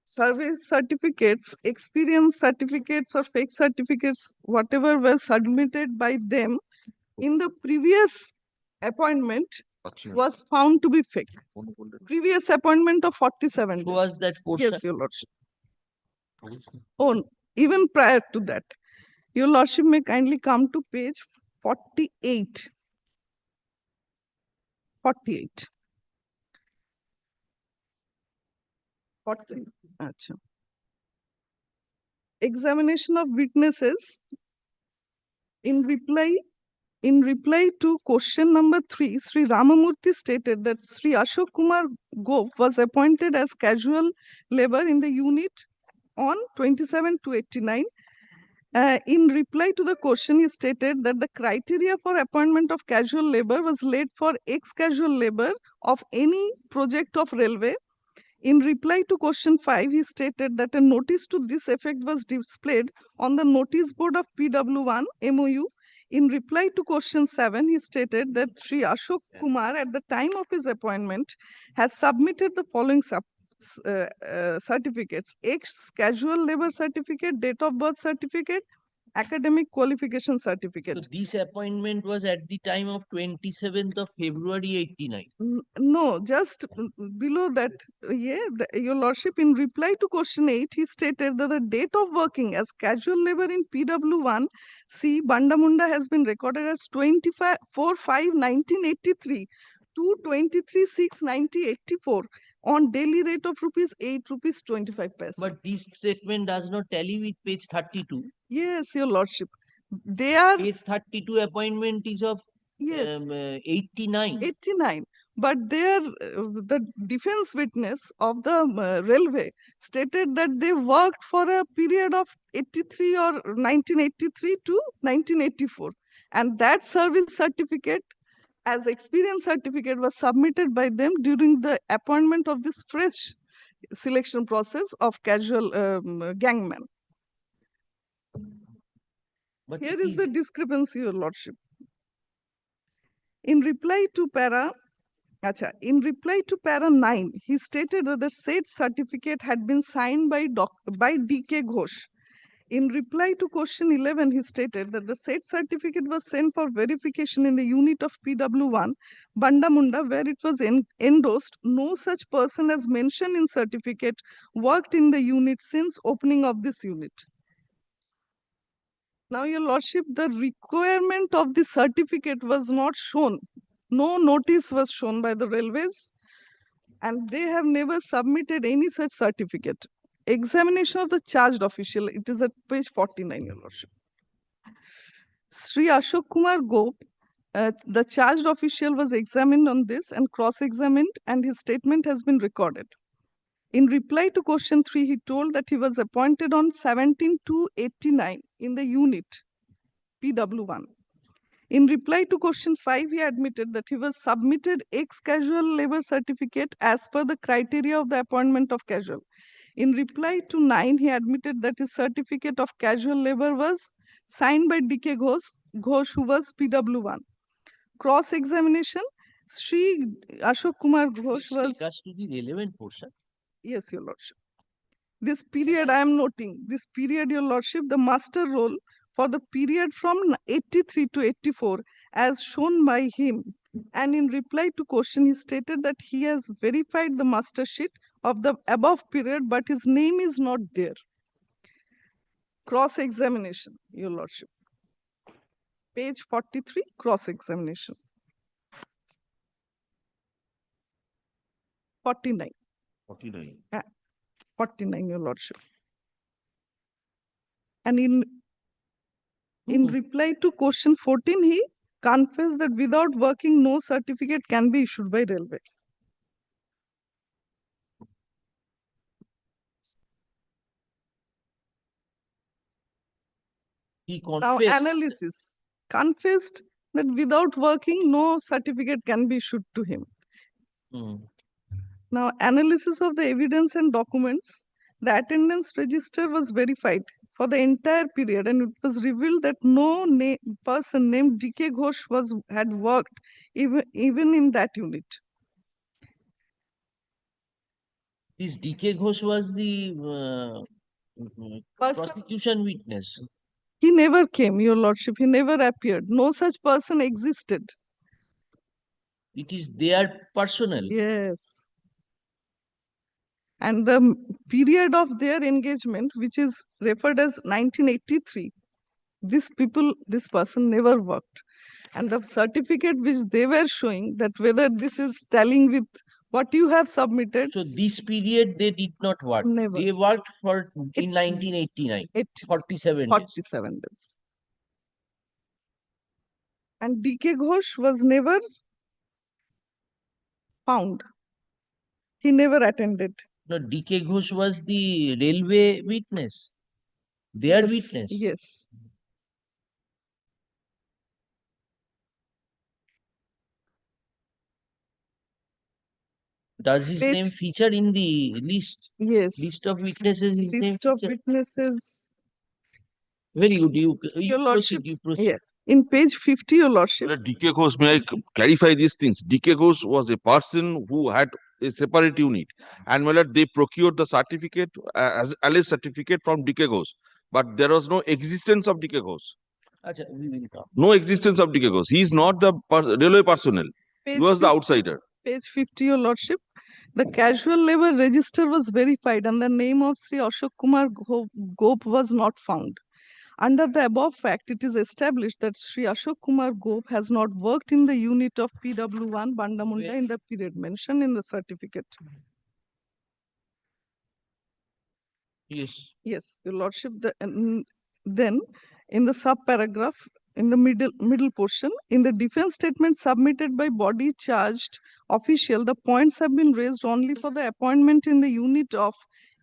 Speaker 4: service certificates, experience certificates or fake certificates, whatever were submitted by them in the previous appointment was found to be fake. Previous appointment of 47 days.
Speaker 2: Was that portion?
Speaker 4: Yes, your lordship. Oh, even prior to that. Your lordship may kindly come to page 48. 48. Acha. Examination of witnesses. In reply to question number 3, Sri Ramamurthy stated that Sri Ashok Kumar Gop was appointed as casual labor in the unit on 27/2/89. In reply to the question, he stated that the criteria for appointment of casual labor was laid for ex-casual labor of any project of railway. In reply to question 5, he stated that a notice to this effect was displayed on the notice board of PW1 MOU. In reply to question 7, he stated that Sri Ashok Kumar at the time of his appointment has submitted the following certificates: ex-casual labor certificate, date of birth certificate, academic qualification certificate.
Speaker 2: So this appointment was at the time of 27th of February 89.
Speaker 4: No, just below that, your lordship, in reply to question 8, he stated that the date of working as casual labor in PW1 C Bandamunda has been recorded as 24/5/1983 to 23/6/1984 on daily rate of ₹8.25.
Speaker 2: But this statement does not tally with page 32.
Speaker 4: Yes, your lordship. They are
Speaker 2: Page 32 appointment is of
Speaker 4: yes
Speaker 2: 89.
Speaker 4: 89, but the defense witness of the railway stated that they worked for a period of 83 or 1983 to 1984, and that service certificate as experience certificate was submitted by them during the appointment of this fresh selection process of casual gangmen.
Speaker 2: But
Speaker 4: Here is the discrepancy, your lordship. In reply to para 9, he stated that the said certificate had been signed by D.K. Ghosh. In reply to question 11, he stated that the said certificate was sent for verification in the unit of PW1, Bandamunda, where it was endorsed. No such person as mentioned in certificate worked in the unit since opening of this unit. Now, your lordship, the requirement of the certificate was not shown. No notice was shown by the railways, and they have never submitted any such certificate. Examination of the charged official, it is at page 49, your lordship. Sri Ashok Kumar Gop, the charged official, was examined on this and cross-examined, and his statement has been recorded. In reply to question 3, he told that he was appointed on 17/2/89 in the unit PW1. In reply to question 5, he admitted that he was submitted ex-casual labor certificate as per the criteria of the appointment of casual. In reply to 9, he admitted that his certificate of casual labor was signed by D.K. Ghosh, who was PW1. Cross-examination, Sri Ashok Kumar Ghosh was...
Speaker 2: Take us to the relevant portion.
Speaker 4: Yes, your lordship. This period I am noting, this period, your lordship, the master roll for the period from 83 to 84 as shown by him. And in reply to question, he stated that he has verified the master sheet of the above period, but his name is not there. Cross-examination, your lordship. Page 43, cross-examination. 49.
Speaker 2: 49.
Speaker 4: 49, your lordship. And in reply to question 14, he confessed that without working, no certificate can be issued by railway.
Speaker 2: He
Speaker 4: Now,
Speaker 2: confessed.
Speaker 4: analysis. Confessed that without working, no certificate can be issued to him. Now, analysis of the evidence and documents. The attendance register was verified for the entire period, and it was revealed that no person named D.K. Ghosh had worked even in that unit.
Speaker 2: This D.K. Ghosh was the prosecution witness.
Speaker 4: He never came, your lordship. He never appeared. No such person existed.
Speaker 2: It is their personnel.
Speaker 4: Yes. And the period of their engagement, which is referred as 1983, this person never worked. And the certificate which they were showing, that whether this is tallying with What you have submitted,
Speaker 2: So this period they did not work.
Speaker 4: never.
Speaker 2: They worked for in
Speaker 4: It-
Speaker 2: 1989,
Speaker 4: It
Speaker 2: 47 days.
Speaker 4: 47 days. And DK Ghosh was never found. He never attended.
Speaker 2: No, DK Ghosh was the railway witness. Their
Speaker 4: Yes,
Speaker 2: witness.
Speaker 4: Yes.
Speaker 2: Does his
Speaker 4: Page-
Speaker 2: name feature in the list?
Speaker 4: Yes.
Speaker 2: List of witnesses, his name
Speaker 4: List of
Speaker 2: feature?
Speaker 4: witnesses.
Speaker 2: Very good. You
Speaker 4: Your Lordship.
Speaker 2: proceed. You proceed.
Speaker 4: Yes. In page 50, Your Lordship.
Speaker 16: DK Ghosh, may I clarify these things? DK Ghosh was a person who had a separate unit, and my lord, they procured the certificate as alleged certificate from DK Ghosh, but there was no existence of DK Ghosh.
Speaker 2: Acha, we will come.
Speaker 16: No existence of DK Ghosh. He is not the railway personnel. He
Speaker 4: Page
Speaker 16: was the
Speaker 4: 50
Speaker 16: outsider.
Speaker 4: Page 50, Your Lordship. The casual labor register was verified and the name of Sri Ashok Kumar Gop was not found. Under the above fact, it is established that Sri Ashok Kumar Gop has not worked in the unit of PW1 Bandamunda in the period mentioned in the certificate.
Speaker 2: Yes.
Speaker 4: Yes, Your Lordship. Then, in the sub-paragraph, in the middle portion, in the defense statement submitted by body charged official, the points have been raised only for the appointment in the unit of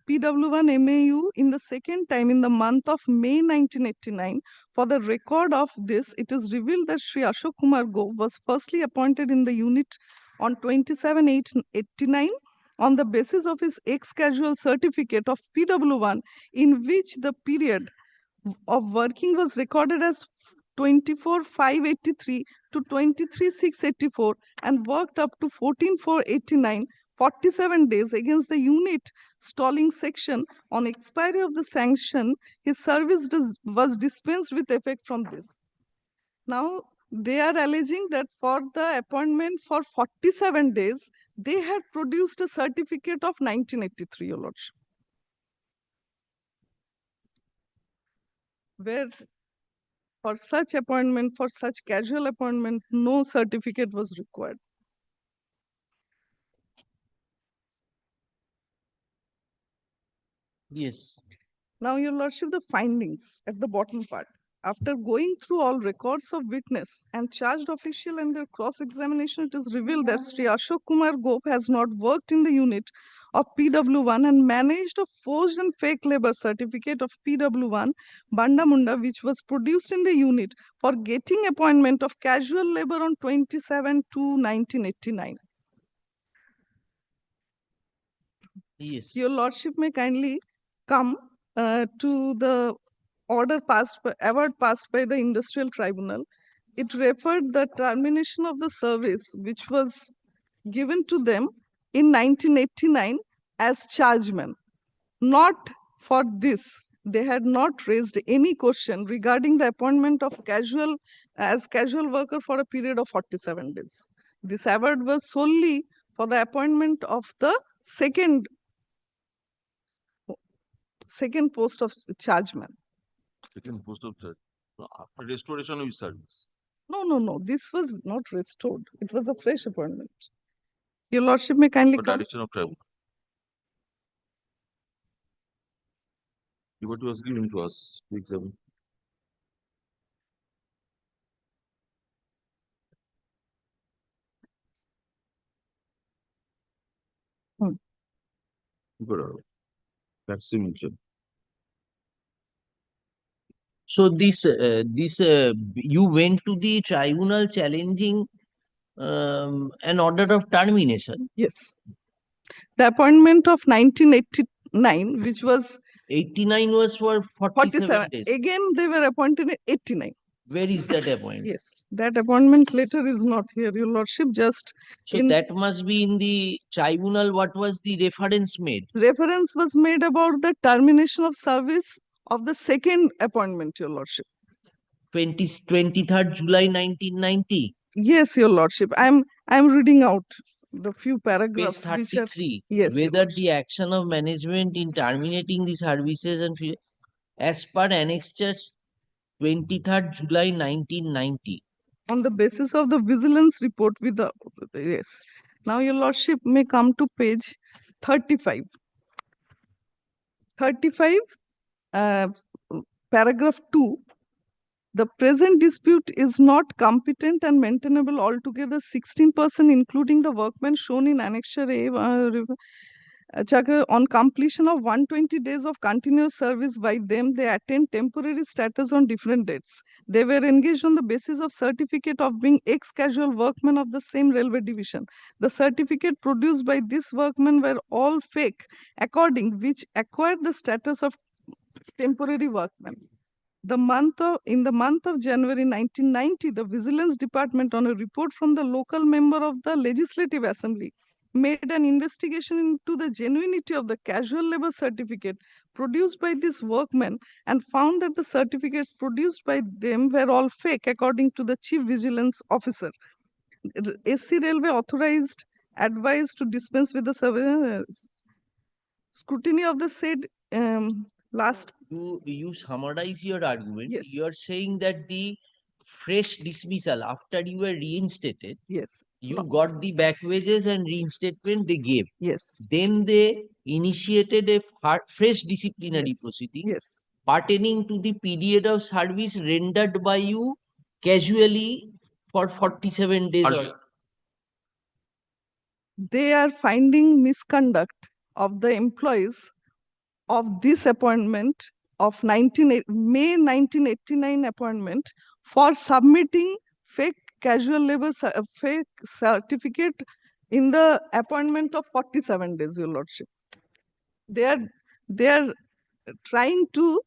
Speaker 4: PW1 MAU in the second time in the month of May 1989. For the record of this, it is revealed that Sri Ashok Kumar Gop was firstly appointed in the unit on 27/8/89 on the basis of his ex-casual certificate of PW1, in which the period of working was recorded as 24/5/83 to 23/6/84 and worked up to 14/4/89, 47 days against the unit stalling section. On expiry of the sanction, his service was dispensed with effect from this. Now, they are alleging that for the appointment for 47 days, they had produced a certificate of 1983, Your Lordship, where for such appointment, for such casual appointment, no certificate was required.
Speaker 2: Yes.
Speaker 4: Now, Your Lordship, the findings at the bottom part. After going through all records of witness and charged official and their cross-examination, it is revealed that Sri Ashok Kumar Gop has not worked in the unit of PW1 and managed a forged and fake labor certificate of PW1 Bandamunda, which was produced in the unit for getting appointment of casual labor on 27/2/1989.
Speaker 2: Yes.
Speaker 4: Your Lordship may kindly come to the award passed by the Industrial Tribunal. It referred the termination of the service which was given to them in 1989 as chargeman. Not for this, they had not raised any question regarding the appointment of casual worker for a period of 47 days. This award was solely for the appointment of the second post of chargeman.
Speaker 16: Second post of third. After restoration of service.
Speaker 4: No. This was not restored. It was a fresh appointment. Your Lordship may kindly
Speaker 16: For
Speaker 4: come.
Speaker 16: direction of tribunal. What was given to us to examine. Good. That's the mention.
Speaker 2: So you went to the tribunal challenging an order of termination.
Speaker 4: Yes. The appointment of 1989, which was
Speaker 2: 89 was for 47 days.
Speaker 4: Again, they were appointed in 89.
Speaker 2: Where is that appointment?
Speaker 4: Yes, that appointment letter is not here, Your Lordship. Just
Speaker 2: So that must be in the tribunal. What was the reference made?
Speaker 4: Reference was made about the termination of service of the second appointment, Your Lordship.
Speaker 2: 23rd July 1990.
Speaker 4: Yes, Your Lordship. I'm reading out the few paragraphs.
Speaker 2: Page 33.
Speaker 4: Yes, Your
Speaker 2: Whether the action of management in terminating the services and as per annexure 23rd July 1990.
Speaker 4: On the basis of the vigilance report with the yes. Now your lordship may come to page 35. 35, paragraph 2. The present dispute is not competent and maintainable altogether 16%, including the workmen shown in Annexure A. On completion of 120 days of continuous service by them, they attained temporary status on different dates. They were engaged on the basis of certificate of being ex-casual workmen of the same railway division. The certificate produced by this workmen were all fake, according which acquired the status of temporary workmen. In the month of January 1990, the Vigilance Department, on a report from the local member of the Legislative Assembly, made an investigation into the genuinity of the casual labor certificate produced by these workmen and found that the certificates produced by them were all fake, according to the Chief Vigilance Officer. SC Railway advised to dispense with the surveillance. Scrutiny of the said last.
Speaker 2: You summarize your argument.
Speaker 4: Yes.
Speaker 2: You are saying that the fresh dismissal after you were reinstated,
Speaker 4: yes,
Speaker 2: you got the back wages and reinstatement they gave.
Speaker 4: Yes.
Speaker 2: Then they initiated a fresh disciplinary proceeding
Speaker 4: Yes.
Speaker 2: pertaining to the period of service rendered by you casually for 47 days.
Speaker 4: They are finding misconduct of the employees of this appointment of May 1989 appointment for submitting fake casual labor fake certificate in the appointment of 47 days, your lordship. They are trying to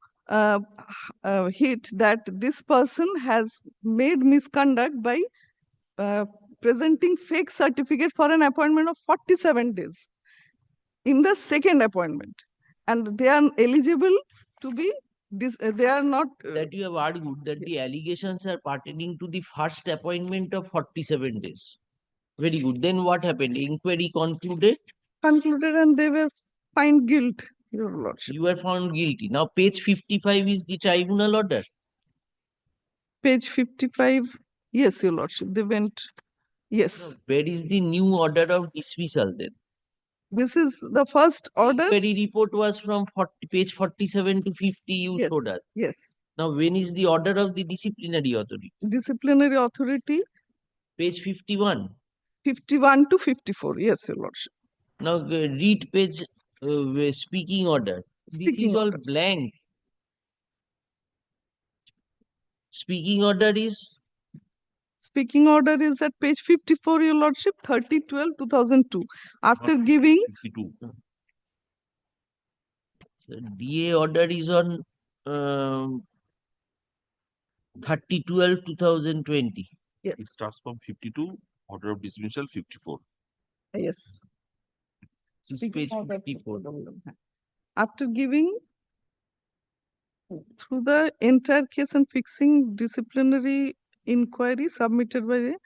Speaker 4: hit that this person has made misconduct by presenting fake certificate for an appointment of 47 days in the second appointment, and they are eligible to be they are not
Speaker 2: that you have argued that the allegations are pertaining to the first appointment of 47 days. Very good. Then what happened? Inquiry concluded
Speaker 4: and they were found guilty, your lordship.
Speaker 2: You were found guilty. Now page 55 is the tribunal order.
Speaker 4: Page 55, yes, your lordship, they went. Yes.
Speaker 2: Where is the new order of dismissal then?
Speaker 4: This is the first order.
Speaker 2: Inquiry report was from page 47 to 50 you showed us.
Speaker 4: Yes.
Speaker 2: Now when is the order of the disciplinary authority?
Speaker 4: Disciplinary authority.
Speaker 2: Page 51.
Speaker 4: 51 to 54, yes, your lordship.
Speaker 2: Now read page speaking order. This is all blank. Speaking order is?
Speaker 4: Speaking order is at page 54, your lordship, 30/12/2002. After giving
Speaker 2: 52. DA order is on 30/12/2020.
Speaker 4: Yes.
Speaker 16: It starts from 52, order of dismissal 54.
Speaker 4: Yes.
Speaker 2: This
Speaker 4: Speaking
Speaker 2: page
Speaker 4: order
Speaker 2: 54.
Speaker 4: After giving through the entire case and fixing disciplinary inquiry submitted by the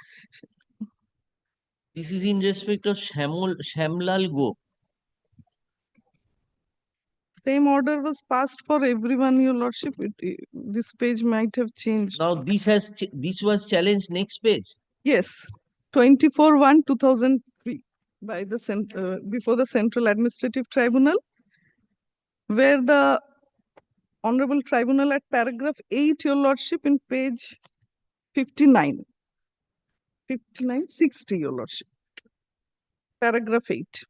Speaker 2: This is in respect of Shamlal Go.
Speaker 4: same order was passed for everyone, your lordship. This page might have changed.
Speaker 2: Now this was challenged next page.
Speaker 4: Yes, 24/1/2003 by the before the Central Administrative Tribunal, where the Honorable Tribunal at paragraph 8, your lordship, in page 59, 59/60, your lordship, paragraph 8.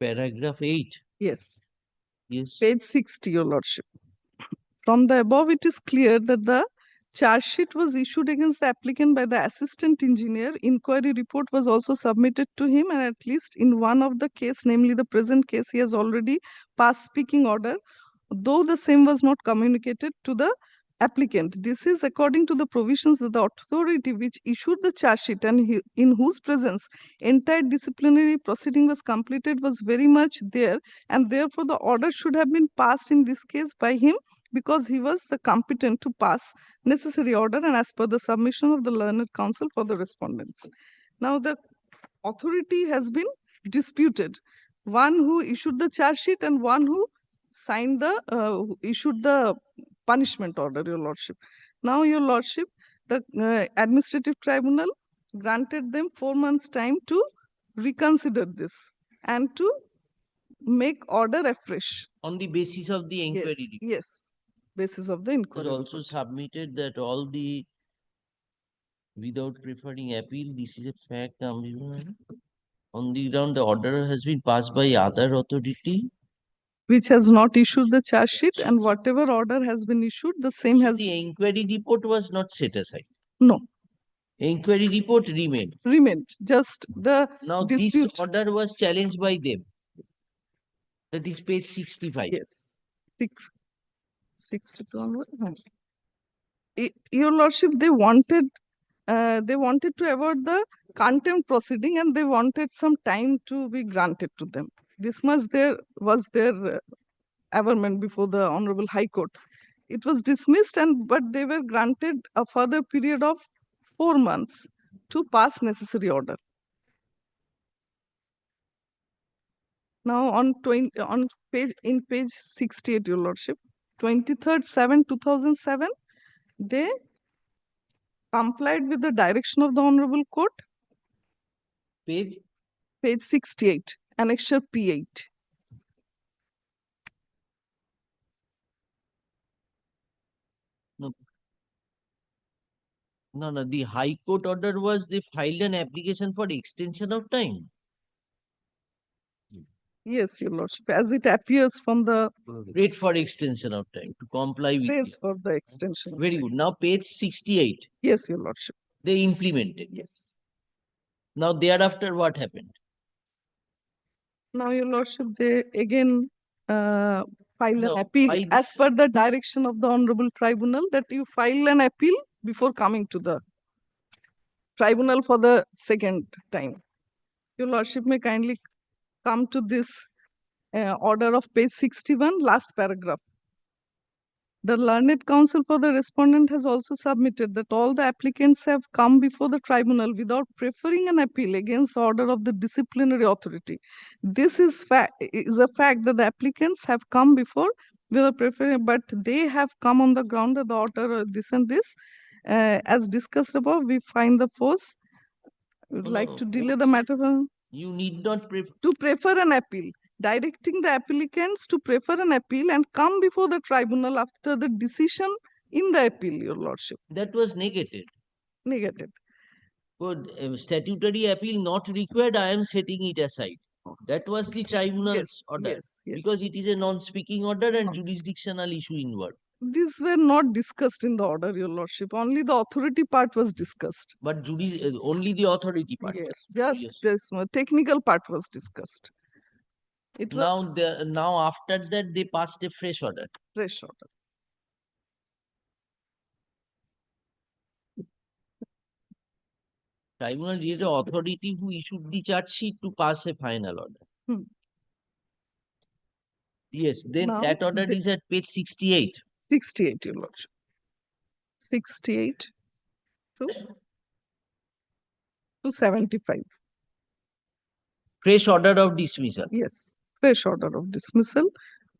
Speaker 2: Paragraph 8.
Speaker 4: Yes.
Speaker 2: Yes.
Speaker 4: Page 60, your lordship. From the above, it is clear that the charge sheet was issued against the applicant by the assistant engineer. Inquiry report was also submitted to him, and at least in one of the case, namely the present case, he has already passed speaking order, though the same was not communicated to the applicant. This is according to the provisions that the authority which issued the charge sheet and in whose presence entire disciplinary proceeding was completed was very much there, and therefore the order should have been passed in this case by him, because he was the competent to pass necessary order and as per the submission of the learned counsel for the respondents. Now the authority has been disputed. one who issued the charge sheet and one who signed the, who issued the punishment order, your lordship. Now, your lordship, the administrative tribunal granted them 4 months' time to reconsider this and to make order afresh.
Speaker 2: On the basis of the inquiry
Speaker 4: Yes,
Speaker 2: report.
Speaker 4: yes, basis of the
Speaker 2: It
Speaker 4: inquiry.
Speaker 2: was also submitted that all the, without preferring appeal, this is a fact. On the ground, the order has been passed by other authority.
Speaker 4: Which has not issued the charge sheet, and whatever order has been issued, the same
Speaker 2: So
Speaker 4: has.
Speaker 2: the inquiry report was not set aside.
Speaker 4: No.
Speaker 2: Inquiry report remained.
Speaker 4: Remained, just the
Speaker 2: Now
Speaker 4: dispute.
Speaker 2: this order was challenged by them. That is page 65.
Speaker 4: Yes. 62 onward. Your lordship, they wanted to avoid the contempt proceeding and they wanted some time to be granted to them. This much there was their averment before the Honorable High Court. It was dismissed, but they were granted a further period of 4 months to pass necessary order. Now on page 68, your lordship, 23rd 7/2007, they complied with the direction of the Honorable Court.
Speaker 2: Page
Speaker 4: 68, annexure P8.
Speaker 2: No, the High Court order was they filed an application for extension of time.
Speaker 4: Yes, your lordship, as it appears from the
Speaker 2: Wait for extension of time to comply with.
Speaker 4: phrase for the extension.
Speaker 2: Very good. Now page 68.
Speaker 4: Yes, your lordship.
Speaker 2: They implemented.
Speaker 4: Yes.
Speaker 2: Now thereafter what happened?
Speaker 4: Now, your lordship, they again file an appeal
Speaker 2: why
Speaker 4: as per the direction of the Honorable Tribunal, that you file an appeal before coming to the tribunal for the second time. Your lordship may kindly come to this order of page 61, last paragraph. The learned counsel for the respondent has also submitted that all the applicants have come before the tribunal without preferring an appeal against the order of the disciplinary authority. This is a fact that the applicants have come before without preferring, but they have come on the ground that the order this and this. As discussed above, we find the force would like to delay the matter.
Speaker 2: You need not
Speaker 4: to prefer an appeal, directing the applicants to prefer an appeal and come before the tribunal after the decision in the appeal, your lordship.
Speaker 2: That was negated.
Speaker 4: Negated.
Speaker 2: Good. Statutory appeal not required, I am setting it aside. That was the tribunal's order.
Speaker 4: Yes.
Speaker 2: Because it is a non-speaking order and jurisdictional issue involved.
Speaker 4: These were not discussed in the order, your lordship. Only the authority part was discussed.
Speaker 2: But only the authority part.
Speaker 4: Yes, just this technical part was discussed. It was
Speaker 2: now after that they passed a fresh order.
Speaker 4: Fresh order.
Speaker 2: Tribunal needed authority who issued the charge sheet to pass a final order. Yes, then
Speaker 4: Now
Speaker 2: that order is at page 68.
Speaker 4: 68, your lordship. 68 to 75.
Speaker 2: Fresh order of dismissal.
Speaker 4: Yes, fresh order of dismissal.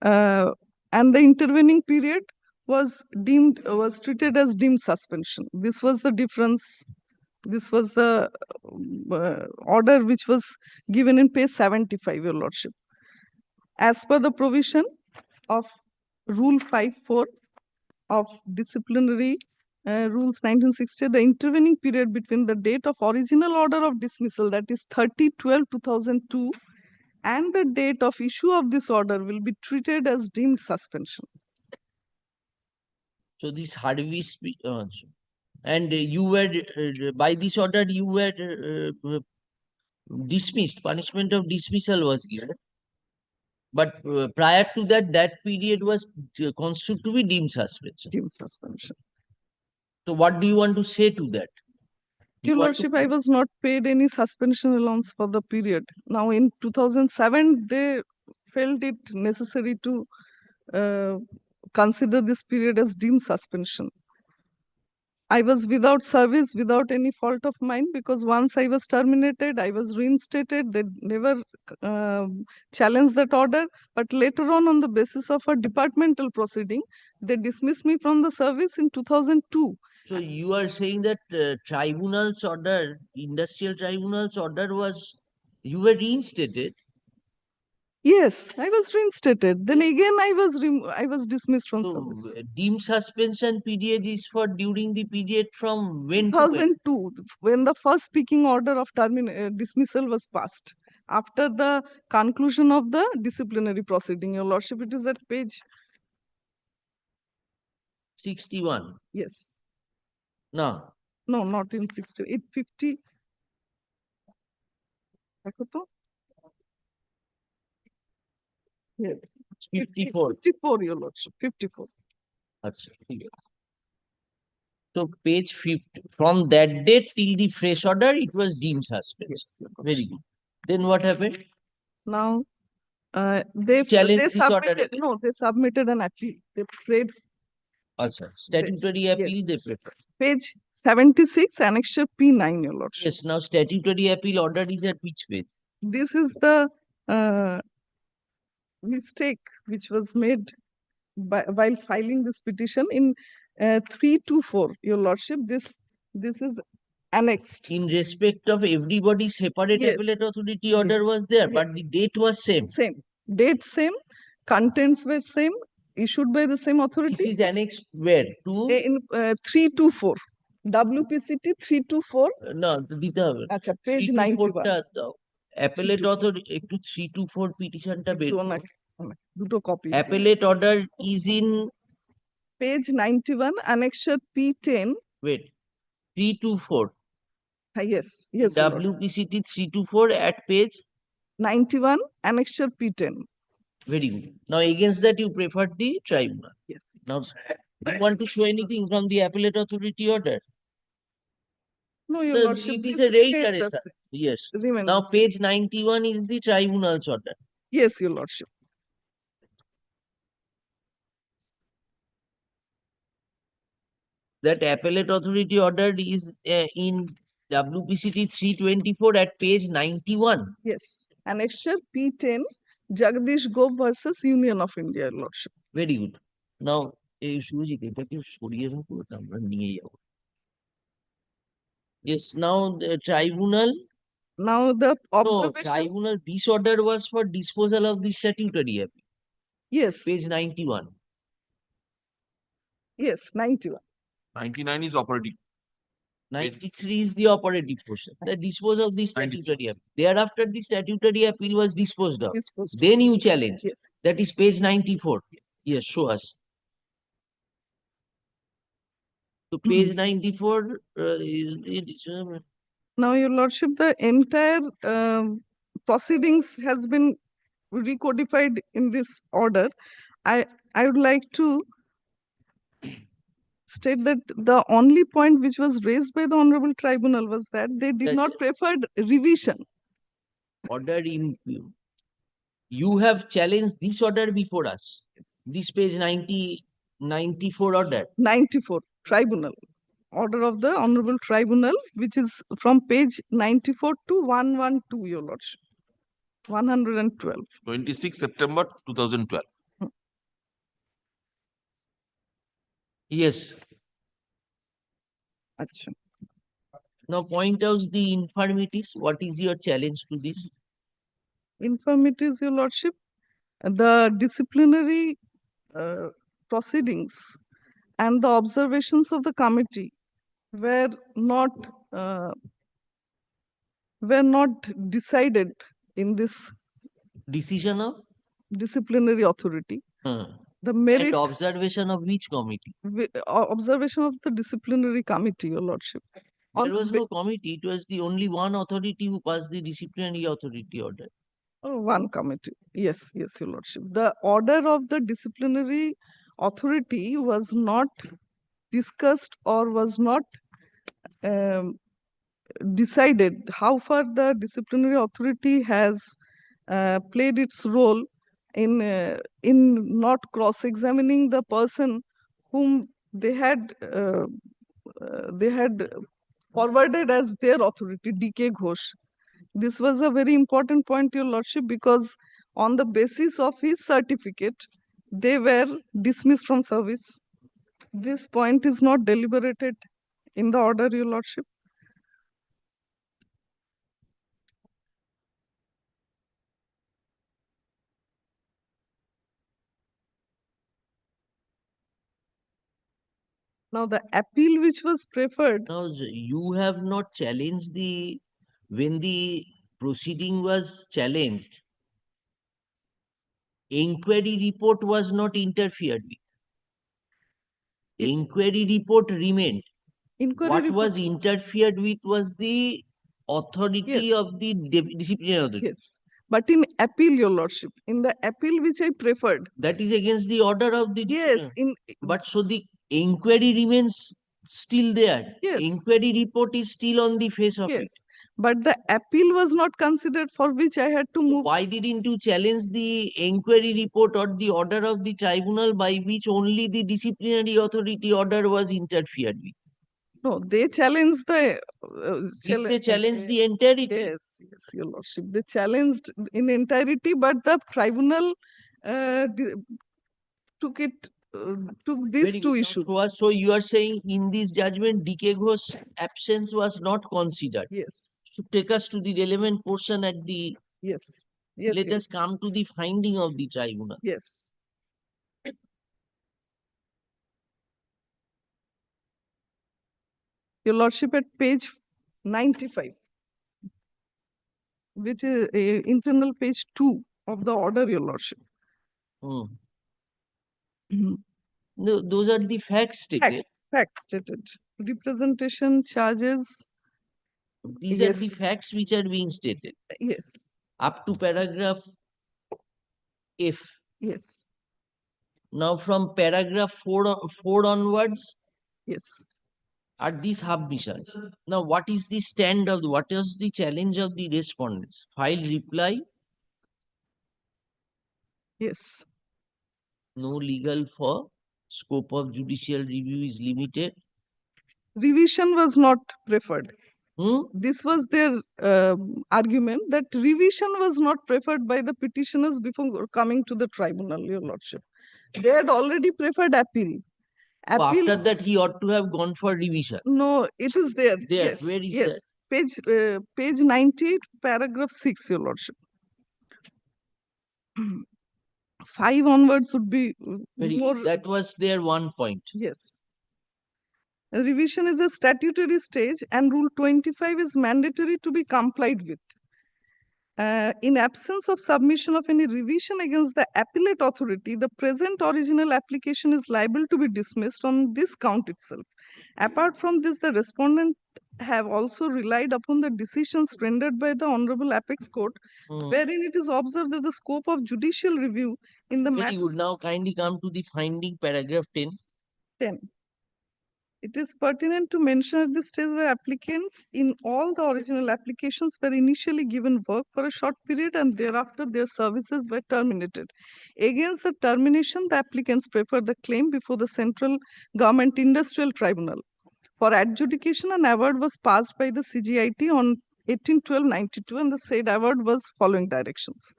Speaker 4: And the intervening period was treated as deemed suspension. This was the difference. This was the order which was given in page 75, your lordship. As per the provision of Rule 5(4) of disciplinary rules 1960, the intervening period between the date of original order of dismissal, that is 30/12/2002, and the date of issue of this order will be treated as deemed suspension.
Speaker 2: So this Harvey's and you were by this order you were dismissed. Punishment of dismissal was given. But prior to that, that period was constituted to be deemed suspension.
Speaker 4: Deemed suspension.
Speaker 2: So what do you want to say to that?
Speaker 4: Your lordship, I was not paid any suspension allowance for the period. Now in 2007, they felt it necessary to consider this period as deemed suspension. I was without service, without any fault of mine, because once I was terminated, I was reinstated. They never challenged that order. But later on the basis of a departmental proceeding, they dismissed me from the service in 2002.
Speaker 2: So you are saying that tribunal's order, industrial tribunal's order was, you were reinstated?
Speaker 4: Yes, I was reinstated. Then again, I was dismissed from service.
Speaker 2: Deemed suspension period is for during the period from when to when?
Speaker 4: 2002, when the first speaking order of dismissal was passed. After the conclusion of the disciplinary proceeding, Your Lordship, it is at page
Speaker 2: 61.
Speaker 4: Yes.
Speaker 2: No.
Speaker 4: No, not in 60. 850. দেখো তো। Yes.
Speaker 2: 54.
Speaker 4: 54, Your Lordship, 54.
Speaker 2: Achha, ठीक है. So page 50, from that date till the fresh order, it was deemed suspension.
Speaker 4: Yes.
Speaker 2: Very good. Then what happened?
Speaker 4: Now, they
Speaker 2: Challenged this order
Speaker 4: submitted,
Speaker 2: again?
Speaker 4: no, they submitted an appeal. They prayed.
Speaker 2: Also, statutory appeal they prefer.
Speaker 4: Page 76, annexure P9, Your Lordship.
Speaker 2: Yes, now statutory appeal order is at which page?
Speaker 4: This is the mistake which was made while filing this petition in 324, Your Lordship. This is annexed.
Speaker 2: In respect of everybody's separate
Speaker 4: Yes.
Speaker 2: appellate authority order
Speaker 4: Yes.
Speaker 2: was there, but
Speaker 4: Yes.
Speaker 2: the date was same.
Speaker 4: Same. Date same, contents were same, issued by the same authority.
Speaker 2: This is annexed where? To?
Speaker 4: In 324. WPCT 324.
Speaker 2: No, দিতে হবে।
Speaker 4: আচ্ছা, page
Speaker 2: 324
Speaker 4: 91.
Speaker 2: টা দাও। Appellate order একটু 324 petitionটা বের করো।
Speaker 4: দুটো copy.
Speaker 2: Appellate order is in
Speaker 4: page 91, annexure P10.
Speaker 2: Wait, 324.
Speaker 4: Yes, yes.
Speaker 2: WPCT 324 at page
Speaker 4: 91, annexure P10.
Speaker 2: Very good. Now against that you prefer the tribunal.
Speaker 4: Yes.
Speaker 2: Now you want to show anything from the appellate authority order?
Speaker 4: No, Your Lordship.
Speaker 2: It is
Speaker 4: this
Speaker 2: a rate
Speaker 4: remains
Speaker 2: arrest.
Speaker 4: the
Speaker 2: Yes.
Speaker 4: remains
Speaker 2: Now
Speaker 4: the same.
Speaker 2: page 91 is the tribunal's order.
Speaker 4: Yes, Your Lordship.
Speaker 2: That appellate authority order is in WPCT 324 at page 91.
Speaker 4: Yes. Annexure P10, Jagdish Gop versus Union of India, Your Lordship.
Speaker 2: Very good. Now, Surajit এটাকে সরিয়ে রাখো, আমরা নিয়ে যাব। Yes, now the tribunal.
Speaker 4: Now the
Speaker 2: No, tribunal, this order was for disposal of the statutory appeal.
Speaker 4: Yes.
Speaker 2: Page 91.
Speaker 4: Yes, 91.
Speaker 16: 99 is operative.
Speaker 2: 93 is the operative portion. The disposal of the statutory appeal. Thereafter, the statutory appeal was disposed of. Then you challenge.
Speaker 4: Yes.
Speaker 2: That is page 94. Yes, show us. So page 94 is
Speaker 4: Now, Your Lordship, the entire proceedings has been recodified in this order. I would like to state that the only point which was raised by the Honorable Tribunal was that they did not prefer revision.
Speaker 2: Order in you have challenged this order before us.
Speaker 4: Yes.
Speaker 2: This page 94 order.
Speaker 4: 94, Tribunal. Order of the Honorable Tribunal, which is from page 94 to 112, Your Lordship. 112.
Speaker 16: 26 September 2012.
Speaker 2: Yes.
Speaker 4: Achha.
Speaker 2: Now point out the infirmities. What is your challenge to this?
Speaker 4: Infirmities, Your Lordship. The disciplinary proceedings and the observations of the committee were not decided in this
Speaker 2: Decision of
Speaker 4: disciplinary authority. The
Speaker 2: and
Speaker 4: merit
Speaker 2: observation of which committee?
Speaker 4: Observation of the disciplinary committee, Your Lordship.
Speaker 2: There was no committee. It was the only one authority who passed the disciplinary authority order.
Speaker 4: One committee. Yes, yes, Your Lordship. The order of the disciplinary authority was not discussed or was not decided how far the disciplinary authority has played its role in not cross-examining the person whom they had they had forwarded as their authority, D.K. Ghosh. This was a very important point, Your Lordship, because on the basis of his certificate, they were dismissed from service. This point is not deliberated in the order, Your Lordship. Now, the appeal which was preferred.
Speaker 2: Now, you have not challenged when the proceeding was challenged, inquiry report was not interfered with. Inquiry report remained. What was interfered with was the authority of the disciplinary authority.
Speaker 4: Yes, but in appeal, Your Lordship, in the appeal which I preferred.
Speaker 2: That is against the order of the
Speaker 4: Yes,
Speaker 2: but so the inquiry remains still there.
Speaker 4: Yes.
Speaker 2: Inquiry report is still on the face of it.
Speaker 4: Yes, but the appeal was not considered, for which I had to move.
Speaker 2: Why didn't you challenge the inquiry report or the order of the tribunal by which only the disciplinary authority order was interfered with?
Speaker 4: No, they challenged the.
Speaker 2: They challenged the entirety.
Speaker 4: Yes, yes, Your Lordship. They challenged in entirety, but the tribunal took these two issues.
Speaker 2: So you are saying in this judgment, D.K. Ghosh's absence was not considered.
Speaker 4: Yes.
Speaker 2: So take us to the relevant portion at the.
Speaker 4: Yes. Yes.
Speaker 2: Let us come to the finding of the tribunal.
Speaker 4: Yes. Your Lordship, at page 95, which is internal page 2 of the order, Your Lordship.
Speaker 2: No, those are the facts stated.
Speaker 4: Facts stated. Representation, charges.
Speaker 2: These are the facts which are being stated.
Speaker 4: Yes.
Speaker 2: Up to paragraph F.
Speaker 4: Yes.
Speaker 2: Now from paragraph 4 onwards.
Speaker 4: Yes.
Speaker 2: Are these submissions? Now, what is the stand of what is the challenge of the respondents? File reply.
Speaker 4: Yes.
Speaker 2: No legal for scope of judicial review is limited.
Speaker 4: Revision was not preferred. This was their argument, that revision was not preferred by the petitioners before coming to the tribunal, Your Lordship. They had already preferred appeal.
Speaker 2: So after that, he ought to have gone for revision.
Speaker 4: No, it is there.
Speaker 2: There,
Speaker 4: Yes.
Speaker 2: where is
Speaker 4: Yes. Page 98, paragraph 6, Your Lordship. 5 onwards would be more.
Speaker 2: That was their one point.
Speaker 4: Yes. Revision is a statutory stage and Rule 25 is mandatory to be complied with. In absence of submission of any revision against the appellate authority, the present original application is liable to be dismissed on this count itself. Apart from this, the respondent have also relied upon the decisions rendered by the Honorable Apex Court, wherein it is observed that the scope of judicial review in the
Speaker 2: Very good. Now kindly come to the finding, paragraph 10.
Speaker 4: 10. It is pertinent to mention at this stage that applicants in all the original applications were initially given work for a short period and thereafter their services were terminated. Against the termination, the applicants preferred the claim before the Central Government Industrial Tribunal. For adjudication, an award was passed by the CGIT on 18/12/92 and the said award was following directions.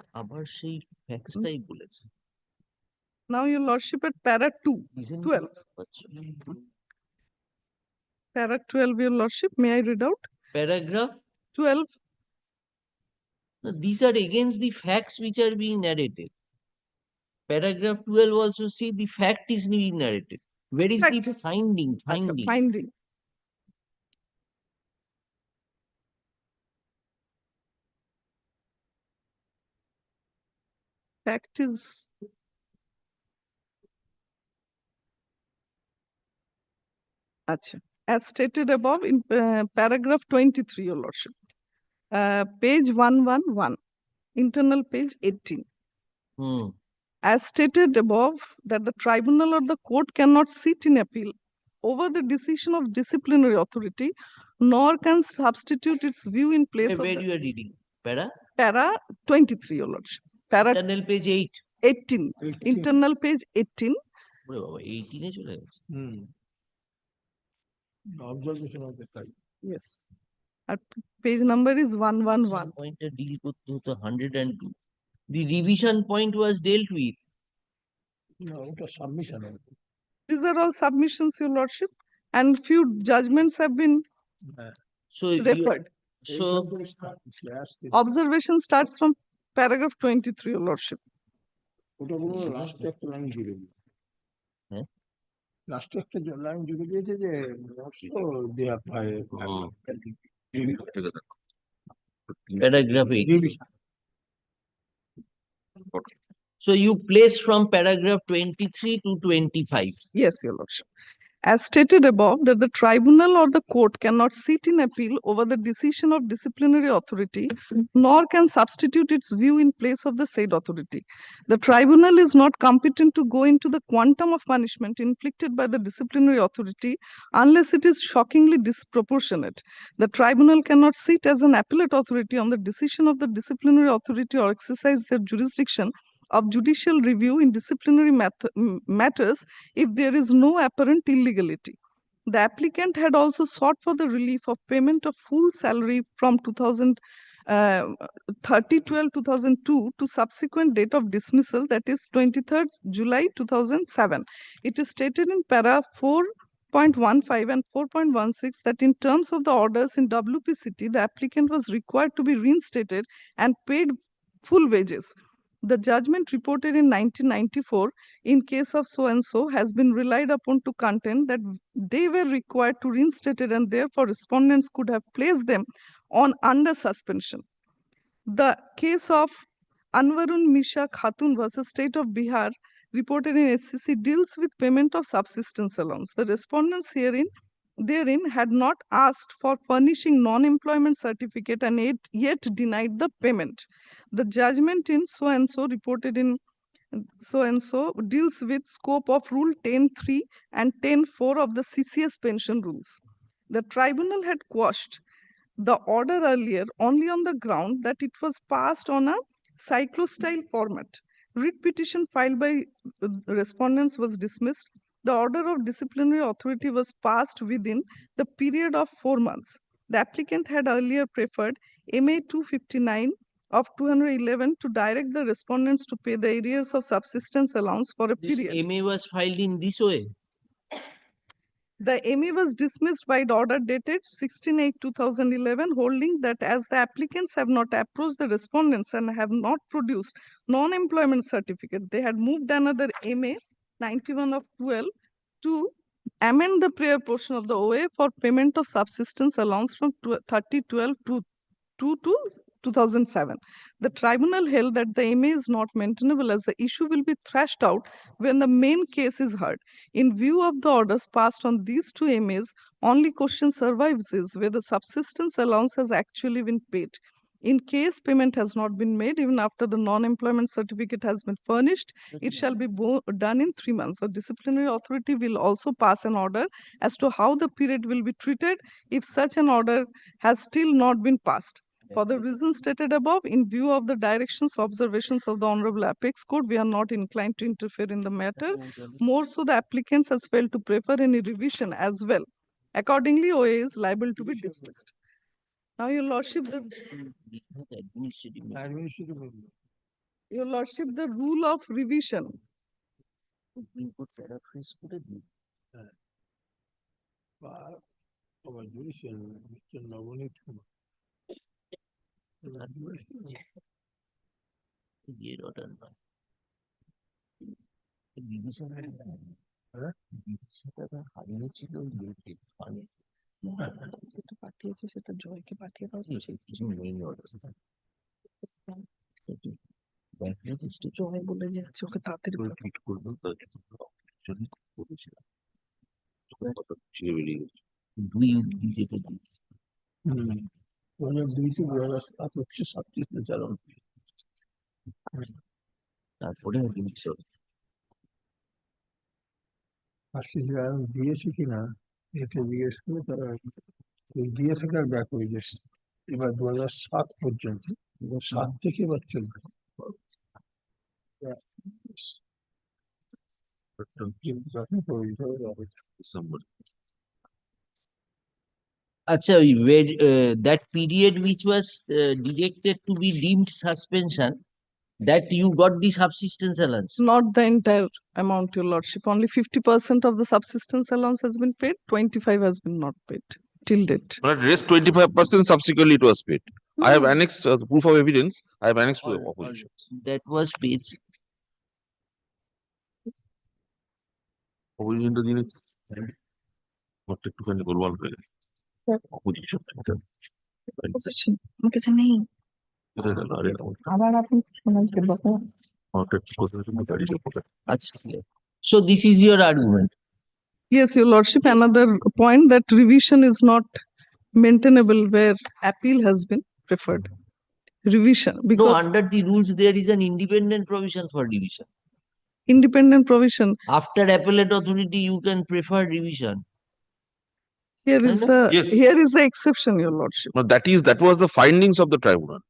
Speaker 4: Now, Your Lordship, at para 2, 12. Para 12, Your Lordship, may I read out?
Speaker 2: Paragraph
Speaker 4: 12.
Speaker 2: No, these are against the facts which are being narrated. Paragraph 12 also see the fact is being narrated. Where is the finding?
Speaker 4: Finding. Fact is. As stated above in paragraph 23, Your Lordship. Page 111, internal page 18. As stated above, that the tribunal or the court cannot sit in appeal over the decision of disciplinary authority, nor can substitute its view in place
Speaker 2: Where
Speaker 4: of
Speaker 2: you are reading?
Speaker 4: Para 23, Your Lordship.
Speaker 2: Internal page 8.
Speaker 4: 18. Internal page 18.
Speaker 2: 18 এ চলে গেছে।
Speaker 5: Observation of the time.
Speaker 4: Yes. At page number is 111.
Speaker 2: Pointer deal করতে হতো 102. The revision point was dealt with.
Speaker 5: No, it was submission.
Speaker 4: These are all submissions, Your Lordship, and few judgments have been
Speaker 2: So
Speaker 4: referred.
Speaker 2: so
Speaker 4: Observation starts from paragraph 23, Your Lordship.
Speaker 5: ওটা কোনো লাস্টে একটা line জুড়ে দিয়েছে
Speaker 2: হ্যাঁ
Speaker 5: লাস্টে একটা line জুড়ে দিয়েছে যে দেয়া পায়
Speaker 2: paragraph 8. So you place from paragraph 23 to 25.
Speaker 4: Yes, Your Lordship. As stated above, that the tribunal or the court cannot sit in appeal over the decision of disciplinary authority, nor can substitute its view in place of the said authority. The tribunal is not competent to go into the quantum of punishment inflicted by the disciplinary authority unless it is shockingly disproportionate. The tribunal cannot sit as an appellate authority on the decision of the disciplinary authority or exercise their jurisdiction of judicial review in disciplinary matters if there is no apparent illegality. The applicant had also sought for the relief of payment of full salary from 30/12/2002 to subsequent date of dismissal, that is 23rd July 2007. It is stated in para 4.15 and 4.16 that in terms of the orders in WPCT, the applicant was required to be reinstated and paid full wages. The judgment reported in 1994 in case of so and so has been relied upon to contend that they were required to reinstate it and therefore respondents could have placed them on under suspension. The case of Anwarun Misha Khatun versus State of Bihar reported in SCC deals with payment of subsistence allowance. The respondents therein had not asked for furnishing non-employment certificate and yet denied the payment. The judgment in so and so reported in so and so deals with scope of Rule 10.3 and 10.4 of the CCS pension rules. The tribunal had quashed the order earlier only on the ground that it was passed on a cyclostyle format. Writ petition filed by respondents was dismissed. The order of disciplinary authority was passed within the period of 4 months. The applicant had earlier preferred MA 259 of 211 to direct the respondents to pay the arrears of subsistence allowance for a
Speaker 2: This
Speaker 4: period.
Speaker 2: MA was filed in this way.
Speaker 4: The MA was dismissed by the order dated 16/8/2011, holding that as the applicants have not approached the respondents and have not produced non-employment certificate, they had moved another MA 91 of 12 to amend the prior portion of the OA for payment of subsistence allowance from 30/12 to 2007. The tribunal held that the MA is not maintainable as the issue will be thrashed out when the main case is heard. In view of the orders passed on these two MAs, only question survives is whether subsistence allowance has actually been paid. In case payment has not been made, even after the non-employment certificate has been furnished, it shall be done in 3 months. The disciplinary authority will also pass an order as to how the period will be treated if such an order has still not been passed. For the reasons stated above, in view of the directions, observations of the Honorable Apex Court, we are not inclined to interfere in the matter. More so, the applicants has failed to prefer any revision as well. Accordingly, OA is liable to be dismissed. Now, Your Lordship, Your Lordship, the rule of revision. পাঠিয়েছে সেটা জয়কে পাঠিয়ে দাও
Speaker 2: কিছু নেই অবস্থা
Speaker 4: জয় বলে যাচ্ছে ওকে তাড়াতাড়ি
Speaker 2: টুইট করবো ছেড়ে বেরিয়ে গেছে 2 অব্দি যেটা দিয়েছে
Speaker 5: 2002 হচ্ছে 37 চালান
Speaker 2: তারপরে
Speaker 5: আমি দিয়েছি কিনা এটা জিজ্ঞেস করে তারা দিয়ে থাকে আর ব্যাক হয়ে গেছে এবার 2007 পর্যন্ত 7 থেকে এবার চলবে
Speaker 2: December Acha, that period which was directed to be deemed suspension, that you got the subsistence allowance.
Speaker 4: Not the entire amount, your lordship. Only 50% of the subsistence allowance has been paid, 25 has been not paid till date.
Speaker 16: But rest 25% subsequently it was paid. I have annexed the proof of evidence. I have annexed to the opposition.
Speaker 2: That was paid.
Speaker 16: Opposition to the একটুখানি গোলমাল হয়ে গেছে। Opposition একটা
Speaker 4: Opposition, আমার কাছে নেই।
Speaker 16: কোথায় গেল? আরে এটা
Speaker 4: আবার আপনি শোনান কে বাবা?
Speaker 16: আমাকে কোথায় তুমি দাঁড়িয়ে কোথায়?
Speaker 2: Achha, so this is your argument.
Speaker 4: Yes, your lordship, another point that revision is not maintainable where appeal has been preferred. Revision,
Speaker 2: No,
Speaker 4: because
Speaker 2: under the rules there is an independent provision for revision.
Speaker 4: independent provision,
Speaker 2: After appellate authority, you can prefer revision.
Speaker 4: here is the
Speaker 16: Yes.
Speaker 4: here is the exception, your lordship.
Speaker 16: No, that was the findings of the tribunal.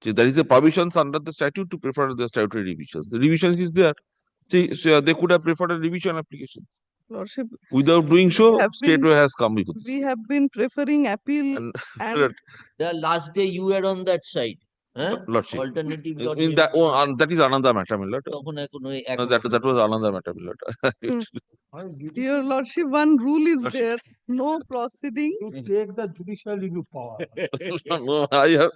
Speaker 16: See, there is a provisions under the statute to prefer the statutory revisions. The revision is there. See, so they could have preferred a revision application.
Speaker 4: Lordship,
Speaker 16: Without doing so,
Speaker 4: have
Speaker 16: state
Speaker 4: been-
Speaker 16: has come with it.
Speaker 4: we have been preferring appeal and
Speaker 2: The last day you were on that side.
Speaker 16: Lordship.
Speaker 2: Alternative.
Speaker 16: In that, that is another matter, my lord.
Speaker 2: তখন এখন ওই
Speaker 16: No, that was another matter, my lord.
Speaker 4: your lordship, one rule is
Speaker 16: Lordship.
Speaker 4: there, no proceeding.
Speaker 5: You take the judicial review power.
Speaker 16: No, I have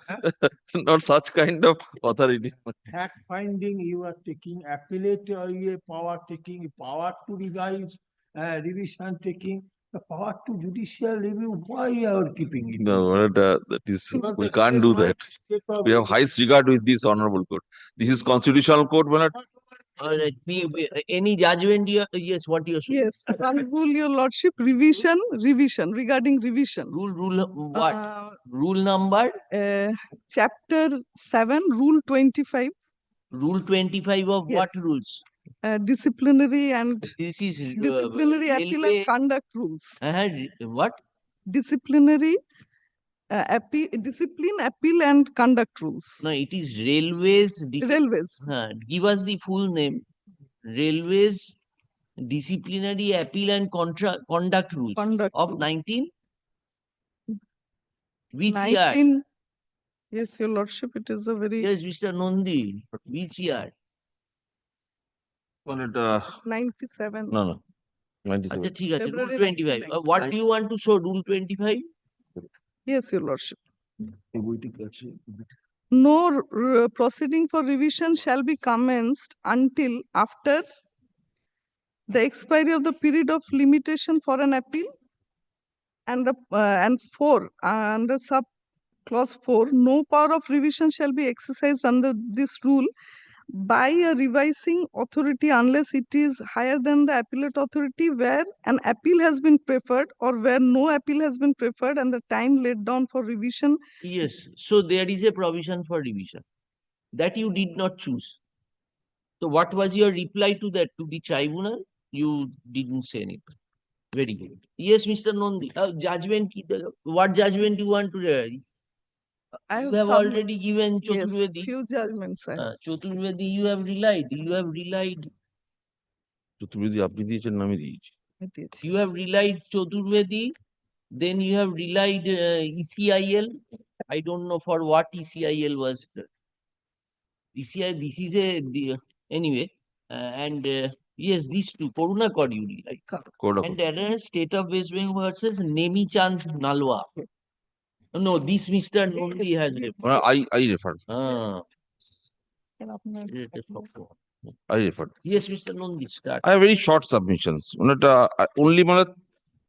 Speaker 16: not such kind of authority.
Speaker 5: Fact finding you are taking, appellate power taking, power to revise, revision taking, the power to judicial review, why you are keeping it?
Speaker 16: No, that is, we can't do that. We have highest regard with this honorable court. This is constitutional court, my lord.
Speaker 2: All right. Any judgment you yes, what you are
Speaker 4: Yes, one rule, your lordship, revision regarding revision.
Speaker 2: Rule what?
Speaker 4: Uh,
Speaker 2: Rule number?
Speaker 4: Chapter 7, rule 25,
Speaker 2: Rule 25 of what
Speaker 4: Yes.
Speaker 2: rules?
Speaker 4: disciplinary and
Speaker 2: This is
Speaker 4: disciplinary appeal and
Speaker 2: railway-
Speaker 4: conduct rules.
Speaker 2: What?
Speaker 4: Disciplinary discipline, appeal and conduct rules.
Speaker 2: No, it is railways.
Speaker 4: Railways.
Speaker 2: Give us the full name. Railways Disciplinary Appeal and Conduct Rules
Speaker 4: Conduct
Speaker 2: of
Speaker 4: rules.
Speaker 2: 19. Which year?
Speaker 4: 19. Yes, your lordship, it is a very
Speaker 2: Yes, Mr. Nondi. Which year?
Speaker 4: 97.
Speaker 16: No. 97.
Speaker 2: আচ্ছা ঠিক আছে rule
Speaker 4: February
Speaker 2: 25 what do you want to show rule 25?
Speaker 4: Yes, your lordship. No proceeding for revision shall be commenced until after the expiry of the period of limitation for an appeal, and the and 4 under sub clause 4, no power of revision shall be exercised under this rule by a revising authority unless it is higher than the appellate authority where an appeal has been preferred or where no appeal has been preferred and the time laid down for revision.
Speaker 2: Yes, so there is a provision for revision that you did not choose. So what was your reply to that, to the tribunal? You didn't say anything. Very good. Yes, Mr. Nondi. Judgment what judgment you want to
Speaker 4: I
Speaker 2: you have already given
Speaker 4: Yes,
Speaker 2: Chaturvedi.
Speaker 4: few judgments.
Speaker 2: Chaturvedi, you have relied.
Speaker 16: Chaturvedi আপনি দিয়েছেন না আমি দিয়েছি
Speaker 2: You have relied Chaturvedi. Then you have relied ECIL. I don't know for what ECIL was. ECIL, this is anyway. And yes, these two, Corona Cod you relied. And another State of West Bengal versus Nemi Chand Nalwa. No, this Mr. Nondi has referred.
Speaker 16: I referred. I referred.
Speaker 2: Yes, Mr. Nondi, start.
Speaker 16: I have very short submissions. Only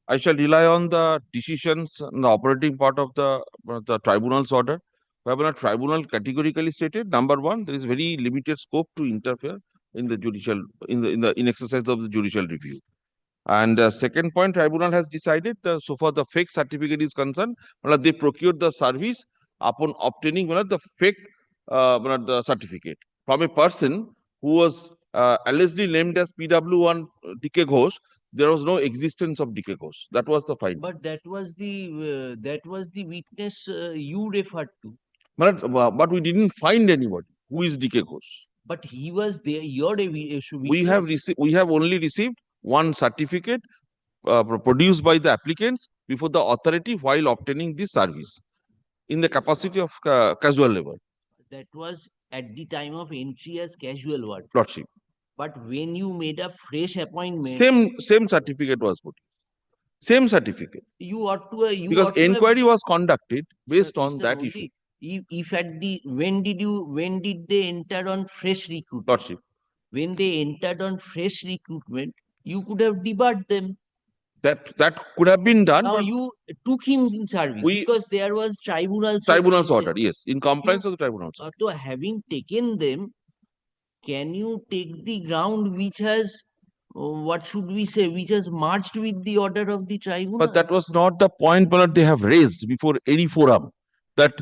Speaker 16: I shall rely on the decisions and the operating part of the tribunal's order. Whereby the tribunal categorically stated, number one, there is very limited scope to interfere in the judicial in exercise of the judicial review. And second point, tribunal has decided so far the fake certificate is concerned, they procured the service upon obtaining the fake the certificate from a person who was allegedly named as PW1 DK Ghosh. There was no existence of DK Ghosh. That was the finding.
Speaker 2: But that was the witness you referred to.
Speaker 16: But we didn't find anybody who is DK Ghosh.
Speaker 2: But he was there. Your
Speaker 16: We have only received one certificate produced by the applicants before the authority while obtaining the service in the capacity of casual labor.
Speaker 2: That was at the time of entry as casual work.
Speaker 16: Lordship.
Speaker 2: But when you made a fresh appointment,
Speaker 16: Same certificate was put. Same certificate.
Speaker 2: you ought to
Speaker 16: Because inquiry was conducted based on
Speaker 2: Mr.
Speaker 16: that
Speaker 2: Nandi,
Speaker 16: issue.
Speaker 2: If at the when did they enter on fresh recruitment?
Speaker 16: Lordship.
Speaker 2: When they entered on fresh recruitment, you could have debarred them.
Speaker 16: That could have been done.
Speaker 2: Now
Speaker 16: But
Speaker 2: you took him in service because there was tribunal's
Speaker 16: order, yes, in compliance of the tribunal's order.
Speaker 2: So having taken them, can you take the ground which has what should we say, which has marched with the order of the tribunal?
Speaker 16: But that was not the point that they have raised before any forum, that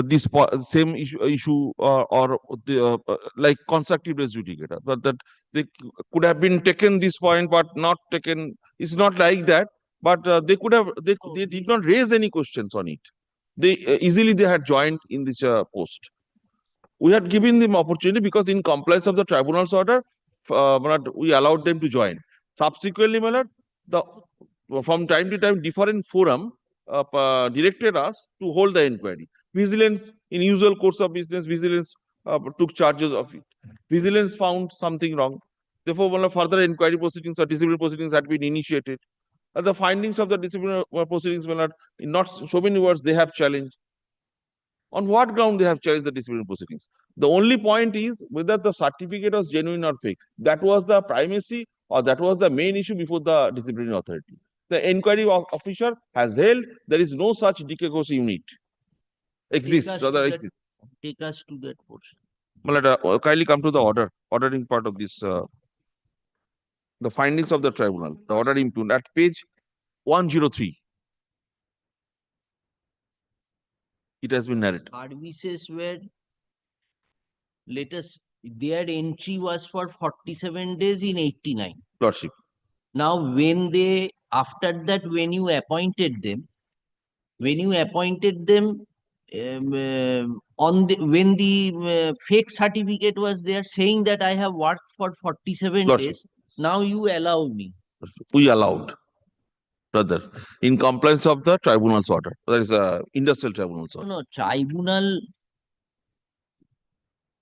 Speaker 16: this same issue or the, like constructive res judicata, but that they could have been taken this point but not taken. It's not like that, but they could have, they did not raise any questions on it. They easily they had joined in this post. We had given them opportunity because in compliance of the tribunal's order, we allowed them to join. Subsequently, from time to time, different forum directed us to hold the inquiry. Vigilance, in usual course of business, vigilance took charges of it. Vigilance found something wrong. Therefore, further inquiry proceedings or disciplinary proceedings had been initiated. The findings of the disciplinary proceedings were not, in not so many words, they have challenged. On what ground they have challenged the disciplinary proceedings? The only point is whether the certificate was genuine or fake. That was the primacy or that was the main issue before the disciplinary authority. The inquiry officer has held there is no such decagos unit exists.
Speaker 2: Take us to that portion.
Speaker 16: Kindly come to the ordering part of this. The findings of the tribunal, the ordering to at page 103. It has been narrated.
Speaker 2: Services were, their entry was for 47 days in 89.
Speaker 16: Lordship.
Speaker 2: Now, when they, after that, when you appointed them, on the, when the fake certificate was there saying that I have worked for 47
Speaker 16: Lordship.
Speaker 2: days, now you allow me.
Speaker 16: We allowed, brother, in compliance of the tribunal's order. That is industrial tribunal's order.
Speaker 2: No, tribunal,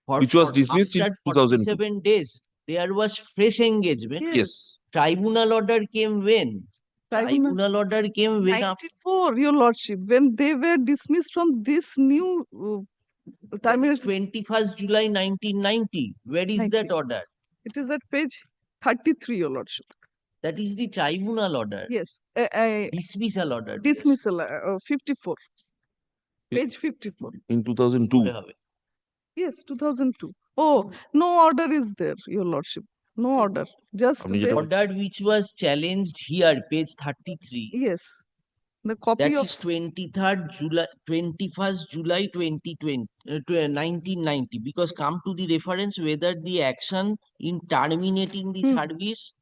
Speaker 16: which was dismissed in
Speaker 2: after
Speaker 16: 2002.
Speaker 2: 47 days, there was fresh engagement.
Speaker 16: Yes.
Speaker 2: Tribunal order came when? Tribunal order came when?
Speaker 4: 94, your lordship, when they were dismissed from this new
Speaker 2: That is 21st July 1990. Where is that order?
Speaker 4: It is at page 33, your lordship.
Speaker 2: That is the tribunal order.
Speaker 4: Yes.
Speaker 2: Dismissal order.
Speaker 4: Dismissal, 54. Page 54.
Speaker 16: In 2002.
Speaker 4: Yes, 2002. Oh, no order is there, your lordship. No order. Just
Speaker 2: The order which was challenged here, page 33.
Speaker 4: Yes. The copy
Speaker 2: That
Speaker 4: of
Speaker 2: is 21st July 2020, 1990. Because come to the reference whether the action in terminating the service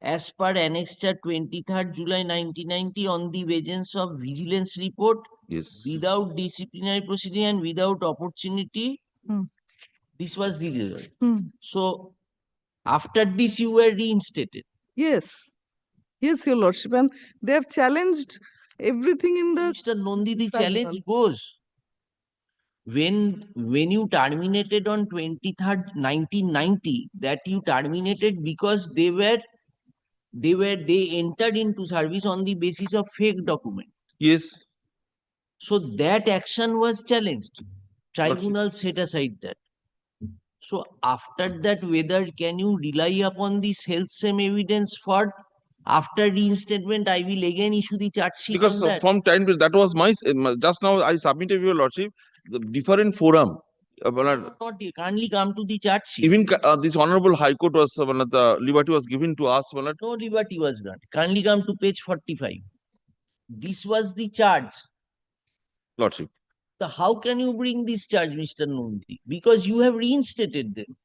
Speaker 2: as per annexure 23rd July 1990 on the basis of vigilance report,
Speaker 16: yes,
Speaker 2: without disciplinary proceeding and without opportunity. This was the result. So after this you were reinstated.
Speaker 4: Yes. Yes, your lordship. And they have challenged everything in the
Speaker 2: Mr. Nondi, the challenge goes when you terminated on 23rd 1990, that you terminated because they entered into service on the basis of fake document.
Speaker 16: Yes.
Speaker 2: So that action was challenged. Tribunal set aside that. So after that, whether can you rely upon the self-same evidence for after reinstatement, I will again issue the charge sheet.
Speaker 16: Because
Speaker 2: on that.
Speaker 16: from time to that was my just now I submitted your lordship the different forum.
Speaker 2: Not you kindly come to the charge sheet.
Speaker 16: Even this honorable high court was the liberty was given to us.
Speaker 2: No liberty was granted. Kindly come to page 45. This was the charge.
Speaker 16: Lordship.
Speaker 2: So how can you bring this charge, Mr. Nondi? Because you have reinstated them.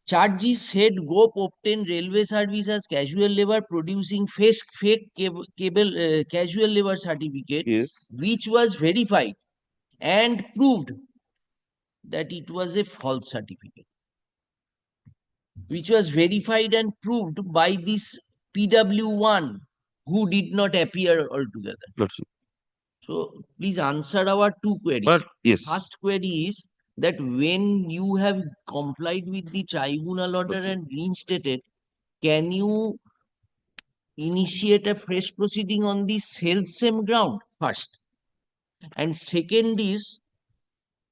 Speaker 2: Charges said Gope obtained railway service as casual labor producing fake cable casual labor certificate,
Speaker 16: yes,
Speaker 2: which was verified and proved that it was a false certificate, which was verified and proved by this PW1 who did not appear altogether.
Speaker 16: Lordship.
Speaker 2: So please answer our two queries.
Speaker 16: But yes,
Speaker 2: First query is that when you have complied with the tribunal order and reinstated, can you initiate a fresh proceeding on the same ground first? And second is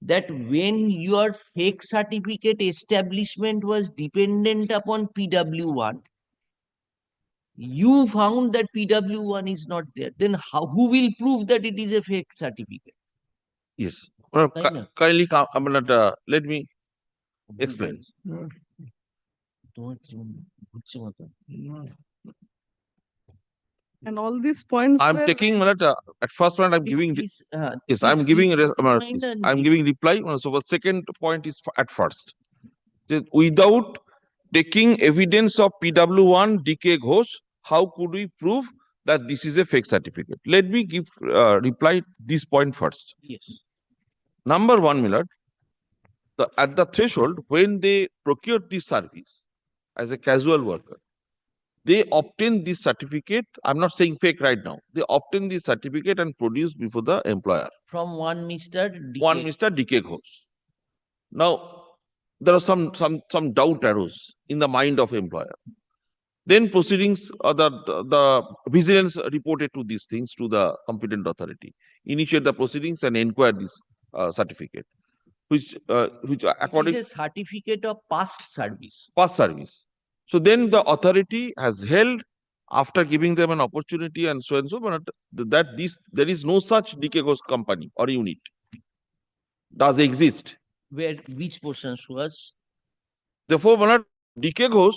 Speaker 2: that when your fake certificate establishment was dependent upon PW1, you found that PW1 is not there. Then who will prove that it is a fake certificate?
Speaker 16: yes.
Speaker 2: Right now.
Speaker 16: Kindly, let me explain.
Speaker 4: And all these points
Speaker 16: I'm
Speaker 4: were
Speaker 16: taking at first point I'm giving yes, I'm giving I'm giving reply. So the second point is at first. Without taking evidence of PW1 DK Ghosh, how could we prove that this is a fake certificate? Let me give reply this point first.
Speaker 2: Yes.
Speaker 16: Number one, Millard, at the threshold, when they procured this service as a casual worker, they obtain this certificate. I'm not saying fake right now. They obtain this certificate and produce before the employer.
Speaker 2: From one Mr. DK.
Speaker 16: One Mr. DK Ghosh. Now, there are some doubt arose in the mind of employer. Then proceedings, the vigilance reported to these things to the competent authority, initiate the proceedings and inquire this certificate, which according
Speaker 2: it is a certificate of past service.
Speaker 16: Past service. So then the authority has held, after giving them an opportunity and so, but that there is no such DK Ghosh company or unit does exist.
Speaker 2: Which portion was?
Speaker 16: Therefore, DK Ghosh,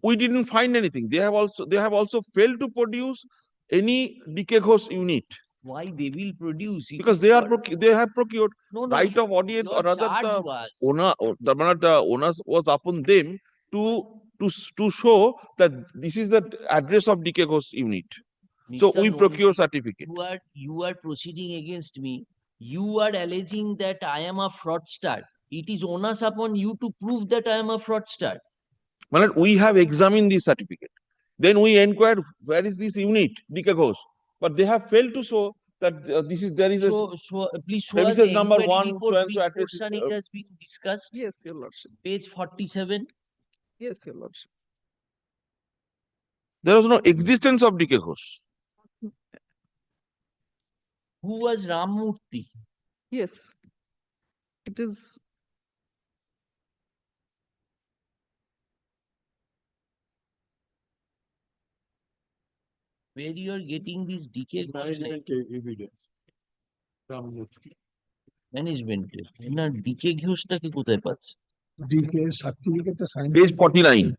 Speaker 16: we didn't find anything. They have also failed to produce any DK Ghosh unit.
Speaker 2: Why they will produce?
Speaker 16: Because they have procured right of audience,
Speaker 2: or
Speaker 16: rather the onus was upon them to show that this is the address of DK Ghosh unit. So we procure certificate.
Speaker 2: You are proceeding against me. You are alleging that I am a fraudster. It is onus upon you to prove that I am a fraudster.
Speaker 16: We have examined this certificate. Then we inquired where is this unit, DK Ghosh. But they have failed to show that
Speaker 2: please show
Speaker 16: premises
Speaker 2: us
Speaker 16: number one,
Speaker 2: report,
Speaker 16: so and
Speaker 2: which
Speaker 16: so address.
Speaker 2: portion it has been discussed.
Speaker 4: Yes, Your Lordship.
Speaker 2: Page 47.
Speaker 4: Yes, Your Lordship.
Speaker 16: There was no existence of DK Ghosh.
Speaker 2: Who was Rammurthy?
Speaker 4: Yes. It is.
Speaker 2: Where you are getting this DK
Speaker 5: evidence.
Speaker 2: Management. না DK ঘোষটাকে কোথায় পাচ্ছে?
Speaker 5: DK certificate to sign.
Speaker 16: Page 49.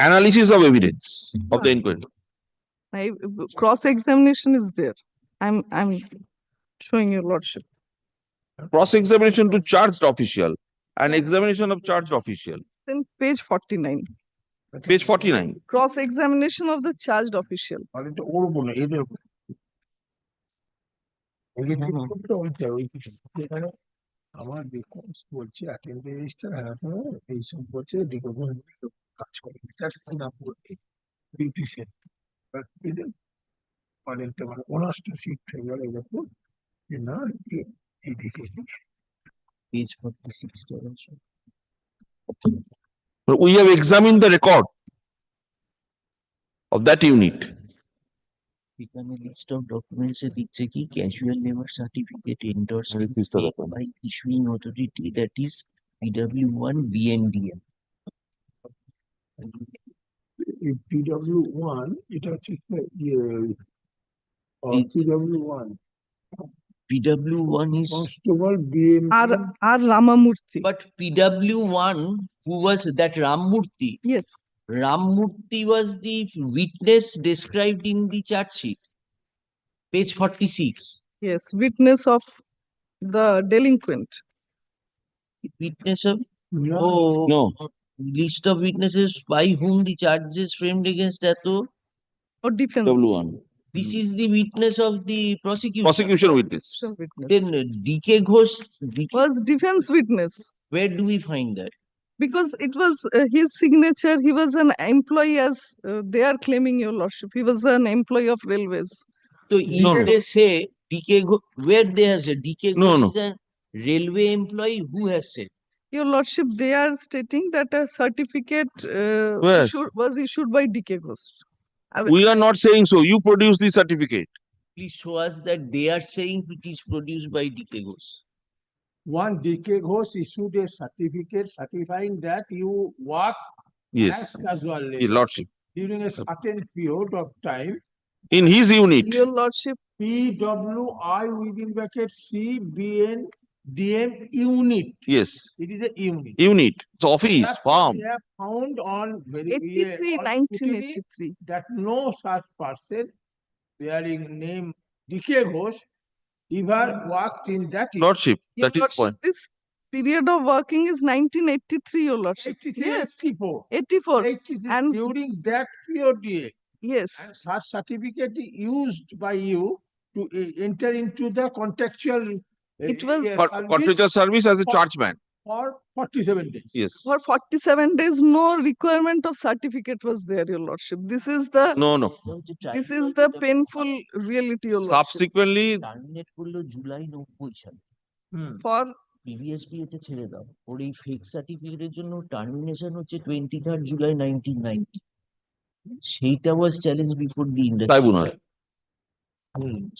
Speaker 16: Analysis of evidence of the inquiry.
Speaker 4: My cross-examination is there. I'm showing Your Lordship.
Speaker 16: Cross-examination to charged official and examination of charged official.
Speaker 4: Then page 49.
Speaker 16: Page 49.
Speaker 4: Cross-examination of the charged official.
Speaker 5: আমার records বলছে attend register এইসব বলছে কাজ করে beautician মানে অনার্সটা seat হয়ে গেল এরকম যে না এইদিকে
Speaker 2: Page 46.
Speaker 16: We have examined the record of that unit.
Speaker 2: এখানে list of documents এ দিচ্ছে কি casual labor certificate endorsed by issuing authority, that is PW1 BNDM.
Speaker 5: PW1 এটা হচ্ছে PW1.
Speaker 2: PW1 is
Speaker 5: Constable BM
Speaker 4: R Ramamurthy.
Speaker 2: But PW1, who was that Rammurthy?
Speaker 4: Yes.
Speaker 2: Rammurthy was the witness described in the charge sheet. Page 46.
Speaker 4: Yes, witness of the delinquent.
Speaker 2: Witness of? No. List of witnesses by whom the charge is framed against Atho?
Speaker 4: Or defense.
Speaker 16: W1.
Speaker 2: This is the witness of the prosecution.
Speaker 16: Prosecution witness.
Speaker 2: Then DK Ghosh
Speaker 4: was defense witness.
Speaker 2: Where do we find that?
Speaker 4: Because it was his signature, he was an employee as they are claiming, your lordship. He was an employee of railways.
Speaker 2: So if they say where they have said DK
Speaker 16: No, no.
Speaker 2: is a railway employee, who has said?
Speaker 4: Your lordship, they are stating that a certificate
Speaker 16: Where?
Speaker 4: was issued by DK Ghosh.
Speaker 16: We are not saying so. You produce the certificate.
Speaker 2: Please show us that they are saying it is produced by DK Ghosh.
Speaker 5: One DK Ghosh issued a certificate certifying that you work
Speaker 16: Yes.
Speaker 5: as casual
Speaker 16: Your
Speaker 5: labor
Speaker 16: lordship.
Speaker 5: during a certain period of time.
Speaker 16: In his unit.
Speaker 4: Your lordship,
Speaker 5: PWI within bracket CBN DM unit.
Speaker 16: Yes.
Speaker 5: It is a unit.
Speaker 16: Unit. It's office,
Speaker 5: Therefore,
Speaker 16: farm.
Speaker 5: we have found on
Speaker 4: 1983.
Speaker 5: that no such person bearing name DK Ghosh ever worked in that unit.
Speaker 16: Lordship.
Speaker 4: Your
Speaker 16: That is
Speaker 4: lordship,
Speaker 16: point.
Speaker 4: this period of working is 1983, your lordship.
Speaker 5: 83,
Speaker 4: Yes.
Speaker 5: 84.
Speaker 4: 84.
Speaker 5: 83,
Speaker 4: And
Speaker 5: during that period,
Speaker 4: yes.
Speaker 5: and such certificate is used by you to enter into the contractual
Speaker 4: It was
Speaker 16: Contractual service as a chargeman.
Speaker 5: for 47 days.
Speaker 16: Yes.
Speaker 4: For 47 days, no requirement of certificate was there, your lordship. This is the
Speaker 16: No.
Speaker 4: This is the painful reality, your lordship.
Speaker 16: Subsequently,
Speaker 2: terminate করলো জুলাই 90 সালে
Speaker 4: For
Speaker 2: previously এটা ছেড়ে দাও ওর এই fake সার্টিফিকেটের জন্য termination হচ্ছে 23rd July 1990 সেইটা ওয়াজ চ্যালেঞ্জ বিফোর দি
Speaker 16: Tribunal.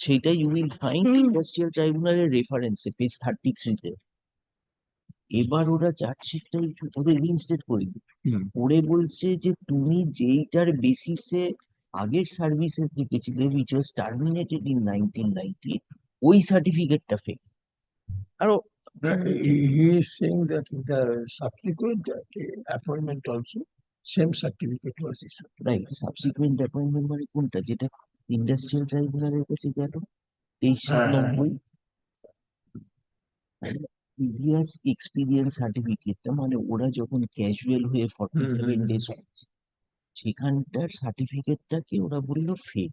Speaker 2: সেইটা ইউ উইল ফাইন্ড ইন্ডাস্ট্রিয়াল ট্রাইব্যুনালের রেফারেন্সে পেজ 33 তে এবার ওরা চার্জশিটটা ওদের রিইনস্টেট করে দিল ওরে বলছে যে তুমি যেইটার বেসিসে আগের সার্ভিসে লিখেছিলে which was terminated in 1990 ওই সার্টিফিকেটটা fake
Speaker 5: He is saying that in the subsequent appointment also, same certificate was issued.
Speaker 2: Right subsequent appointment মানে কোনটা যেটা ইন্ডাস্ট্রিয়াল ট্রাইব্যুনালের কাছে গেল 2390 প্রিভিয়াস এক্সপিরিয়েন্স সার্টিফিকেটটা মানে ওরা যখন ক্যাজুয়াল হয়ে 47 ডেজ সেখানটার সার্টিফিকেটটাকে ওরা বললো ফেক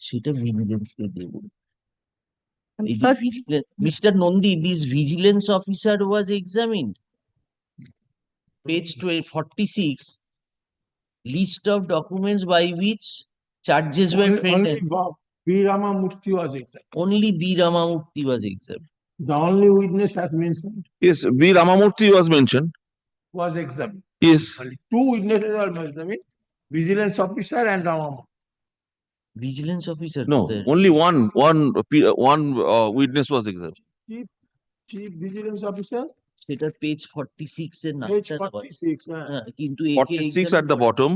Speaker 2: সেটা ভিজিলেন্সকে দেব Mr. Nondi, this vigilance officer was examined. Page 46, list of documents by which charges were framed.
Speaker 5: Only B. Ramamurthy was examined.
Speaker 2: Only B. Ramamurthy was examined.
Speaker 5: The only witness has mentioned
Speaker 16: Yes, B. Ramamurthy was mentioned.
Speaker 5: was examined.
Speaker 16: Yes.
Speaker 5: Only two witnesses were examined, vigilance officer and Ramamurthy.
Speaker 2: Vigilance officer?
Speaker 16: No, only one witness was examined.
Speaker 5: Chief vigilance officer?
Speaker 2: সেটা page 46 এর
Speaker 5: Page
Speaker 2: নামটা
Speaker 5: 46.
Speaker 2: কিন্তু
Speaker 16: 46 at the bottom.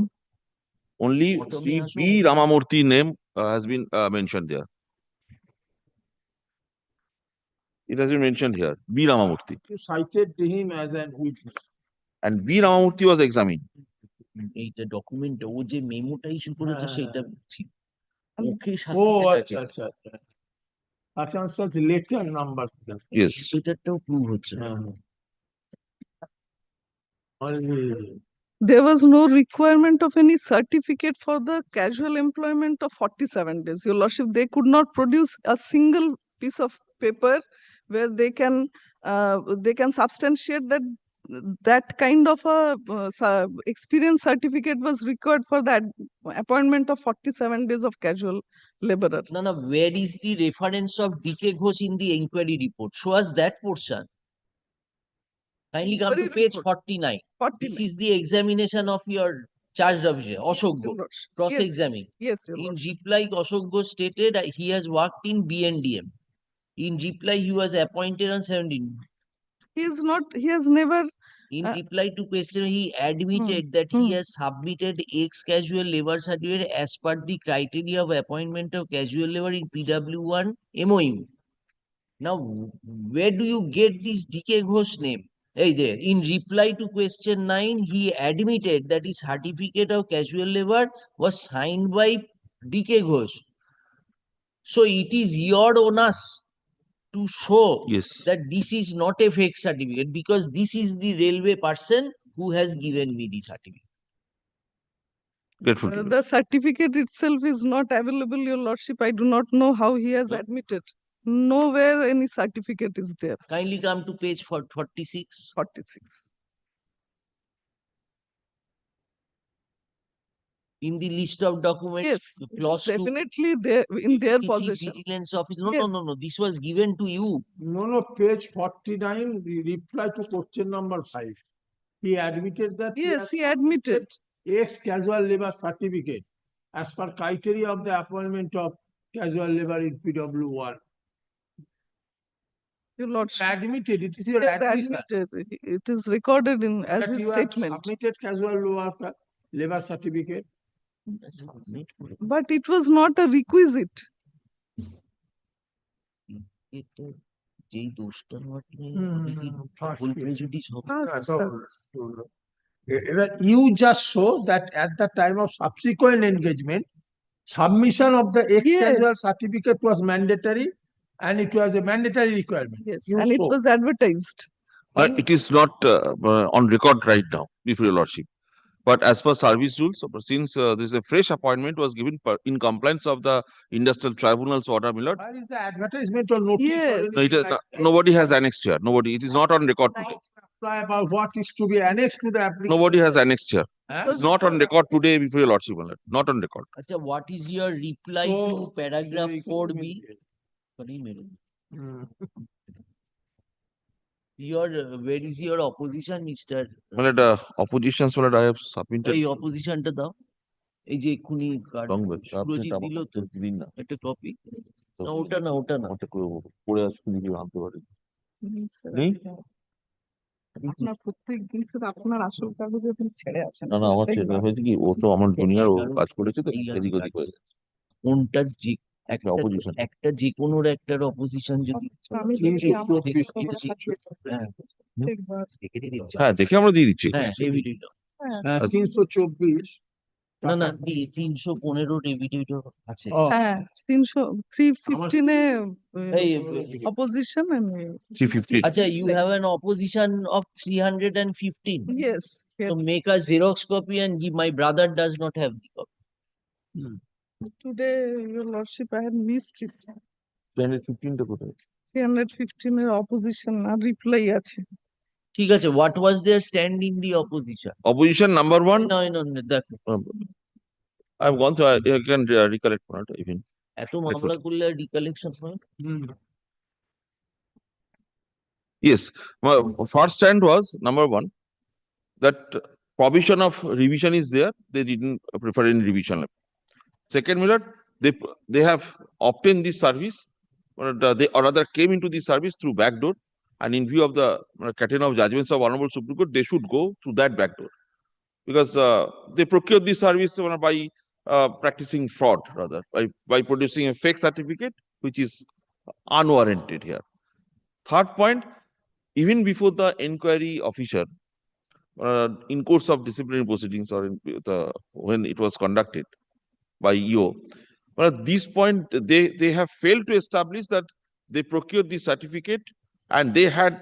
Speaker 16: Only Sri B. Ramamurthy name has been mentioned there. It has been mentioned here. B. Ramamurthy.
Speaker 5: You cited him as an witness.
Speaker 16: And B. Ramamurthy was examined.
Speaker 2: এইটা document ও যে মেমোটা issue করেছে সেটা ওকে
Speaker 5: Oh, acha. Such later numbers.
Speaker 16: Yes.
Speaker 2: এটাও prove হচ্ছে
Speaker 5: Only
Speaker 4: there was no requirement of any certificate for the casual employment of 47 days. Your lordship, they could not produce a single piece of paper where they can substantiate that that kind of a experience certificate was required for that appointment of 47 days of casual laborer.
Speaker 2: No, where is the reference of DK Ghosh in the inquiry report? Show us that portion. Kindly come to page 49. This is the examination of your charged officer, Ashok Ghosh, cross-examining.
Speaker 4: Yes,
Speaker 2: in reply, Ashok Ghosh stated he has worked in BNDM. In reply, he was appointed on 17.
Speaker 4: He has never.
Speaker 2: In reply to question, he admitted that he has submitted ex-casual labor certificate as per the criteria of appointment of casual labor in PW1 MOU. Now, where do you get this DK Ghosh name? Hey there, in reply to question 9, he admitted that his certificate of casual labor was signed by DK Ghosh. So it is your onus to show that this is not a fake certificate because this is the railway person who has given me the certificate.
Speaker 4: The certificate itself is not available, your lordship. I do not know how he has admitted. Nowhere any certificate is there.
Speaker 2: Kindly come to page 46.
Speaker 4: 46.
Speaker 2: in the list of documents,
Speaker 4: Yes, it is
Speaker 2: clause 2,
Speaker 4: definitely there in their
Speaker 2: 83
Speaker 4: possession.
Speaker 2: vigilance office. No,
Speaker 4: Yes.
Speaker 2: no, this was given to you.
Speaker 5: No, page 49, the reply to question number 5. He admitted that
Speaker 4: Yes, he
Speaker 5: has
Speaker 4: admitted.
Speaker 5: ex-casual labor certificate as per criteria of the appointment of casual labor in PW1.
Speaker 4: Your lordship.
Speaker 5: Admitted, it is your
Speaker 4: Yes,
Speaker 5: admission
Speaker 4: admitted. It is recorded in as
Speaker 5: that
Speaker 4: his
Speaker 5: you have
Speaker 4: statement.
Speaker 5: submitted casual labor certificate.
Speaker 4: But it was not a requisite.
Speaker 2: যেই দোষটার মাধ্যমে
Speaker 5: First
Speaker 2: full
Speaker 5: case.
Speaker 2: prejudice হবে।
Speaker 4: First service.
Speaker 5: You just show that at the time of subsequent engagement, submission of the ex-casual
Speaker 4: Yes.
Speaker 5: certificate was mandatory and it was a mandatory requirement.
Speaker 4: Yes,
Speaker 5: You
Speaker 4: and it
Speaker 5: show.
Speaker 4: was advertised.
Speaker 16: It is not on record right now, before your lordship. But as per service rules, since this is a fresh appointment was given in compliance of the industrial tribunal's order, my lord.
Speaker 5: Where is the advertisement or notice? Or
Speaker 4: Yes.
Speaker 16: No,
Speaker 5: anything like that?
Speaker 16: nobody has annexed here. Nobody. It is not on record today.
Speaker 5: Apply about what is to be annexed to the application.
Speaker 16: Nobody has annexed here.
Speaker 5: Huh?
Speaker 16: It's not on record today, before your lordship, my lord. Not on record.
Speaker 2: আচ্ছা, what is your reply
Speaker 5: So-
Speaker 2: to paragraph
Speaker 5: so
Speaker 2: 4B? Where is your opposition, Mr.
Speaker 16: My lord, oppositions, my lord, I have submitted.
Speaker 2: এই অপোজিশনটা দাও, এই যে এক্ষুনি
Speaker 16: Wrong way.
Speaker 2: Surajit দিল তো একটা copy. না, ওটা না।
Speaker 16: পড়ে আসছি আনতে পারি।
Speaker 4: স্যার,
Speaker 16: নেই?
Speaker 4: আপনার প্রত্যেক দিন স্যার আপনার আসল কাগজে আপনি ছেড়ে আসেন।
Speaker 16: না, আমার ছেলে হয়েছে কি, ও তো আমার জুনিয়র, ও কাজ করেছে তো,
Speaker 2: ঠিক আছে,
Speaker 16: এদিক ওদিক হয়ে গেছে।
Speaker 2: কোনটা যে
Speaker 16: opposition.
Speaker 2: একটা যে কোনোর একটার অপোজিশন যদি
Speaker 4: আমি দেখি আমার
Speaker 2: হ্যাঁ,
Speaker 4: একবার
Speaker 16: হ্যাঁ, দেখে আমরা দিয়ে দিচ্ছি।
Speaker 2: হ্যাঁ, এভিডেন্ট।
Speaker 4: হ্যাঁ,
Speaker 5: 324
Speaker 2: না 315 এভিডেন্ট আছে।
Speaker 4: হ্যাঁ 315
Speaker 2: এই
Speaker 4: opposition and
Speaker 16: 350.
Speaker 2: আচ্ছা, you have an opposition of 315.
Speaker 4: yes.
Speaker 2: So make a Xerox copy and give. My brother does not have the copy.
Speaker 4: Today, your lordship, I had missed it.
Speaker 16: 315 টা কোথায়?
Speaker 4: 315 এর opposition আর reply আছে।
Speaker 2: ঠিক আছে, what was their stand in the opposition?
Speaker 16: Opposition number 1.
Speaker 2: No, দেখো
Speaker 16: I've gone through. I can recollect one even.
Speaker 2: এত মামলা করলে রিকালেকশন হয়।
Speaker 16: Yes, my first stand was number 1, that provision of revision is there. They didn't prefer any revision. Second, Millard, they have obtained this service, they or rather came into this service through back door, and in view of the catena of judgments of Honorable Supreme Court, they should go through that back door, because they procured this service by practicing fraud, rather by producing a fake certificate which is unwarranted here. Third point, even before the inquiry officer, in course of disciplinary proceedings or when it was conducted by EO, at this point they have failed to establish that they procured the certificate and they had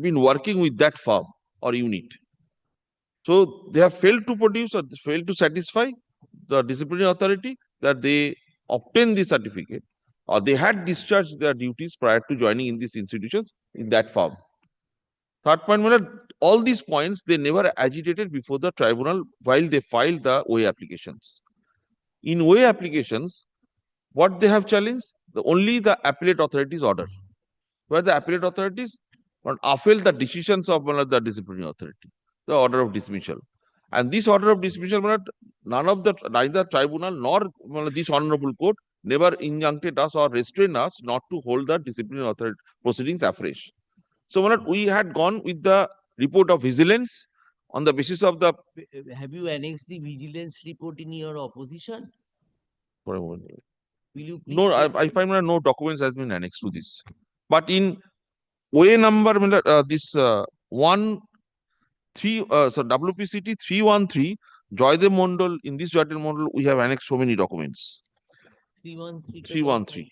Speaker 16: been working with that firm or unit. So they have failed to produce or failed to satisfy the disciplinary authority that they obtained the certificate or they had discharged their duties prior to joining in these institutions in that firm. Third point, all these points they never agitated before the tribunal while they filed the OA applications. In OA applications, what they have challenged? Only the appellate authorities order, where the appellate authorities upheld the decisions of the disciplinary authority, the order of dismissal. And this order of dismissal, neither tribunal nor this honorable court never injuncted us or restrained us not to hold the disciplinary authority proceedings afresh. So we had gone with the report of vigilance on the basis of the.
Speaker 2: Have you annexed the vigilance report in your opposition? Will you please
Speaker 16: No, I find no documents has been annexed to this. But in OA number, this WPCT 313, Joydev Mondal, in this Joydev Mondal, we have annexed so many documents. 313.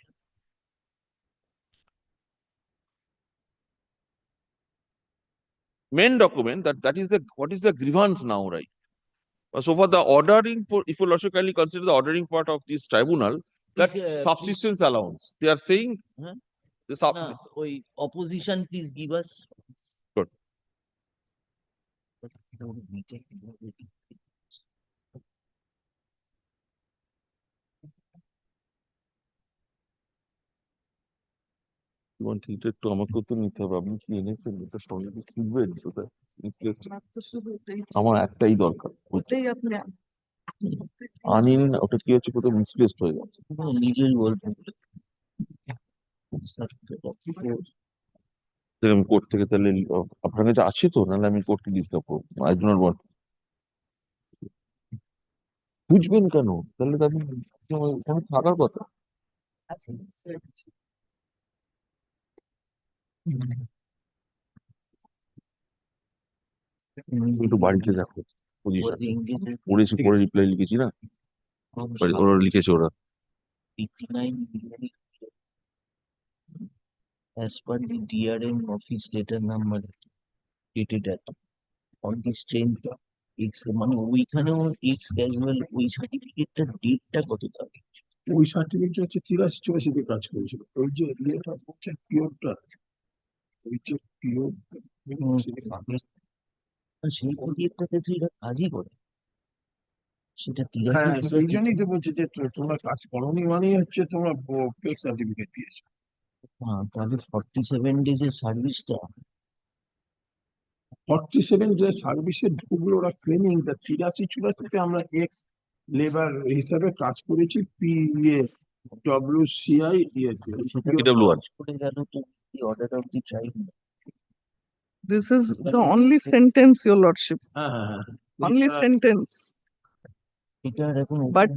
Speaker 16: Main document, that is what is the grievance now, right? So for the ordering, if you also kindly consider the ordering part of this tribunal, that subsistence allowance, they are saying
Speaker 2: না, ওই opposition please give us.
Speaker 16: Good. এটা একটু আমাকেও তো নিতে হবে, আপনি কি এনেছেন এটা সঙ্গে শিখবেন ওটা আমার একটাই দরকার আনিন ওটা কি হচ্ছে কোথাও মিসপ্লেসড হয়ে গেছে
Speaker 2: নিজেই বলবেন
Speaker 16: আমি কোর্ট থেকে তাহলে আপনার কাছে আছে তো, নাহলে আমি কোর্টকে ডিস্টার্ব করবো। I do not want. বুঝবেন কেন? তাহলে তো আপনি ওখানে থাকার কথা। একটু বাড়িতে দেখো পজিশন পড়েছি, পরে রিপ্লাই লিখেছি না, ওরা লিখেছে ওরা।
Speaker 2: 89 as per the DRM office letter number dated at on the strength of X মানে ওইখানেও X ক্যাজুয়াল ওই সার্টিফিকেটটার ডেটটা কত থাকে?
Speaker 5: ওই সার্টিফিকেট হচ্ছে 83-84 কাজ করেছিল। ওই যে ইয়েটা হচ্ছে পিওরটা, ওই যে পিওর
Speaker 2: সেই পিরিয়ডটাতে তো এরা কাজই করে সেটা
Speaker 5: হ্যাঁ,
Speaker 2: 83
Speaker 5: সেই জন্যই তো বলছি যে তোমরা কাজ করোনি মানেই হচ্ছে তোমরা ফেক সার্টিফিকেট দিয়েছো।
Speaker 2: তাহলে 47 days এর সার্ভিসটা
Speaker 5: 47 যে সার্ভিসে ঢুকলো ওরা ট্রেনিং, 83-84 আমরা এক্স লেবার হিসাবে কাজ করেছি WCI দিয়েছে।
Speaker 2: করে গেল তো the order of the tribunal.
Speaker 4: This is the only sentence, your lordship.
Speaker 5: হ্যাঁ হ্যাঁ হ্যাঁ
Speaker 4: Only sentence.
Speaker 2: এটা আর এখন
Speaker 4: But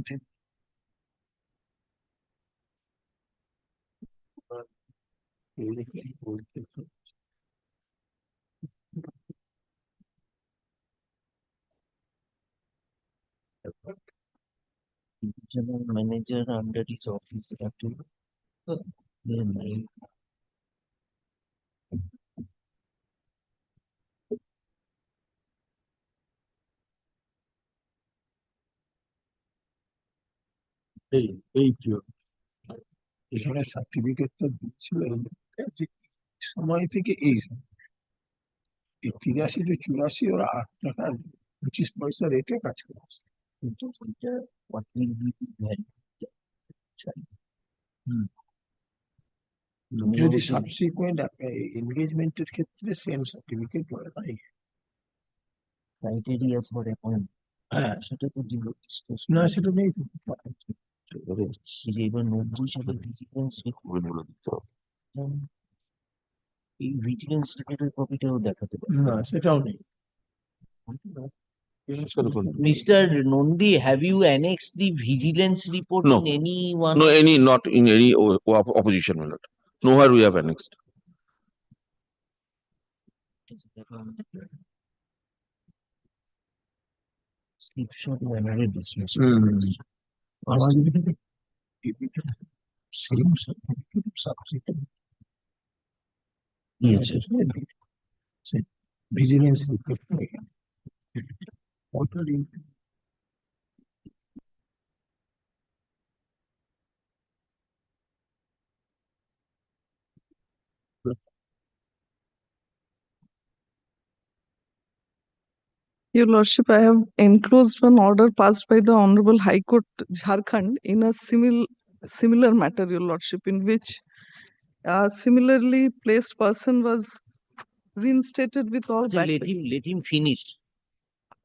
Speaker 2: General manager under his office active. Their name.
Speaker 5: এই এখানে সার্টিফিকেটটা দিচ্ছিল যে সময় থেকে এই 83-84 ওরা 8 টাকা 25 পয়সা রেটে কাজ করছে।
Speaker 2: কিন্তু এটা what will be the value?
Speaker 5: যদি সাবসিকুয়েন্ট এনগেজমেন্টের ক্ষেত্রে সেম সার্টিফিকেট হয় নাই।
Speaker 2: Criteria for appointment.
Speaker 5: হ্যাঁ
Speaker 2: সেটা তো ডিসকাস
Speaker 5: না সেটা নেই তো।
Speaker 2: যে এবার 90 সালের ভিজিলেন্স
Speaker 16: বলে দিতে হবে।
Speaker 2: এই ভিজিলেন্স রিলেটেড কপিটাও দেখাতে পারে
Speaker 5: না সেটাও নেই।
Speaker 2: Mr. Nondi, have you annexed the vigilance report
Speaker 16: No.
Speaker 2: in any one?
Speaker 16: No, any, not in any opposition, my lord. Nowhere we have annexed.
Speaker 2: Slipshod manner dismissal.
Speaker 5: আমাদের same certificate subsequent vigilance report ওটা
Speaker 4: your lordship, I have enclosed one order passed by the Honorable High Court, Jharkhand, in a similar matter, your lordship, in which a similarly placed person was reinstated with all back pains.
Speaker 2: Let him finish.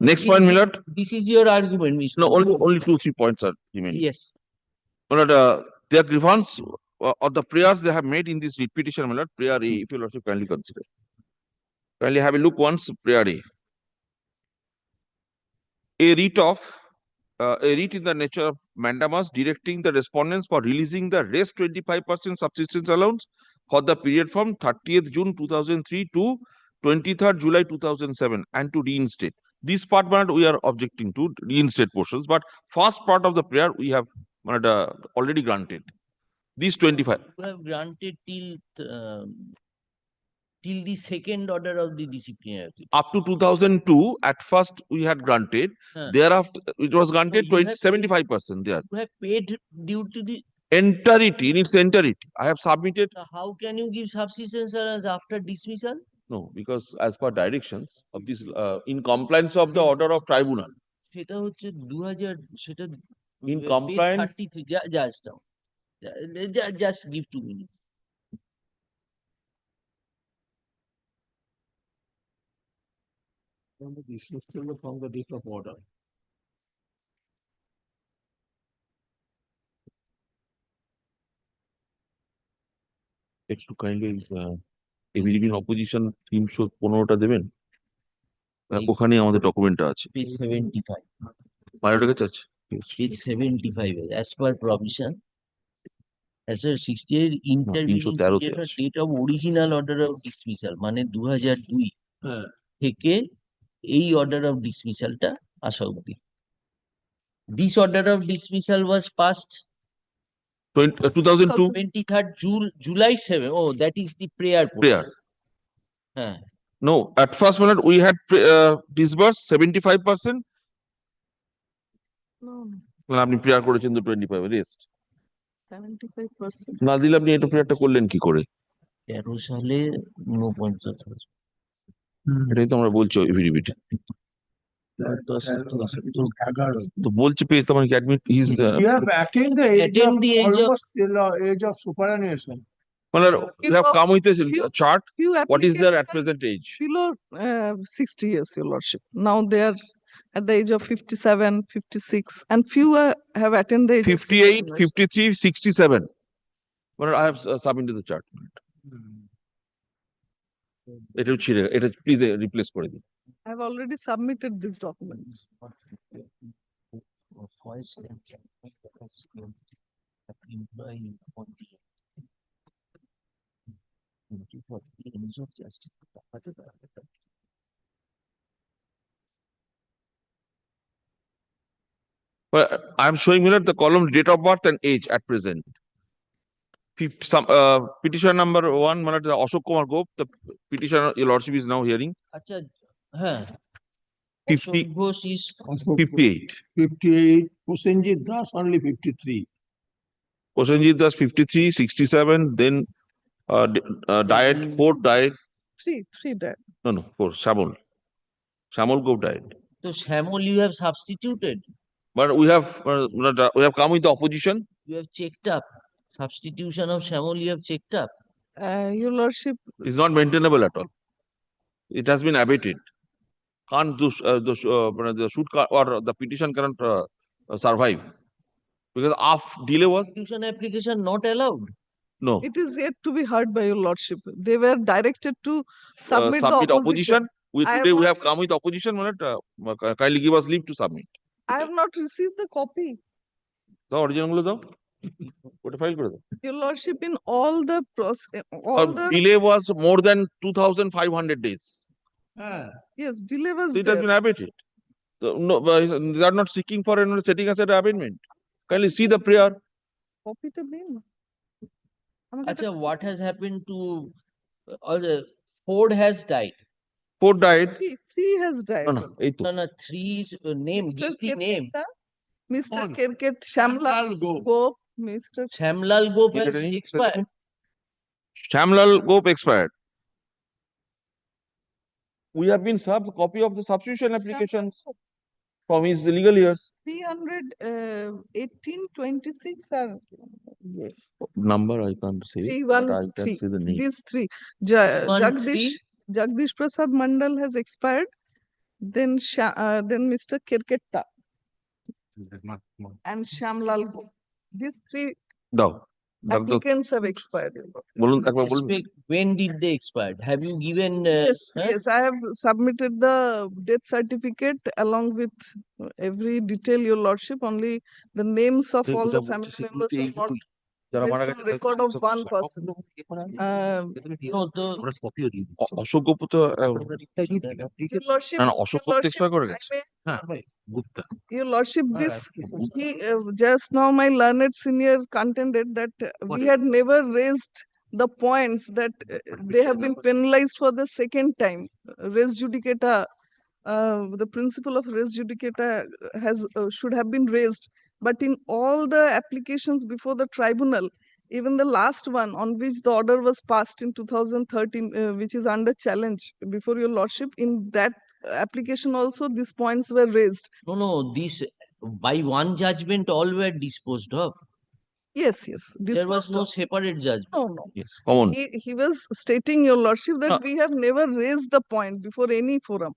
Speaker 16: Next point, my lord.
Speaker 2: This is your argument, Mr.
Speaker 16: No, only 2-3 points are remaining.
Speaker 2: Yes.
Speaker 16: My lord, their grievance or the prayers they have made in this writ petition, my lord, prayer A, if you lordship kindly consider. Kindly have a look once, prayer A. A writ in the nature of mandamus directing the respondents for releasing the rest 25% subsistence allowance for the period from 30th June 2003 to 23rd July 2007 and to reinstate. This part, my lord, we are objecting to reinstate portions, but first part of the prayer we have already granted. These 25.
Speaker 2: You have granted till the second order of the disciplinary.
Speaker 16: Up to 2002, at first we had granted. Thereafter, it was granted 75% there.
Speaker 2: You have paid due to the
Speaker 16: Entirety, in its entirety. I have submitted.
Speaker 2: How can you give subsistence allowance after dismissal?
Speaker 16: No, because as per directions of this, in compliance of the order of tribunal.
Speaker 2: সেটা হচ্ছে 2000 সেটা
Speaker 16: In compliance.
Speaker 2: 33 just give 2 minutes.
Speaker 5: This is still from the date of order.
Speaker 16: একটু kindly এবিডিবি opposition 315টা দেবেন ওখানে আমাদের ডকুমেন্টটা আছে
Speaker 2: Page 75.
Speaker 16: বায়োটার কাছে আছে
Speaker 2: Page 75. As per provision, as per 68 intervening
Speaker 16: 313 তে
Speaker 2: period or
Speaker 16: আছে।
Speaker 2: date of original order of dismissal, মানে 2002
Speaker 5: হ্যাঁ
Speaker 2: থেকে এই order of dismissal টা আসা অবধি। This order of dismissal was passed
Speaker 16: 2002
Speaker 2: 23rd July 7. Oh, that is the prayer.
Speaker 16: prayer.
Speaker 2: হ্যাঁ
Speaker 16: No, at first minute we had disbursed 75%.
Speaker 4: No,
Speaker 16: আপনি prayer করেছেন তো 25 রেস্ট
Speaker 4: 75%.
Speaker 16: না দিলে আপনি এটা প্রেয়ারটা করলেন কি করে?
Speaker 2: 13 সালে 49,000।
Speaker 16: এটাই তো আমরা বলছি এফিডেভিট তো বলছে পেয়ে তোমার কি admit his
Speaker 5: You have attained the age
Speaker 2: Attained
Speaker 5: of
Speaker 2: the age of-
Speaker 5: almost till age of superannuation.
Speaker 16: মানে you have come with a chart
Speaker 4: Few
Speaker 16: what is their at
Speaker 4: applicants are
Speaker 16: present age
Speaker 4: below 60 years, Your Lordship. Now they are at the age of 57, 56, and few have attained the age of
Speaker 16: 58
Speaker 4: superannuation.
Speaker 16: 53 67 মানে I have submitted the chart এটা ছিঁড়ে এটা please replace করে দিন
Speaker 4: I have already submitted these documents.
Speaker 16: But I am showing you the column date of birth and age at present. Petition number 1, মানে Ashok Kumar Gop, the petitioner, your lordship is now hearing.
Speaker 2: আচ্ছা হ্যাঁ
Speaker 16: 50
Speaker 2: Ashok Ghosh is
Speaker 16: 58.
Speaker 5: 58, Prosenjit Das only 53.
Speaker 16: Prosenjit Das 53, 67, then died, 4 died.
Speaker 4: Three died.
Speaker 16: No, 4, Shamol. Shamol Gop died.
Speaker 2: তো শ্যামল you have substituted,
Speaker 16: But we have come with the opposition.
Speaker 2: you have checked up. Substitution of Shamol you have checked up.
Speaker 4: Your Lordship,
Speaker 16: It's not maintainable at all. It has been abated. Can't the suit or the petition cannot survive because of delay was
Speaker 2: Substitution application not allowed.
Speaker 16: no
Speaker 4: it is yet to be heard by Your Lordship. They were directed to submit the
Speaker 16: submit
Speaker 4: opposition.
Speaker 16: We
Speaker 4: I have
Speaker 16: today we
Speaker 4: not
Speaker 16: have come with opposition. Kindly give us leave to submit.
Speaker 4: I have not received the copy.
Speaker 16: The original গুলো দাও ওটা file করে দাও
Speaker 4: Your Lordship, in all the all the
Speaker 16: delay was more than 2500 days.
Speaker 4: yes, delay was
Speaker 16: So it has
Speaker 4: there.
Speaker 16: been abated. So, no, they are not seeking for setting aside abatement. Kindly see the prayer.
Speaker 4: Copy to them.
Speaker 2: আচ্ছা what has happened to all the Ford has died.
Speaker 16: 4 died.
Speaker 4: Three has died.
Speaker 16: No, এই তো
Speaker 2: No, three name,
Speaker 4: Mr.
Speaker 2: give the name.
Speaker 4: Mr. Kerket Shamlal Gop, Mr.
Speaker 2: Shamlal Gop has
Speaker 16: Did it
Speaker 2: expired.
Speaker 16: Shamlal Gop expired. We have been served a copy of the substitution applications from his legal years.
Speaker 4: 318-26 are
Speaker 16: Number I can't say, but I can
Speaker 4: 313.
Speaker 16: say the name.
Speaker 4: These three.
Speaker 2: 13?
Speaker 4: Jagdish Prasad Mandal has expired. Then Mr. Kirketta and Shamlal Gop. These three
Speaker 16: দাও
Speaker 4: applicants have expired.
Speaker 16: বলুন একবার বলুন
Speaker 2: When did they expire? Have you given?
Speaker 4: Yes, I have submitted the death certificate along with every detail, Your Lordship. Only the names of all the family members are not
Speaker 16: যারা মারা
Speaker 4: based on
Speaker 16: গেছে
Speaker 4: record of one person.
Speaker 2: No, the
Speaker 16: Ashok গোপ তো
Speaker 4: Your Lordship,
Speaker 16: না অশোক গোপ expire করে গেছে
Speaker 4: I may-
Speaker 16: Gupta
Speaker 4: Your Lordship, just now my learned senior contended that we had never raised the points that they have been penalized for the second time. Res judicata, the principle of res judicata should have been raised. But in all the applications before the tribunal, even the last one on which the order was passed in 2013, which is under challenge before Your Lordship, in that application also these points were raised.
Speaker 2: no, this by one judgment all were disposed of.
Speaker 4: Yes.
Speaker 2: There was
Speaker 4: disposed
Speaker 2: no
Speaker 4: of.
Speaker 2: separate judgment.
Speaker 4: No.
Speaker 16: yes common
Speaker 4: He was stating, Your Lordship, that
Speaker 16: No.
Speaker 4: we have never raised the point before any forum.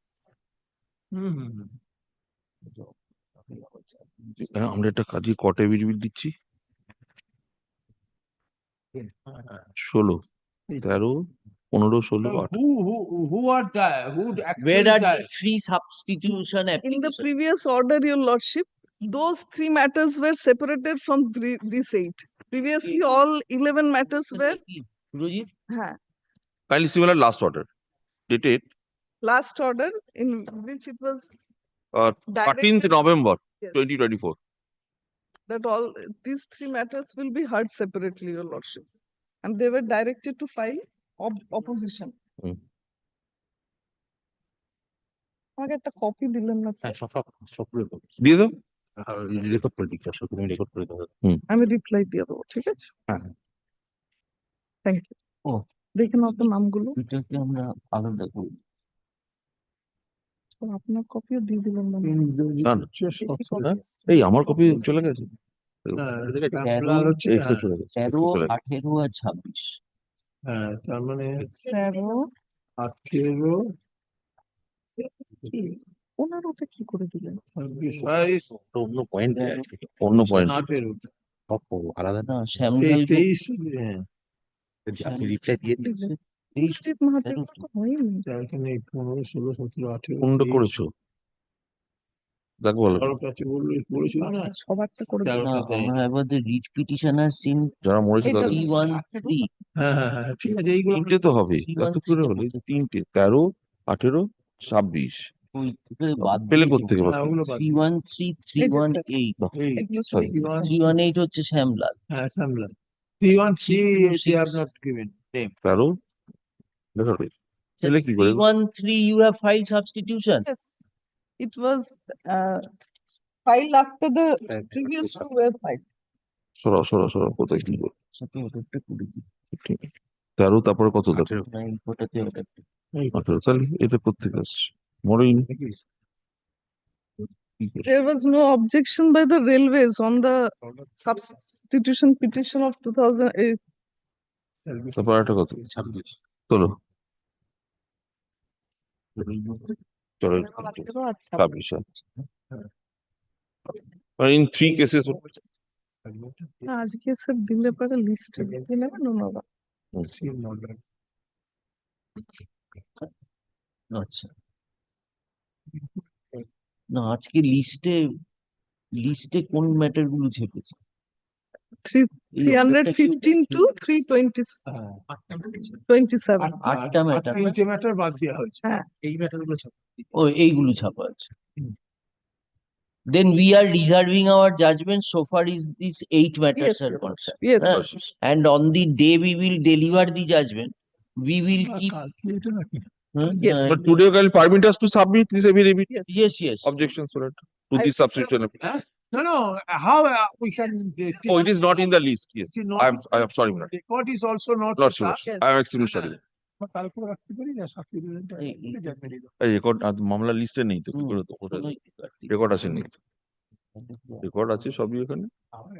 Speaker 16: হ্যাঁ, আমরা একটা কাজে কট affidavit দিচ্ছি 16, 13, 15, 16, 18।
Speaker 5: Who are who actually
Speaker 2: Where are the
Speaker 5: died?
Speaker 2: three substitution
Speaker 4: In the
Speaker 2: applications?
Speaker 4: previous order, your lordship, those 3 matters were separated from these 8. Previously, all 11 matters were.
Speaker 2: Guruji?
Speaker 4: Huh.
Speaker 16: Kindly see my last order dated
Speaker 4: Last order in which it was
Speaker 16: 13th November
Speaker 4: Yes.
Speaker 16: 2024.
Speaker 4: that all these 3 matters will be heard separately, your lordship, and they were directed to file opposition. আমাকে একটা copy দিলেন না sir?
Speaker 16: দিয়ে দাও।
Speaker 14: Record করে দিচ্ছি, তুমি record করে দেবো।
Speaker 4: আমি রিপ্লাই দিয়ে দেবো, ঠিক আছে? Thank you.
Speaker 2: ও
Speaker 4: দেখে নাও তো নামগুলো।
Speaker 2: এটাকে আমরা আলাদা করি।
Speaker 4: তো আপনার কপিও দিয়ে দিলেন না?
Speaker 16: না, না। এই আমার কপি চলে গেছে।
Speaker 2: 13,
Speaker 16: এক্সট্রা চলে গেছে।
Speaker 2: 13, 18 আর 26।
Speaker 5: হ্যাঁ, তার মানে
Speaker 4: 13,
Speaker 5: 18,
Speaker 4: ওনার ওটা কি করে দিলেন?
Speaker 14: অন্য পয়েন্ট,
Speaker 16: অন্য পয়েন্ট।
Speaker 5: 18,
Speaker 14: আলাদা
Speaker 2: না, শ্যামলাল
Speaker 5: 23,
Speaker 14: আপনি রিপ্লাই দিয়ে দিন।
Speaker 4: নিশ্চিত মাহাতের তো হয়নি।
Speaker 5: এখানে 15, 16, 17, 18,
Speaker 16: কোনটা করেছো? দেখো বলো।
Speaker 5: কারোর কাছে বলেছিল না?
Speaker 4: সবারটা করে দিলেন।
Speaker 2: না, আমরা এবার রিট পিটিশনার সিন
Speaker 16: যারা মরেছে
Speaker 4: এটা
Speaker 16: তাদের
Speaker 2: 313
Speaker 5: হ্যাঁ, হ্যাঁ, হ্যাঁ, ঠিক আছে, এইগুলো
Speaker 16: তিনটে তো হবে। এত করে হলে তিনটে 13, 18, 26
Speaker 2: ওই থেকে বাদ
Speaker 16: পেলে
Speaker 2: দিয়ে
Speaker 16: কোত্থেকে
Speaker 5: হ্যাঁ, ওগুলো বাদ দিন।
Speaker 2: 313, 318
Speaker 4: এগুলো
Speaker 16: Sorry.
Speaker 2: 318 হচ্ছে শ্যামলাল।
Speaker 5: হ্যাঁ, সামলা 313 they have
Speaker 2: 326
Speaker 5: not given name.
Speaker 16: 13 দেখো পেলে কি করে?
Speaker 2: 313 you have filed substitution.
Speaker 4: Yes, it was filed after the previous two were filed.
Speaker 16: সরা কোথায় কি বল?
Speaker 2: সাথে ওটা করে দিই।
Speaker 16: 13 তারপরে কত দেখো?
Speaker 2: না, এই ওটাতে ওটা
Speaker 16: 18 তাহলে এটা কোত্থেকে আসছে? মরেনি।
Speaker 4: There was no objection by the railways on the substitution petition of 2008.
Speaker 16: তারপর একটা কথা চলো চলো 26 in 3 cases
Speaker 4: আজকে স্যার দিলে পরে লিস্ট দিয়ে নেবেন ওনারা।
Speaker 2: আচ্ছা। না, আজকে লিস্টে কোন ম্যাটার গুলো ছেপেছে?
Speaker 4: 315 to 327.
Speaker 2: 8টা ম্যাটার।
Speaker 5: 3টে ম্যাটার বাদ দেওয়া হয়েছে।
Speaker 4: হ্যাঁ,
Speaker 5: এই ম্যাটারগুলো সব
Speaker 2: ও এইগুলো ছাপা আছে। Then we are reserving our judgment so far is these 8 matters
Speaker 4: Yes,
Speaker 2: are
Speaker 4: yes,
Speaker 2: concerned.
Speaker 4: yes,
Speaker 2: right? And on the day we will deliver the judgment, we will keep.
Speaker 5: calculator নাকি?
Speaker 4: Yes.
Speaker 16: but today can permit us to submit this affidavit
Speaker 2: Yes.
Speaker 16: objections for it to this substitution affidavit.
Speaker 5: No, how we can.
Speaker 16: Oh, it is not in the list. Yes,
Speaker 5: It is not
Speaker 16: I am sorry for that.
Speaker 5: Record is also not.
Speaker 16: Lord sure. I am extremely sorry.
Speaker 5: কালকে রাখতে পারি না supplementary
Speaker 16: এই record মামলা লিস্টে নেই তো কি করে তো ওটা রেকর্ড আছে নেই রেকর্ড আছে সবই এখানে
Speaker 5: আমার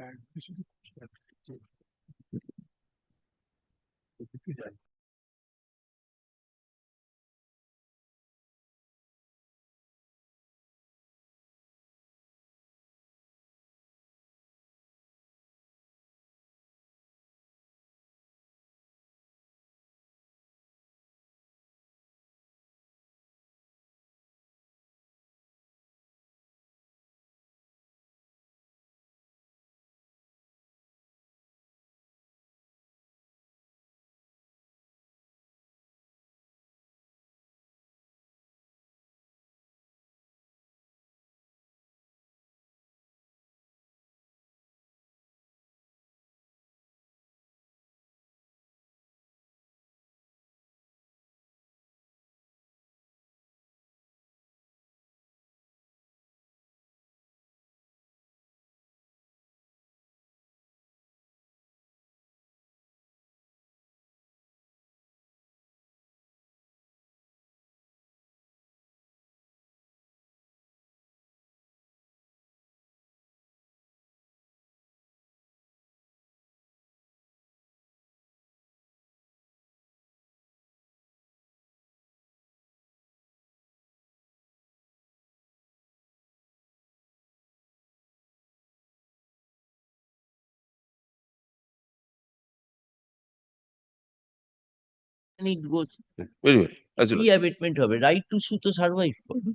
Speaker 2: and it goes.
Speaker 16: Very well. As you
Speaker 2: কি
Speaker 16: like.
Speaker 2: abatement হবে? Right to sue তো survive করে।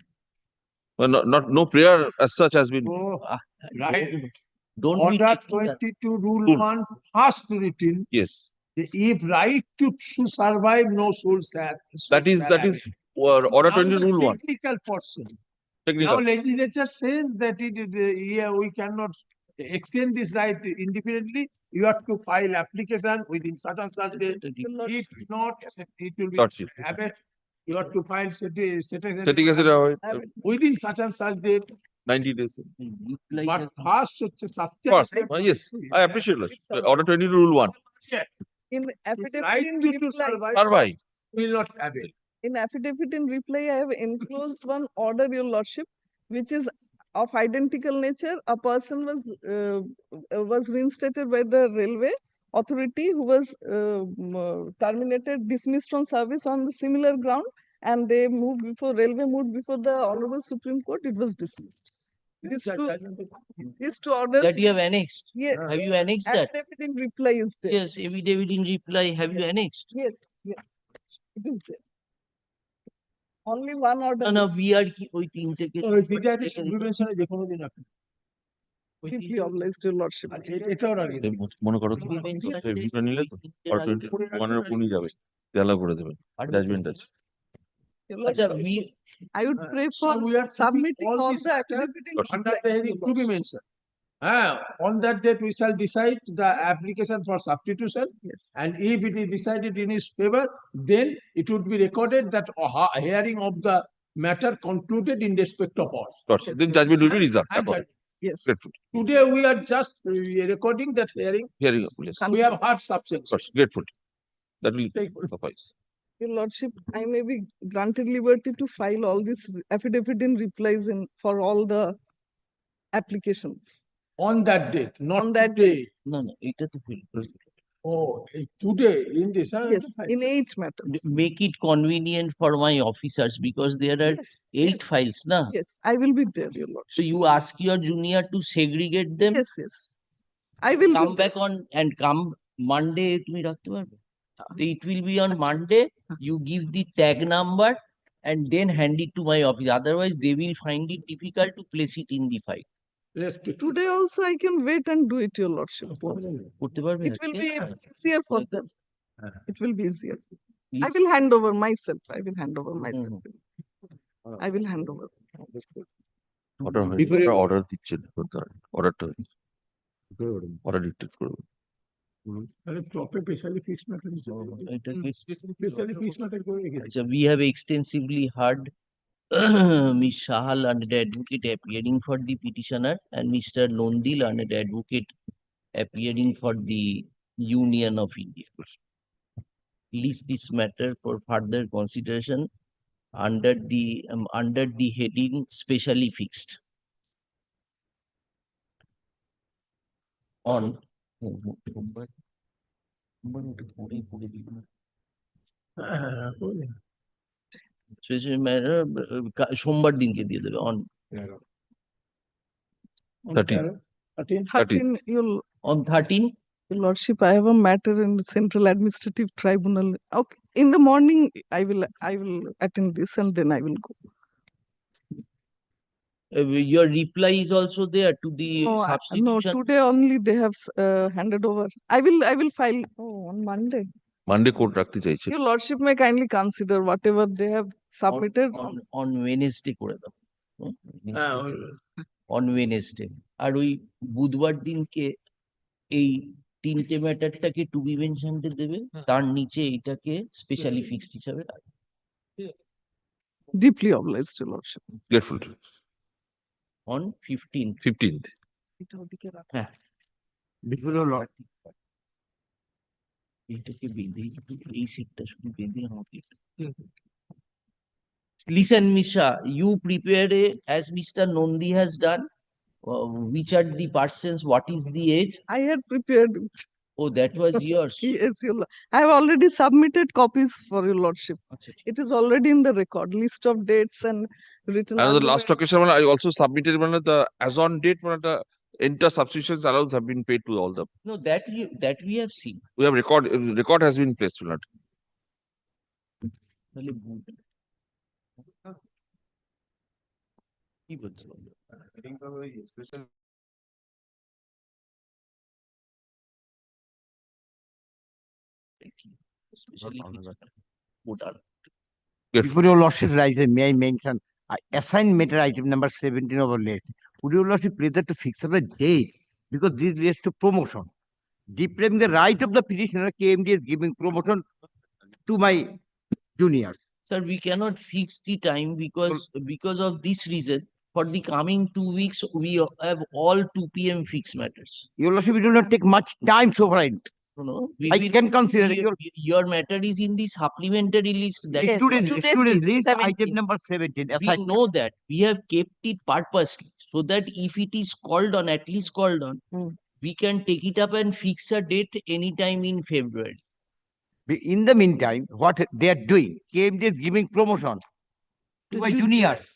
Speaker 16: Well, no prayer as such has been.
Speaker 5: Right.
Speaker 2: Don't we
Speaker 5: Order
Speaker 2: take that?
Speaker 5: 22 Rule
Speaker 16: Rule.
Speaker 5: 1 first written,
Speaker 16: Yes.
Speaker 5: if right to survive, no soul sad.
Speaker 16: That is order 20 rule 1.
Speaker 5: Technical portion.
Speaker 16: Technical.
Speaker 5: Now legislature says that we cannot extend this right indefinitely. You have to file application within such and such date. If not, it will be
Speaker 16: Got you.
Speaker 5: abated. You have to file
Speaker 16: Setting aside
Speaker 5: within such and such date.
Speaker 16: 90 days.
Speaker 5: But first, it's a
Speaker 16: First,
Speaker 5: substantive.
Speaker 16: yes, I appreciate it. Order 20 rule 1.
Speaker 5: Yeah.
Speaker 4: In
Speaker 5: Right
Speaker 4: affidavit in
Speaker 5: to
Speaker 4: reply,
Speaker 16: Survive.
Speaker 5: will not avail.
Speaker 4: in affidavit in reply, I have enclosed one order, your lordship, which is of identical nature. A person was reinstated by the railway authority who was terminated, dismissed from service on the similar ground, and they moved before railway moved before the Honorable Supreme Court. It was dismissed. These two orders.
Speaker 2: That you have annexed.
Speaker 4: Yeah.
Speaker 2: Have you annexed that?
Speaker 4: Affidavit in reply is there.
Speaker 2: Yes, affidavit in reply. Have you annexed?
Speaker 4: Yes, yes. It is there. Only one order.
Speaker 2: No, we are ওই তিনটেকে
Speaker 4: Deeply obliged, your lordship.
Speaker 5: এটাও রাখি।
Speaker 16: মনে করো তো রিভিউটা নিলে তো আর 21 এর উপরই যাবে দেলা করে দেবেন জাজমেন্ট আছে
Speaker 4: Your lordship, I would pray for submitting all the affidavit in
Speaker 5: Under
Speaker 4: reply.
Speaker 5: the heading to be mentioned. On that date, we shall decide the application for substitution.
Speaker 4: Yes.
Speaker 5: And if it is decided in his favor, then it would be recorded that a hearing of the matter concluded in respect of all.
Speaker 16: Then judgment will be reserved.
Speaker 5: And judgment.
Speaker 4: Yes.
Speaker 16: Grateful.
Speaker 5: Today, we are just recording that hearing.
Speaker 16: Hearing, yes.
Speaker 5: We have heard substance.
Speaker 16: Grateful. That will suffice.
Speaker 4: Your lordship, I may be granted liberty to file all these affidavit in replies in for all the applications.
Speaker 5: On that date, not
Speaker 4: On that
Speaker 5: today.
Speaker 2: No, এটা তো
Speaker 5: Oh, today in this.
Speaker 4: Yes, in 8 matters.
Speaker 2: make it convenient for my officers because there are
Speaker 4: Yes,
Speaker 2: 8 files, na?
Speaker 4: Yes, I will be there, your lordship.
Speaker 2: So you ask your junior to segregate them.
Speaker 4: Yes, yes. I will
Speaker 2: Come
Speaker 4: be
Speaker 2: back on and come Monday. তুমি রাখতে পারবে? So it will be on Monday. You give the tag number and then hand it to my office. Otherwise, they will find it difficult to place it in the file.
Speaker 4: Today also I can wait and do it, your lordship.
Speaker 2: করতে পারবে?
Speaker 4: It will be easier for them. It will be easier. I
Speaker 2: Please.
Speaker 4: will hand over myself. I will hand over myself. I will hand over.
Speaker 16: Order দিচ্ছেন অর্ডারটা order dictate করবেন
Speaker 5: Specially fixed matter is specially fixed matter going again.
Speaker 2: So we have extensively heard Ms. Shah, learned advocate, appearing for the petitioner, and Mr. Nondi, learned advocate, appearing for the Union of India. List this matter for further consideration under the heading specially fixed. On special matter সোমবার দিনকে দিয়ে দেবে on
Speaker 4: 13,
Speaker 2: on 13.
Speaker 4: Your lordship, I have a matter in Central Administrative Tribunal. Okay, in the morning I will attend this and then I will go.
Speaker 2: Your reply is also there to the
Speaker 4: No,
Speaker 2: substitution.
Speaker 4: today only they have handed over. I will file on Monday.
Speaker 16: Monday court রাখতে চাইছে
Speaker 4: Your lordship may kindly consider whatever they have submitted.
Speaker 2: On Wednesday করে দাও on Wednesday. আর ওই বুধবার দিনকে এই তিনটে ম্যাটারটাকে two B mentioned দেবে, তার নিচে এটাকে স্পেশালি ফিক্সড হিসাবে রাখবে।
Speaker 4: Deeply obliged, your lordship.
Speaker 16: Grateful
Speaker 2: on
Speaker 16: 15th
Speaker 2: হ্যাঁ এটাকে বেঁধে এই সিটটা শুধু বেঁধে আমাকে listen Misha, you prepare as Mr. Nondi has done, which are the persons, what is the age?
Speaker 4: I had prepared.
Speaker 2: Oh, that was yours.
Speaker 4: Yes, your lord. I have already submitted copies for your lordship. It is already in the record, list of dates and written.
Speaker 16: And the
Speaker 4: argument.
Speaker 16: last occasion I also submitted the as on date the enter substitutions allowance have been paid to all them.
Speaker 2: No, that we have seen.
Speaker 16: We have record has been placed.
Speaker 2: তাহলে ভুল। কি বলছো? Especially voter.
Speaker 6: Before your lordship rises, may I mention, assigned matter item number 17 over late. Would your lordship pleasure to fix up a date? Because this leads to promotion. Depriving the right of the petitioner, KMD is giving promotion to my juniors.
Speaker 2: Sir, we cannot fix the time because of this reason. For the coming 2 weeks, we have all 2 p.m. fixed matters.
Speaker 6: Your lordship, it will not take much time, sovereign.
Speaker 2: No,
Speaker 6: I can consider
Speaker 2: your matter is in the supplementary list. That is
Speaker 6: student list, item number 17.
Speaker 2: we know that we have kept it purposely so that if it is called on, at least called on, we can take it up and fix a date anytime in February.
Speaker 6: In the meantime, what they are doing, KMD is giving promotion to my juniors.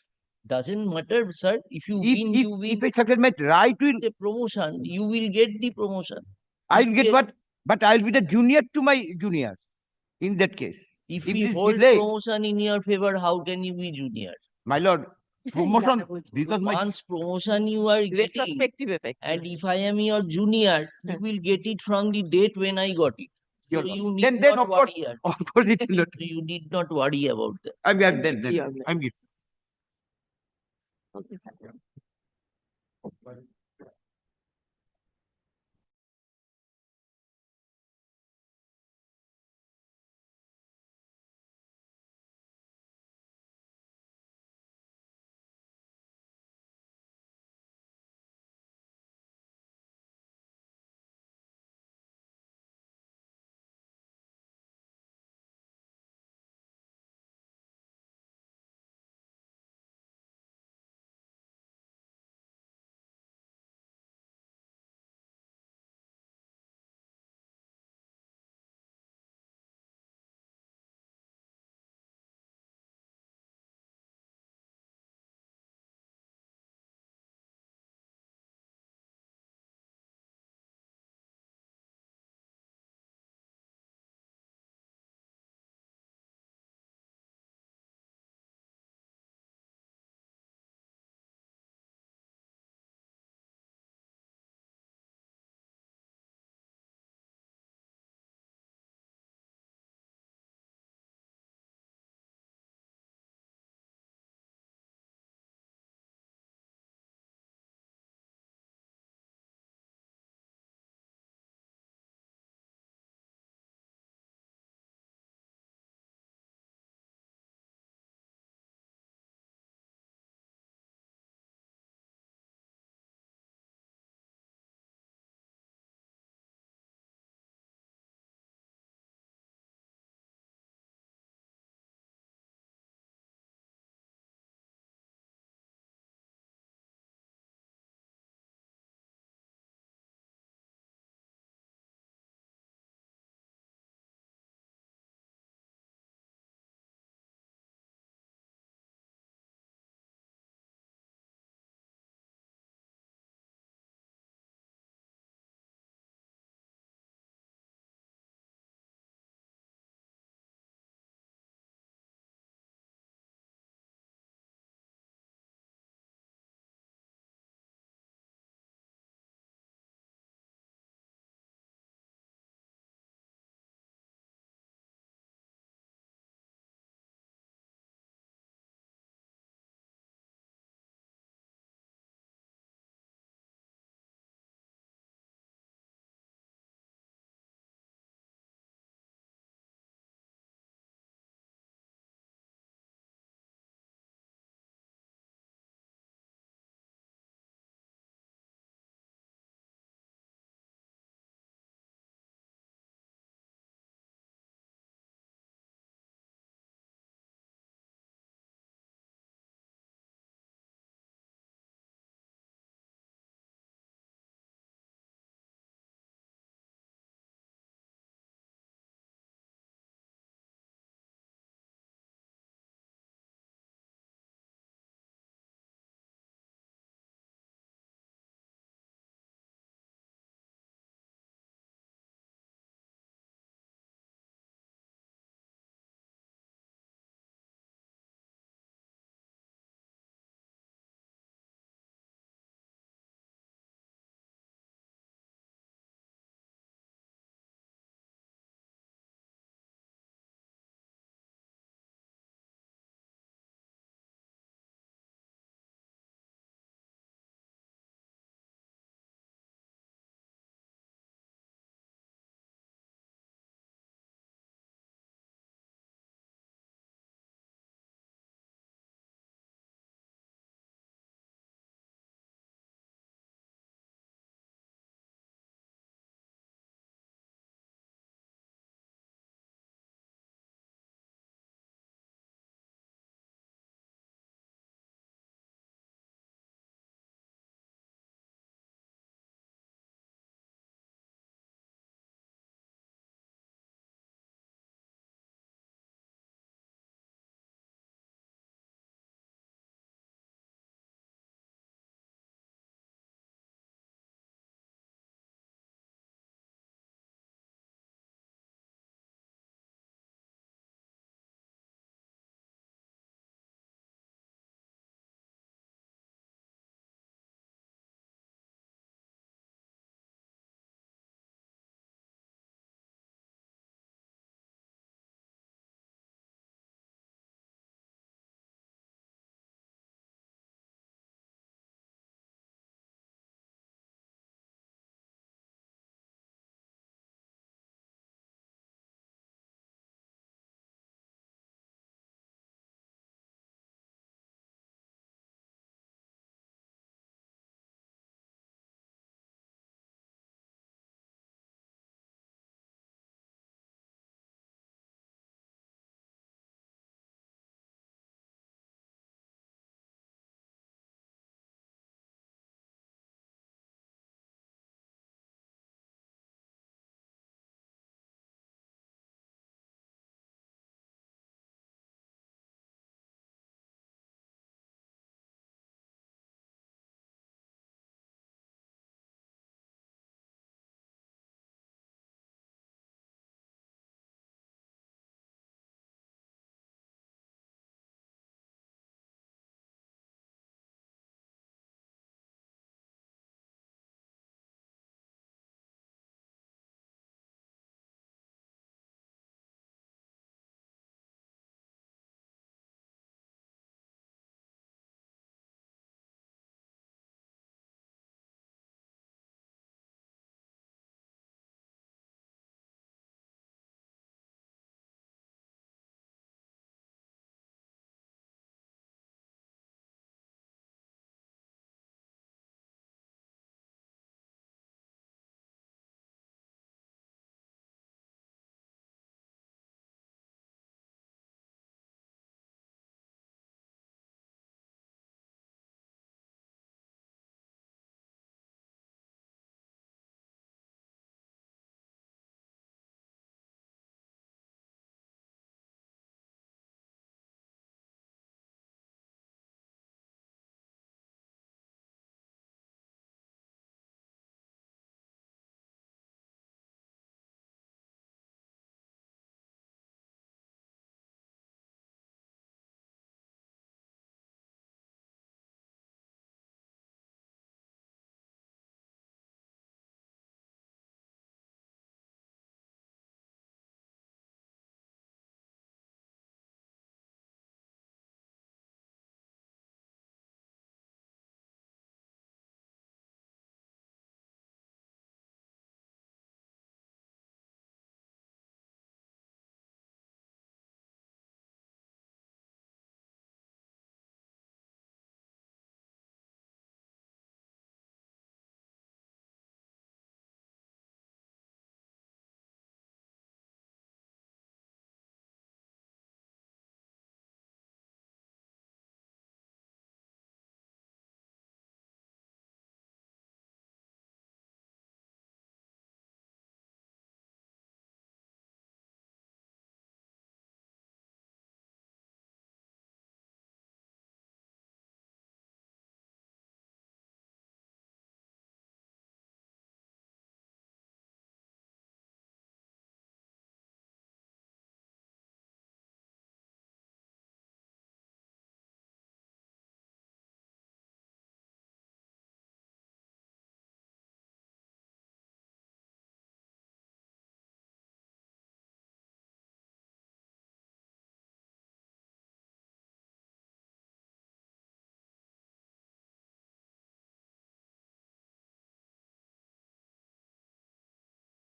Speaker 2: Doesn't matter, sir. If you
Speaker 6: If-
Speaker 2: win,
Speaker 6: if-
Speaker 2: you win.
Speaker 6: if I succeed, my right will-
Speaker 2: the promotion, you will get the promotion.
Speaker 6: I'll get what? But I'll be the junior to my juniors in that case.
Speaker 2: If
Speaker 6: If
Speaker 2: we
Speaker 6: it is
Speaker 2: hold
Speaker 6: delay-
Speaker 2: promotion in your favor, how can you be junior?
Speaker 6: My lord, promotion, because my
Speaker 2: Once promotion you are getting,
Speaker 7: Retrospective effect.
Speaker 2: and if I am your junior, you will get it from the date when I got it. So
Speaker 6: Your-
Speaker 2: you need
Speaker 6: then
Speaker 2: not
Speaker 6: of course,
Speaker 2: worry.
Speaker 6: of course it will not.
Speaker 2: You need not worry about that.
Speaker 6: I'm then, I'm good.
Speaker 7: Okay.